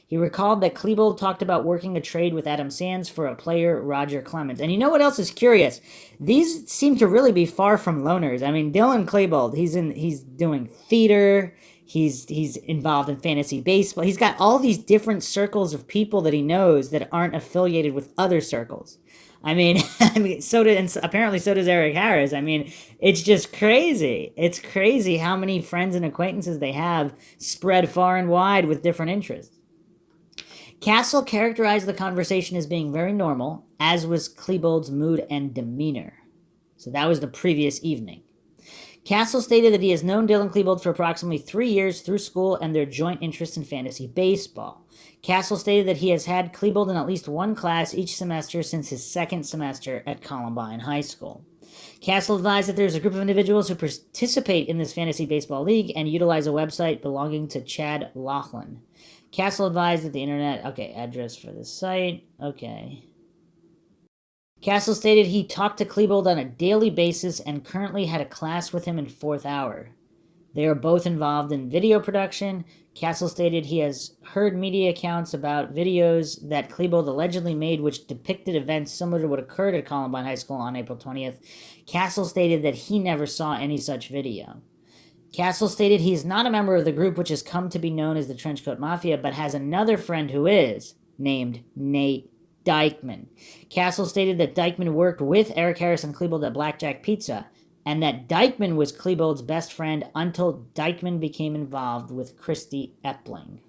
He recalled that Klebold talked about working a trade with Adam Sands for a player, Roger Clemens. And you know what else is curious? These seem to really be far from loners. I mean, Dylan Klebold, he's doing theater. He's involved in fantasy baseball. He's got all these different circles of people that he knows that aren't affiliated with other circles. Apparently so does Eric Harris. I mean, it's just crazy. It's crazy how many friends and acquaintances they have spread far and wide with different interests. Castle characterized the conversation as being very normal, as was Klebold's mood and demeanor. So that was the previous evening. Castle stated that he has known Dylan Klebold for approximately 3 years through school and their joint interest in fantasy baseball. Castle stated that he has had Klebold in at least one class each semester since his second semester at Columbine High School. Castle advised that there is a group of individuals who participate in this fantasy baseball league and utilize a website belonging to Chad Laughlin. Castle advised that the internet... address for the site. Castle stated he talked to Klebold on a daily basis and currently had a class with him in 4th hour. They are both involved in video production. Castle stated he has heard media accounts about videos that Klebold allegedly made which depicted events similar to what occurred at Columbine High School on April 20th. Castle stated that he never saw any such video. Castle stated he is not a member of the group which has come to be known as the Trenchcoat Mafia, but has another friend who is, named Nate Dykeman. Castle stated that Dykeman worked with Eric Harris and Klebold at Blackjack Pizza, and that Dykeman was Klebold's best friend until Dykeman became involved with Christy Epling.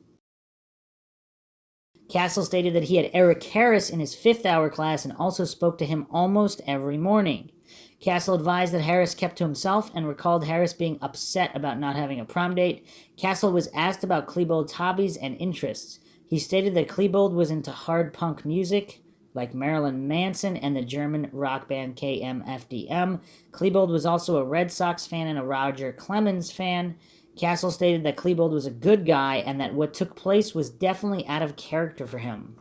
Castle stated that he had Eric Harris in his 5th hour class and also spoke to him almost every morning. Castle advised that Harris kept to himself and recalled Harris being upset about not having a prom date. Castle was asked about Klebold's hobbies and interests. He stated that Klebold was into hard punk music, like Marilyn Manson and the German rock band KMFDM. Klebold was also a Red Sox fan and a Roger Clemens fan. Castle stated that Klebold was a good guy and that what took place was definitely out of character for him.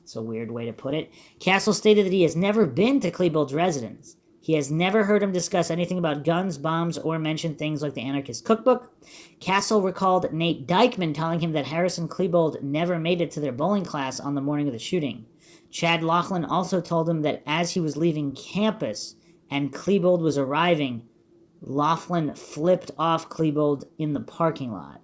It's a weird way to put it. Castle stated that he has never been to Klebold's residence. He has never heard him discuss anything about guns, bombs, or mention things like the Anarchist Cookbook. Castle recalled Nate Dykeman telling him that Harris and Klebold never made it to their bowling class on the morning of the shooting. Chad Laughlin also told him that as he was leaving campus and Klebold was arriving, Laughlin flipped off Klebold in the parking lot.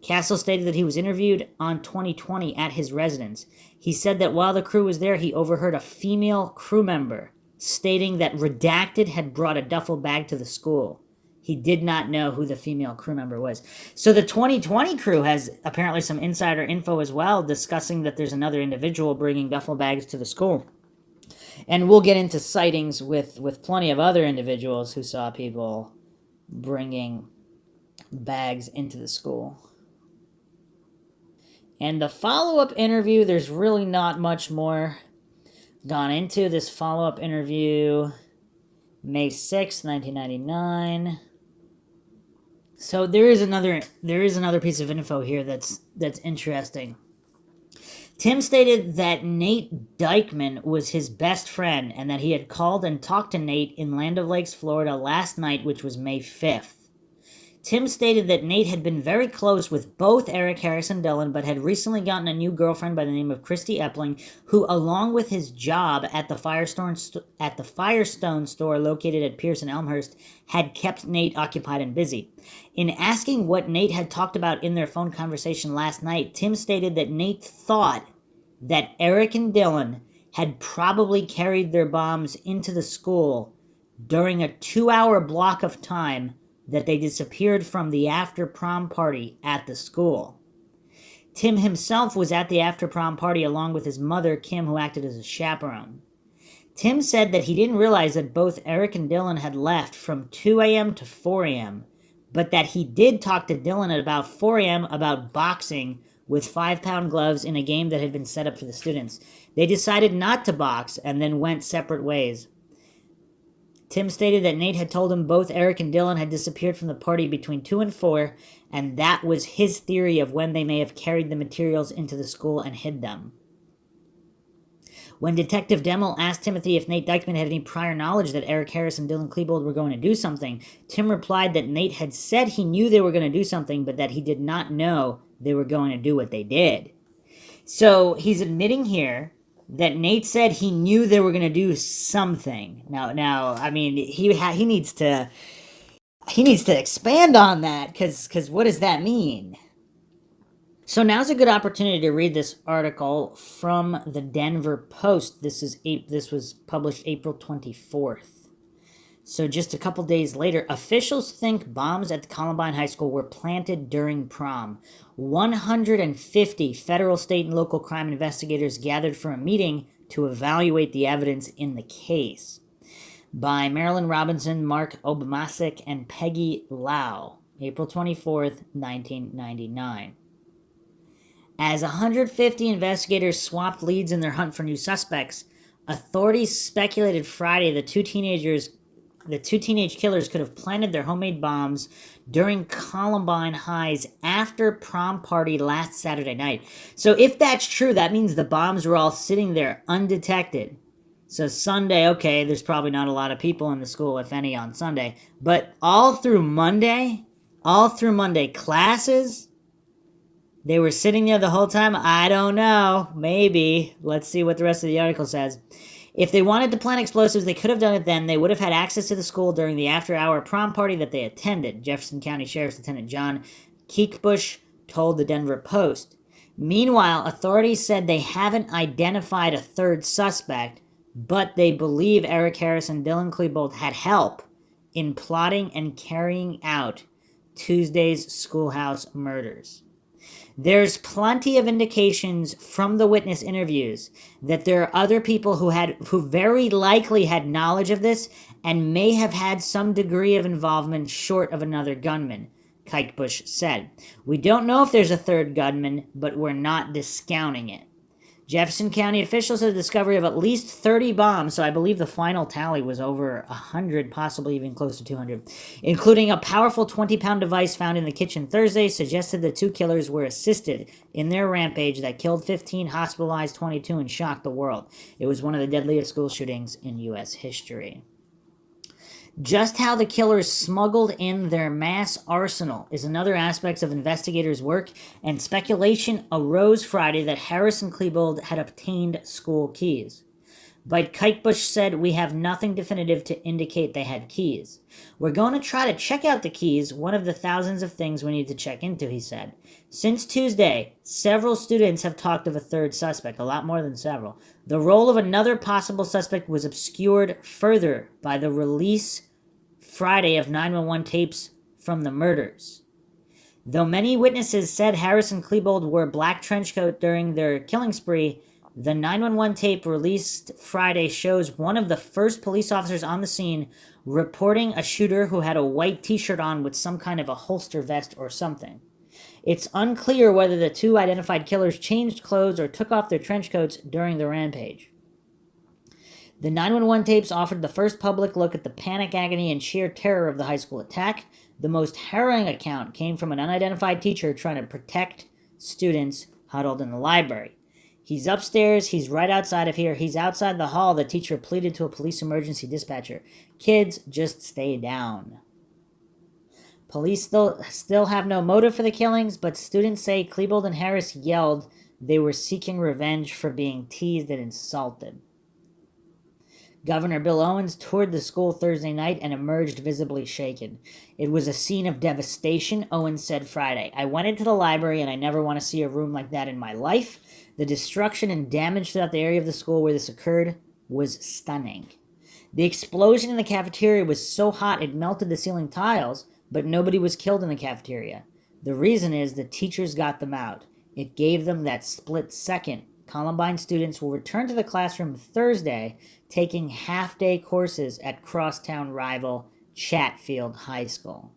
Castle stated that he was interviewed on 2020 at his residence. He said that while the crew was there, he overheard a female crew member stating that Redacted had brought a duffel bag to the school. He did not know who the female crew member was. So the 2020 crew has apparently some insider info as well, discussing that there's another individual bringing duffel bags to the school. And we'll get into sightings with plenty of other individuals who saw people bringing bags into the school. And the follow-up interview, there's really not much more gone into this follow-up interview. May 6th, 1999. So there is another piece of info here that's interesting. Tim stated that Nate Dykeman was his best friend and that he had called and talked to Nate in Land O'Lakes, Florida last night, which was May 5th. Tim stated that Nate had been very close with both Eric Harris and Dylan, but had recently gotten a new girlfriend by the name of Christy Epling, who, along with his job at the Firestone store located at Pierce and Elmhurst, had kept Nate occupied and busy. In asking what Nate had talked about in their phone conversation last night, Tim stated that Nate thought that Eric and Dylan had probably carried their bombs into the school during a 2-hour block of time that they disappeared from the after-prom party at the school. Tim himself was at the after-prom party along with his mother, Kim, who acted as a chaperone. Tim said that he didn't realize that both Eric and Dylan had left from 2 a.m. to 4 a.m., but that he did talk to Dylan at about 4 a.m. about boxing with 5-pound gloves in a game that had been set up for the students. They decided not to box and then went separate ways. Tim stated that Nate had told him both Eric and Dylan had disappeared from the party between 2 and 4, and that was his theory of when they may have carried the materials into the school and hid them. When Detective Demmel asked Timothy if Nate Dykeman had any prior knowledge that Eric Harris and Dylan Klebold were going to do something, Tim replied that Nate had said he knew they were going to do something, but that he did not know they were going to do what they did. So he's admitting here that Nate said he knew they were going to do something. Now, I mean, he needs to expand on that, because what does that mean? So now's a good opportunity to read this article from the Denver Post. This was published April 24th. So just a couple days later, officials think bombs at the Columbine High School were planted during prom. 150 federal, state, and local crime investigators gathered for a meeting to evaluate the evidence in the case. By Marilyn Robinson, Mark Obamasic, and Peggy Lau, April 24th, 1999. As 150 investigators swapped leads in their hunt for new suspects, authorities speculated Friday the two teenage killers could have planted their homemade bombs during Columbine High's after prom party last Saturday night. So if that's true, that means the bombs were all sitting there undetected. So Sunday, okay, there's probably not a lot of people in the school, if any, on Sunday. But all through Monday, classes, they were sitting there the whole time? I don't know. Maybe. Let's see what the rest of the article says. If they wanted to plant explosives, they could have done it then. They would have had access to the school during the after-hour prom party that they attended, Jefferson County Sheriff's Lieutenant John Keekbush told the Denver Post. Meanwhile, authorities said they haven't identified a third suspect, but they believe Eric Harris and Dylan Klebold had help in plotting and carrying out Tuesday's schoolhouse murders. There's plenty of indications from the witness interviews that there are other people who very likely had knowledge of this and may have had some degree of involvement short of another gunman, Keekbush said. We don't know if there's a third gunman, but we're not discounting it. Jefferson County officials had the discovery of at least 30 bombs, so I believe the final tally was over 100, possibly even close to 200, including a powerful 20-pound device found in the kitchen Thursday, suggested the two killers were assisted in their rampage that killed 15, hospitalized 22, and shocked the world. It was one of the deadliest school shootings in U.S. history. Just how the killers smuggled in their mass arsenal is another aspect of investigators' work, and speculation arose Friday that Harris and Klebold had obtained school keys. But Keekbush said, we have nothing definitive to indicate they had keys. We're going to try to check out the keys, one of the thousands of things we need to check into, he said. Since Tuesday, several students have talked of a third suspect, a lot more than several. The role of another possible suspect was obscured further by the release Friday of 911 tapes from the murders. Though many witnesses said Harris and Klebold wore black trench coat during their killing spree, The 911 tape released Friday shows one of the first police officers on the scene reporting a shooter who had a white t-shirt on with some kind of a holster vest or something. It's unclear whether the two identified killers changed clothes or took off their trench coats during the rampage. The 911 tapes offered the first public look at the panic, agony, and sheer terror of the high school attack. The most harrowing account came from an unidentified teacher trying to protect students huddled in the library. He's upstairs. He's right outside of here. He's outside the hall. The teacher pleaded to a police emergency dispatcher. Kids, just stay down. Police still have no motive for the killings, but students say Klebold and Harris yelled they were seeking revenge for being teased and insulted. Governor Bill Owens toured the school Thursday night and emerged visibly shaken. It was a scene of devastation, Owens said Friday. I went into the library and I never want to see a room like that in my life. The destruction and damage throughout the area of the school where this occurred was stunning. The explosion in the cafeteria was so hot it melted the ceiling tiles, but nobody was killed in the cafeteria. The reason is the teachers got them out. It gave them that split second. Columbine students will return to the classroom Thursday, taking half-day courses at crosstown rival Chatfield High School.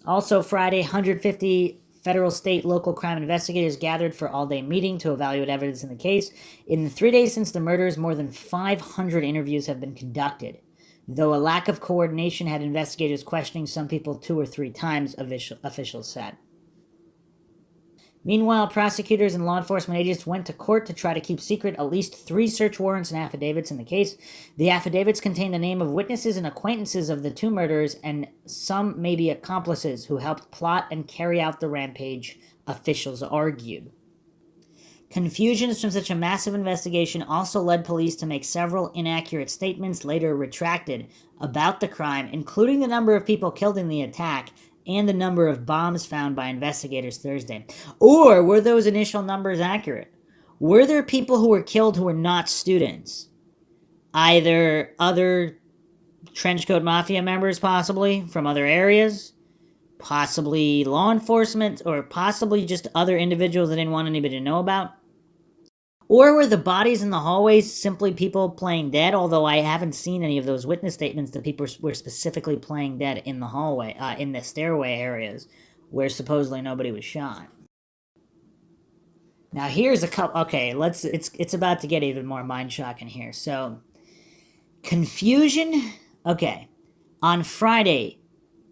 Also Friday, 150 federal, state, local crime investigators gathered for all-day meeting to evaluate evidence in the case. In the 3 days since the murders, more than 500 interviews have been conducted, though a lack of coordination had investigators questioning some people 2 or 3 times, officials said. Meanwhile, prosecutors and law enforcement agents went to court to try to keep secret at least 3 search warrants and affidavits in the case. The affidavits contain the name of witnesses and acquaintances of the 2 murderers, and some may be accomplices who helped plot and carry out the rampage, officials argued. Confusions from such a massive investigation also led police to make several inaccurate statements, later retracted, about the crime, including the number of people killed in the attack and the number of bombs found by investigators Thursday. Or were those initial numbers accurate? Were there people who were killed who were not students? Either other trenchcoat mafia members, possibly, from other areas, possibly law enforcement, or possibly just other individuals that didn't want anybody to know about? Or were the bodies in the hallways simply people playing dead? Although I haven't seen any of those witness statements that people were specifically playing dead in the hallway, in the stairway areas where supposedly nobody was shot. Now here's a couple. Okay, it's about to get even more mind-shocking here. So, confusion. Okay, on Friday,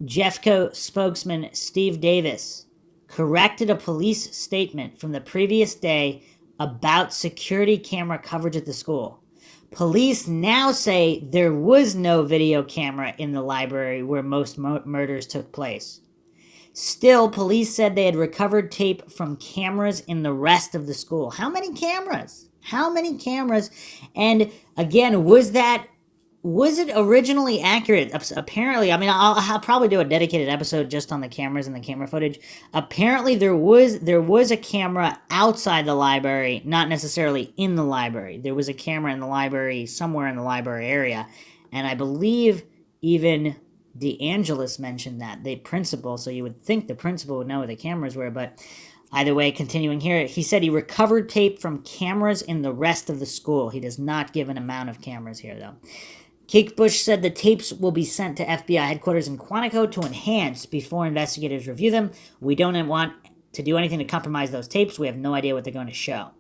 Jeffco spokesman Steve Davis corrected a police statement from the previous day about security camera coverage at the school. Police now say there was no video camera in the library where most murders took place. Still, police said they had recovered tape from cameras in the rest of the school. How many cameras? How many cameras? And again, was it originally accurate? Apparently, I mean, I'll probably do a dedicated episode just on the cameras and the camera footage. Apparently, there was a camera outside the library, not necessarily in the library. There was a camera in the library, somewhere in the library area, and I believe even DeAngelis mentioned that, the principal, so you would think the principal would know where the cameras were, but either way, continuing here, he said he recovered tape from cameras in the rest of the school. He does not give an amount of cameras here, though. Kate Bush said the tapes will be sent to FBI headquarters in Quantico to enhance before investigators review them. We don't want to do anything to compromise those tapes. We have no idea what they're going to show.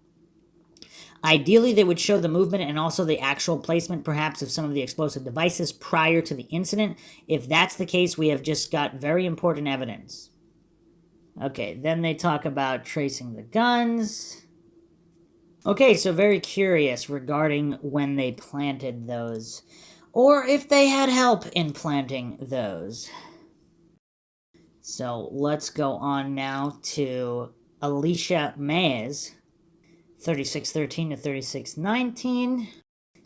Ideally, they would show the movement and also the actual placement, perhaps, of some of the explosive devices prior to the incident. If that's the case, we have just got very important evidence. Okay, then they talk about tracing the guns. Okay, so very curious regarding when they planted those, or if they had help in planting those. So let's go on now to Alicia Mays, 3613 to 3619.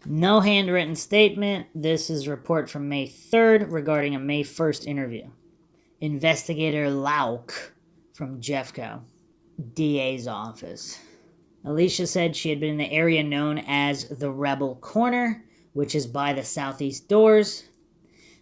No handwritten statement. This is a report from May 3rd regarding a May 1st interview. Investigator Lauk from Jeffco, DA's office. Alicia said she had been in the area known as the Rebel Corner, which is by the southeast doors.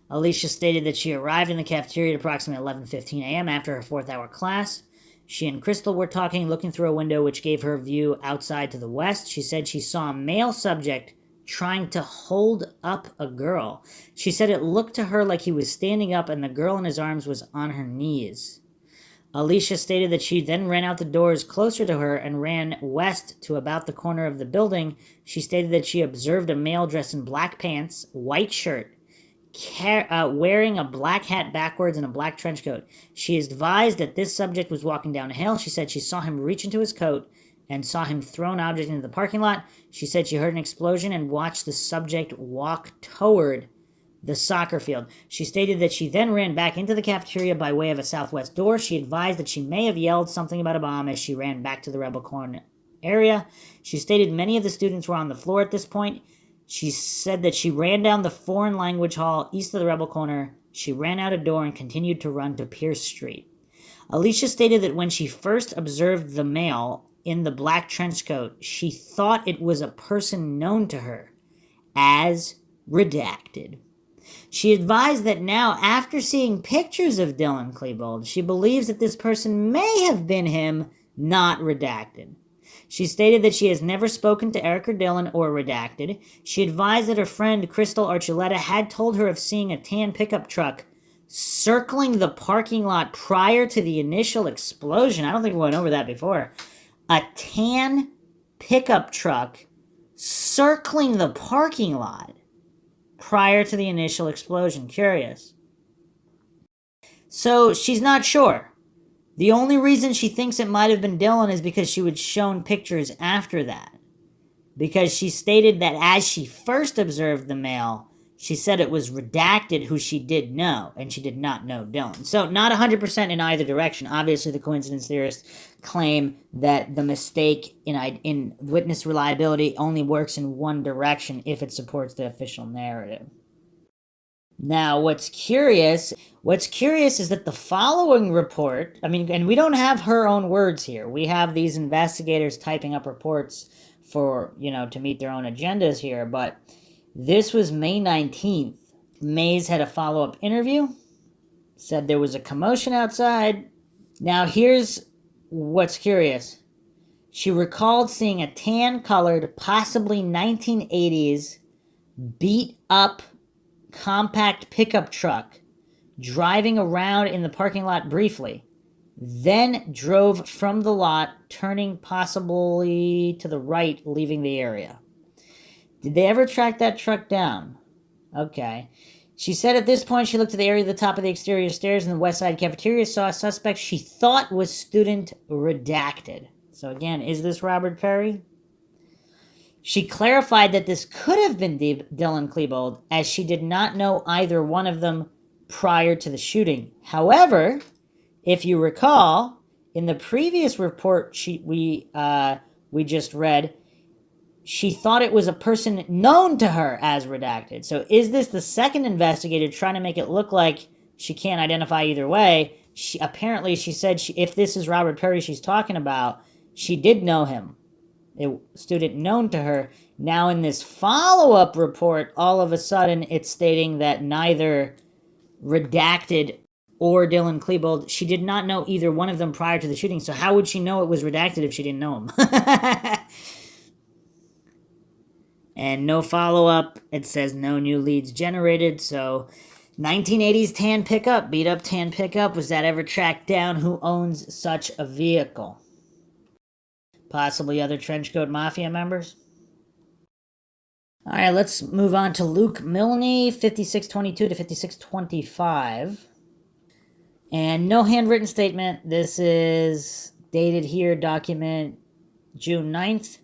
Alicia stated that she arrived in the cafeteria at approximately 11:15 a.m. after her 4th hour class. She and Crystal were talking, looking through a window which gave her view outside to the west. She said she saw a male subject trying to hold up a girl. She said it looked to her like he was standing up and the girl in his arms was on her knees. Alicia stated that she then ran out the doors closer to her and ran west to about the corner of the building. She stated that she observed a male dressed in black pants, white shirt, wearing a black hat backwards and a black trench coat. She is advised that this subject was walking down a hill. She said she saw him reach into his coat and saw him throw an object into the parking lot. She said she heard an explosion and watched the subject walk toward the soccer field. She stated that she then ran back into the cafeteria by way of a southwest door. She advised that she may have yelled something about a bomb as she ran back to the Rebel Corner area. She stated many of the students were on the floor at this point. She said that she ran down the foreign language hall east of the Rebel Corner. She ran out a door and continued to run to Pierce Street. Alicia stated that when she first observed the male in the black trench coat, she thought it was a person known to her as redacted. She advised that now, after seeing pictures of Dylan Klebold, she believes that this person may have been him, not redacted. She stated that she has never spoken to Eric or Dylan or redacted. She advised that her friend Crystal Archuleta had told her of seeing a tan pickup truck circling the parking lot prior to the initial explosion. I don't think we went over that before. A tan pickup truck circling the parking lot prior to the initial explosion. Curious. So she's not sure. The only reason she thinks it might have been Dylan is because she was shown pictures after that. Because she stated that as she first observed the male, she said it was redacted who she did know, and she did not know Dylan. So not 100% in either direction. Obviously, the coincidence theorists claim that the mistake in witness reliability only works in one direction if it supports the official narrative. Now, what's curious is that the following report, and we don't have her own words here. We have these investigators typing up reports for, to meet their own agendas here, but this was May 19th. Mays had a follow-up interview, said there was a commotion outside. Now, here's what's curious. She recalled seeing a tan-colored, possibly 1980s, beat-up compact pickup truck driving around in the parking lot briefly, then drove from the lot, turning possibly to the right, leaving the area. Did they ever track that truck down? Okay. She said at this point she looked at the area at the top of the exterior stairs in the west side cafeteria, saw a suspect she thought was student redacted. So again, is this Robert Perry? She clarified that this could have been Dylan Klebold, as she did not know either one of them prior to the shooting. However, if you recall, in the previous report we just read, she thought it was a person known to her as redacted. So is this the second investigator trying to make it look like she can't identify either way? She said if this is Robert Perry she's talking about, she did know him. A student known to her. Now in this follow-up report, all of a sudden it's stating that neither redacted or Dylan Klebold, she did not know either one of them prior to the shooting. So how would she know it was redacted if she didn't know him? And no follow-up. It says no new leads generated. So 1980s tan pickup, beat up tan pickup. Was that ever tracked down? Who owns such a vehicle? Possibly other Trenchcoat Mafia members. All right, let's move on to Luke Milne, 5622 to 5625. And no handwritten statement. This is dated here, document June 9th.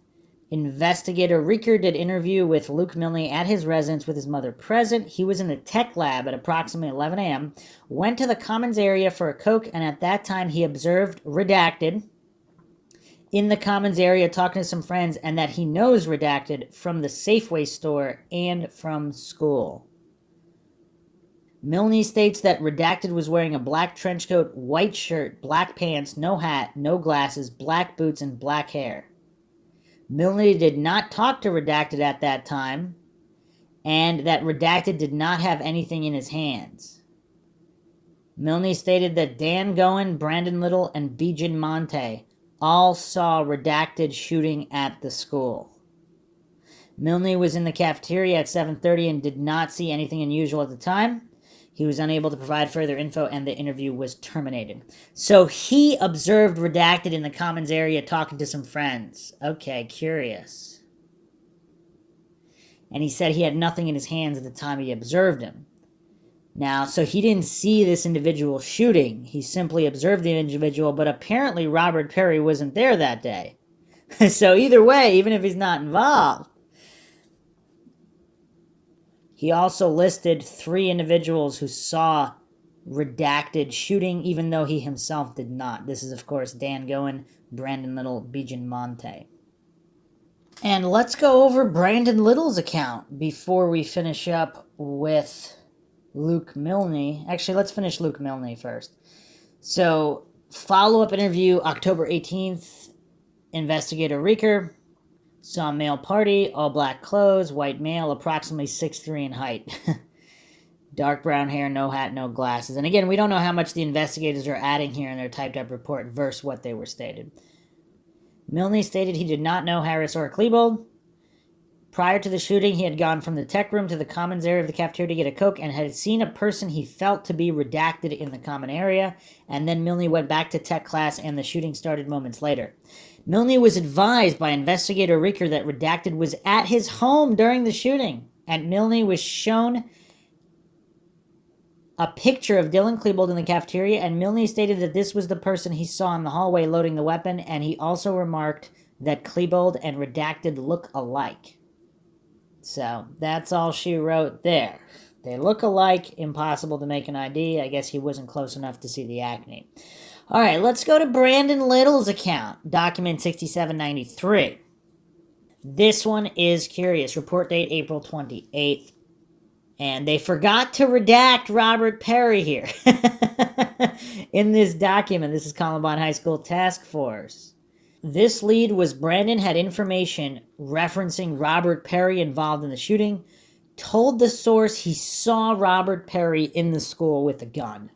Investigator Reeker did interview with Luke Milne at his residence with his mother present. He was in the tech lab at approximately 11 a.m., went to the commons area for a Coke, and at that time he observed redacted in the commons area talking to some friends, and that he knows redacted from the Safeway store and from school. Milne states that redacted was wearing a black trench coat, white shirt, black pants, no hat, no glasses, black boots, and black hair. Milne did not talk to redacted at that time, and that redacted did not have anything in his hands. Milne stated that Dan Goen, Brandon Little, and Bijan Monte all saw redacted shooting at the school. Milne was in the cafeteria at 7:30 and did not see anything unusual at the time. He was unable to provide further info and the interview was terminated. So he observed redacted in the commons area talking to some friends. Okay, curious. And he said he had nothing in his hands at the time he observed him. Now, so he didn't see this individual shooting. He simply observed the individual, but apparently Robert Perry wasn't there that day. So either way, even if he's not involved, he also listed 3 individuals who saw redacted shooting, even though he himself did not. This is, of course, Dan Goen, Brandon Little, Bijan Monte. And let's go over Brandon Little's account before we finish up with Luke Milne. Actually, let's finish Luke Milne first. So, follow-up interview, October 18th. Investigator Reeker saw male party, all black clothes, white male, approximately 6'3" in height. Dark brown hair, no hat, no glasses. And again, we don't know how much the investigators are adding here in their typed-up report versus what they were stated. Milne stated he did not know Harris or Klebold. Prior to the shooting, he had gone from the tech room to the commons area of the cafeteria to get a Coke and had seen a person he felt to be redacted in the common area, and then Milne went back to tech class and the shooting started moments later. Milne was advised by investigator Ricker that redacted was at his home during the shooting, and Milne was shown a picture of Dylan Klebold in the cafeteria, and Milne stated that this was the person he saw in the hallway loading the weapon, and he also remarked that Klebold and redacted look alike. So, that's all she wrote there. They look alike, impossible to make an ID. I guess he wasn't close enough to see the acne. Alright, let's go to Brandon Little's account, document 6793. This one is curious. Report date April 28th. And they forgot to redact Robert Perry here in this document. This is Columbine High School Task Force. This lead was Brandon had information referencing Robert Perry involved in the shooting, told the source he saw Robert Perry in the school with a gun.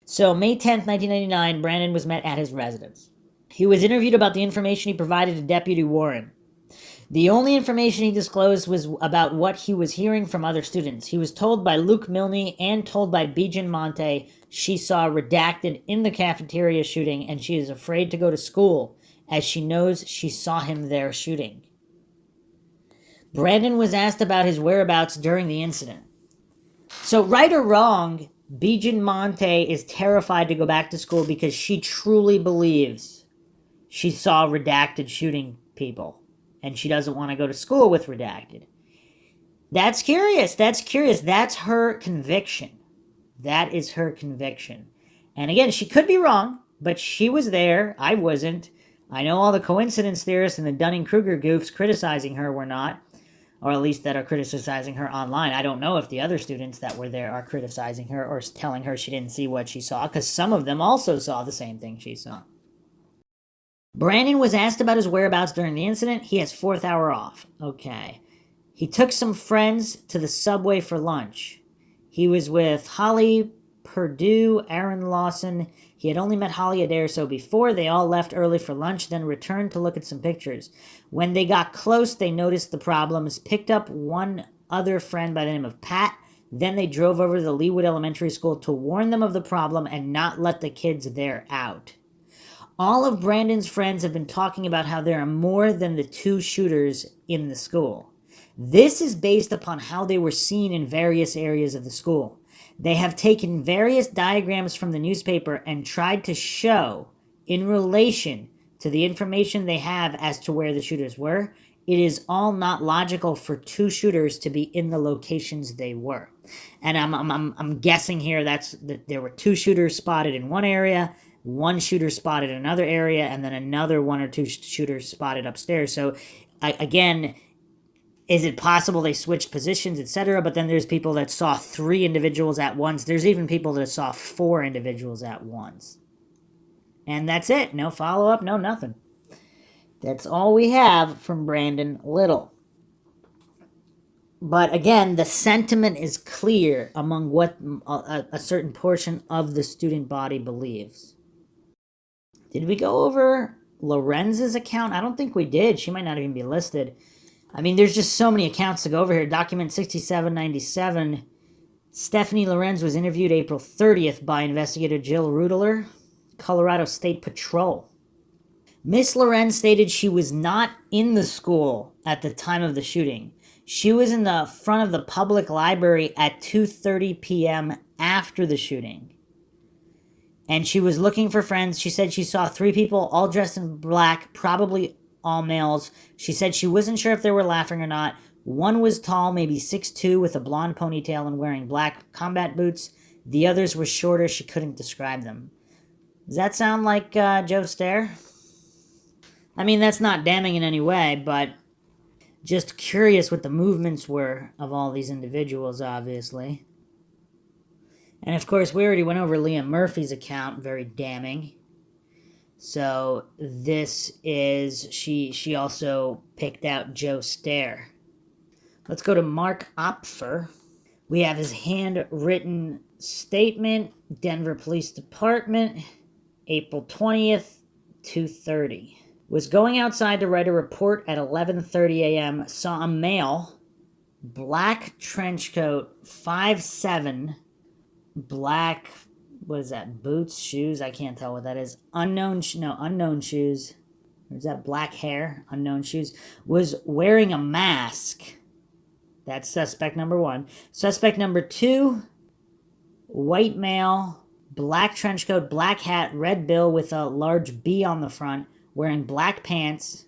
So May 10th, 1999, Brandon was met at his residence. He was interviewed about the information he provided to Deputy Warren. The only information he disclosed was about what he was hearing from other students. He was told by Luke Milne and told by Bijan Monte she saw redacted in the cafeteria shooting and she is afraid to go to school as she knows she saw him there shooting. Brandon was asked about his whereabouts during the incident. So right or wrong, Bijan Monte is terrified to go back to school because she truly believes she saw redacted shooting people. And she doesn't want to go to school with redacted. That's curious. That's curious. That's her conviction. That is her conviction. And again, she could be wrong, but she was there. I wasn't. I know all the coincidence theorists and the Dunning-Kruger goofs criticizing her were not, or at least that are criticizing her online. I don't know if the other students that were there are criticizing her or telling her she didn't see what she saw, because some of them also saw the same thing she saw. Brandon was asked about his whereabouts during the incident. He has 4th hour off. Okay. He took some friends to the subway for lunch. He was with Holly Purdue, Aaron Lawson. He had only met Holly a day or so before. They all left early for lunch, then returned to look at some pictures. When they got close, they noticed the problems, picked up one other friend by the name of Pat. Then they drove over to the Leewood Elementary School to warn them of the problem and not let the kids there out. All of Brandon's friends have been talking about how there are more than the 2 shooters in the school. This is based upon how they were seen in various areas of the school. They have taken various diagrams from the newspaper and tried to show, in relation to the information they have as to where the shooters were, it is all not logical for 2 shooters to be in the locations they were. And I'm guessing here that there were 2 shooters spotted in one area, 1 shooter spotted in another area, and then another 1 or 2 shooters spotted upstairs. So, again, is it possible they switched positions, etc.? But then there's people that saw 3 individuals at once. There's even people that saw 4 individuals at once. And that's it. No follow-up, no nothing. That's all we have from Brandon Little. But again, the sentiment is clear among what a certain portion of the student body believes. Did we go over Lorenz's account? I don't think we did. She might not even be listed. I mean, there's just so many accounts to go over here. Document 6797. Stephanie Lorenz was interviewed April 30th by investigator Jill Rudler, Colorado State Patrol. Miss Lorenz stated she was not in the school at the time of the shooting. She was in the front of the public library at 2:30 p.m. after the shooting. And she was looking for friends. She said she saw 3 people all dressed in black, probably all males. She said she wasn't sure if they were laughing or not. One was tall, maybe 6'2", with a blonde ponytail and wearing black combat boots. The others were shorter. She couldn't describe them. Does that sound like Joe Stair? I mean, that's not damning in any way, but just curious what the movements were of all these individuals, obviously. And of course, we already went over Liam Murphy's account, very damning. So this is, she also picked out Joe Stair. Let's go to Mark Opfer. We have his handwritten statement, Denver Police Department, April 20th, 2:30. Was going outside to write a report at 11:30 a.m., saw a male, black trench coat, 5'7", black, what is that, boots, shoes? I can't tell what that is. Unknown shoes. Or is that black hair? Unknown shoes. Was wearing a mask. That's suspect number 1. Suspect number 2, white male, black trench coat, black hat, red bill with a large B on the front, wearing black pants,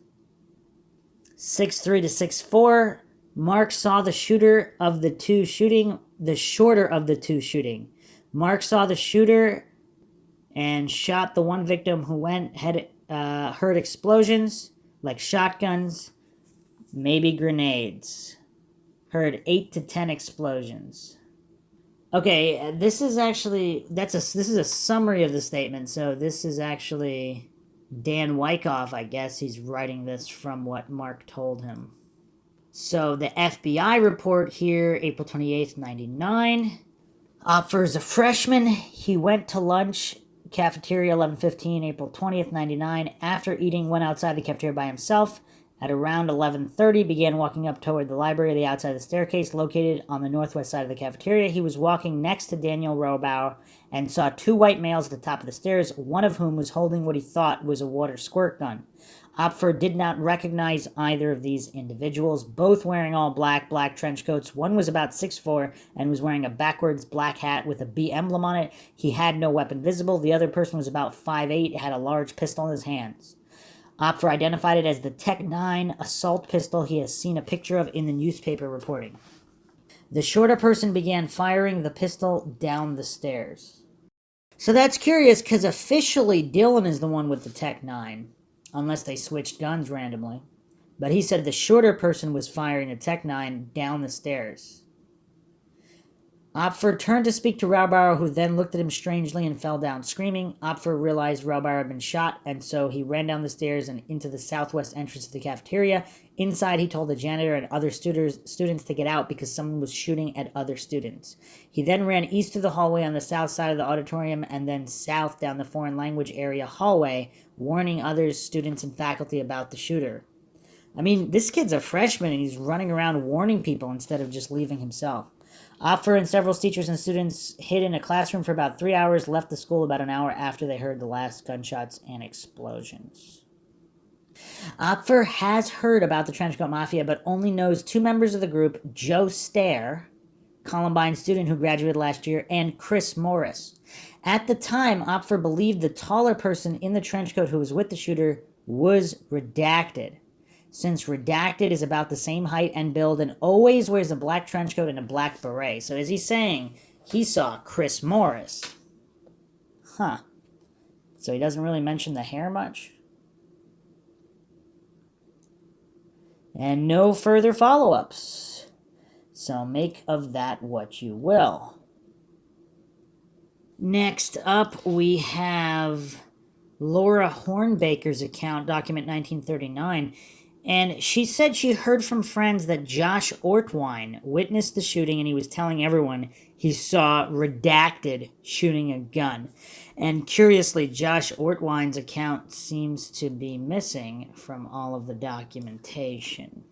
6'3" to 6'4". Mark saw the shooter of the two shooting, the shorter of the two shooting. Mark saw the shooter and shot the one victim who heard explosions, like shotguns, maybe grenades. Heard 8 to 10 explosions. Okay, this is actually, this is a summary of the statement, so this is actually Dan Wyckoff, I guess. He's writing this from what Mark told him. So the FBI report here, April 28th, 99. Opfer is a freshman. He went to lunch, cafeteria 11:15, April 20th, 99. After eating, went outside the cafeteria by himself. At around 11:30, began walking up toward the library, the outside of the staircase located on the northwest side of the cafeteria. He was walking next to Daniel Robauer and saw 2 white males at the top of the stairs, one of whom was holding what he thought was a water squirt gun. Opfer did not recognize either of these individuals, both wearing all black trench coats. One was about 6'4" and was wearing a backwards black hat with a B emblem on it. He had no weapon visible. The other person was about 5'8", had a large pistol in his hands. Opfer identified it as the Tech-9 assault pistol he has seen a picture of in the newspaper reporting. The shorter person began firing the pistol down the stairs. So that's curious, because officially Dylan is the one with the Tech-9, unless they switched guns randomly. But he said the shorter person was firing the Tech-9 down the stairs. Opfer turned to speak to Raubauer, who then looked at him strangely and fell down screaming. Opfer realized Raubauer had been shot, and so he ran down the stairs and into the southwest entrance of the cafeteria. Inside, he told the janitor and other students to get out because someone was shooting at other students. He then ran east through the hallway on the south side of the auditorium and then south down the foreign language area hallway, warning other students and faculty about the shooter. I mean, this kid's a freshman and he's running around warning people instead of just leaving himself. Opfer and several teachers and students hid in a classroom for about 3 hours, left the school about an hour after they heard the last gunshots and explosions. Opfer has heard about the Trenchcoat Mafia, but only knows 2 members of the group, Joe Stair, Columbine student who graduated last year, and Chris Morris. At the time, Opfer believed the taller person in the trenchcoat who was with the shooter was redacted, since redacted is about the same height and build and always wears a black trench coat and a black beret. So is he saying he saw Chris Morris? Huh. So he doesn't really mention the hair much? And no further follow-ups. So make of that what you will. Next up, we have Laura Hornbaker's account, document 1939. And she said she heard from friends that Josh Ortwine witnessed the shooting and he was telling everyone he saw Redacted shooting a gun. And curiously, Josh Ortwine's account seems to be missing from all of the documentation.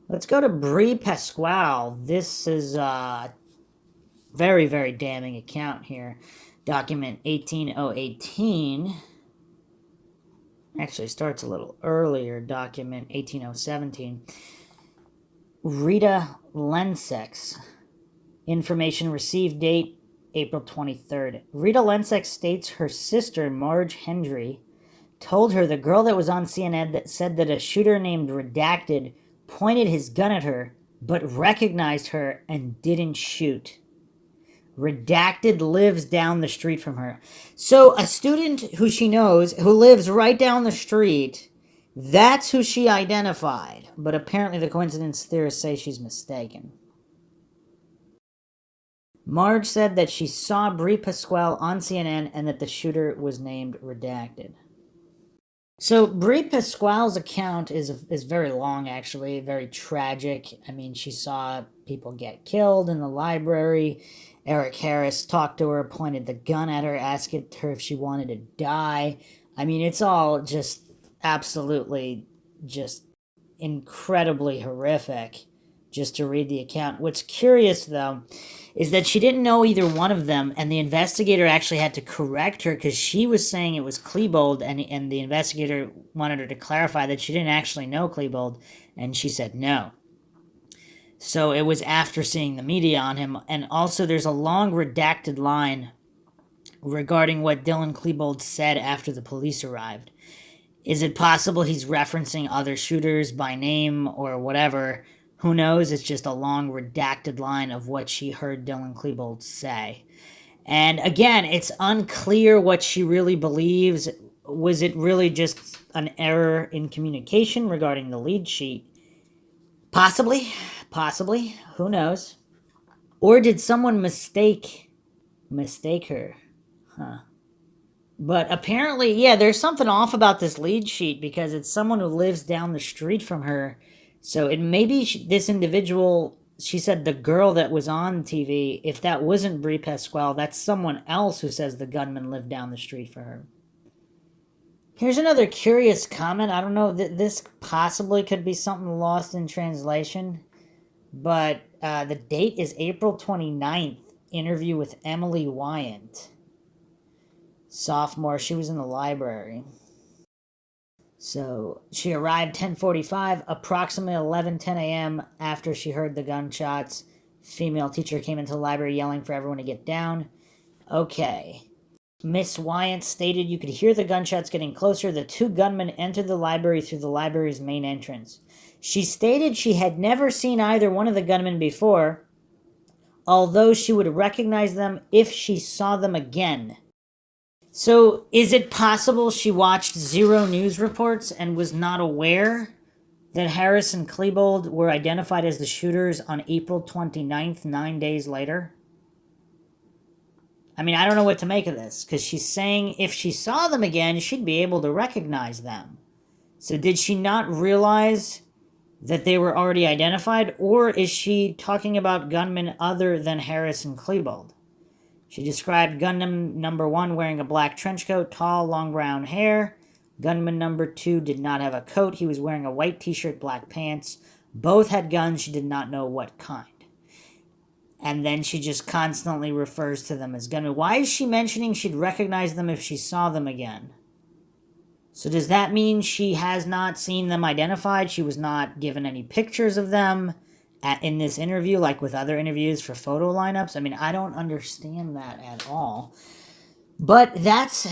Let's go to Brie Pasquale. This is a very, very damning account here. Document 18018. Actually starts a little earlier. Document 18017. Rita Lensex. Information received date April 23rd. Rita Lensex states her sister, Marge Hendry, told her the girl that was on CNN that said that a shooter named Redacted pointed his gun at her, but recognized her and didn't shoot. Redacted lives down the street from her. So a student who she knows, who lives right down the street, that's who she identified. But apparently the coincidence theorists say she's mistaken. Marge said that she saw Brie Pasquale on CNN and that the shooter was named Redacted. So Brie Pasquale's account is very long, actually, very tragic. I mean, she saw people get killed in the library. Eric Harris talked to her, pointed the gun at her, asked her if she wanted to die. I mean, it's all just absolutely just incredibly horrific just to read the account. What's curious, though, is that she didn't know either one of them, and the investigator actually had to correct her because she was saying it was Klebold, and the investigator wanted her to clarify that she didn't actually know Klebold, and she said no. So it was after seeing the media on him, and also there's a long redacted line regarding what Dylan Klebold said after the police arrived. Is it possible he's referencing other shooters by name or whatever? Who knows? It's just a long redacted line of what she heard Dylan Klebold say. And again, it's unclear what she really believes. Was it really just an error in communication regarding the lead sheet? Possibly. Who knows? Or did someone mistake her? But apparently, yeah, there's something off about this lead sheet because it's someone who lives down the street from her. So it may be this individual, she said the girl that was on TV, if that wasn't Brie Pasquale, that's someone else who says the gunman lived down the street for her. Here's another curious comment. I don't know, this possibly could be something lost in translation, but the date is April 29th, interview with Emily Wyant. Sophomore, she was in the library. So she arrived 10:45, approximately 11:10 a.m. after she heard the gunshots. Female teacher came into the library yelling for everyone to get down. Okay. Miss Wyant stated you could hear the gunshots getting closer. The two gunmen entered the library through the library's main entrance. She stated she had never seen either one of the gunmen before, although she would recognize them if she saw them again. So, is it possible she watched zero news reports and was not aware that Harris and Klebold were identified as the shooters on April 29th, 9 days later? I mean, I don't know what to make of this, because she's saying if she saw them again, she'd be able to recognize them. So did she not realize that they were already identified, or is she talking about gunmen other than Harris and Klebold? She described gunman number 1 wearing a black trench coat, tall, long brown hair. Gunman number 2 did not have a coat. He was wearing a white t-shirt, black pants. Both had guns. She did not know what kind. And then she just constantly refers to them as gunmen. Why is she mentioning she'd recognize them if she saw them again? So does that mean she has not seen them identified? She was not given any pictures of them in this interview, like with other interviews for photo lineups? I mean, I don't understand that at all. But that's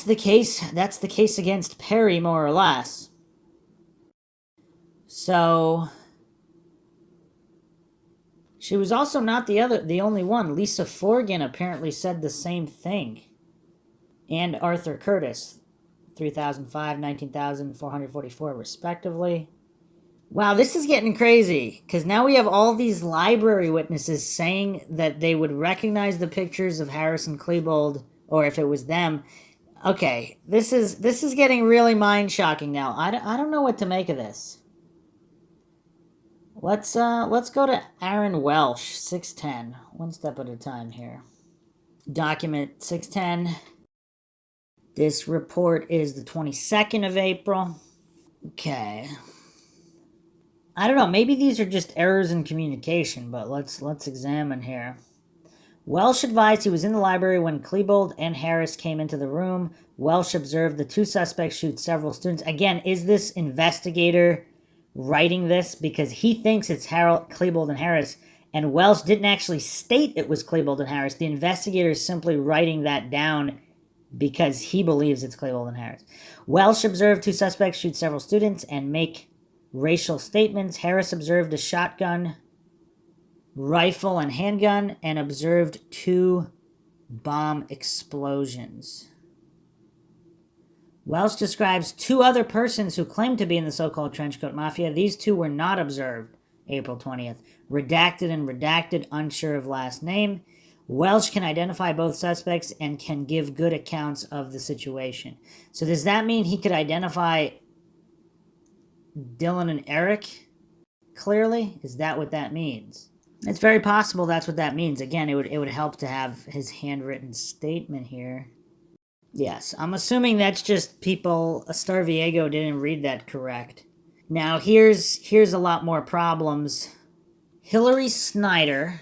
the case. That's the case against Perry, more or less. So she was also not the only one. Lisa Forgan apparently said the same thing. And Arthur Curtis, 3,005, 19,444, respectively. Wow, this is getting crazy, because now we have all these library witnesses saying that they would recognize the pictures of Harris and Klebold, or if it was them, Okay, this is getting really mind shocking now. I don't know what to make of this. Let's go to Aaron Welsh, 610. One step at a time here. Document 610. This report is the 22nd of April. Okay. I don't know, maybe these are just errors in communication, but let's examine here. Welsh advised he was in the library when Klebold and Harris came into the room. Welsh observed the two suspects shoot several students. Again, is this investigator writing this because he thinks it's Klebold and Harris, and Welsh didn't actually state it was Klebold and Harris? The investigator is simply writing that down because he believes it's Klebold and Harris. Welsh observed two suspects shoot several students and make racial statements. Harris observed a shotgun, rifle, and handgun, and observed two bomb explosions. Welsh describes two other persons who claim to be in the so-called trenchcoat mafia. These two were not observed April 20th. Redacted and redacted, unsure of last name. Welsh can identify both suspects and can give good accounts of the situation. So does that mean he could identify Dylan and Eric clearly? Is that what that means? It's very possible that's what that means. Again, it would help to have his handwritten statement here. Yes, I'm assuming that's just people. Starviego didn't read that correct. Now here's a lot more problems. Hillary Snyder,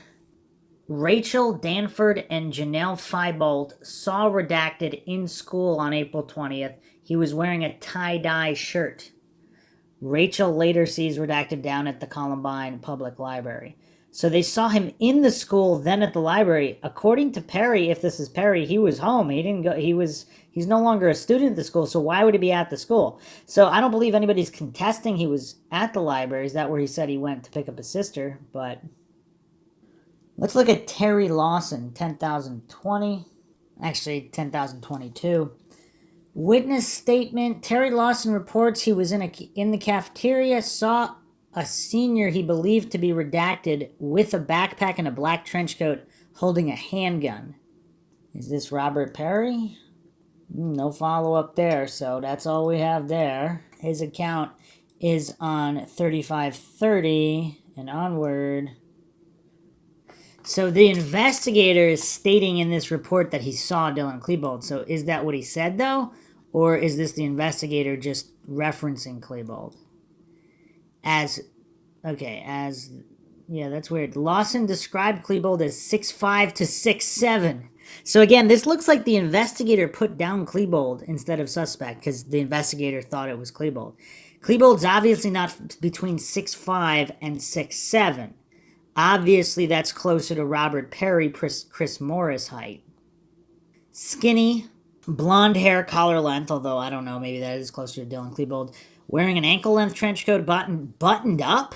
Rachel Danford, and Janelle Feibolt saw Redacted in school on April 20th. He was wearing a tie-dye shirt. Rachel later sees Redacted down at the Columbine Public Library. So they saw him in the school, then at the library. According to Perry, if this is Perry, he was home. He didn't go. He's no longer a student at the school. So why would he be at the school? So I don't believe anybody's contesting he was at the library. Is that where he said he went to pick up his sister? But let's look at Terry Lawson, 10,020. Actually, 10,022. Witness statement. Terry Lawson reports he was in the cafeteria, saw a senior he believed to be redacted with a backpack and a black trench coat holding a handgun. Is this Robert Perry? No follow-up there, so that's all we have there. His account is on 3530 and onward. So the investigator is stating in this report that he saw Dylan Klebold. So is that what he said, though? Or is this the investigator just referencing Klebold? Yeah, that's weird. Lawson described Klebold as 6'5" to 6'7". So again, this looks like the investigator put down Klebold instead of suspect because the investigator thought it was Klebold. Klebold's obviously not between 6'5" and 6'7". Obviously, that's closer to Robert Perry, Chris Morris height. Skinny, blonde hair, collar length, although I don't know, maybe that is closer to Dylan Klebold. Wearing an ankle-length trench coat buttoned up.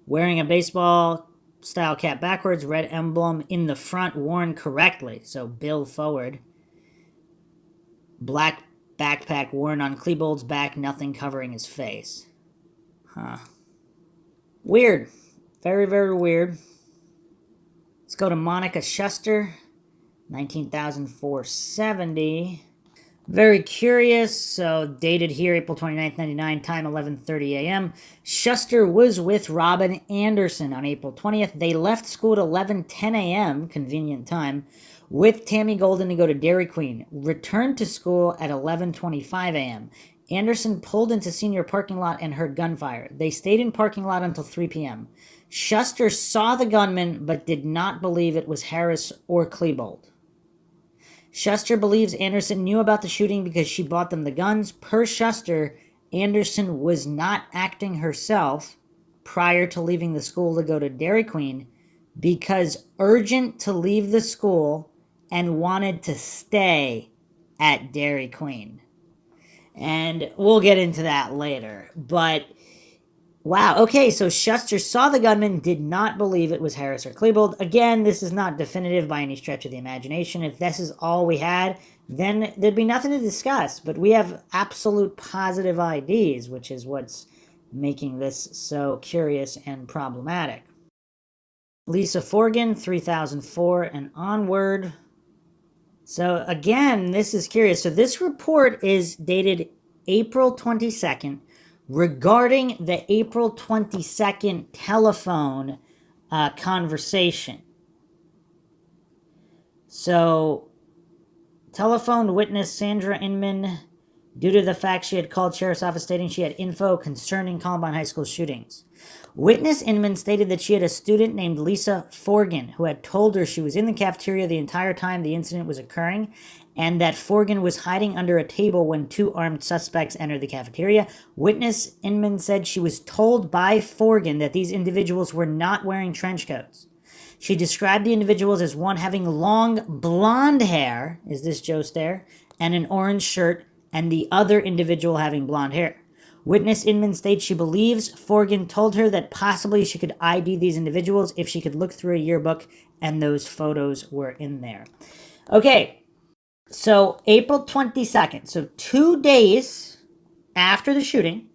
Wearing a baseball-style cap backwards, red emblem in the front worn correctly, so bill forward. Black backpack worn on Klebold's back, nothing covering his face. Huh. Weird. Very, very weird. Let's go to Monica Schuster, 19,470. Very curious. So dated here, April 29th, 99, time 11:30 a.m. Schuster was with Robin Anderson on April 20th. They left school at 11:10 a.m., convenient time, with Tammy Golden to go to Dairy Queen. Returned to school at 11:25 a.m. Anderson pulled into senior parking lot and heard gunfire. They stayed in parking lot until 3 p.m. Schuster saw the gunman but did not believe it was Harris or Klebold. Schuster believes Anderson knew about the shooting because she bought them the guns. Per Schuster, Anderson was not acting herself prior to leaving the school to go to Dairy Queen because urgent to leave the school and wanted to stay at Dairy Queen. And we'll get into that later. But wow, okay, so Schuster saw the gunman, did not believe it was Harris or Klebold. Again, this is not definitive by any stretch of the imagination. If this is all we had, then there'd be nothing to discuss. But we have absolute positive IDs, which is what's making this so curious and problematic. Lisa Forgan, 3004 and onward. So again, this is curious. So this report is dated April 22nd regarding the April 22nd telephone conversation. So, telephone witness Sandra Inman, due to the fact she had called Sheriff's Office stating she had info concerning Columbine High School shootings. Witness Inman stated that she had a student named Lisa Forgan who had told her she was in the cafeteria the entire time the incident was occurring, and that Forgan was hiding under a table when two armed suspects entered the cafeteria. Witness Inman said she was told by Forgan that these individuals were not wearing trench coats. She described the individuals as one having long blonde hair, is this Joe Stair, and an orange shirt, and the other individual having blonde hair. Witness Inman states she believes Forgan told her that possibly she could ID these individuals if she could look through a yearbook, and those photos were in there. Okay, so April 22nd, so 2 days after the shooting,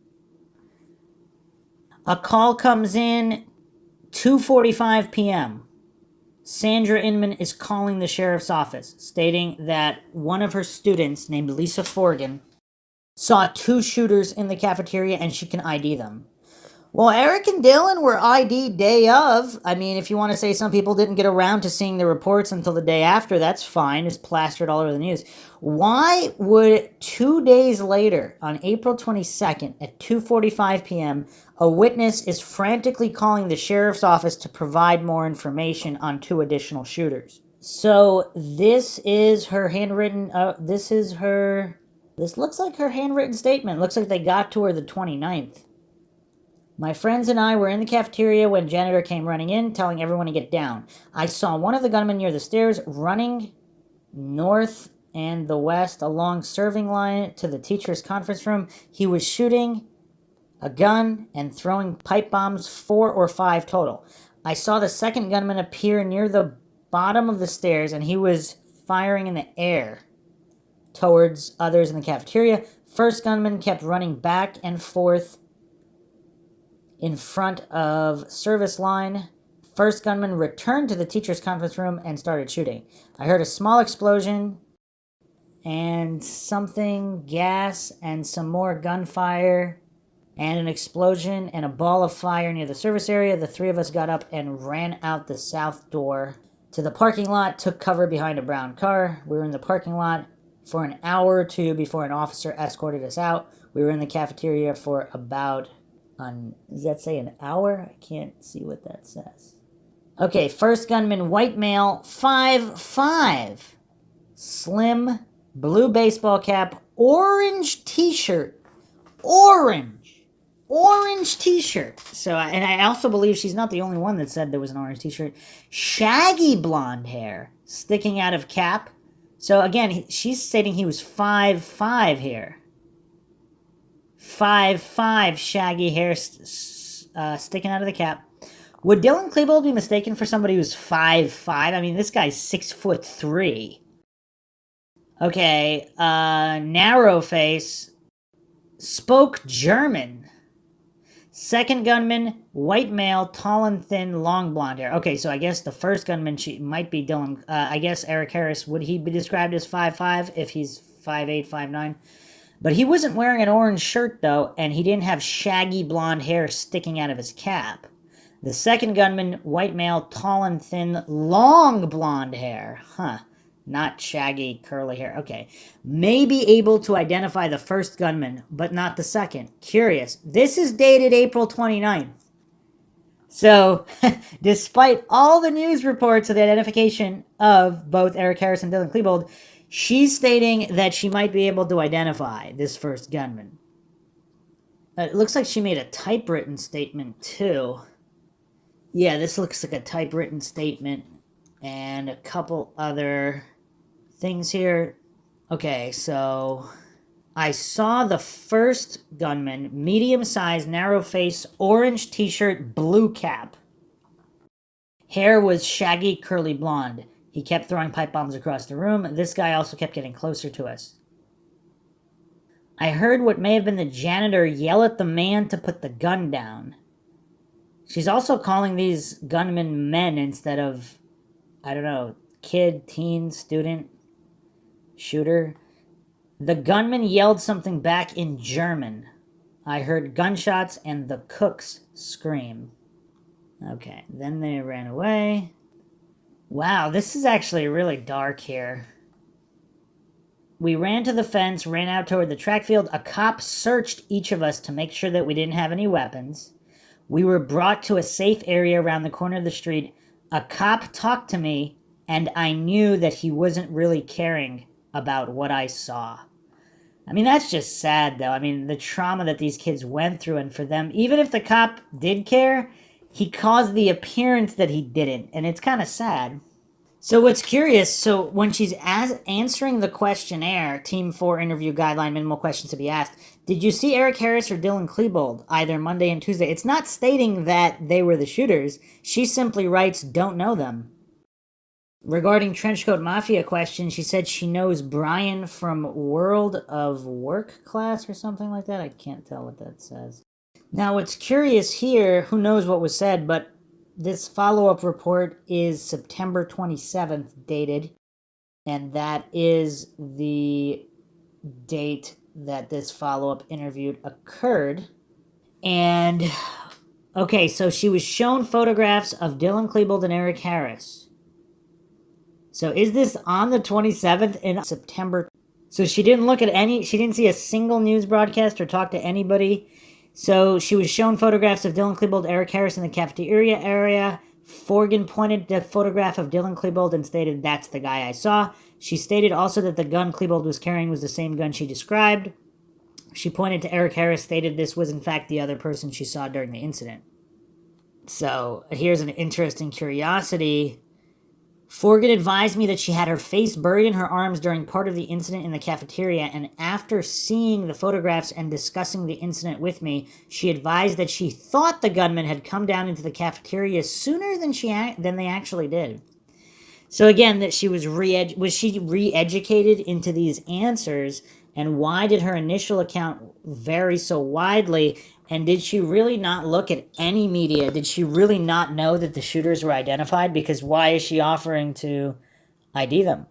a call comes in 2:45 p.m. Sandra Inman is calling the sheriff's office, stating that one of her students, named Lisa Forgan, saw two shooters in the cafeteria and she can ID them. Well, Eric and Dylan were ID'd day of. I mean, if you want to say some people didn't get around to seeing the reports until the day after, that's fine. It's plastered all over the news. Why would 2 days later, on April 22nd at 2:45 p.m., a witness is frantically calling the sheriff's office to provide more information on two additional shooters? So this is her handwritten, this looks like her handwritten statement. Looks like they got to her the 29th. My friends and I were in the cafeteria when janitor came running in, telling everyone to get down. I saw one of the gunmen near the stairs running north and the west along serving line to the teacher's conference room. He was shooting a gun and throwing pipe bombs, 4 or 5 total. I saw the second gunman appear near the bottom of the stairs, and he was firing in the air towards others in the cafeteria. First gunman kept running back and forth in front of service line. First gunman returned to the teacher's conference room and started shooting. I heard a small explosion and something, gas, and some more gunfire, and an explosion and a ball of fire near the service area. The three of us got up and ran out the south door to the parking lot, took cover behind a brown car. We were in the parking lot for an hour or two before an officer escorted us out. We were in the cafeteria for about, does that say an hour? I can't see what that says. Okay, first gunman, white male, 5'5", slim, blue baseball cap, orange t-shirt. Orange t-shirt. So, and I also believe she's not the only one that said there was an orange t-shirt. Shaggy blonde hair sticking out of cap. So again, she's stating he was 5'5" here. 5'5", shaggy hair sticking out of the cap. Would Dylan Klebold be mistaken for somebody who's 5'5"? I mean, this guy's 6'3". Okay, narrow face, spoke German. Second gunman, white male, tall and thin, long blonde hair. Okay, so I guess the first gunman might be Dylan. I guess Eric Harris, would he be described as 5'5" if he's 5'8", 5'9"? But he wasn't wearing an orange shirt, though, and he didn't have shaggy blonde hair sticking out of his cap. The second gunman, white male, tall and thin, long blonde hair. Not shaggy, curly hair. Okay. May be able to identify the first gunman, but not the second. Curious. This is dated April 29th. So, despite all the news reports of the identification of both Eric Harris and Dylan Klebold, she's stating that she might be able to identify this first gunman. It looks like she made a typewritten statement, too. Yeah, this looks like a typewritten statement. And a couple other things here. Okay, so I saw the first gunman, medium-sized, narrow face, orange t-shirt, blue cap. Hair was shaggy, curly blonde. He kept throwing pipe bombs across the room. This guy also kept getting closer to us. I heard what may have been the janitor yell at the man to put the gun down. She's also calling these gunmen men instead of, I don't know, kid, teen, student. Shooter. The gunman yelled something back in German. I heard gunshots and the cooks scream. Okay, then they ran away. Wow, this is actually really dark here. We ran to the fence, ran out toward the track field. A cop searched each of us to make sure that we didn't have any weapons. We were brought to a safe area around the corner of the street. A cop talked to me, and I knew that he wasn't really caring about what I saw. I mean, that's just sad, though. I mean, the trauma that these kids went through, and for them, even if the cop did care, he caused the appearance that he didn't, and it's kind of sad. So what's curious, so when she's answering the questionnaire, Team 4 interview guideline, minimal questions to be asked, did you see Eric Harris or Dylan Klebold either Monday and Tuesday? It's not stating that they were the shooters. She simply writes, don't know them. Regarding Trenchcoat Mafia question, she said she knows Brian from World of Work class or something like that. I can't tell what that says. Now, what's curious here, who knows what was said, but this follow-up report is September 27th dated, and that is the date that this follow-up interview occurred. And, okay, so she was shown photographs of Dylan Klebold and Eric Harris. So is this on the 27th in September? So she didn't look at she didn't see a single news broadcast or talk to anybody. So she was shown photographs of Dylan Klebold, Eric Harris in the cafeteria area. Forgan pointed to the photograph of Dylan Klebold and stated, that's the guy I saw. She stated also that the gun Klebold was carrying was the same gun she described. She pointed to Eric Harris, stated this was in fact the other person she saw during the incident. So here's an interesting curiosity. Forgan advised me that she had her face buried in her arms during part of the incident in the cafeteria, and after seeing the photographs and discussing the incident with me, she advised that she thought the gunman had come down into the cafeteria sooner than they actually did. So again, that she was she re-educated into these answers, and why did her initial account vary so widely? And did she really not look at any media? Did she really not know that the shooters were identified? Because why is she offering to ID them?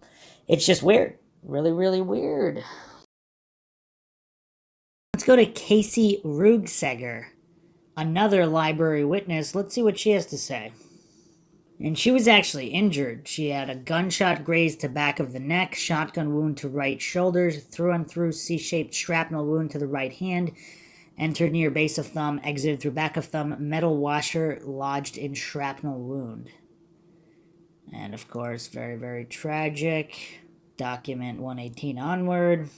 It's just weird. Really, really weird. Let's go to Casey Rugseger, another library witness. Let's see what she has to say. And she was actually injured. She had a gunshot grazed to back of the neck, shotgun wound to right shoulders, through and through C-shaped shrapnel wound to the right hand, entered near base of thumb, exited through back of thumb, metal washer lodged in shrapnel wound. And of course, very, very tragic. Document 118 onward.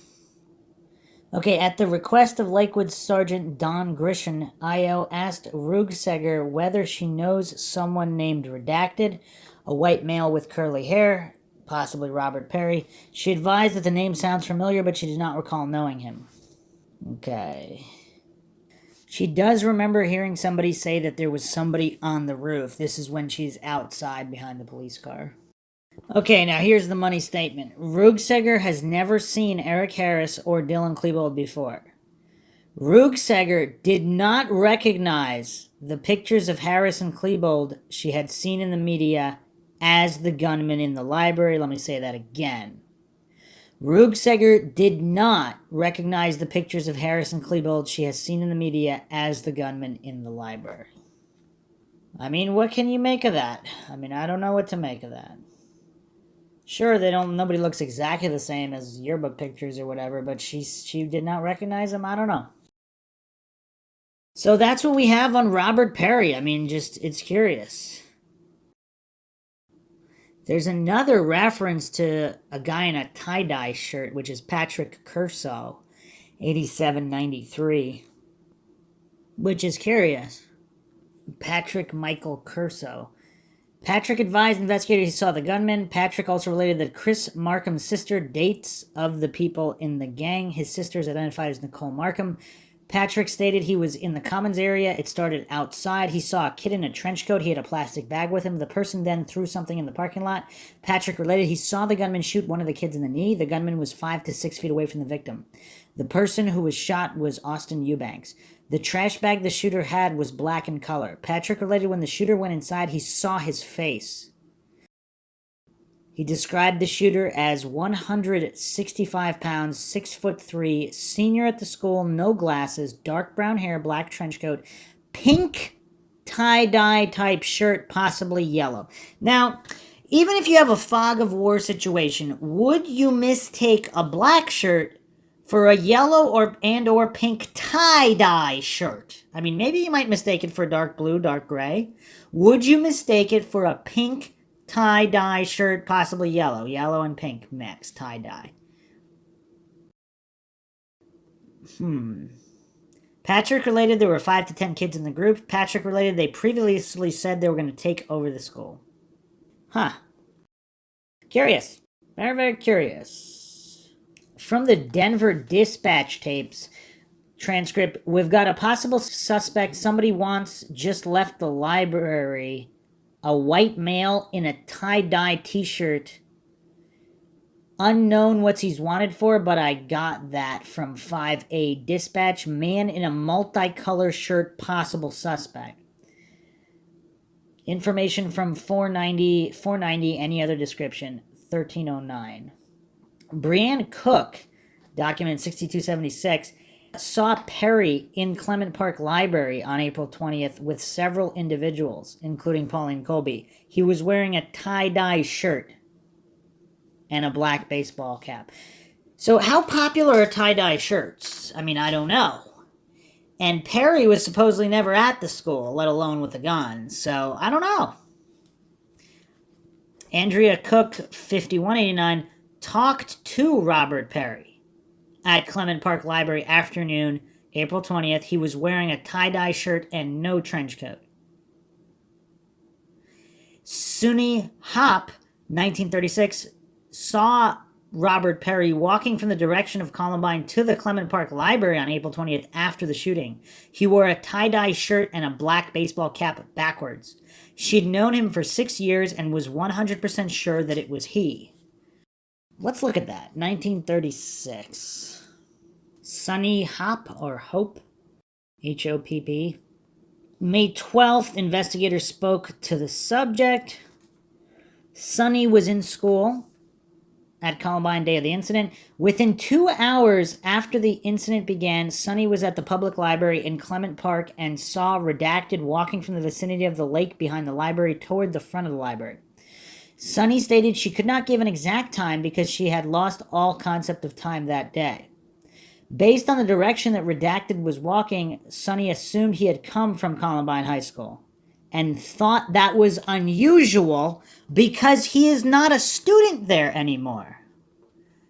Okay, at the request of Lakewood Sergeant Don Grisham, IO asked Rugseger whether she knows someone named Redacted, a white male with curly hair, possibly Robert Perry. She advised that the name sounds familiar, but she did not recall knowing him. Okay. She does remember hearing somebody say that there was somebody on the roof. This is when she's outside behind the police car. Okay, now here's the money statement. Rugseger has never seen Eric Harris or Dylan Klebold before. Rugseger did not recognize the pictures of Harris and Klebold she had seen in the media as the gunman in the library. Let me say that again. Rugseger did not recognize the pictures of Harris and Klebold she has seen in the media as the gunman in the library. I mean, what can you make of that? I mean, I don't know what to make of that. Sure, nobody looks exactly the same as yearbook pictures or whatever, but she did not recognize him? I don't know. So that's what we have on Robert Perry. I mean, it's curious. There's another reference to a guy in a tie-dye shirt, which is Patrick Curso, 8793, which is curious. Patrick Michael Curso. Patrick advised investigators he saw the gunman. Patrick also related that Chris Markham's sister dates of the people in the gang. His sister is identified as Nicole Markham. Patrick stated he was in the commons area. It started outside. He saw a kid in a trench coat. He had a plastic bag with him. The person then threw something in the parking lot. Patrick related he saw the gunman shoot one of the kids in the knee. The gunman was 5 to 6 feet away from the victim. The person who was shot was Austin Eubanks. The trash bag the shooter had was black in color. Patrick related when the shooter went inside, he saw his face. He described the shooter as 165 pounds, 6'3", senior at the school, no glasses, dark brown hair, black trench coat, pink tie-dye type shirt, possibly yellow. Now, even if you have a fog of war situation, would you mistake a black shirt for a yellow or pink tie-dye shirt? I mean, maybe you might mistake it for dark blue, dark gray. Would you mistake it for a pink tie-dye shirt, possibly yellow and pink mix, tie-dye? Patrick related there were 5 to 10 kids in the group. Patrick related they previously said they were going to take over the school. Huh. Curious. Very, very curious. From the Denver Dispatch tapes transcript, we've got a possible suspect. Somebody once just left the library. A white male in a tie-dye t-shirt. Unknown what he's wanted for, but I got that from 5A Dispatch. Man in a multicolor shirt, possible suspect. Information from 490, any other description, 1309. Brianne Cook, document 6276, saw Perry in Clement Park Library on April 20th with several individuals, including Pauline Colby. He was wearing a tie-dye shirt and a black baseball cap. So how popular are tie-dye shirts? I mean, I don't know. And Perry was supposedly never at the school, let alone with a gun. So I don't know. Andrea Cook, 5189, talked to Robert Perry at Clement Park Library afternoon, April 20th. He was wearing a tie-dye shirt and no trench coat. Sunny Hop, 1936, saw Robert Perry walking from the direction of Columbine to the Clement Park Library on April 20th after the shooting. He wore a tie-dye shirt and a black baseball cap backwards. She'd known him for 6 years and was 100% sure that it was he. Let's look at that. 1936. Sunny Hop or Hope, Hopp. May 12th, investigators spoke to the subject. Sunny was in school at Columbine day of the incident. Within 2 hours after the incident began, Sunny was at the public library in Clement Park and saw Redacted walking from the vicinity of the lake behind the library toward the front of the library. Sunny stated she could not give an exact time because she had lost all concept of time that day. Based on the direction that Redacted was walking, Sunny assumed he had come from Columbine High School and thought that was unusual because he is not a student there anymore.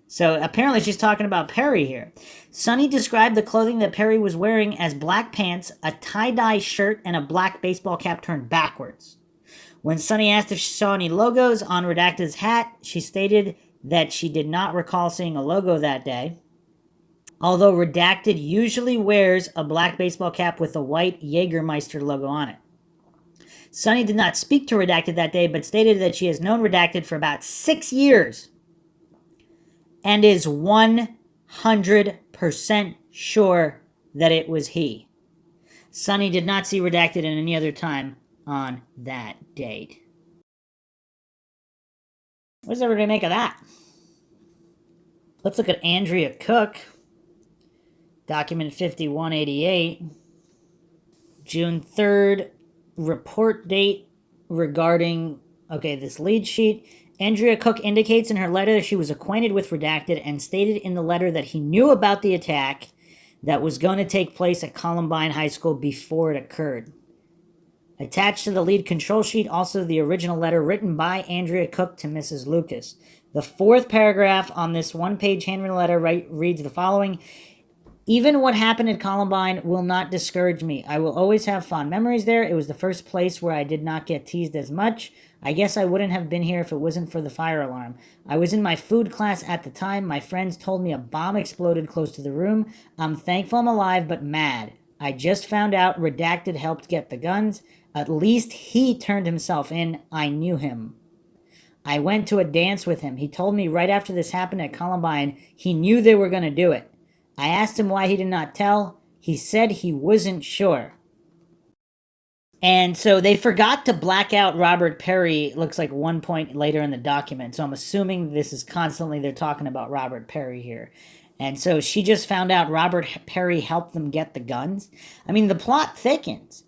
So apparently she's talking about Perry here. Sunny described the clothing that Perry was wearing as black pants, a tie-dye shirt, and a black baseball cap turned backwards. When Sunny asked if she saw any logos on Redacted's hat, she stated that she did not recall seeing a logo that day. Although Redacted usually wears a black baseball cap with a white Jägermeister logo on it. Sunny did not speak to Redacted that day, but stated that she has known Redacted for about 6 years and is 100% sure that it was he. Sunny did not see Redacted at any other time on that date. What does everybody make of that? Let's look at Andrea Cook, document 5188, June 3rd, report date regarding, this lead sheet. Andrea Cook indicates in her letter that she was acquainted with Redacted and stated in the letter that he knew about the attack that was going to take place at Columbine High School before it occurred. Attached to the lead control sheet, also the original letter written by Andrea Cook to Mrs. Lucas. The fourth paragraph on this one-page handwritten letter reads the following: "Even what happened at Columbine will not discourage me. I will always have fond memories there. It was the first place where I did not get teased as much. I guess I wouldn't have been here if it wasn't for the fire alarm. I was in my food class at the time. My friends told me a bomb exploded close to the room. I'm thankful I'm alive, but mad. I just found out Redacted helped get the guns. At least he turned himself in. I knew him. I went to a dance with him. He told me right after this happened at Columbine, he knew they were going to do it. I asked him why he did not tell. He said he wasn't sure." And so they forgot to black out Robert Perry, looks like one point later in the document. So I'm assuming this is constantly they're talking about Robert Perry here. And so she just found out Robert Perry helped them get the guns. I mean, the plot thickens.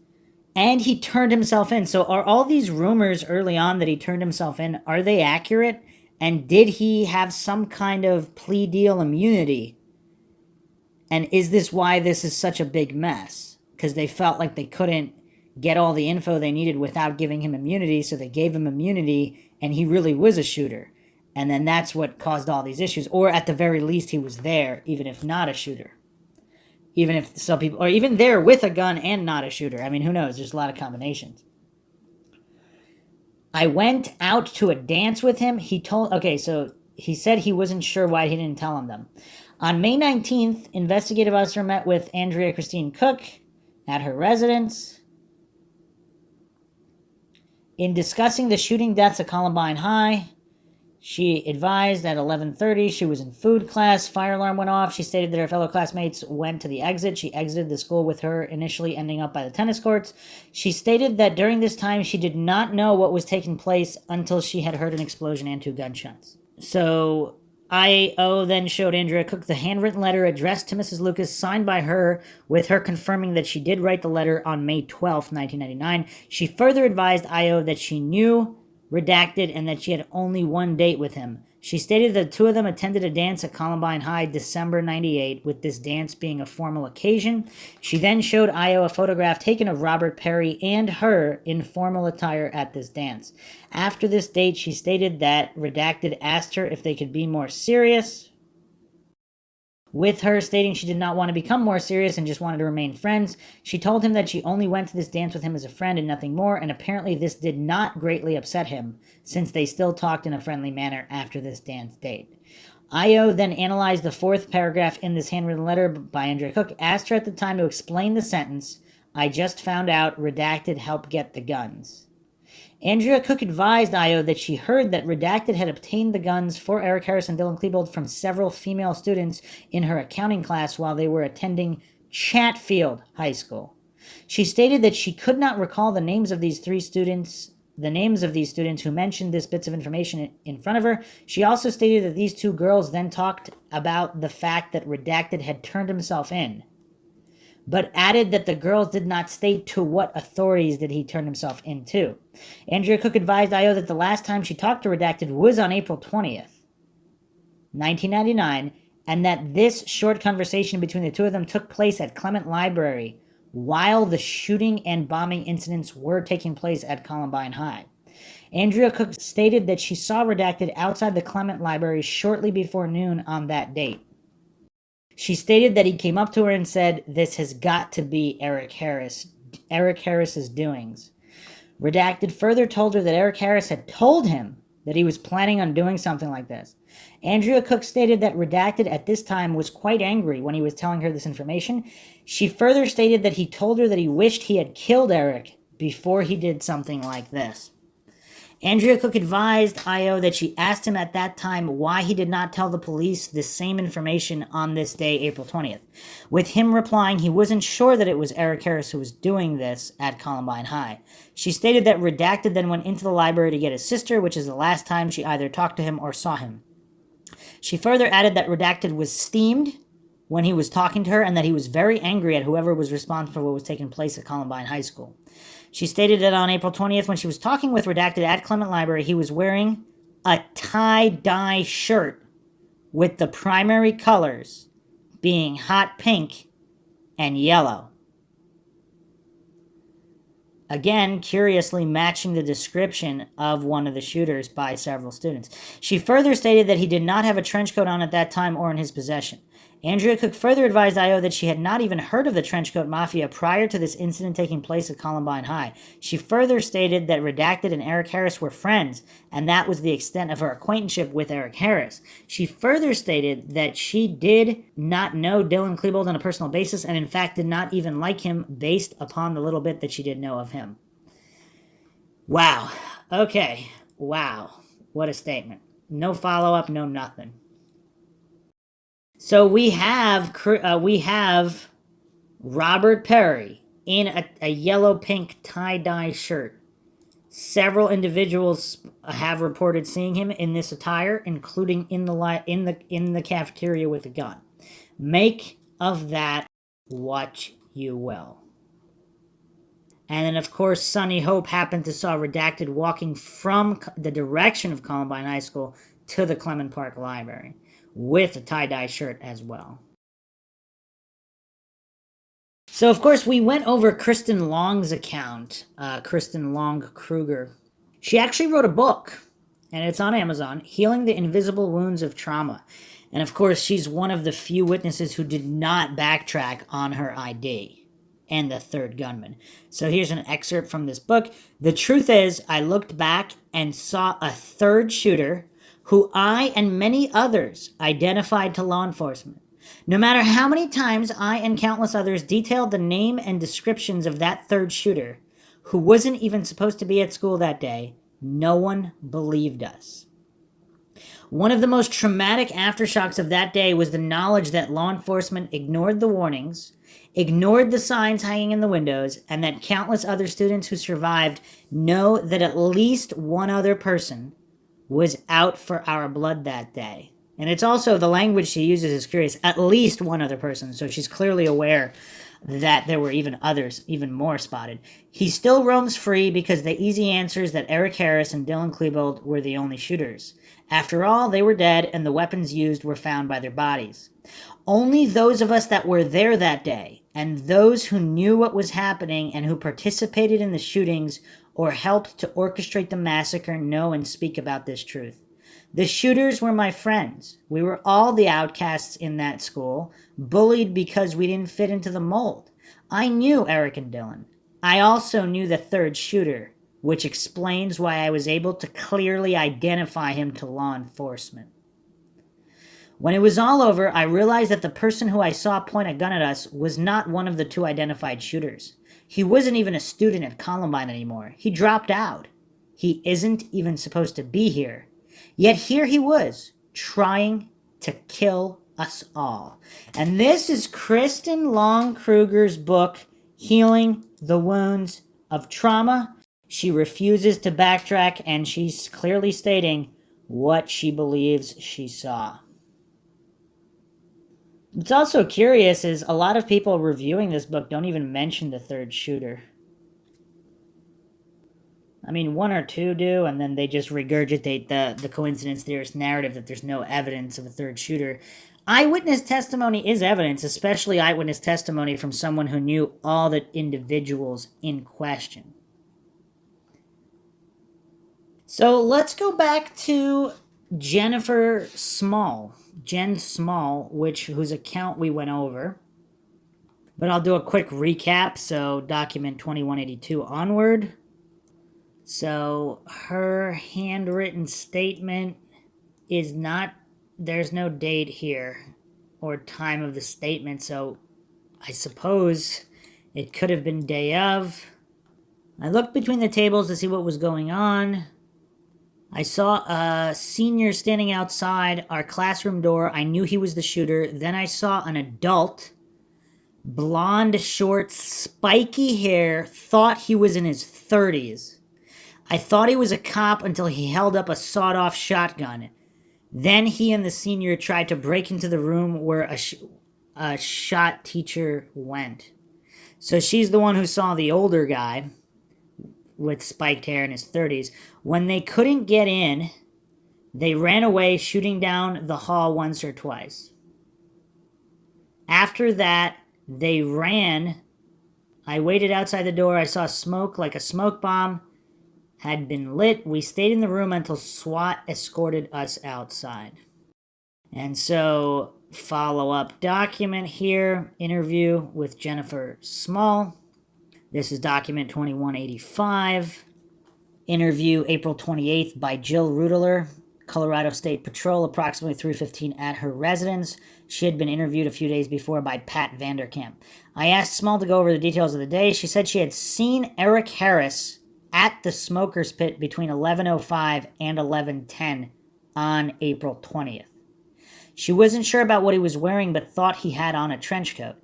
And he turned himself in. So are all these rumors early on that he turned himself in, are they accurate? And did he have some kind of plea deal immunity? And is this why this is such a big mess? Because they felt like they couldn't get all the info they needed without giving him immunity, so they gave him immunity, and he really was a shooter. And then that's what caused all these issues. Or at the very least, he was there, even if not a shooter. Even if some people, or even there with a gun and not a shooter. I mean, who knows? There's a lot of combinations. I went out to a dance with him. Okay, so he said he wasn't sure why he didn't tell him them. On May 19th, investigative officer met with Andrea Christine Cook at her residence. In discussing the shooting deaths at Columbine High, she advised at 11:30 she was in food class. Fire alarm went off. She stated that her fellow classmates went to the exit. She exited the school with her, initially ending up by the tennis courts. She stated that during this time she did not know what was taking place until she had heard an explosion and 2 gunshots. So IO then showed Andrea Cook the handwritten letter addressed to Mrs. Lucas, signed by her, with her confirming that she did write the letter on May 12th, 1999. She further advised IO that she knew Redacted and that she had only one date with him. She stated that the 2 of them attended a dance at Columbine High December 98, with this dance being a formal occasion. She then showed IO a photograph taken of Robert Perry and her in formal attire at this dance. After this date, she stated that Redacted asked her if they could be more serious, with her stating she did not want to become more serious and just wanted to remain friends. She told him that she only went to this dance with him as a friend and nothing more, and apparently this did not greatly upset him, since they still talked in a friendly manner after this dance date. IO then analyzed the 4th paragraph in this handwritten letter by Andrea Cook, asked her at the time to explain the sentence, "I just found out Redacted helped get the guns." Andrea Cook advised IO that she heard that Redacted had obtained the guns for Eric Harris and Dylan Klebold from several female students in her accounting class while they were attending Chatfield High School. She stated that she could not recall the names of these students who mentioned this bits of information in front of her. She also stated that these 2 girls then talked about the fact that Redacted had turned himself in, but added that the girls did not state to what authorities did he turn himself into. Andrea Cook advised IO that the last time she talked to Redacted was on April 20th, 1999, and that this short conversation between the 2 of them took place at Clement Library while the shooting and bombing incidents were taking place at Columbine High. Andrea Cook stated that she saw Redacted outside the Clement Library shortly before noon on that date. She stated that he came up to her and said, "This has got to be Eric Harris's doings." Redacted further told her that Eric Harris had told him that he was planning on doing something like this. Andrea Cook stated that Redacted at this time was quite angry when he was telling her this information. She further stated that he told her that he wished he had killed Eric before he did something like this. Andrea Cook advised IO that she asked him at that time why he did not tell the police the same information on this day, April 20th, with him replying he wasn't sure that it was Eric Harris who was doing this at Columbine High. She stated that Redacted then went into the library to get his sister, which is the last time she either talked to him or saw him. She further added that Redacted was steamed when he was talking to her and that he was very angry at whoever was responsible for what was taking place at Columbine High School. She stated that on April 20th, when she was talking with Redacted at Clement Library, he was wearing a tie-dye shirt with the primary colors being hot pink and yellow. Again, curiously matching the description of one of the shooters by several students. She further stated that he did not have a trench coat on at that time or in his possession. Andrea Cook further advised IO that she had not even heard of the Trenchcoat Mafia prior to this incident taking place at Columbine High. She further stated that Redacted and Eric Harris were friends, and that was the extent of her acquaintanceship with Eric Harris. She further stated that she did not know Dylan Klebold on a personal basis, and in fact did not even like him based upon the little bit that she did know of him. Wow. Okay. Wow. What a statement. No follow-up, no nothing. So we have Robert Perry in a yellow-pink tie-dye shirt. Several individuals have reported seeing him in this attire, including in the cafeteria with a gun. Make of that what you will. And then, of course, Sunny Hope happened to saw Redacted walking from the direction of Columbine High School to the Clement Park Library with a tie-dye shirt as well. So, of course, we went over Kristen Long's account, Kristen Long Kruger. She actually wrote a book, and it's on Amazon, Healing the Invisible Wounds of Trauma. And, of course, she's one of the few witnesses who did not backtrack on her ID and the third gunman. So here's an excerpt from this book. The truth is, I looked back and saw a third shooter who I and many others identified to law enforcement. No matter how many times I and countless others detailed the name and descriptions of that third shooter, who wasn't even supposed to be at school that day, no one believed us. One of the most traumatic aftershocks of that day was the knowledge that law enforcement ignored the warnings, ignored the signs hanging in the windows, and that countless other students who survived know that at least one other person was out for our blood that day. And it's also, the language she uses is curious, at least one other person. So she's clearly aware that there were even others, even more spotted. He still roams free because the easy answer is that Eric Harris and Dylan Klebold were the only shooters. After all, they were dead and the weapons used were found by their bodies. Only those of us that were there that day, and those who knew what was happening and who participated in the shootings or helped to orchestrate the massacre, know and speak about this truth. The shooters were my friends. We were all the outcasts in that school, bullied because we didn't fit into the mold. I knew Eric and Dylan. I also knew the third shooter, which explains why I was able to clearly identify him to law enforcement. When it was all over, I realized that the person who I saw point a gun at us was not one of the two identified shooters. He wasn't even a student at Columbine anymore. He dropped out. He isn't even supposed to be here. Yet here he was, trying to kill us all. And this is Kristen Long Kruger's book, Healing the Wounds of Trauma. She refuses to backtrack, and she's clearly stating what she believes she saw. What's also curious is a lot of people reviewing this book don't even mention the third shooter. I mean, one or two do, and then they just regurgitate the coincidence theorist narrative that there's no evidence of a third shooter. Eyewitness testimony is evidence, especially eyewitness testimony from someone who knew all the individuals in question. So let's go back to Jennifer Small, Jen Small, whose account we went over. But I'll do a quick recap, so document 2182 onward. So her handwritten statement is not, there's no date here or time of the statement, so I suppose it could have been day of. I looked between the tables to see what was going on. I saw a senior standing outside our classroom door. I knew he was the shooter. Then I saw an adult, blonde, short, spiky hair, thought he was in his 30s. I thought he was a cop until he held up a sawed-off shotgun. Then he and the senior tried to break into the room where a shot teacher went. So she's the one who saw the older guy with spiked hair in his 30s. When they couldn't get in, they ran away, shooting down the hall once or twice. After that, they ran. I waited outside the door. I saw smoke like a smoke bomb had been lit. We stayed in the room until SWAT escorted us outside. And so, follow-up document here, interview with Jennifer Small. This is document 2185. Interview April 28th by Jill Rudler, Colorado State Patrol, approximately 3:15 at her residence. She had been interviewed a few days before by Pat Vanderkamp. I asked Small to go over the details of the day. She said she had seen Eric Harris at the smoker's pit between 11:05 and 11:10 on April 20th. She wasn't sure about what he was wearing, but thought he had on a trench coat.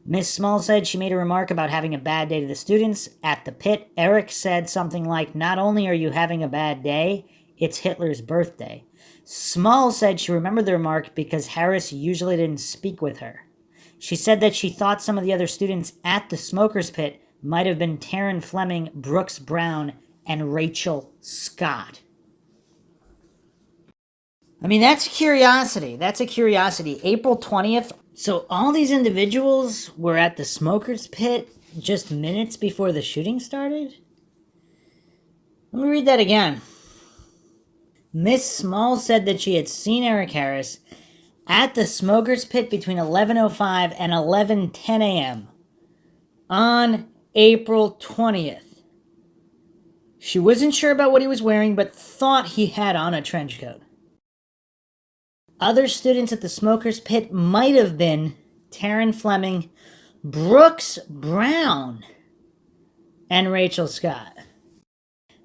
Miss Small said she made a remark about having a bad day to the students. At the pit, Eric said something like, "Not only are you having a bad day, it's Hitler's birthday." Small said she remembered the remark because Harris usually didn't speak with her. She said that she thought some of the other students at the smoker's pit might have been Taryn Fleming, Brooks Brown, and Rachel Scott. I mean, that's curiosity. That's a curiosity. April 20th. So all these individuals were at the smoker's pit just minutes before the shooting started? Let me read that again. Miss Small said that she had seen Eric Harris at the smoker's pit between 11:05 and 11:10 a.m. on April 20th. She wasn't sure about what he was wearing, but thought he had on a trench coat. Other students at the smoker's pit might have been Taryn Fleming, Brooks Brown, and Rachel Scott.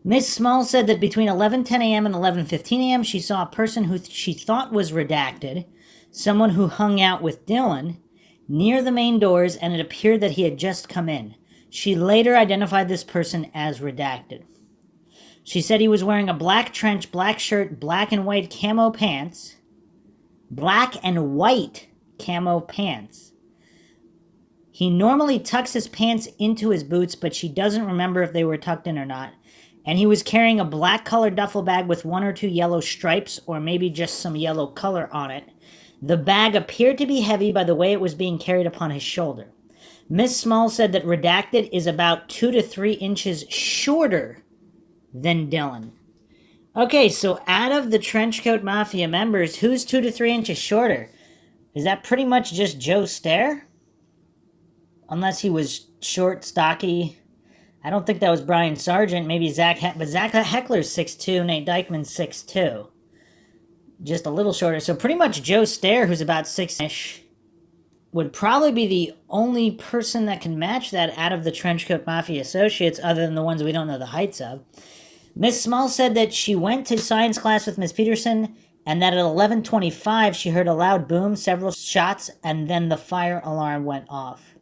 Miss Small said that between 11:10 a.m. and 11:15 a.m. she saw a person who she thought was redacted, someone who hung out with Dylan, near the main doors, and it appeared that he had just come in. She later identified this person as redacted. She said he was wearing a black trench, black shirt, black and white camo pants. Black and white camo pants. He normally tucks his pants into his boots, but she doesn't remember if they were tucked in or not. And he was carrying a black colored duffel bag with 1 or 2 yellow stripes, or maybe just some yellow color on it. The bag appeared to be heavy by the way it was being carried upon his shoulder. Miss Small said that redacted is about 2 to 3 inches shorter than Dylan. Okay, so out of the Trenchcoat Mafia members, who's 2 to 3 inches shorter? Is that pretty much just Joe Stair? Unless he was short, stocky. I don't think that was Brian Sargent. Maybe Zach but Zach Heckler's 6'2", Nate Dykman's 6'2". Just a little shorter. So pretty much Joe Stair, who's about 6-ish, would probably be the only person that can match that out of the Trenchcoat Mafia associates, other than the ones we don't know the heights of. Miss Small said that she went to science class with Miss Peterson, and that at 11:25 she heard a loud boom, several shots, and then the fire alarm went off.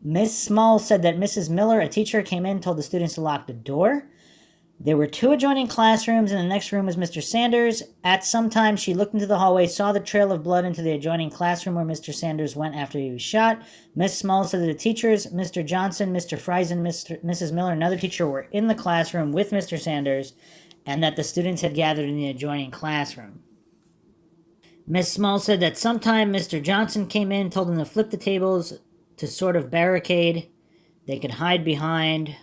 Miss Small said that Mrs. Miller, a teacher, came in and told the students to lock the door. There were 2 adjoining classrooms, and the next room was Mr. Sanders. At some time, she looked into the hallway, saw the trail of blood into the adjoining classroom where Mr. Sanders went after he was shot. Miss Small said that the teachers, Mr. Johnson, Mr. Friesen, Mrs. Miller, and another teacher were in the classroom with Mr. Sanders, and that the students had gathered in the adjoining classroom. Miss Small said that sometime Mr. Johnson came in, told them to flip the tables to sort of barricade they could hide behind.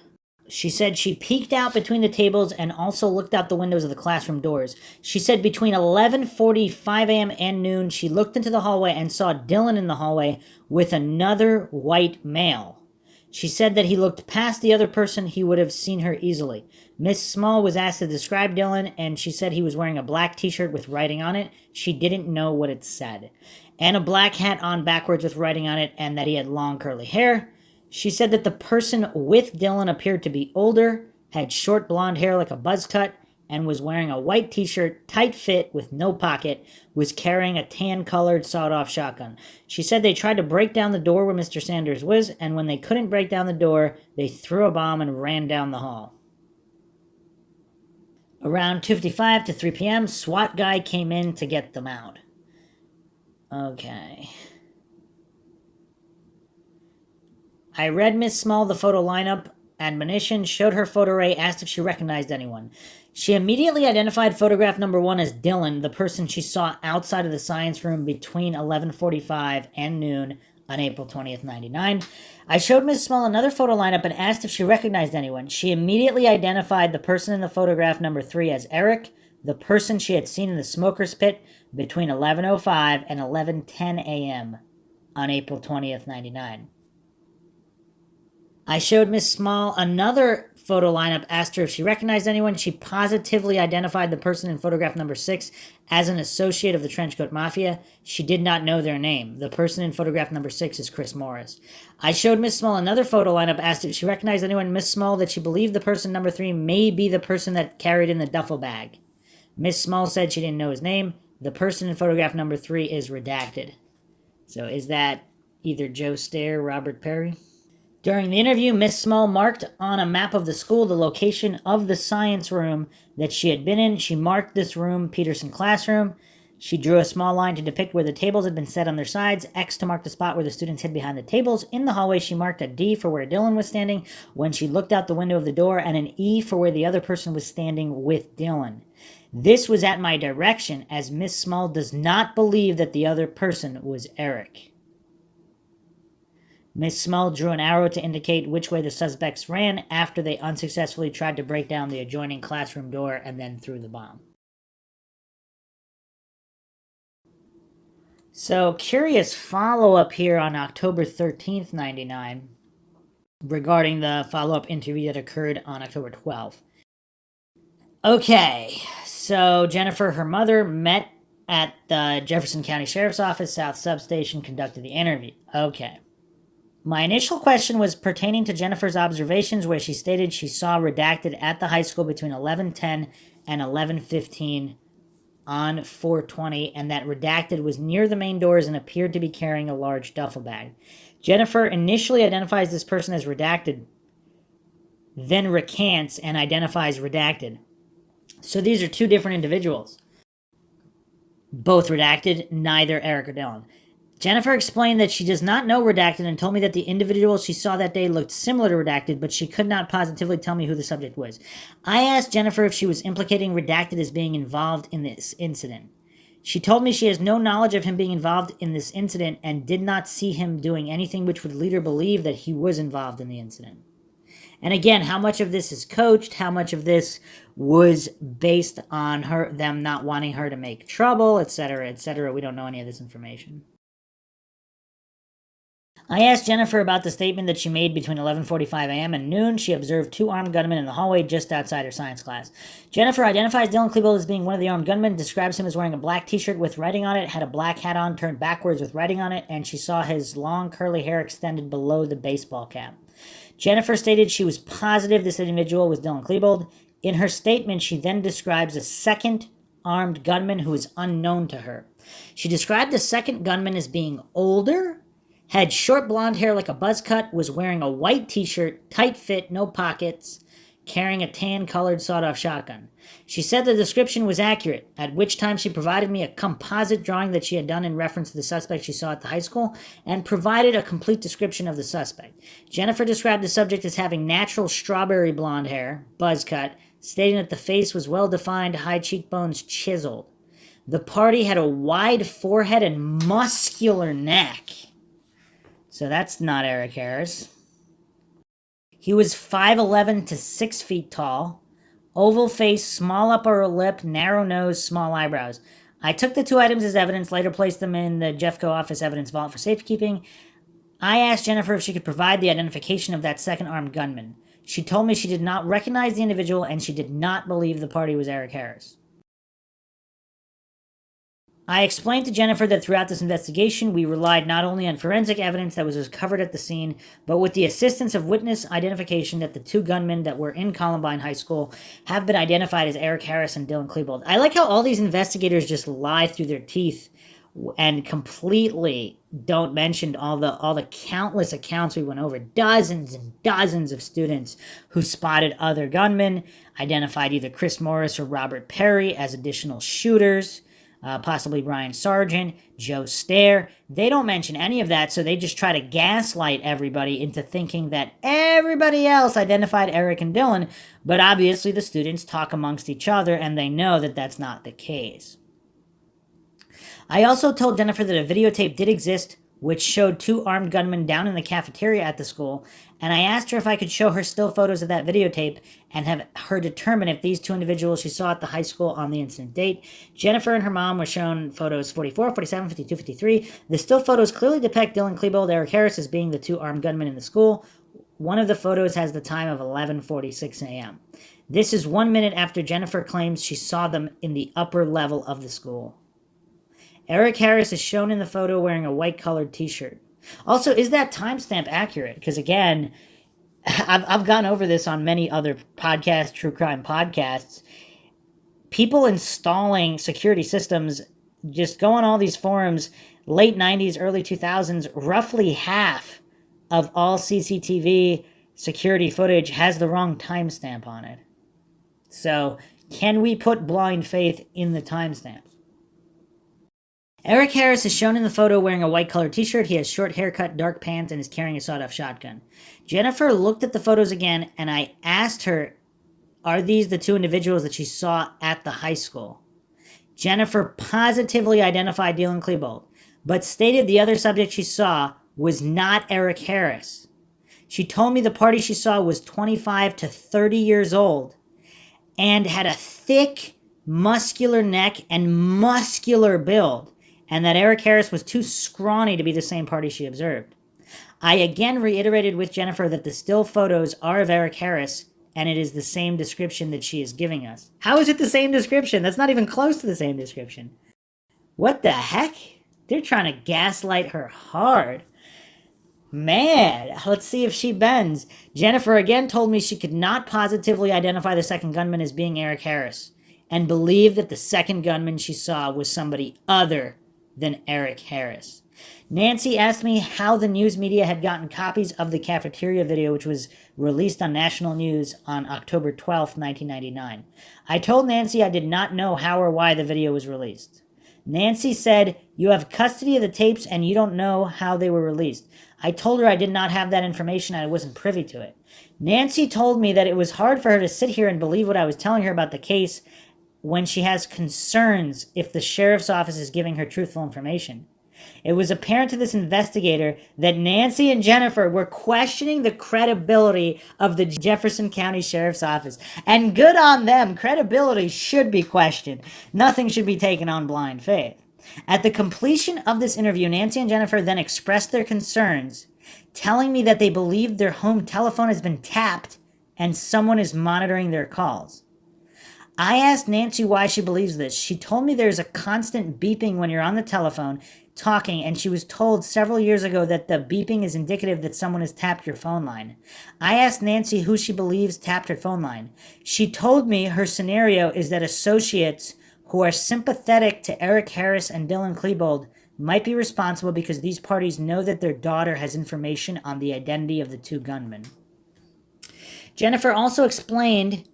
She said she peeked out between the tables and also looked out the windows of the classroom doors. She said between 11:45 a.m. and noon, she looked into the hallway and saw Dylan in the hallway with another white male. She said that he looked past the other person, he would have seen her easily. Miss Small was asked to describe Dylan, and she said he was wearing a black t-shirt with writing on it. She didn't know what it said. And a black hat on backwards with writing on it, and that he had long curly hair. She said that the person with Dylan appeared to be older, had short blonde hair like a buzz cut, and was wearing a white t-shirt, tight fit with no pocket, was carrying a tan-colored sawed-off shotgun. She said they tried to break down the door where Mr. Sanders was, and when they couldn't break down the door, they threw a bomb and ran down the hall. Around 2:55 to 3 p.m., SWAT guy came in to get them out. Okay. I read Miss Small the photo lineup, admonition, showed her photo array, asked if she recognized anyone. She immediately identified photograph number 1 as Dylan, the person she saw outside of the science room between 11:45 and noon on April 20th, 99. I showed Miss Small another photo lineup and asked if she recognized anyone. She immediately identified the person in the photograph number 3 as Eric, the person she had seen in the smoker's pit between 11:05 and 11:10 a.m. on April 20th, 99. I showed Miss Small another photo lineup, asked her if she recognized anyone. She positively identified the person in photograph number 6 as an associate of the Trenchcoat Mafia. She did not know their name. The person in photograph number 6 is Chris Morris. I showed Miss Small another photo lineup, asked if she recognized anyone. Miss Small that she believed the person number 3 may be the person that carried in the duffel bag. Miss Small said she didn't know his name. The person in photograph number 3 is redacted. So is that either Joe Stair or Robert Perry. During the interview, Miss Small marked on a map of the school the location of the science room that she had been in. She marked this room Peterson classroom. She drew a small line to depict where the tables had been set on their sides, X to mark the spot where the students hid behind the tables. In the hallway, she marked a D for where Dylan was standing when she looked out the window of the door, and an E for where the other person was standing with Dylan. This was at my direction, as Miss Small does not believe that the other person was Eric. Miss Small drew an arrow to indicate which way the suspects ran after they unsuccessfully tried to break down the adjoining classroom door and then threw the bomb. So, curious follow-up here on October 13th, 99, regarding the follow-up interview that occurred on October 12th. Okay, so Jennifer, her mother, met at the Jefferson County Sheriff's Office, South Substation, conducted the interview. Okay. My initial question was pertaining to Jennifer's observations, where she stated she saw redacted at the high school between 11:10 and 11:15 on 4/20, and that redacted was near the main doors and appeared to be carrying a large duffel bag. Jennifer initially identifies this person as redacted, then recants and identifies redacted. So these are two different individuals. Both redacted, neither Eric or Dylan. Jennifer explained that she does not know redacted and told me that the individual she saw that day looked similar to redacted, but she could not positively tell me who the subject was. I asked Jennifer if she was implicating redacted as being involved in this incident. She told me she has no knowledge of him being involved in this incident and did not see him doing anything which would lead her believe that he was involved in the incident. And again, how much of this is coached, how much of this was based on them not wanting her to make trouble, etc., etc. We don't know any of this information. I asked Jennifer about the statement that she made between 11:45 a.m. and noon. She observed two armed gunmen in the hallway just outside her science class. Jennifer identifies Dylan Klebold as being one of the armed gunmen, describes him as wearing a black t-shirt with writing on it, had a black hat on turned backwards with writing on it, and she saw his long curly hair extended below the baseball cap. Jennifer stated she was positive this individual was Dylan Klebold. In her statement, she then describes a second armed gunman who is unknown to her. She described the second gunman as being older, had short blonde hair like a buzz cut, was wearing a white t-shirt, tight fit, no pockets, carrying a tan-colored sawed-off shotgun. She said the description was accurate, at which time she provided me a composite drawing that she had done in reference to the suspect she saw at the high school, and provided a complete description of the suspect. Jennifer described the subject as having natural strawberry blonde hair, buzz cut, stating that the face was well-defined, high cheekbones chiseled. The party had a wide forehead and muscular neck. So that's not Eric Harris. He was 5'11" to 6 feet tall. Oval face, small upper lip, narrow nose, small eyebrows. I took the two items as evidence, later placed them in the Jeffco office evidence vault for safekeeping. I asked Jennifer if she could provide the identification of that second armed gunman. She told me she did not recognize the individual and she did not believe the party was Eric Harris. I explained to Jennifer that throughout this investigation, we relied not only on forensic evidence that was recovered at the scene, but with the assistance of witness identification that the two gunmen that were in Columbine High School have been identified as Eric Harris and Dylan Klebold. I like how all these investigators just lie through their teeth and completely don't mention all the countless accounts we went over. Dozens and dozens of students who spotted other gunmen, identified either Chris Morris or Robert Perry as additional shooters. Possibly Brian Sargent, Joe Stair. They don't mention any of that, so they just try to gaslight everybody into thinking that everybody else identified Eric and Dylan, but obviously the students talk amongst each other and they know that that's not the case. I also told Jennifer that a videotape did exist which showed two armed gunmen down in the cafeteria at the school, and I asked her if I could show her still photos of that videotape and have her determine if these two individuals she saw at the high school on the incident date. Jennifer and her mom were shown photos 44, 47, 52, 53. The still photos clearly depict Dylan Klebold, Eric Harris as being the two armed gunmen in the school. One of the photos has the time of 11:46 a.m. This is 1 minute after Jennifer claims she saw them in the upper level of the school. Eric Harris is shown in the photo wearing a white-colored t-shirt. Also, is that timestamp accurate? Because again, I've gone over this on many other podcasts, true crime podcasts. People installing security systems just go on all these forums late 90s, early 2000s, roughly half of all CCTV security footage has the wrong timestamp on it. So, can we put blind faith in the timestamps? Eric Harris is shown in the photo wearing a white colored t-shirt. He has short haircut, dark pants, and is carrying a sawed-off shotgun. Jennifer looked at the photos again, and I asked her, are these the two individuals that she saw at the high school? Jennifer positively identified Dylan Klebold, but stated the other subject she saw was not Eric Harris. She told me the party she saw was 25 to 30 years old and had a thick, muscular neck and muscular build, and that Eric Harris was too scrawny to be the same party she observed. I again reiterated with Jennifer that the still photos are of Eric Harris, and it is the same description that she is giving us. How is it the same description? That's not even close to the same description. What the heck? They're trying to gaslight her hard. Man, let's see if she bends. Jennifer again told me she could not positively identify the second gunman as being Eric Harris, and believed that the second gunman she saw was somebody other than Eric Harris. Nancy asked me how the news media had gotten copies of the cafeteria video, which was released on national news on October 12th, 1999. I told Nancy I did not know how or why the video was released. Nancy said, "You have custody of the tapes and you don't know how they were released." I told her I did not have that information and I wasn't privy to it. Nancy told me that it was hard for her to sit here and believe what I was telling her about the case when she has concerns if the sheriff's office is giving her truthful information. It was apparent to this investigator that Nancy and Jennifer were questioning the credibility of the Jefferson County Sheriff's Office. And good on them. Credibility should be questioned. Nothing should be taken on blind faith. At the completion of this interview, Nancy and Jennifer then expressed their concerns, telling me that they believe their home telephone has been tapped and someone is monitoring their calls. I asked Nancy why she believes this. She told me there's a constant beeping when you're on the telephone talking, and she was told several years ago that the beeping is indicative that someone has tapped your phone line. I asked Nancy who she believes tapped her phone line. She told me her scenario is that associates who are sympathetic to Eric Harris and Dylan Klebold might be responsible because these parties know that their daughter has information on the identity of the two gunmen. Jennifer also explained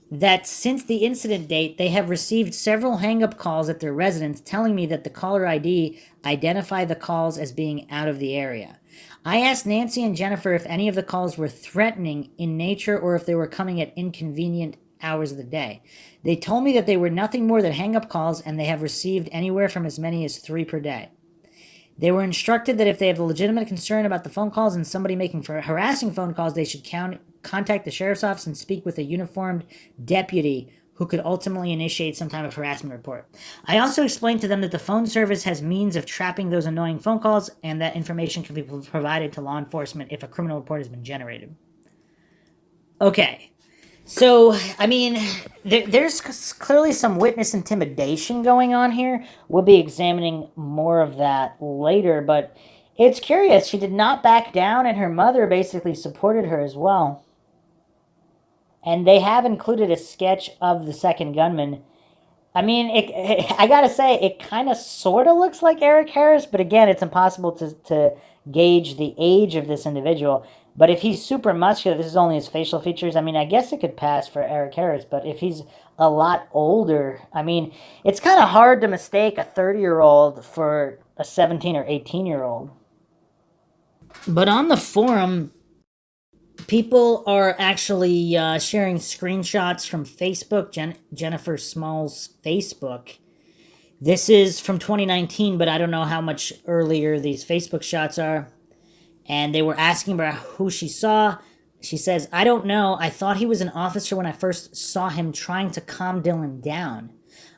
that since the incident date, they have received several hang-up calls at their residence telling me that the caller ID identify the calls as being out of the area. I asked Nancy and Jennifer if any of the calls were threatening in nature or if they were coming at inconvenient hours of the day. They told me that they were nothing more than hang-up calls and they have received anywhere from as many as 3 per day. They were instructed that if they have a legitimate concern about the phone calls and somebody making harassing phone calls, they should contact the sheriff's office and speak with a uniformed deputy who could ultimately initiate some type of harassment report. I also explained to them that the phone service has means of trapping those annoying phone calls and that information can be provided to law enforcement if a criminal report has been generated. Okay. So, I mean, there's clearly some witness intimidation going on here. We'll be examining more of that later, but it's curious. She did not back down, and her mother basically supported her as well. And they have included a sketch of the second gunman. I mean, I gotta say, it kind of sort of looks like Eric Harris, but again, it's impossible to gauge the age of this individual. But if he's super muscular, this is only his facial features. I mean, I guess it could pass for Eric Harris, but if he's a lot older, I mean, it's kind of hard to mistake a 30-year-old for a 17 or 18-year-old. But on the forum, people are actually sharing screenshots from Facebook, Jennifer Small's Facebook. This is from 2019, but I don't know how much earlier these Facebook shots are. And they were asking about who she saw. She says, "I don't know. I thought he was an officer when I first saw him trying to calm Dylan down.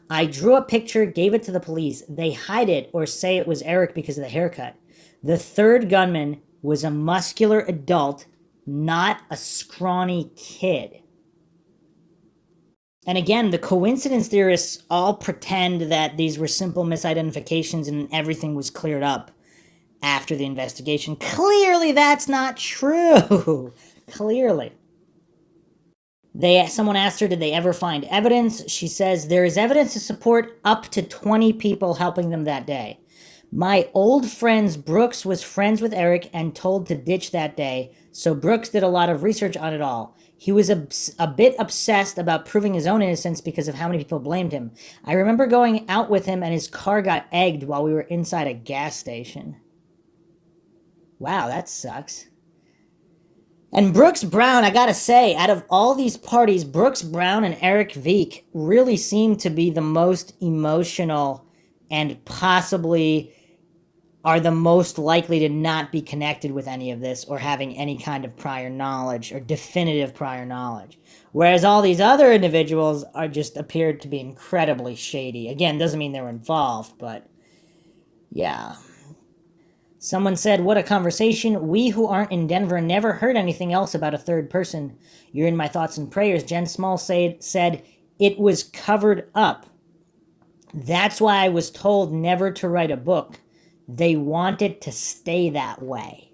I drew a picture, gave it to the police. They hide it or say it was Eric because of the haircut. The third gunman was a muscular adult, not a scrawny kid." And again, the coincidence theorists all pretend that these were simple misidentifications and everything was cleared up after the investigation. Clearly, that's not true. Clearly. Someone asked her, did they ever find evidence? She says, there is evidence to support up to 20 people helping them that day. My old friends Brooks was friends with Eric and told to ditch that day, so Brooks did a lot of research on it all. He was a bit obsessed about proving his own innocence because of how many people blamed him. I remember going out with him and his car got egged while we were inside a gas station. Wow, that sucks. And Brooks Brown, I gotta say, out of all these parties, Brooks Brown and Eric Veek really seem to be the most emotional and possibly are the most likely to not be connected with any of this or having any kind of prior knowledge or definitive prior knowledge. Whereas all these other individuals are just appeared to be incredibly shady. Again, doesn't mean they were involved, but yeah. Someone said, "What a conversation. We who aren't in Denver never heard anything else about a third person. You're in my thoughts and prayers." Jen Small said, "It was covered up. That's why I was told never to write a book. They want it to stay that way."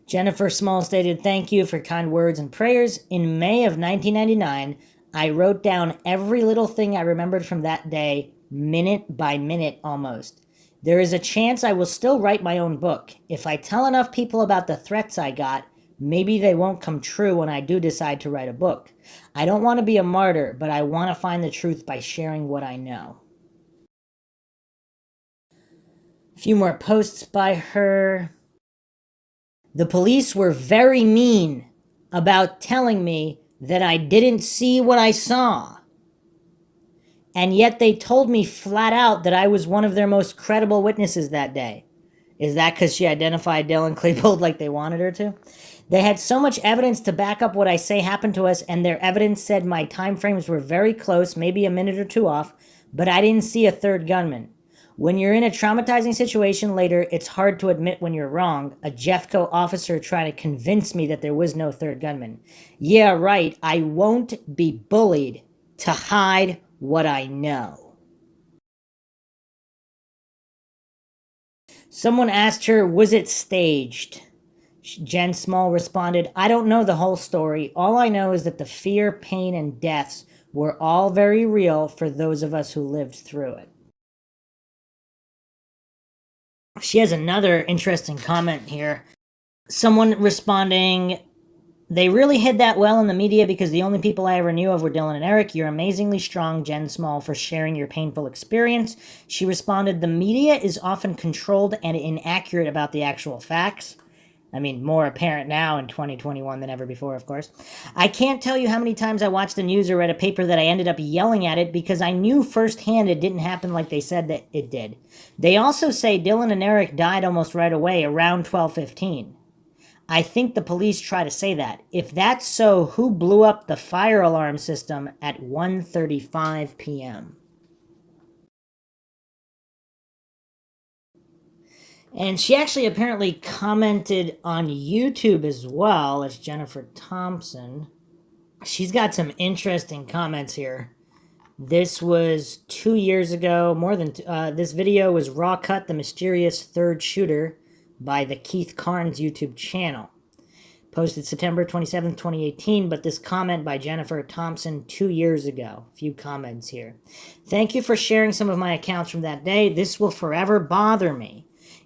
Jennifer Small stated, "Thank you for kind words and prayers. In May of 1999, I wrote down every little thing I remembered from that day, minute by minute almost. There is a chance I will still write my own book. If I tell enough people about the threats I got, maybe they won't come true when I do decide to write a book. I don't want to be a martyr, but I want to find the truth by sharing what I know." A few more posts by her. "The police were very mean about telling me that I didn't see what I saw. And yet they told me flat out that I was one of their most credible witnesses that day." Is that because she identified Dylan Klebold like they wanted her to? "They had so much evidence to back up what I say happened to us, and their evidence said my time frames were very close, maybe a minute or two off, but I didn't see a third gunman. When you're in a traumatizing situation later, it's hard to admit when you're wrong. A Jeffco officer tried to convince me that there was no third gunman. Yeah, right, I won't be bullied to hide what I know." Someone asked her, "Was it staged?" Jen Small responded, "I don't know the whole story. All I know is that the fear, pain, and deaths were all very real for those of us who lived through it." She has another interesting comment here. Someone responding, "They really hid that well in the media because the only people I ever knew of were Dylan and Eric. You're amazingly strong, Jen Small, for sharing your painful experience." She responded, "The media is often controlled and inaccurate about the actual facts." I mean, more apparent now in 2021 than ever before, of course. "I can't tell you how many times I watched the news or read a paper that I ended up yelling at it because I knew firsthand it didn't happen like they said that it did. They also say Dylan and Eric died almost right away, around 12:15. I think the police try to say that. If that's so, who blew up the fire alarm system at 1:35 p.m.? And she actually apparently commented on YouTube as well as Jennifer Thompson. She's got some interesting comments here. This was 2 years ago. This video was Raw Cut, the Mysterious Third Shooter by the Keith Carnes YouTube channel. Posted September 27th, 2018, but this comment by Jennifer Thompson 2 years ago. A few comments here. "Thank you for sharing some of my accounts from that day. This will forever bother me.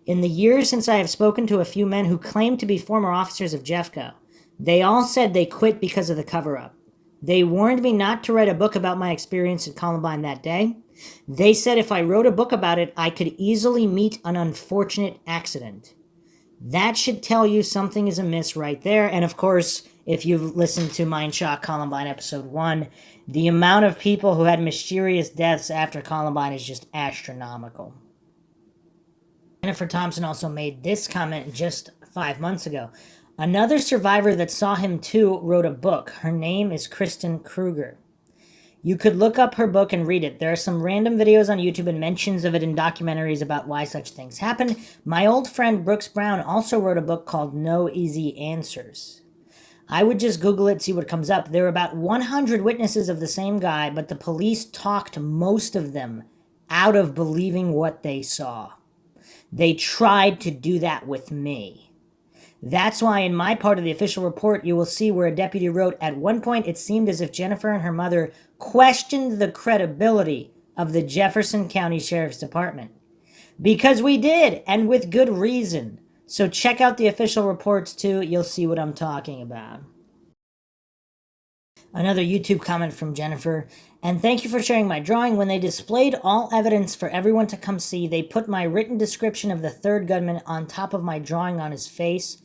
In the years since I have spoken to a few men who claim to be former officers of Jeffco, they all said they quit because of the cover-up. They warned me not to write a book about my experience at Columbine that day. They said if I wrote a book about it, I could easily meet an unfortunate accident. That should tell you something is amiss right there." And of course, if you've listened to MINDSHOCK Columbine episode 1, the amount of people who had mysterious deaths after Columbine is just astronomical. Jennifer Thompson also made this comment just 5 months ago. "Another survivor that saw him too wrote a book. Her name is Kristen Kruger. You could look up her book and read it. There are some random videos on YouTube and mentions of it in documentaries about why such things happen. My old friend Brooks Brown also wrote a book called No Easy Answers. I would just Google it, see what comes up. There were about 100 witnesses of the same guy, but the police talked most of them out of believing what they saw. They tried to do that with me. That's why in my part of the official report, you will see where a deputy wrote, at one point it seemed as if Jennifer and her mother questioned the credibility of the Jefferson County Sheriff's Department. Because we did, and with good reason. So check out the official reports too, you'll see what I'm talking about. Another YouTube comment from Jennifer. And thank you for sharing my drawing. When they displayed all evidence for everyone to come see, they put my written description of the third gunman on top of my drawing on his face,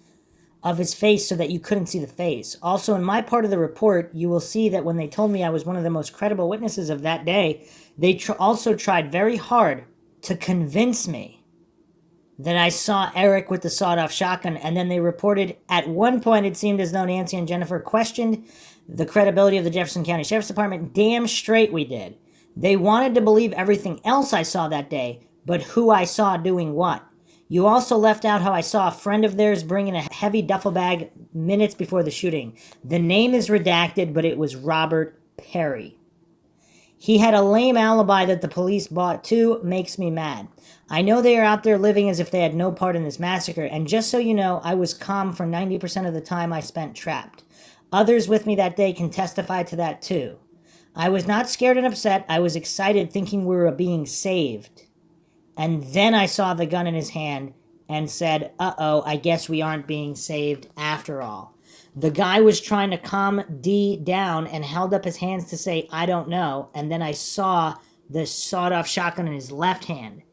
so that you couldn't see the face. Also, in my part of the report, you will see that when they told me I was one of the most credible witnesses of that day, they also tried very hard to convince me that I saw Eric with the sawed-off shotgun, and then they reported at one point it seemed as though Nancy and Jennifer questioned the credibility of the Jefferson County Sheriff's Department. Damn straight we did. They wanted to believe everything else I saw that day, but who I saw doing what. You also left out how I saw a friend of theirs bring in a heavy duffel bag minutes before the shooting. The name is redacted, but it was Robert Perry. He had a lame alibi that the police bought too. Makes me mad. I know they are out there living as if they had no part in this massacre, and just so you know, I was calm for 90% of the time I spent trapped. Others with me that day can testify to that too. I was not scared and upset. I was excited, thinking we were being saved. And then I saw the gun in his hand and said, uh-oh, I guess we aren't being saved after all. The guy was trying to calm D down and held up his hands to say, I don't know. And then I saw the sawed-off shotgun in his left hand.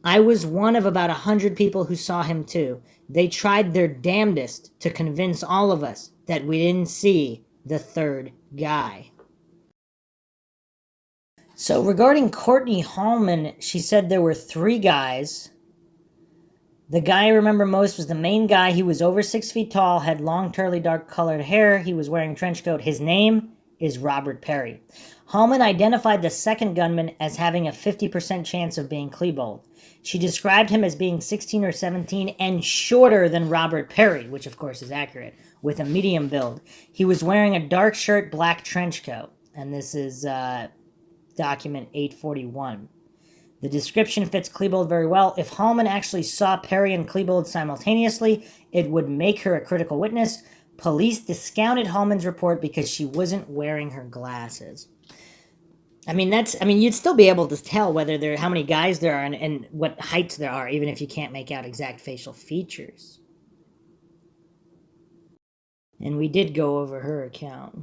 I was one of about 100 people who saw him too. They tried their damnedest to convince all of us that we didn't see the third guy. So regarding Courtney Hallman, she said there were 3 guys. The guy I remember most was the main guy. He was over 6 feet tall, had long, curly, dark-colored hair. He was wearing a trench coat. His name is Robert Perry. Hallman identified the second gunman as having a 50% chance of being Klebold. She described him as being 16 or 17 and shorter than Robert Perry, which of course is accurate, with a medium build. He was wearing a dark shirt, black trench coat. And this is document 841. The description fits Klebold very well. If Hallman actually saw Perry and Klebold simultaneously, it would make her a critical witness. Police discounted Hallman's report because she wasn't wearing her glasses. You'd still be able to tell whether how many guys there are and what heights there are, even if you can't make out exact facial features. And we did go over her account.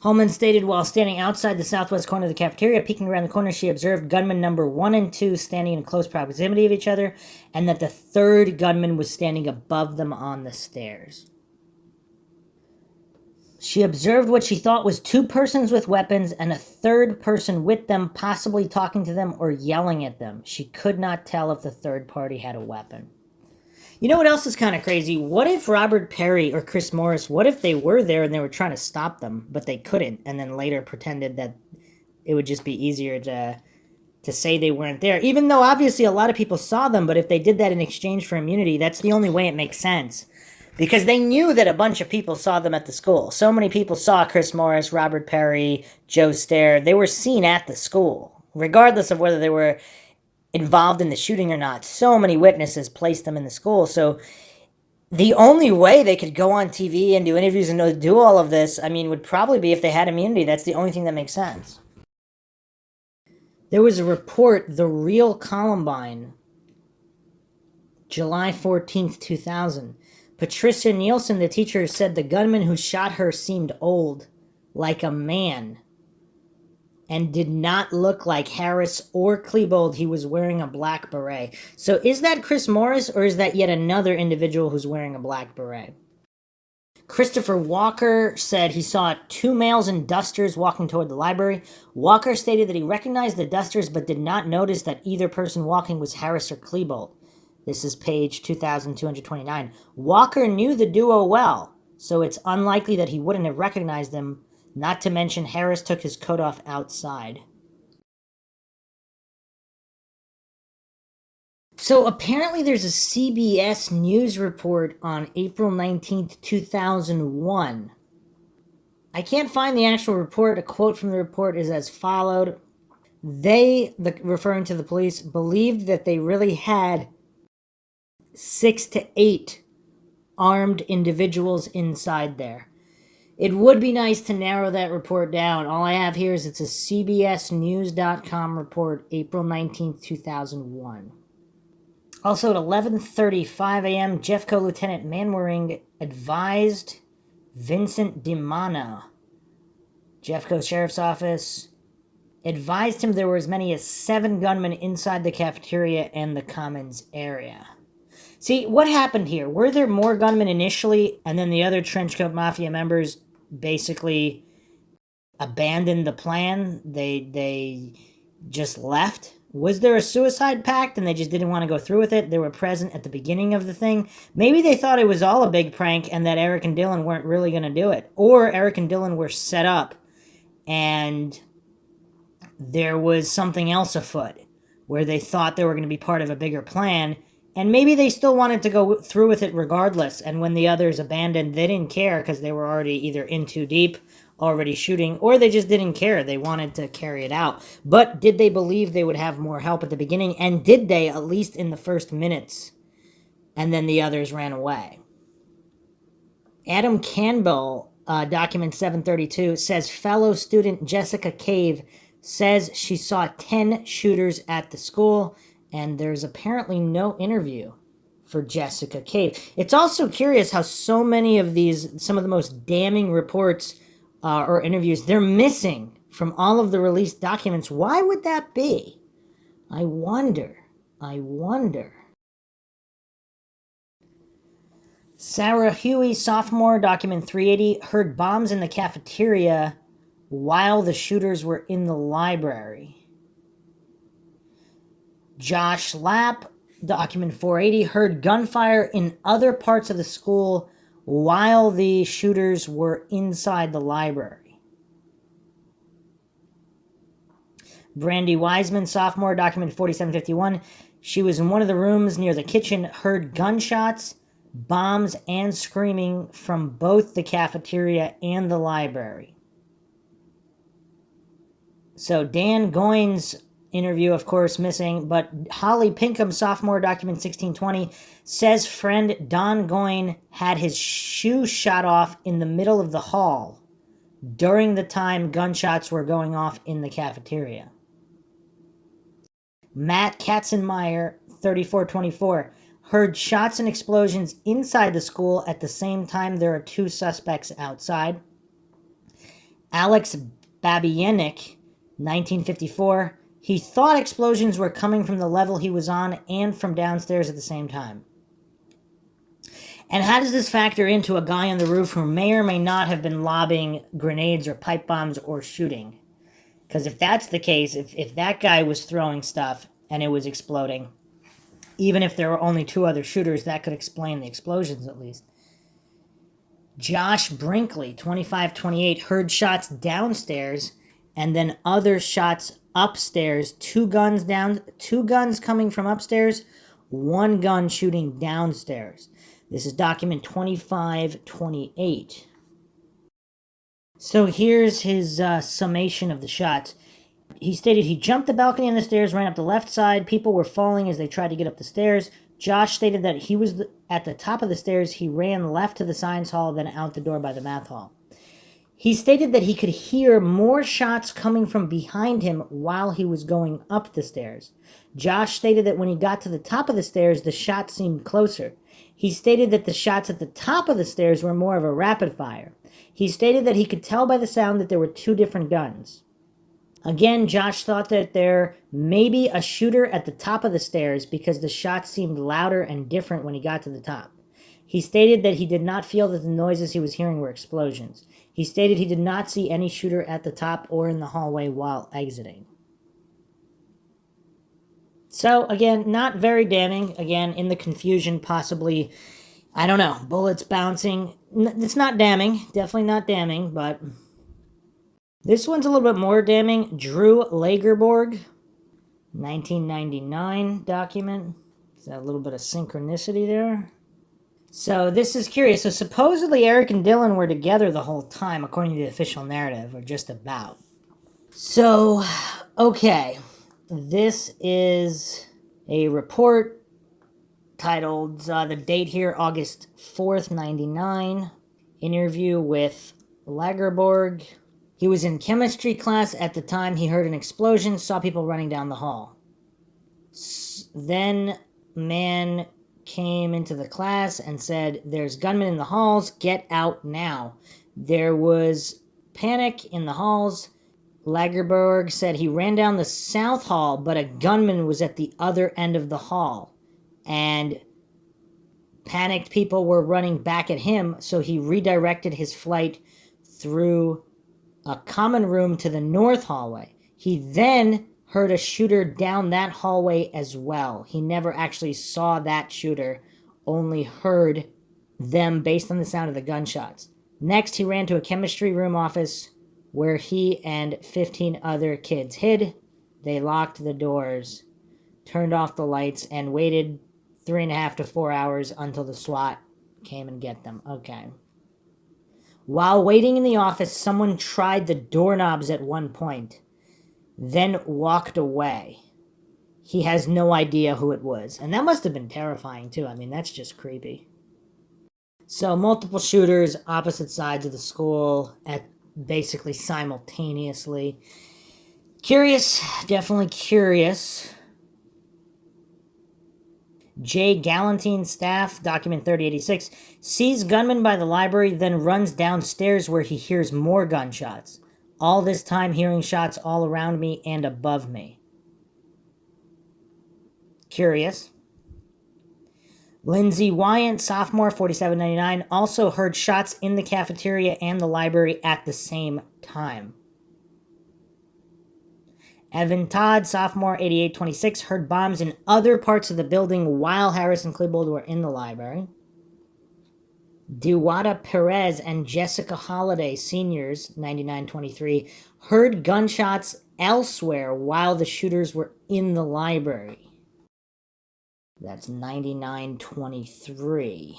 Hallman stated while standing outside the southwest corner of the cafeteria, peeking around the corner, she observed gunman number 1 and 2 standing in close proximity of each other, and that the third gunman was standing above them on the stairs. She observed what she thought was 2 persons with weapons and a third person with them, possibly talking to them or yelling at them. She could not tell if the third party had a weapon. You know what else is kind of crazy? What if Robert Perry or Chris Morris, what if they were there and they were trying to stop them, but they couldn't, and then later pretended that it would just be easier to say they weren't there? Even though obviously a lot of people saw them, but if they did that in exchange for immunity, that's the only way it makes sense. Because they knew that a bunch of people saw them at the school. So many people saw Chris Morris, Robert Perry, Joe Stair. They were seen at the school, regardless of whether they were involved in the shooting or not. So many witnesses placed them in the school. So the only way they could go on TV and do interviews and do all of this, would probably be if they had immunity. That's the only thing that makes sense. There was a report, The Real Columbine, July 14th, 2000. Patricia Nielsen, the teacher, said the gunman who shot her seemed old, like a man, and did not look like Harris or Klebold. He was wearing a black beret. So is that Chris Morris, or is that yet another individual who's wearing a black beret? Christopher Walker said he saw 2 males in dusters walking toward the library. Walker stated that he recognized the dusters but did not notice that either person walking was Harris or Klebold. This is page 2229. Walker knew the duo well, so it's unlikely that he wouldn't have recognized them, not to mention Harris took his coat off outside. So apparently there's a CBS News report on April 19th, 2001. I can't find the actual report. A quote from the report is as followed. They, referring to the police, believed that they really had 6 to 8 armed individuals inside there. It would be nice to narrow that report down. All I have here is it's a CBSNews.com report, April 19th, 2001. Also at 11:35 a.m., Jeffco Lieutenant Manwaring advised Vincent DiMano, Jeffco Sheriff's Office, advised him there were as many as 7 gunmen inside the cafeteria and the Commons area. See, what happened here? Were there more gunmen initially, and then the other Trenchcoat Mafia members basically abandoned the plan? They just left? Was there a suicide pact and they just didn't want to go through with it? They were present at the beginning of the thing. Maybe they thought it was all a big prank and that Eric and Dylan weren't really going to do it. Or Eric and Dylan were set up and there was something else afoot where they thought they were going to be part of a bigger plan. And maybe they still wanted to go through with it regardless. And when the others abandoned, they didn't care because they were already either in too deep, already shooting, or they just didn't care. They wanted to carry it out. But did they believe they would have more help at the beginning? And did they, at least in the first minutes? And then the others ran away. Adam Campbell, document 732, says fellow student Jessica Cave says she saw 10 shooters at the school. And there's apparently no interview for Jessica Cave. It's also curious how so many of these, some of the most damning reports or interviews, they're missing from all of the released documents. Why would that be? I wonder. Sarah Huey, sophomore, document 380, heard bombs in the cafeteria while the shooters were in the library. Josh Lapp, document 480, heard gunfire in other parts of the school while the shooters were inside the library. Brandy Wiseman, sophomore, document 4751, she was in one of the rooms near the kitchen, heard gunshots, bombs, and screaming from both the cafeteria and the library. So Dan Goines' interview, of course, missing, but Holly Pinkham, sophomore, document 1620, says friend Don Goyne had his shoe shot off in the middle of the hall during the time gunshots were going off in the cafeteria. Matt Katzenmeyer, 3424, heard shots and explosions inside the school at the same time there are 2 suspects outside. Alex Babienik, 1954, he thought explosions were coming from the level he was on and from downstairs at the same time. And how does this factor into a guy on the roof who may or may not have been lobbing grenades or pipe bombs or shooting? Because if that's the case, if that guy was throwing stuff and it was exploding, even if there were only 2 other shooters, that could explain the explosions at least. Josh Brinkley, 2528, heard shots downstairs and then other shots upstairs. 2 guns coming from upstairs, 1 gun shooting downstairs. This is document 2528. So here's his summation of the shots. He stated he jumped the balcony and the stairs, ran up the left side. People were falling as they tried to get up the stairs. Josh stated that he was at the top of the stairs. He ran left to the science hall, then out the door by the math hall. He stated that he could hear more shots coming from behind him while he was going up the stairs. Josh stated that when he got to the top of the stairs, the shots seemed closer. He stated that the shots at the top of the stairs were more of a rapid fire. He stated that he could tell by the sound that there were 2 different guns. Again, Josh thought that there may be a shooter at the top of the stairs because the shots seemed louder and different when he got to the top. He stated that he did not feel that the noises he was hearing were explosions. He stated he did not see any shooter at the top or in the hallway while exiting. So, again, not very damning. Again, in the confusion, possibly, I don't know, bullets bouncing. It's not damning. Definitely not damning, but this one's a little bit more damning. Drew Lagerborg, 1999 document. Is that a little bit of synchronicity there? So this is curious. So supposedly Eric and Dylan were together the whole time, according to the official narrative, or just about. So, okay. This is a report titled, the date here, August 4th, 99. Interview with Lagerborg. He was in chemistry class at the time. He heard an explosion, saw people running down the hall. Then man came into the class and said, "There's gunmen in the halls, get out now." There was panic in the halls. Lagerberg said he ran down the south hall, but a gunman was at the other end of the hall. And panicked people were running back at him, so he redirected his flight through a common room to the north hallway. He then heard a shooter down that hallway as well. He never actually saw that shooter, only heard them based on the sound of the gunshots. Next, he ran to a chemistry room office where he and 15 other kids hid. They locked the doors, turned off the lights, and waited 3.5 to 4 hours until the SWAT came and get them. Okay. While waiting in the office, someone tried the doorknobs at one point, then walked away. He has no idea who it was. And that must have been terrifying, too. I mean, that's just creepy. So, multiple shooters, opposite sides of the school, at basically simultaneously. Curious, definitely curious. J. Galantine staff, document 3086, sees gunman by the library, then runs downstairs where he hears more gunshots. All this time hearing shots all around me and above me. Curious. Lindsay Wyant, sophomore, 4799, also heard shots in the cafeteria and the library at the same time. Evan Todd, sophomore, 8826, heard bombs in other parts of the building while Harris and Klebold were in the library. Duwada Perez and Jessica Holliday, seniors, 9923, heard gunshots elsewhere while the shooters were in the library. That's 9923.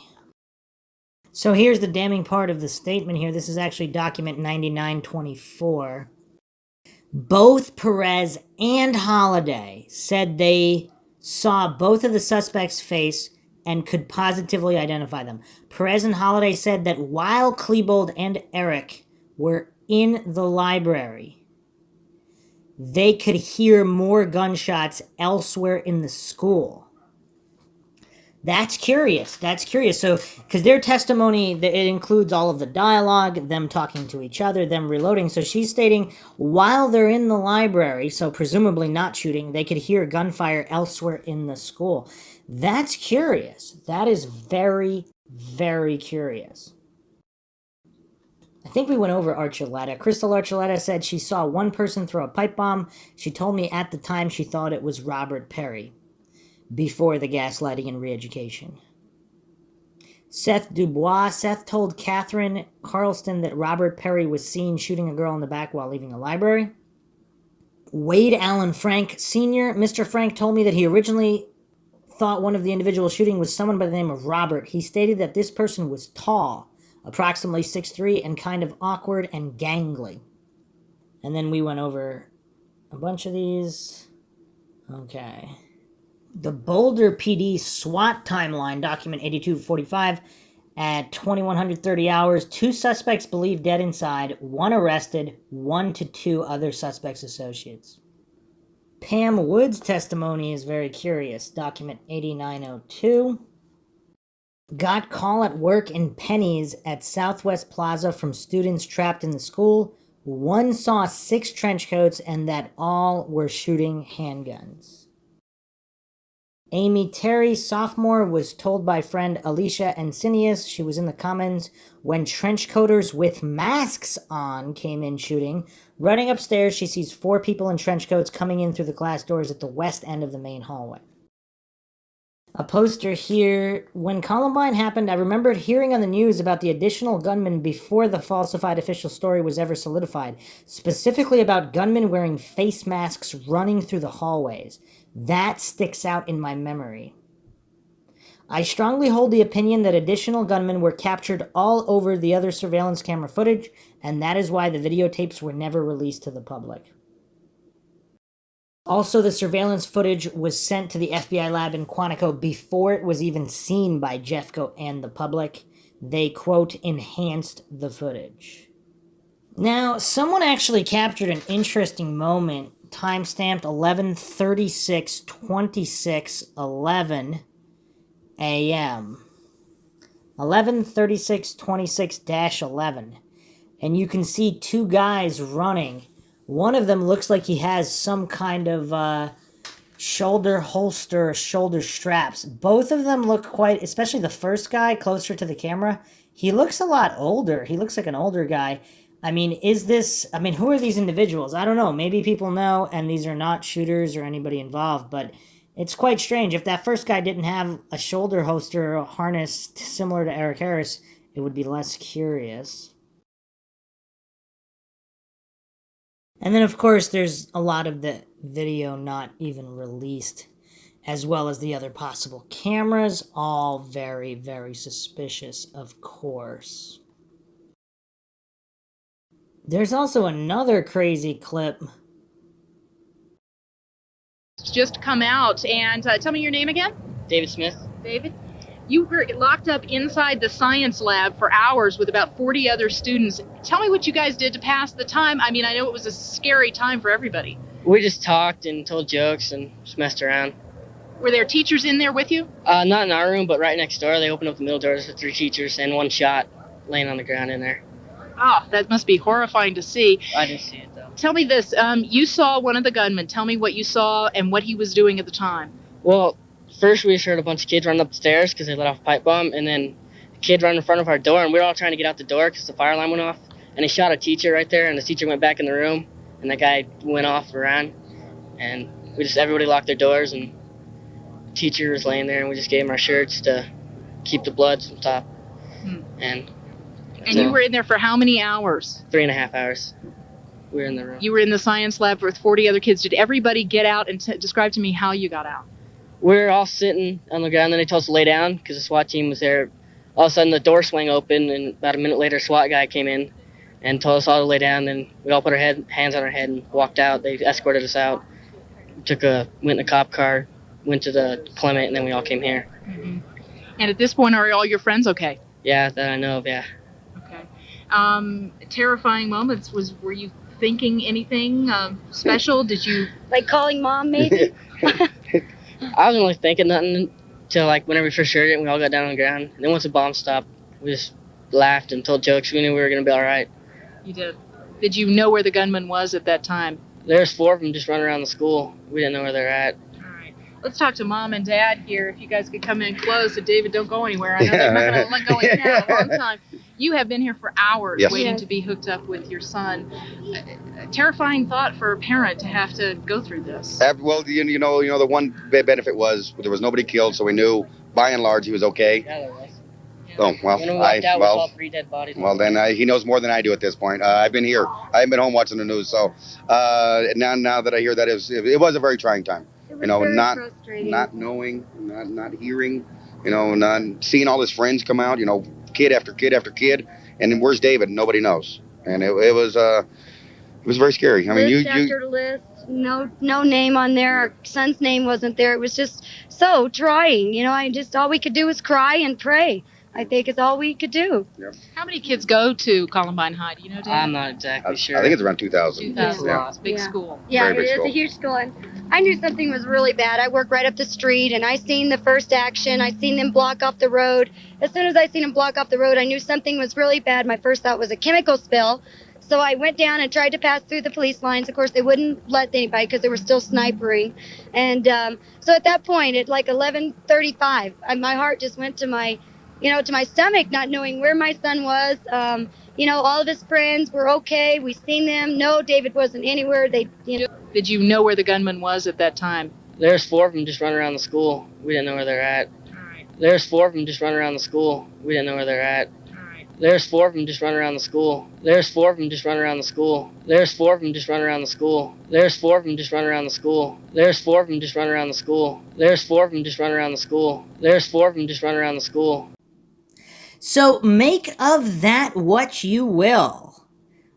So here's the damning part of the statement here. This is actually document 9924. Both Perez and Holliday said they saw both of the suspects' face and could positively identify them. Perez and Holliday said that while Klebold and Eric were in the library, they could hear more gunshots elsewhere in the school. That's curious. That's curious. So, because their testimony, it includes all of the dialogue, them talking to each other, them reloading. So she's stating while they're in the library, so presumably not shooting, they could hear gunfire elsewhere in the school. That's curious. That is very, very curious. I think we went over Archuleta. Crystal Archuleta said she saw one person throw a pipe bomb. She told me at the time she thought it was Robert Perry. Before the gaslighting and re-education. Seth Dubois. Seth told Catherine Carlston that Robert Perry was seen shooting a girl in the back while leaving the library. Wade Allen Frank Sr. Mr. Frank told me that he originally thought one of the individuals shooting was someone by the name of Robert. He stated that this person was tall, approximately 6'3", and kind of awkward and gangly. And then we went over a bunch of these. Okay. The Boulder PD SWAT timeline, document 8245, at 2130 hours, 2 suspects believed dead inside, 1 arrested, 1 to 2 other suspects' associates. Pam Wood's testimony is very curious, document 8902. Got call at work in Penny's at Southwest Plaza from students trapped in the school. 1 saw 6 trench coats and that all were shooting handguns. Amy Terry, sophomore, was told by friend Alicia Encinius, she was in the Commons, when trenchcoaters with masks on came in shooting. Running upstairs, she sees 4 people in trench coats coming in through the glass doors at the west end of the main hallway. A poster here. When Columbine happened, I remembered hearing on the news about the additional gunmen before the falsified official story was ever solidified, specifically about gunmen wearing face masks running through the hallways. That sticks out in my memory. I strongly hold the opinion that additional gunmen were captured all over the other surveillance camera footage, and that is why the videotapes were never released to the public. Also, the surveillance footage was sent to the FBI lab in Quantico before it was even seen by Jeffco and the public. They, quote, enhanced the footage. Now, someone actually captured an interesting moment, timestamped 11:36:26:11 a.m. 11:36:26-11, and you can see two guys running. One of them looks like he has some kind of shoulder holster, shoulder straps. Both of them look quite, especially the first guy closer to the camera, he looks a lot older. He looks like an older guy. I mean, who are these individuals? I don't know. Maybe people know and these are not shooters or anybody involved, but it's quite strange. If that first guy didn't have a shoulder holster harness similar to Eric Harris, it would be less curious. And then, of course, there's a lot of the video not even released, as well as the other possible cameras, all very, very suspicious, of course. There's also another crazy clip. Just come out, and tell me your name again. David Smith. David, you were locked up inside the science lab for hours with about 40 other students. Tell me what you guys did to pass the time. I mean, I know it was a scary time for everybody. We just talked and told jokes and just messed around. Were there teachers in there with you? Not in our room, but right next door. They opened up the middle doors with 3 teachers and 1 shot laying on the ground in there. Oh, that must be horrifying to see. I didn't see it, though. Tell me this. You saw one of the gunmen. Tell me what you saw and what he was doing at the time. Well, first we just heard a bunch of kids running up the stairs because they let off a pipe bomb, and then a kid running in front of our door, and we were all trying to get out the door because the fire alarm went off, and he shot a teacher right there, and the teacher went back in the room, and the guy went off around, and everybody locked their doors, and the teacher was laying there, and we just gave him our shirts to keep the blood from top. And you were in there for how many hours? 3.5 hours. We were in the room. You were in the science lab with 40 other kids. Did everybody get out? And describe to me how you got out. We were all sitting on the ground, then they told us to lay down because the SWAT team was there. All of a sudden the door swung open, and about a minute later a SWAT guy came in and told us all to lay down, and we all put our hands on our head and walked out. They escorted us out, went in a cop car, went to the Clement, and then we all came here. Mm-hmm. And at this point, are all your friends okay? Yeah, that I know of, yeah. Okay. Terrifying moments. Were you thinking anything special? Did you... Like calling mom, maybe? I wasn't really thinking nothing until whenever we first heard it and we all got down on the ground. And then once the bomb stopped, we just laughed and told jokes. We knew we were going to be all right. You did. Did you know where the gunman was at that time? There's 4 of them just running around the school. We didn't know where they're at. All right. Let's talk to Mom and Dad here. If you guys could come in close. So David, don't go anywhere. I know they're not going to let go in now a long time. You have been here for hours waiting to be hooked up with your son. A terrifying thought for a parent to have to go through this. Well, you know, the one benefit was there was nobody killed, so we knew by and large he was okay. Yeah, there was. Oh, well, When we walked out, we saw 3 dead bodies. Well, then he knows more than I do at this point. I've been here. I haven't been home watching the news, so now that I hear that, it was a very trying time. You know, not knowing, not hearing, you know, not seeing all his friends come out, you know, kid after kid after kid, and then where's David? Nobody knows, and it was very scary. I mean, list after list, no name on there. Our son's name wasn't there. It was just so trying. You know, all we could do was cry and pray. I think it's all we could do. Yep. How many kids go to Columbine High? Do you know, David? I'm not exactly sure. I think it's around 2,000. 2,000. Yeah. It's a big school. Yeah, Very big it is school. a huge school. And I knew something was really bad. I work right up the street, and I seen the first action. I seen them block off the road. As soon as I seen them block off the road, I knew something was really bad. My first thought was a chemical spill. So I went down and tried to pass through the police lines. Of course, they wouldn't let anybody because they were still snipering. And so at that point, at like 11:35, my heart just went to my stomach, not knowing where my son was. All of his friends were okay. We seen them. No, David wasn't anywhere. Did you know where the gunman was at that time? There's 4 of them just running around the school. We didn't know where they're at. All right. There's 4 of them just running around the school. We didn't know where they're at. All right. There's 4 of them just running around the school. There's 4 of them just running around the school. There's 4 of them just running around the school. There's 4 of them just running around the school. There's 4 of them just running around the school. There's 4 of them just running around the school. There's 4 of them just running around the school. So make of that what you will.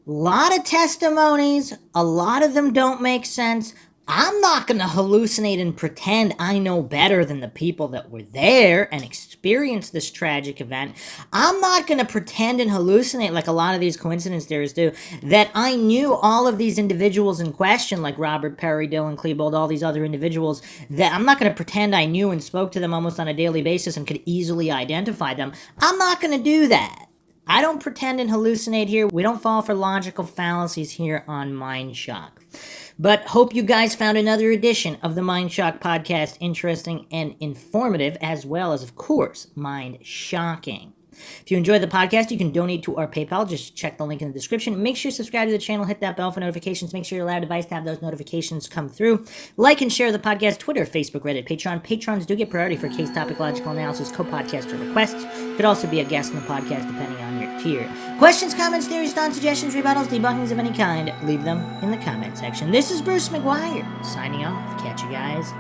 Lot of testimonies, a lot of them don't make sense, I'm not going to hallucinate and pretend I know better than the people that were there and experienced this tragic event. I'm not going to pretend and hallucinate like a lot of these coincidence theorists do, that I knew all of these individuals in question, like Robert Perry, Dylan Klebold, all these other individuals, that I'm not going to pretend I knew and spoke to them almost on a daily basis and could easily identify them. I'm not going to do that. I don't pretend and hallucinate here. We don't fall for logical fallacies here on MindShock. But hope you guys found another edition of the MindShock podcast interesting and informative, as well as, of course, mind-shocking. If you enjoyed the podcast, you can donate to our PayPal. Just check the link in the description. Make sure you subscribe to the channel. Hit that bell for notifications. Make sure you allow your device to have those notifications come through. Like and share the podcast, Twitter, Facebook, Reddit, Patreon. Patrons do get priority for case topic logical analysis, co-podcaster requests. You could also be a guest in the podcast depending on your tier. Questions, comments, theories, thoughts, suggestions, rebuttals, debunkings of any kind, leave them in the comment section. This is Bruce McGuire, signing off. Catch you guys